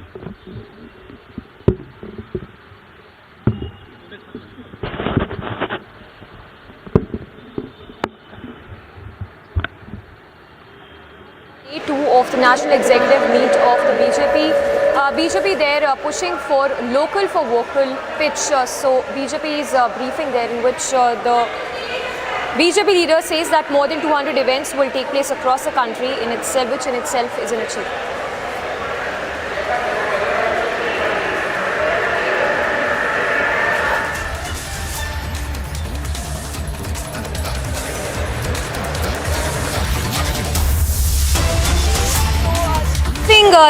Day 2 of the National Executive Meet of the BJP. BJP there pushing for local for vocal pitch. So BJP is briefing there in which the BJP leader says that more than 200 events will take place across the country in itself, which in itself is an achievement.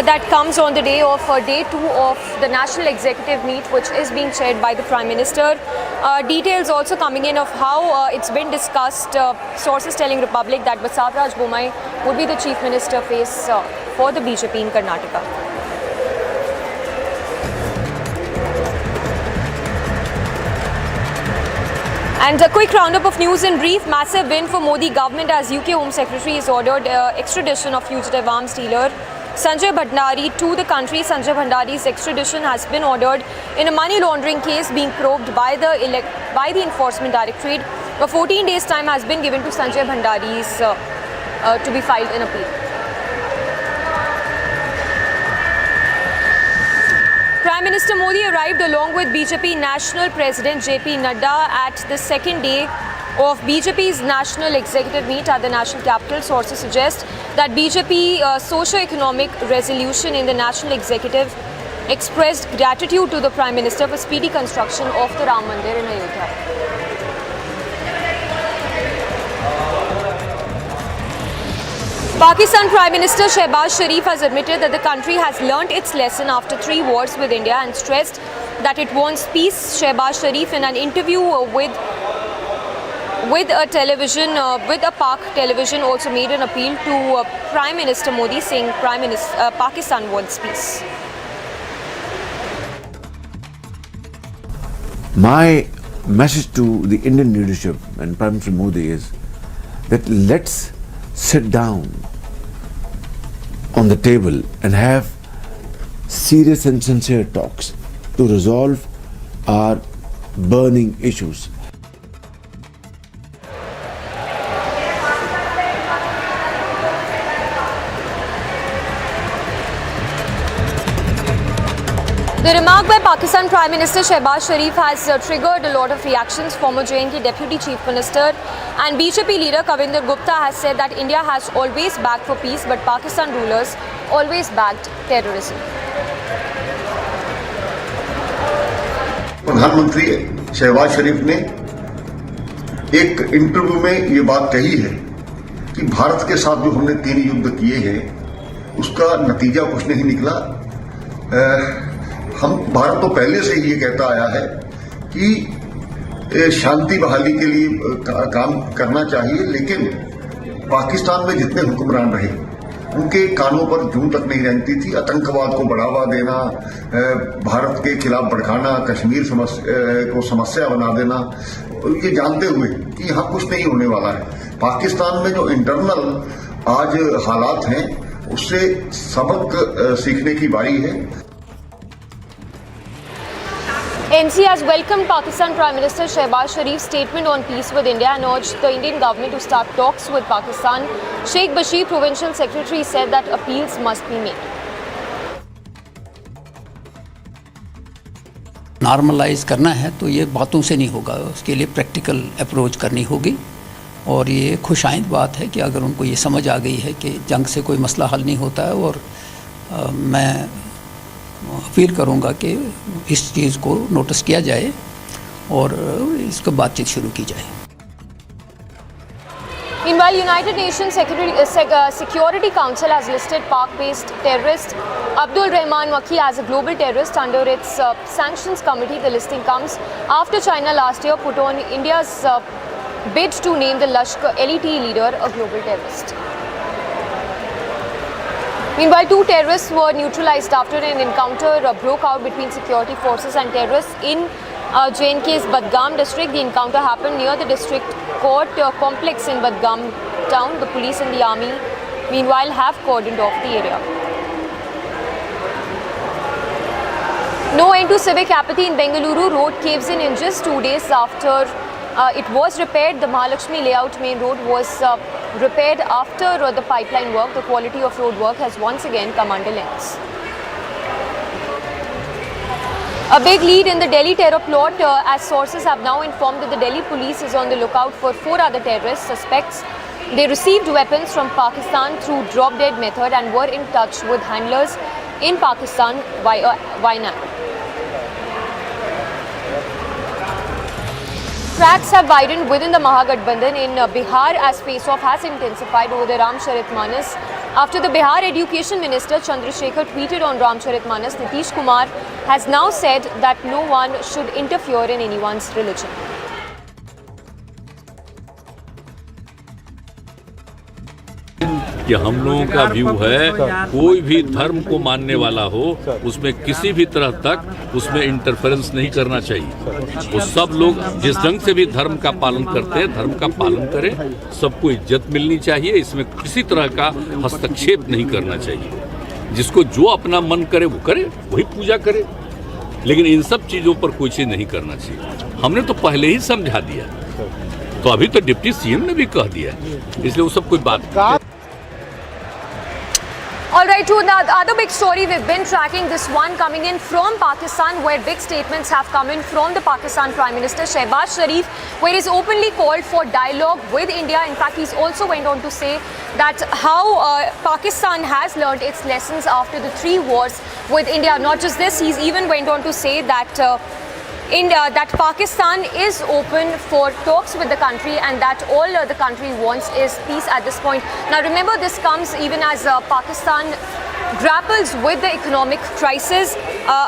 That comes on the day of day 2 of the National Executive Meet, which is being chaired by the Prime Minister. Details also coming in of how it's been discussed. Sources telling Republic that Basavaraj Bommai would be the Chief Minister face for the BJP in Karnataka. And a quick roundup of news in brief. Massive win for Modi government as UK Home Secretary has ordered extradition of fugitive arms dealer Sanjay Bhandari to the country. Sanjay Bhandari's extradition has been ordered in a money laundering case being probed by the Enforcement Directorate. A 14 days time has been given to Sanjay Bhandari's to be filed in appeal. Prime Minister Modi arrived along with BJP National President JP Nadda at the second day of BJP's National Executive Meet at the National Capital. Sources suggest that BJP Socio-Economic Resolution in the National Executive expressed gratitude to the Prime Minister for speedy construction of the Ram Mandir in Ayodhya. Pakistan Prime Minister Shehbaz Sharif has admitted that the country has learnt its lesson after 3 wars with India and stressed that it wants peace. Shehbaz Sharif in an interview with a Pak television also made an appeal to Prime Minister Modi, saying Pakistan wants peace. My message to the Indian leadership and Prime Minister Modi is that let's sit down on the table and have serious and sincere talks to resolve our burning issues. The remark by Pakistan Prime Minister Shehbaz Sharif has triggered a lot of reactions. Former J&K Deputy Chief Minister and BJP leader Kavinder Gupta has said that India has always backed for peace, but Pakistan rulers always backed terrorism. प्रधानमंत्री शहबाज शरीफ ने एक interview में ये बात कही है कि भारत के साथ जो हमने 3 युद्ध किए हैं उसका नतीजा कुछ नहीं निकला। भारत तो पहले से ही ये कहता आया है कि शांति बहाली के लिए काम करना चाहिए, लेकिन पाकिस्तान में जितने हुक्मरान रहे उनके कानों पर जूं तक नहीं रेंगती थी। आतंकवाद को बढ़ावा देना, भारत के खिलाफ भड़काना, कश्मीर को समस्या बना देना, ये जानते हुए कि यहाँ कुछ नहीं होने वाला है। पाकिस्तान में जो इंटरनल आज हालात हैं उससे सबक सीखने की बारी है। NC has welcomed Pakistan Prime Minister Shehbaz Sharif's statement on peace with India and urged the Indian government to start talks with Pakistan. Sheikh Bashir, Provincial Secretary, said that appeals must be made. Normalise करना है तो ये बातों से नहीं होगा, उसके लिए प्रैक्टिकल अप्रोच करनी होगी। और ये खुशाइंद बात है कि अगर उनको ये समझ आ गई है कि जंग से कोई मसला हल नहीं होता है, और मैं अपील करूंगा कि इस चीज़ को नोटिस किया जाए और इसको बातचीत शुरू की जाए। Meanwhile, United Nations Security Council has listed Pak-based terrorist Abdul Rahman Makki as a global terrorist under its sanctions committee. The listing comes after China last year put on India's bid to name the Lashkar LET leader a global terrorist. Meanwhile, 2 terrorists were neutralized after an encounter broke out between security forces and terrorists in J&K's Badgam district. The encounter happened near the district court complex in Badgam town. The police and the army, meanwhile, have cordoned off the area. No end to civic apathy in Bengaluru. Road caves in inches 2 days after it was repaired. The Mahalakshmi layout main road was repaired after the pipeline work. The quality of road work has once again come under lens. A big lead in the Delhi terror plot, as sources have now informed that the Delhi police is on the lookout for 4 other terrorist suspects. They received weapons from Pakistan through drop-dead method and were in touch with handlers in Pakistan via Wayanad. Cracks have widened within the Mahagathbandhan in Bihar as face-off has intensified over the Ramcharitmanas. After the Bihar Education Minister Chandrasekhar tweeted on Ramcharitmanas, Nitish Kumar has now said that no one should interfere in anyone's religion. कि हम लोगों का view है कोई भी धर्म को मानने वाला हो उसमें किसी भी तरह तक उसमें इंटरफेरेंस नहीं करना चाहिए। वो सब लोग जिस ढंग से भी धर्म का पालन करते हैं धर्म का पालन करें, सबको इज्जत मिलनी चाहिए। इसमें किसी तरह का हस्तक्षेप नहीं करना चाहिए। जिसको जो अपना मन करे वो करे, वही पूजा करे, लेकिन इन सब चीजों पर कोई चीज नहीं करना चाहिए। हमने तो पहले ही समझा दिया, तो अभी तो डिप्टी सीएम ने भी कह दिया, इसलिए वो सब कोई बात। All right, to the other big story we've been tracking, this one coming in from Pakistan, where big statements have come in from the Pakistan Prime Minister Shehbaz Sharif, where he's openly called for dialogue with India. In fact, he's also went on to say that how Pakistan has learned its lessons after the 3 wars with India. Not just this, he's even went on to say that that Pakistan is open for talks with the country and that all the country wants is peace at this point. Now remember, this comes even as Pakistan grapples with the economic crisis.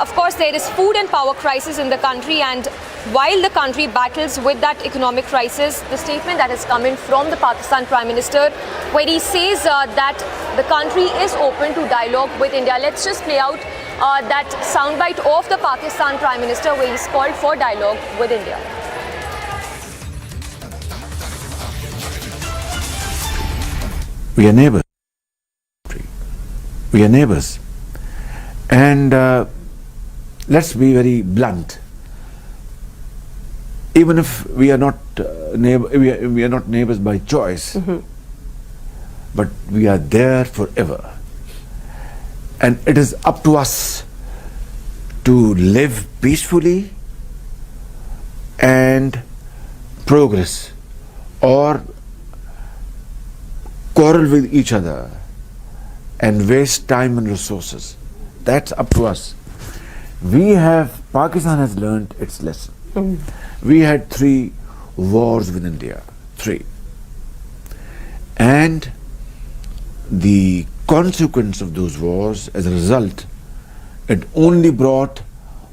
Of course, there is food and power crisis in the country, and while the country battles with that economic crisis, the statement that has come in from the Pakistan Prime Minister, where he says that the country is open to dialogue with India. Let's just play out that soundbite of the Pakistan Prime Minister where he's called for dialogue with India. We are neighbors. We are neighbors. And let's be very blunt. Even if we are not we are not neighbors by choice, but we are there forever. And it is up to us to live peacefully and progress, or quarrel with each other and waste time and resources. That's up to us. Pakistan has learned its lesson. We had 3 wars with India, 3. And the consequence of those wars, as a result, it only brought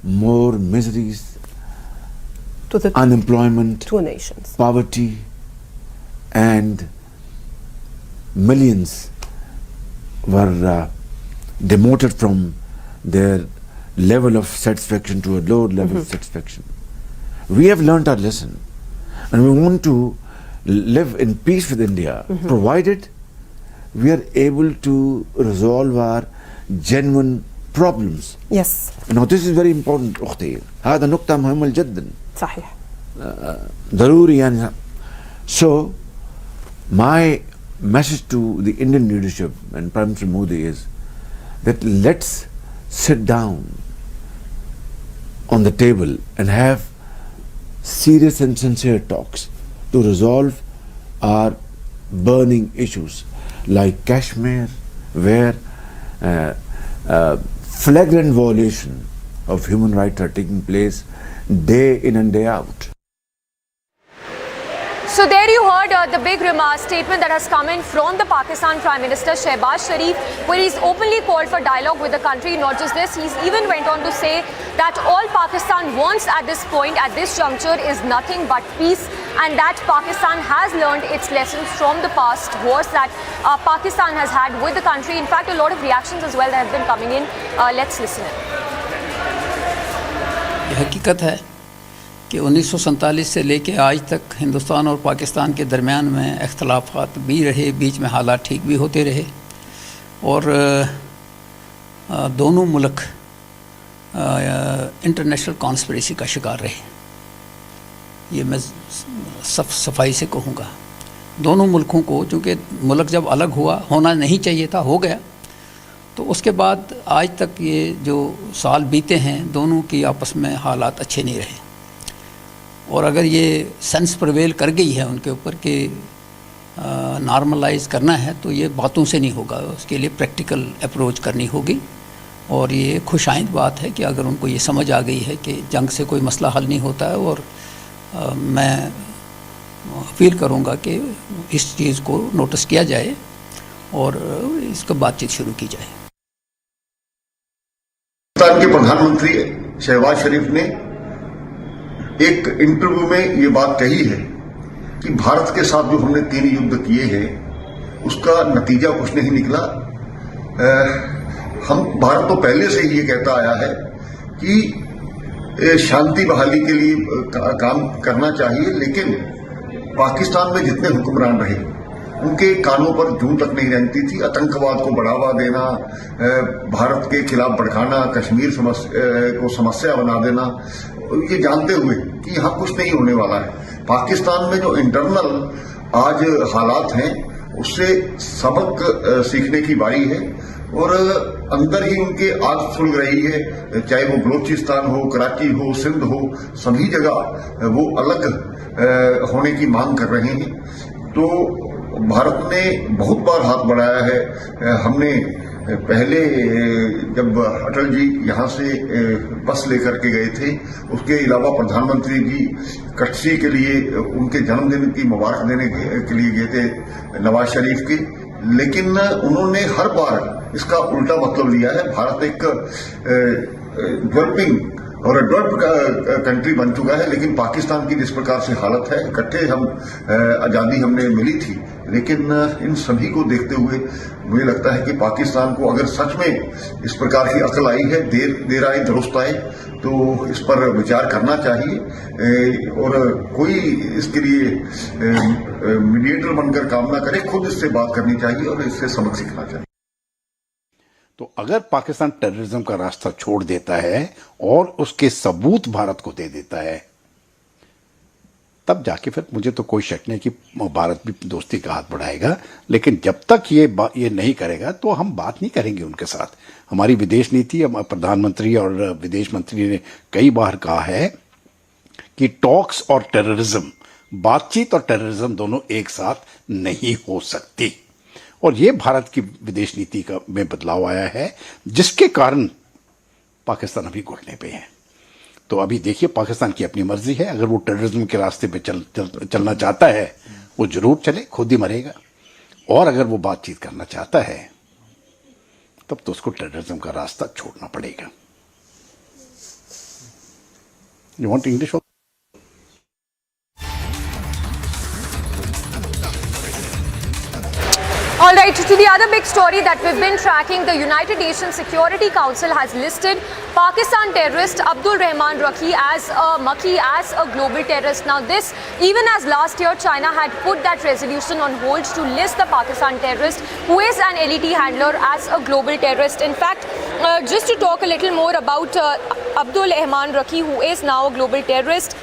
more miseries, to the unemployment, 2 nations, poverty, and millions were demoted from their level of satisfaction to a lower level of satisfaction. We have learnt our lesson, and we want to live in peace with India, provided we are able to resolve our genuine problems. Yes. Now this is very important, أختي. هذا نقطة مهمة جدا. صحيح. ضروري يعني. So my message to the Indian leadership and Prime Minister Modi is that let's sit down on the table and have serious and sincere talks to resolve our burning issues, like Kashmir, where flagrant violation of human rights are taking place day in and day out. So So there you heard the big statement that has come in from the Pakistan Prime Minister Shehbaz Sharif, where he's openly called for dialogue with the country. Not just this, he's even went on to say that all Pakistan wants at this point, at this juncture, is nothing but peace, and that Pakistan has learned its lessons from the past wars that Pakistan has had with the country. In fact, a lot of reactions as well that have been coming in. Let's listen in. ये हकीकत है कि 1947 से लेके आज तक हिंदुस्तान और पाकिस्तान के दरमियान में इख्तलाफात भी रहे, बीच में हालात ठीक भी होते रहे, और दोनों मुल्क इंटरनेशनल कॉन्स्पिरेसी का शिकार रहे। ये मैं सफाई से कहूँगा। दोनों मुल्कों को, चूँकि मुल्क जब अलग हुआ, होना नहीं चाहिए था, हो गया, तो उसके बाद आज तक ये जो साल बीते हैं, दोनों की आपस में हालात अच्छे नहीं रहे। और अगर ये सेंस प्रिवेल कर गई है उनके ऊपर कि नॉर्मलाइज करना है, तो ये बातों से नहीं होगा, उसके लिए प्रैक्टिकल अप्रोच करनी होगी। और ये खुशाइंद बात है कि अगर उनको ये समझ आ गई है कि जंग से कोई मसला हल नहीं होता है, और मैं अपील करूँगा कि इस चीज़ को नोटिस किया जाए और इसको बातचीत शुरू की जाए। पाकिस्तान के प्रधानमंत्री शहबाज शरीफ ने एक इंटरव्यू में ये बात कही है कि भारत के साथ जो हमने 3 युद्ध किए हैं उसका नतीजा कुछ नहीं निकला। भारत तो पहले से ही ये कहता आया है कि शांति बहाली के लिए काम करना चाहिए, लेकिन पाकिस्तान में जितने हुक्मरान रहे उनके कानों पर जूं तक नहीं रहती थी। आतंकवाद को बढ़ावा देना, भारत के खिलाफ भड़काना, कश्मीर को समस्या बना देना, ये जानते हुए कि यहाँ कुछ नहीं होने वाला है। पाकिस्तान में जो इंटरनल आज हालात हैं उससे सबक सीखने की बारी है, और अंदर ही उनके आग सुलग रही है। चाहे वो बलोचिस्तान हो, कराची हो, सिंध हो, सभी जगह वो अलग होने की मांग कर रहे हैं। तो भारत ने बहुत बार हाथ बढ़ाया है। हमने पहले जब अटल जी यहाँ से बस लेकर के गए थे, उसके अलावा प्रधानमंत्री जी कटसी के लिए उनके जन्मदिन की मुबारक देने के लिए गए थे नवाज शरीफ के, लेकिन उन्होंने हर बार इसका उल्टा मतलब लिया है। भारत एक डेवलपिंग और डेवलप्ड कंट्री बन चुका है, लेकिन पाकिस्तान की जिस प्रकार से हालत है, इकट्ठे हम आज़ादी हमने मिली थी, लेकिन इन सभी को देखते हुए मुझे लगता है कि पाकिस्तान को अगर सच में इस प्रकार की अकल आई है, देर आए दुरुस्त आए, तो इस पर विचार करना चाहिए और कोई इसके लिए मीडिएटर बनकर काम ना करे, खुद इससे बात करनी चाहिए और इससे सबक सीखना चाहिए। तो अगर पाकिस्तान टेररिज्म का रास्ता छोड़ देता है और उसके सबूत भारत को दे देता है, तब जाके फिर मुझे तो कोई शक नहीं कि भारत भी दोस्ती का हाथ बढ़ाएगा। लेकिन जब तक ये नहीं करेगा तो हम बात नहीं करेंगे उनके साथ। हमारी विदेश नीति, प्रधानमंत्री और विदेश मंत्री ने कई बार कहा है कि टॉक्स और टेररिज्म, बातचीत और टेररिज्म दोनों एक साथ नहीं हो सकती। और ये भारत की विदेश नीति का में बदलाव आया है, जिसके कारण पाकिस्तान अभी घुटने पे है। तो अभी देखिए, पाकिस्तान की अपनी मर्जी है। अगर वो टेररिज्म के रास्ते पे चलना चाहता है, वो जरूर चले, खुद ही मरेगा। और अगर वो बातचीत करना चाहता है, तब तो उसको टेररिज्म का रास्ता छोड़ना पड़ेगा। You want English? All right, to the other big story that we've been tracking, the United Nations Security Council has listed Pakistan terrorist Abdul Rahman Rakhi as a global terrorist. Now this, even as last year China had put that resolution on hold to list the Pakistan terrorist who is an LET handler as a global terrorist. In fact, just to talk a little more about Abdul Rahman Rakhi, who is now a global terrorist,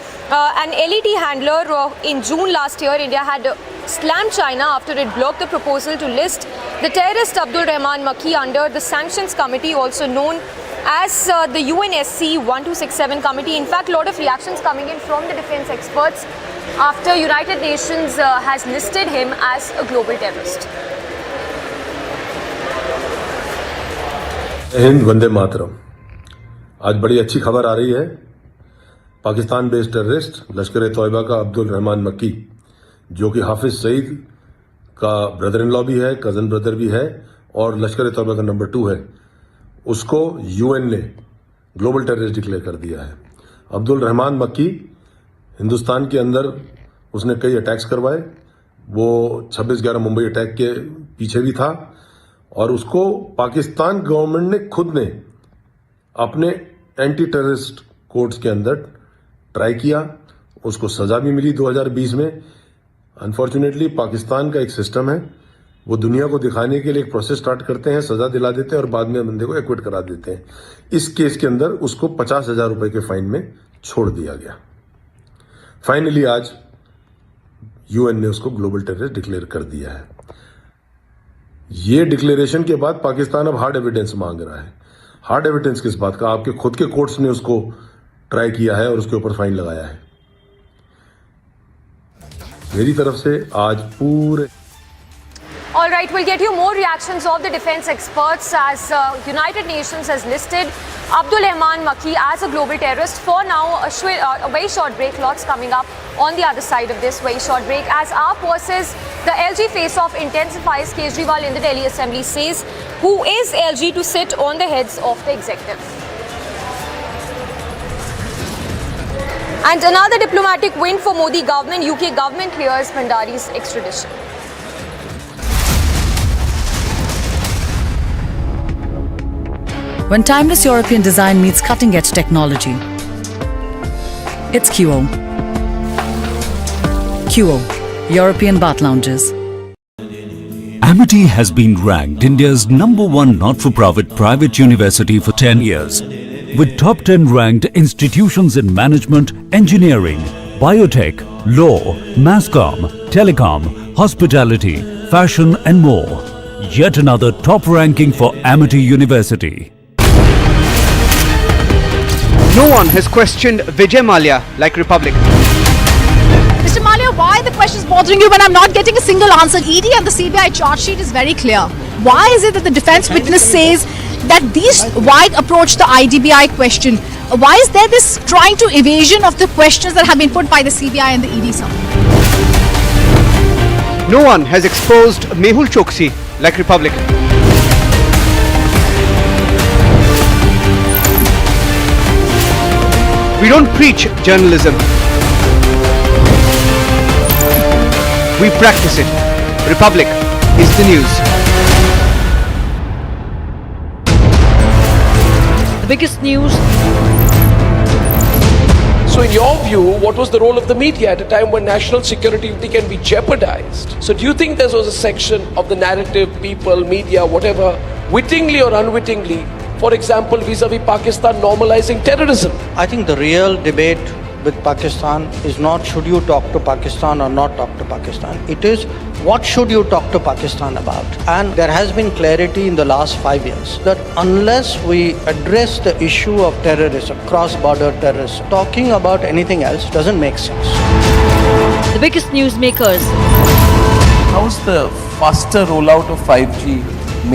an LET handler, in June last year, India had slammed China after it blocked the proposal to list the terrorist Abdul Rahman Makki under the Sanctions Committee, also known as the UNSC 1267 Committee. In fact, a lot of reactions coming in from the defense experts after United Nations has listed him as a global terrorist. Hind, वंदे मातरम। आज बड़ी अच्छी खबर आ रही है। Pakistan based terrorist लश्कर ए तोयबा का अब्दुल रहमान मक्की जो कि हाफिज सईद का ब्रदर इन लॉ भी है, कजन ब्रदर भी है और लश्कर तौबा का नंबर 2 है, उसको यूएन ने ग्लोबल टेररिस्ट डिक्लेयर कर दिया है। अब्दुल रहमान मक्की हिंदुस्तान के अंदर उसने कई अटैक्स करवाए, वो 26/11 मुंबई अटैक के पीछे भी था और उसको पाकिस्तान गवर्नमेंट ने खुद ने अपने एंटी टेररिस्ट कोर्ट्स के अंदर ट्राई किया, उसको सजा भी मिली 2020 में। अनफॉर्चुनेटली पाकिस्तान का एक सिस्टम है, वो दुनिया को दिखाने के लिए एक प्रोसेस स्टार्ट करते हैं, सजा दिला देते हैं और बाद में बंदे को एक्विट करा देते हैं। इस केस के अंदर उसको 50,000 रुपए के फाइन में छोड़ दिया गया। फाइनली आज यूएन ने उसको ग्लोबल टेररिस्ट डिक्लेयर कर दिया है। ये डिक्लेरेशन के बाद पाकिस्तान अब हार्ड एविडेंस मांग रहा है। हार्ड एविडेंस किस बात का? आपके खुद के कोर्ट्स ने उसको ट्राई किया है और उसके ऊपर फाइन लगाया है। मेरी तरफ से आज पूरे All right, we'll get you more reactions of the defense experts as United Nations has listed Abdul Rahman Makki as a global terrorist. For now, a very short break. Lots coming up on the other side of this very short break. As AAP versus the LG face-off intensifies, Kejriwal in the Delhi Assembly says, who is LG to sit on the heads of the executive? And another diplomatic win for Modi government. UK government clears Bhandari's extradition. When timeless European design meets cutting-edge technology, it's QO. QO, European Bath Lounges. Amity has been ranked India's #1 not-for-profit private university for 10 years, with top 10 ranked institutions in management, engineering, biotech, law, masscom, telecom, hospitality, fashion and more. Yet another top ranking for Amity University. No one has questioned Vijay Mallya like Republic. Mr. Mallya, why are the questions bothering you when I'm not getting a single answer? ED and the CBI charge sheet is very clear. Why is it that the defense witness says that these wide approach the IDBI question? Why is there this trying to evasion of the questions that have been put by the CBI and the ED, sir? No one has exposed Mehul Choksi like Republic. We don't preach journalism. We practice it. Republic is the news. The biggest news. So in your view, what was the role of the media at a time when national security can be jeopardized? So do you think there was a section of the narrative, people, media, whatever, wittingly or unwittingly, for example, vis-a-vis Pakistan normalizing terrorism? I think the real debate with Pakistan is not should you talk to Pakistan or not talk to Pakistan. It is what should you talk to Pakistan about. And there has been clarity in the last 5 years that unless we address the issue of terrorism, cross-border terrorism, talking about anything else doesn't make sense. The biggest newsmakers. How's the faster rollout of 5G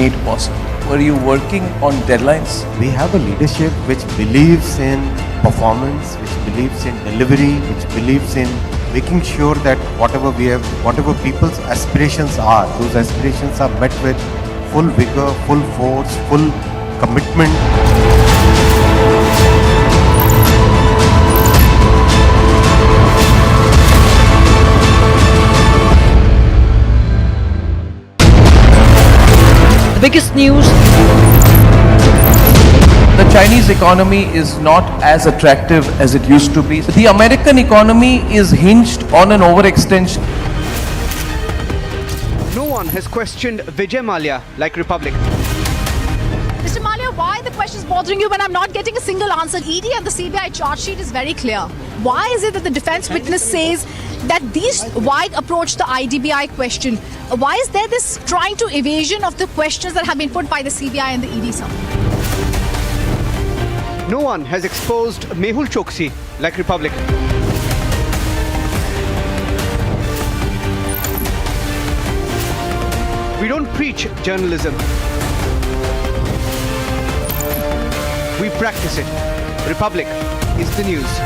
made possible? Were you working on deadlines? We have a leadership which believes in performance, which believes in delivery, which believes in making sure that whatever people's aspirations are, those aspirations are met with full vigor, full force, full commitment. Biggest news. The Chinese economy is not as attractive as it used to be. The American economy is hinged on an overextension. No one has questioned Vijay Mallya like Republic. Mr. Mallya, why are the questions bothering you when I'm not getting a single answer? ED and the CBI charge sheet is very clear. Why is it that the defense witness says that these wide approach the IDBI question? Why is there this trying to evasion of the questions that have been put by the CBI and the ED, sir? No one has exposed Mehul Choksi like Republic. We don't preach journalism. We practice it. Republic is the news.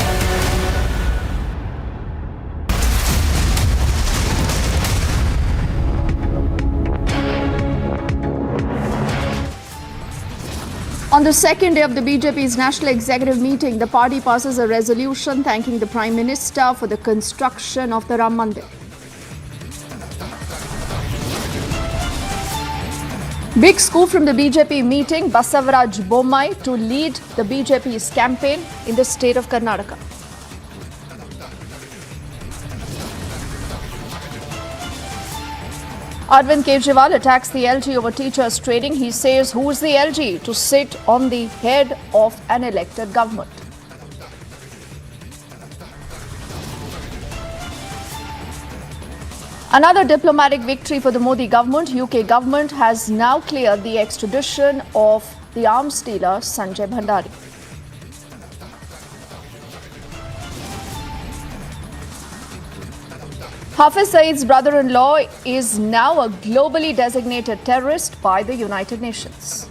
On the second day of the BJP's National Executive Meeting, the party passes a resolution thanking the Prime Minister for the construction of the Ram Mandir. Big scoop from the BJP meeting, Basavaraj Bommai to lead the BJP's campaign in the state of Karnataka. Arvind Kejriwal attacks the LG over teachers' trading. He says, who is the LG to sit on the head of an elected government? Another diplomatic victory for the Modi government. UK government has now cleared the extradition of the arms dealer Sanjay Bhandari. Hafiz Saeed's brother-in-law is now a globally designated terrorist by the United Nations.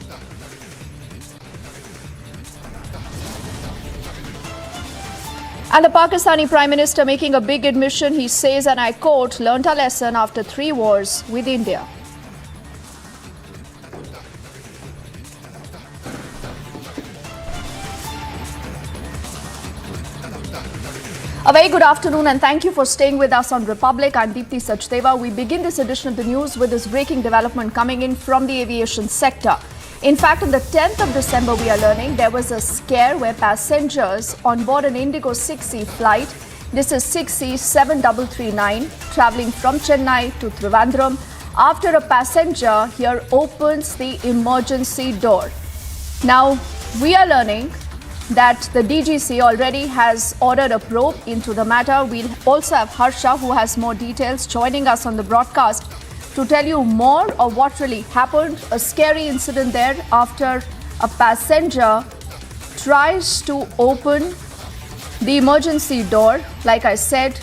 And the Pakistani Prime Minister making a big admission. He says, and I quote, learnt a lesson after 3 wars with India. A very good afternoon and thank you for staying with us on Republic. I'm Deepthi Sachdeva. We begin this edition of the news with this breaking development coming in from the aviation sector. In fact, on the 10th of December, we are learning there was a scare where passengers on board an Indigo 6C flight, this is 6C 7339, traveling from Chennai to Trivandrum, after a passenger here opens the emergency door. Now, we are learning that the DGC already has ordered a probe into the matter. We'll also have Harsha, who has more details, joining us on the broadcast to tell you more of what really happened. A scary incident there after a passenger tries to open the emergency door. Like I said,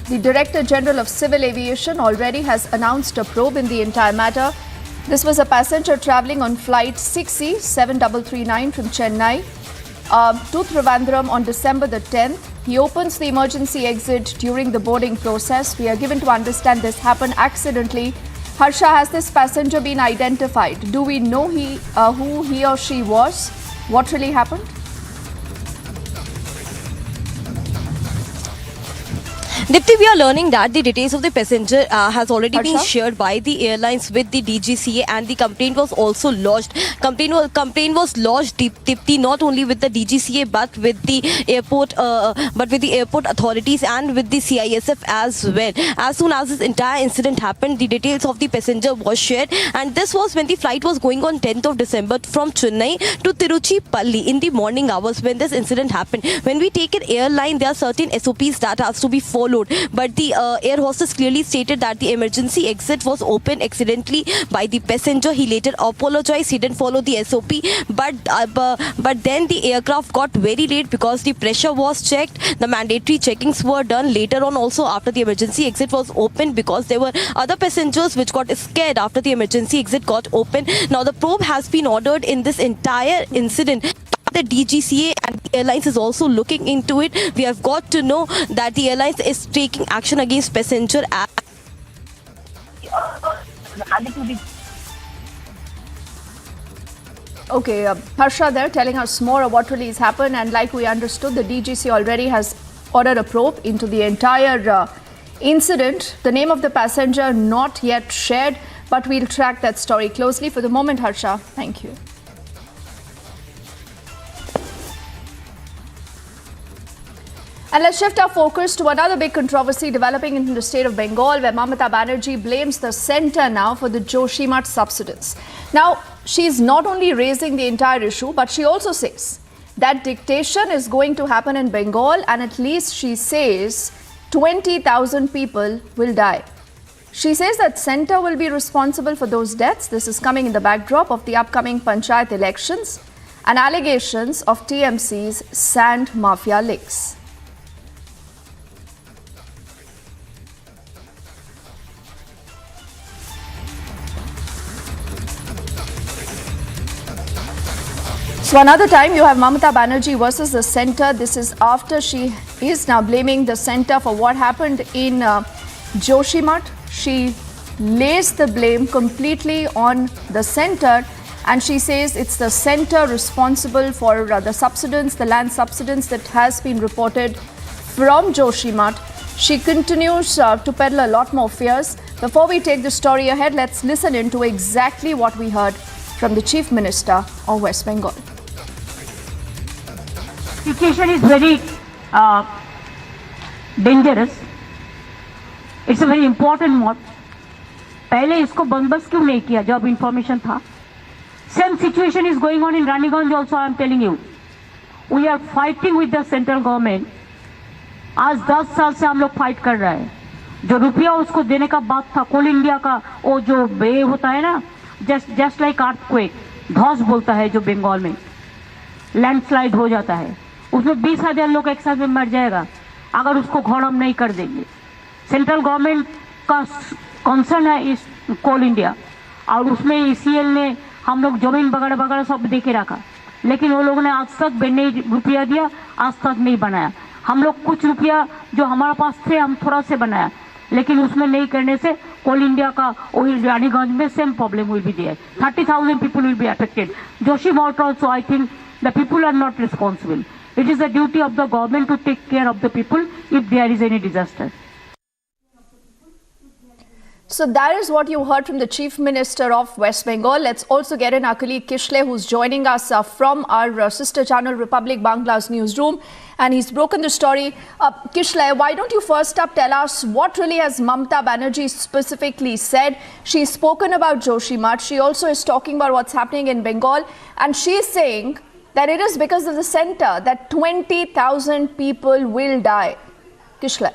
the Director General of Civil Aviation already has announced a probe in the entire matter. This was a passenger traveling on flight 6C 7339 from Chennai to Trivandrum on December the 10th. He opens the emergency exit during the boarding process. We are given to understand this happened accidentally. Harsha, has this passenger been identified? Do we know who he or she was? What really happened? Dipti, we are learning that the details of the passenger has already been shared by the airlines with the DGCA, and the complaint was also lodged. Complaint was lodged, Dipti, not only with the DGCA but with the airport, authorities and with the CISF as well. As soon as this entire incident happened, the details of the passenger was shared, and this was when the flight was going on 10th of December from Chennai to Tiruchirappalli in the morning hours when this incident happened. When we take an airline, there are certain SOPs that has to be followed. But the air hostess clearly stated that the emergency exit was opened accidentally by the passenger. He later apologized. He didn't follow the SOP. But then the aircraft got very late because the pressure was checked. The mandatory checkings were done later on also after the emergency exit was opened, because there were other passengers which got scared after the emergency exit got open. Now the probe has been ordered in this entire incident. The DGCA and the airlines is also looking into it. We have got to know that the airlines is taking action against passenger. Okay, Harsha there telling us more of what really has happened, and like we understood, the DGC already has ordered a probe into the entire incident. The name of the passenger not yet shared, but we'll track that story closely. For the moment, Harsha, thank you. And let's shift our focus to another big controversy developing in the state of Bengal, where Mamata Banerjee blames the centre now for the Joshimath subsidence. Now, she's not only raising the entire issue, but she also says that dictation is going to happen in Bengal, and at least she says 20,000 people will die. She says that centre will be responsible for those deaths. This is coming in the backdrop of the upcoming Panchayat elections and allegations of TMC's sand mafia links. So another time you have Mamata Banerjee versus the centre. This is after she is now blaming the centre for what happened in Joshimath. She lays the blame completely on the centre, And she says it's the centre responsible for the subsidence, the land subsidence that has been reported from Joshimath. She continues to peddle a lot more fears. Before we take the story ahead, let's listen in to exactly what we heard from the Chief Minister of West Bengal. Situation is very dangerous. It's a very important mode. पहले इसको बंदोबस्त क्यों नहीं किया जब information था? Same situation is going on in Raniganj also. I am telling you, we are fighting with the central government. आज 10 साल से हम लोग फाइट कर रहे हैं. जो रुपया उसको देने का बात था, कोल इंडिया का वो जो बे होता है ना, जस्ट लाइक अर्थक्वेक, धौस बोलता है जो बंगाल में लैंडस्लाइड हो जाता है, उसमें 20,000 लोग एक साथ में मर जाएगा अगर उसको घर हम नहीं कर देंगे. सेंट्रल गवर्नमेंट का कंसर्न है इस कोल इंडिया, और उसमें ईसीएल ने हम लोग जमीन वगैरह वगैरह सब दे के रखा, लेकिन वो लोगों ने आज तक नहीं रुपया दिया, आज तक नहीं बनाया. हम लोग कुछ रुपया जो हमारे पास थे हम थोड़ा से बनाया, लेकिन उसमें नहीं करने से कोल इंडिया का रानीगंज में same problem will be there. 30,000 people will be affected. Joshimath also, I think the people are not responsible. It is the duty of the government to take care of the people if there is any disaster. So that is what you heard from the Chief Minister of West Bengal. Let's also get in our colleague Kishle, who's joining us from our sister channel Republic Bangla's newsroom, and he's broken the story. Kishle, why don't you first up tell us what really has Mamata Banerjee specifically said? She's spoken about Joshimath. She also is talking about what's happening in Bengal, and she's saying that it is because of the centre that 20,000 people will die. Kishle.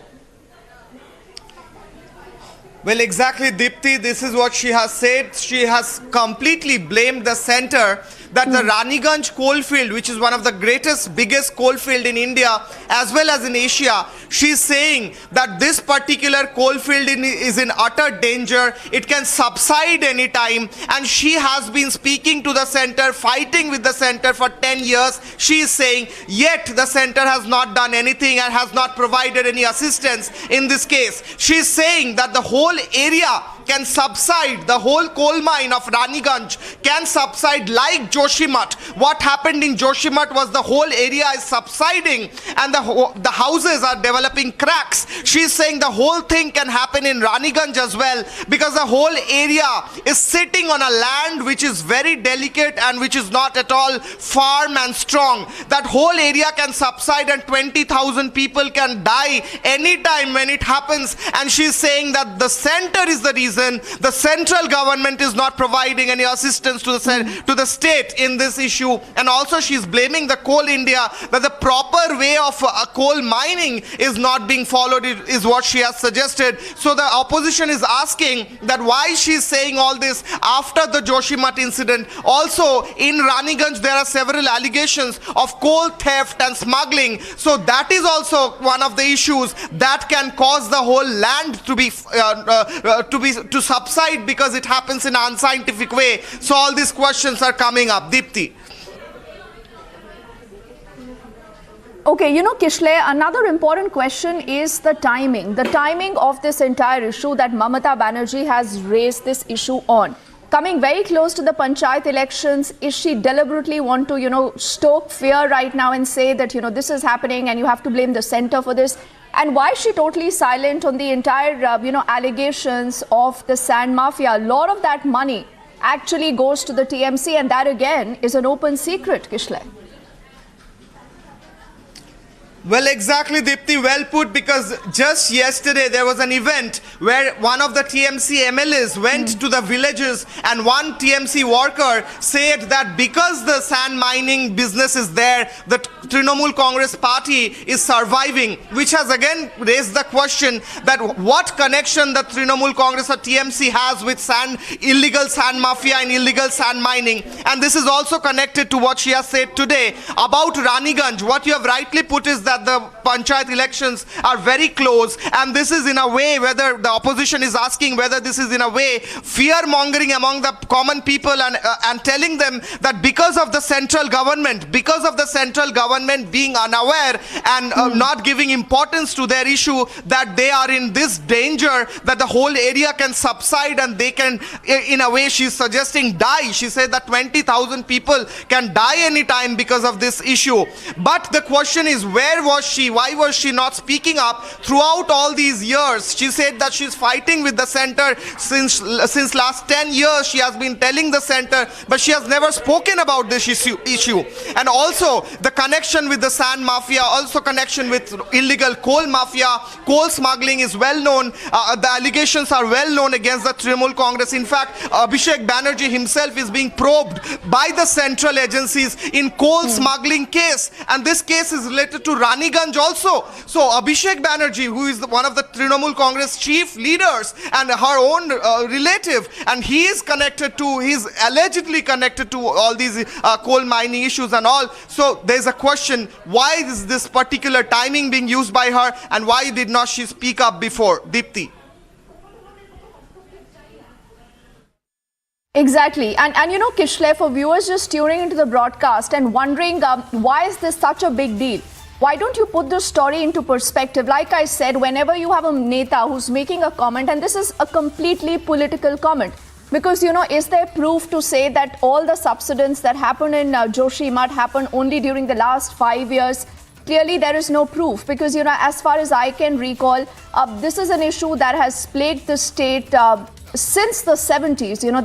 Well, exactly, Dipti, this is what she has said. She has completely blamed the centre that the Raniganj coalfield, which is one of the biggest coalfield in India as well as in Asia, she's saying that this particular coalfield is in utter danger. It can subside anytime, and she has been speaking to the centre, fighting with the centre for 10 years. She is saying, yet the centre has not done anything and has not provided any assistance in this case. She is saying that the whole area can subside, the whole coal mine of Raniganj can subside like Joshimath. What happened in Joshimath was the whole area is subsiding and the houses are developing cracks. She's saying the whole thing can happen in Raniganj as well, because the whole area is sitting on a land which is very delicate and which is not at all firm and strong. That whole area can subside and 20,000 people can die anytime when it happens. And she's saying that the centre is the reason. The central government is not providing any assistance to the state in this issue. And also she's blaming the Coal India that the proper way of coal mining is not being followed, is what she has suggested. So the opposition is asking that why she's saying all this after the Joshimath incident. Also in Raniganj there are several allegations of coal theft and smuggling. So that is also one of the issues that can cause the whole land to subside because it happens in an unscientific way. So all these questions are coming up. Dipti. Okay, you know, Kishle, another important question is the timing of this entire issue that Mamata Banerjee has raised this issue on. Coming very close to the Panchayat elections, is she deliberately want to, stoke fear right now and say that, this is happening and you have to blame the centre for this? And why is she totally silent on the entire, allegations of the sand mafia? A lot of that money actually goes to the TMC, and that again is an open secret, Kishle. Well, exactly, Dipti, well put, because just yesterday there was an event where one of the TMC MLAs went to the villages, and one TMC worker said that because the sand mining business is there, the Trinamool Congress party is surviving, which has again raised the question that what connection the Trinamool Congress or TMC has with illegal sand mafia and illegal sand mining. And this is also connected to what she has said today about Raniganj. What you have rightly put is that that the panchayat elections are very close, and this is in a way, whether the opposition is asking whether this is in a way fear-mongering among the common people, and telling them that because of the central government being unaware and not giving importance to their issue, that they are in this danger, that the whole area can subside and they can, in a way she's suggesting, die. She said that 20,000 people can die anytime because of this issue. But the question is, where was she? Why was she not speaking up throughout all these years? She said that she's fighting with the center since last 10 years. She has been telling the center, but she has never spoken about this issue. And also the connection with the sand mafia, also connection with illegal coal mafia, coal smuggling is well known. The allegations are well known against the Trinamool Congress. In fact, Abhishek Banerjee himself is being probed by the central agencies in coal smuggling case, and this case is related to Raniganj also. So Abhishek Banerjee, who is one of the Trinamool Congress chief leaders and her own relative, and he is allegedly connected to all these coal mining issues and all. So there's a question, why is this particular timing being used by her, and why did not she speak up before? Deepti. Exactly. And you know, Kishle, for viewers just tuning into the broadcast and wondering why is this such a big deal? Why don't you put this story into perspective? Like I said, whenever you have a neta who's making a comment, and this is a completely political comment, because, you know, is there proof to say that all the subsidence that happened in Joshimath happened only during the last 5 years? Clearly, there is no proof, because, you know, as far as I can recall, this is an issue that has plagued the state since the 70s. You know,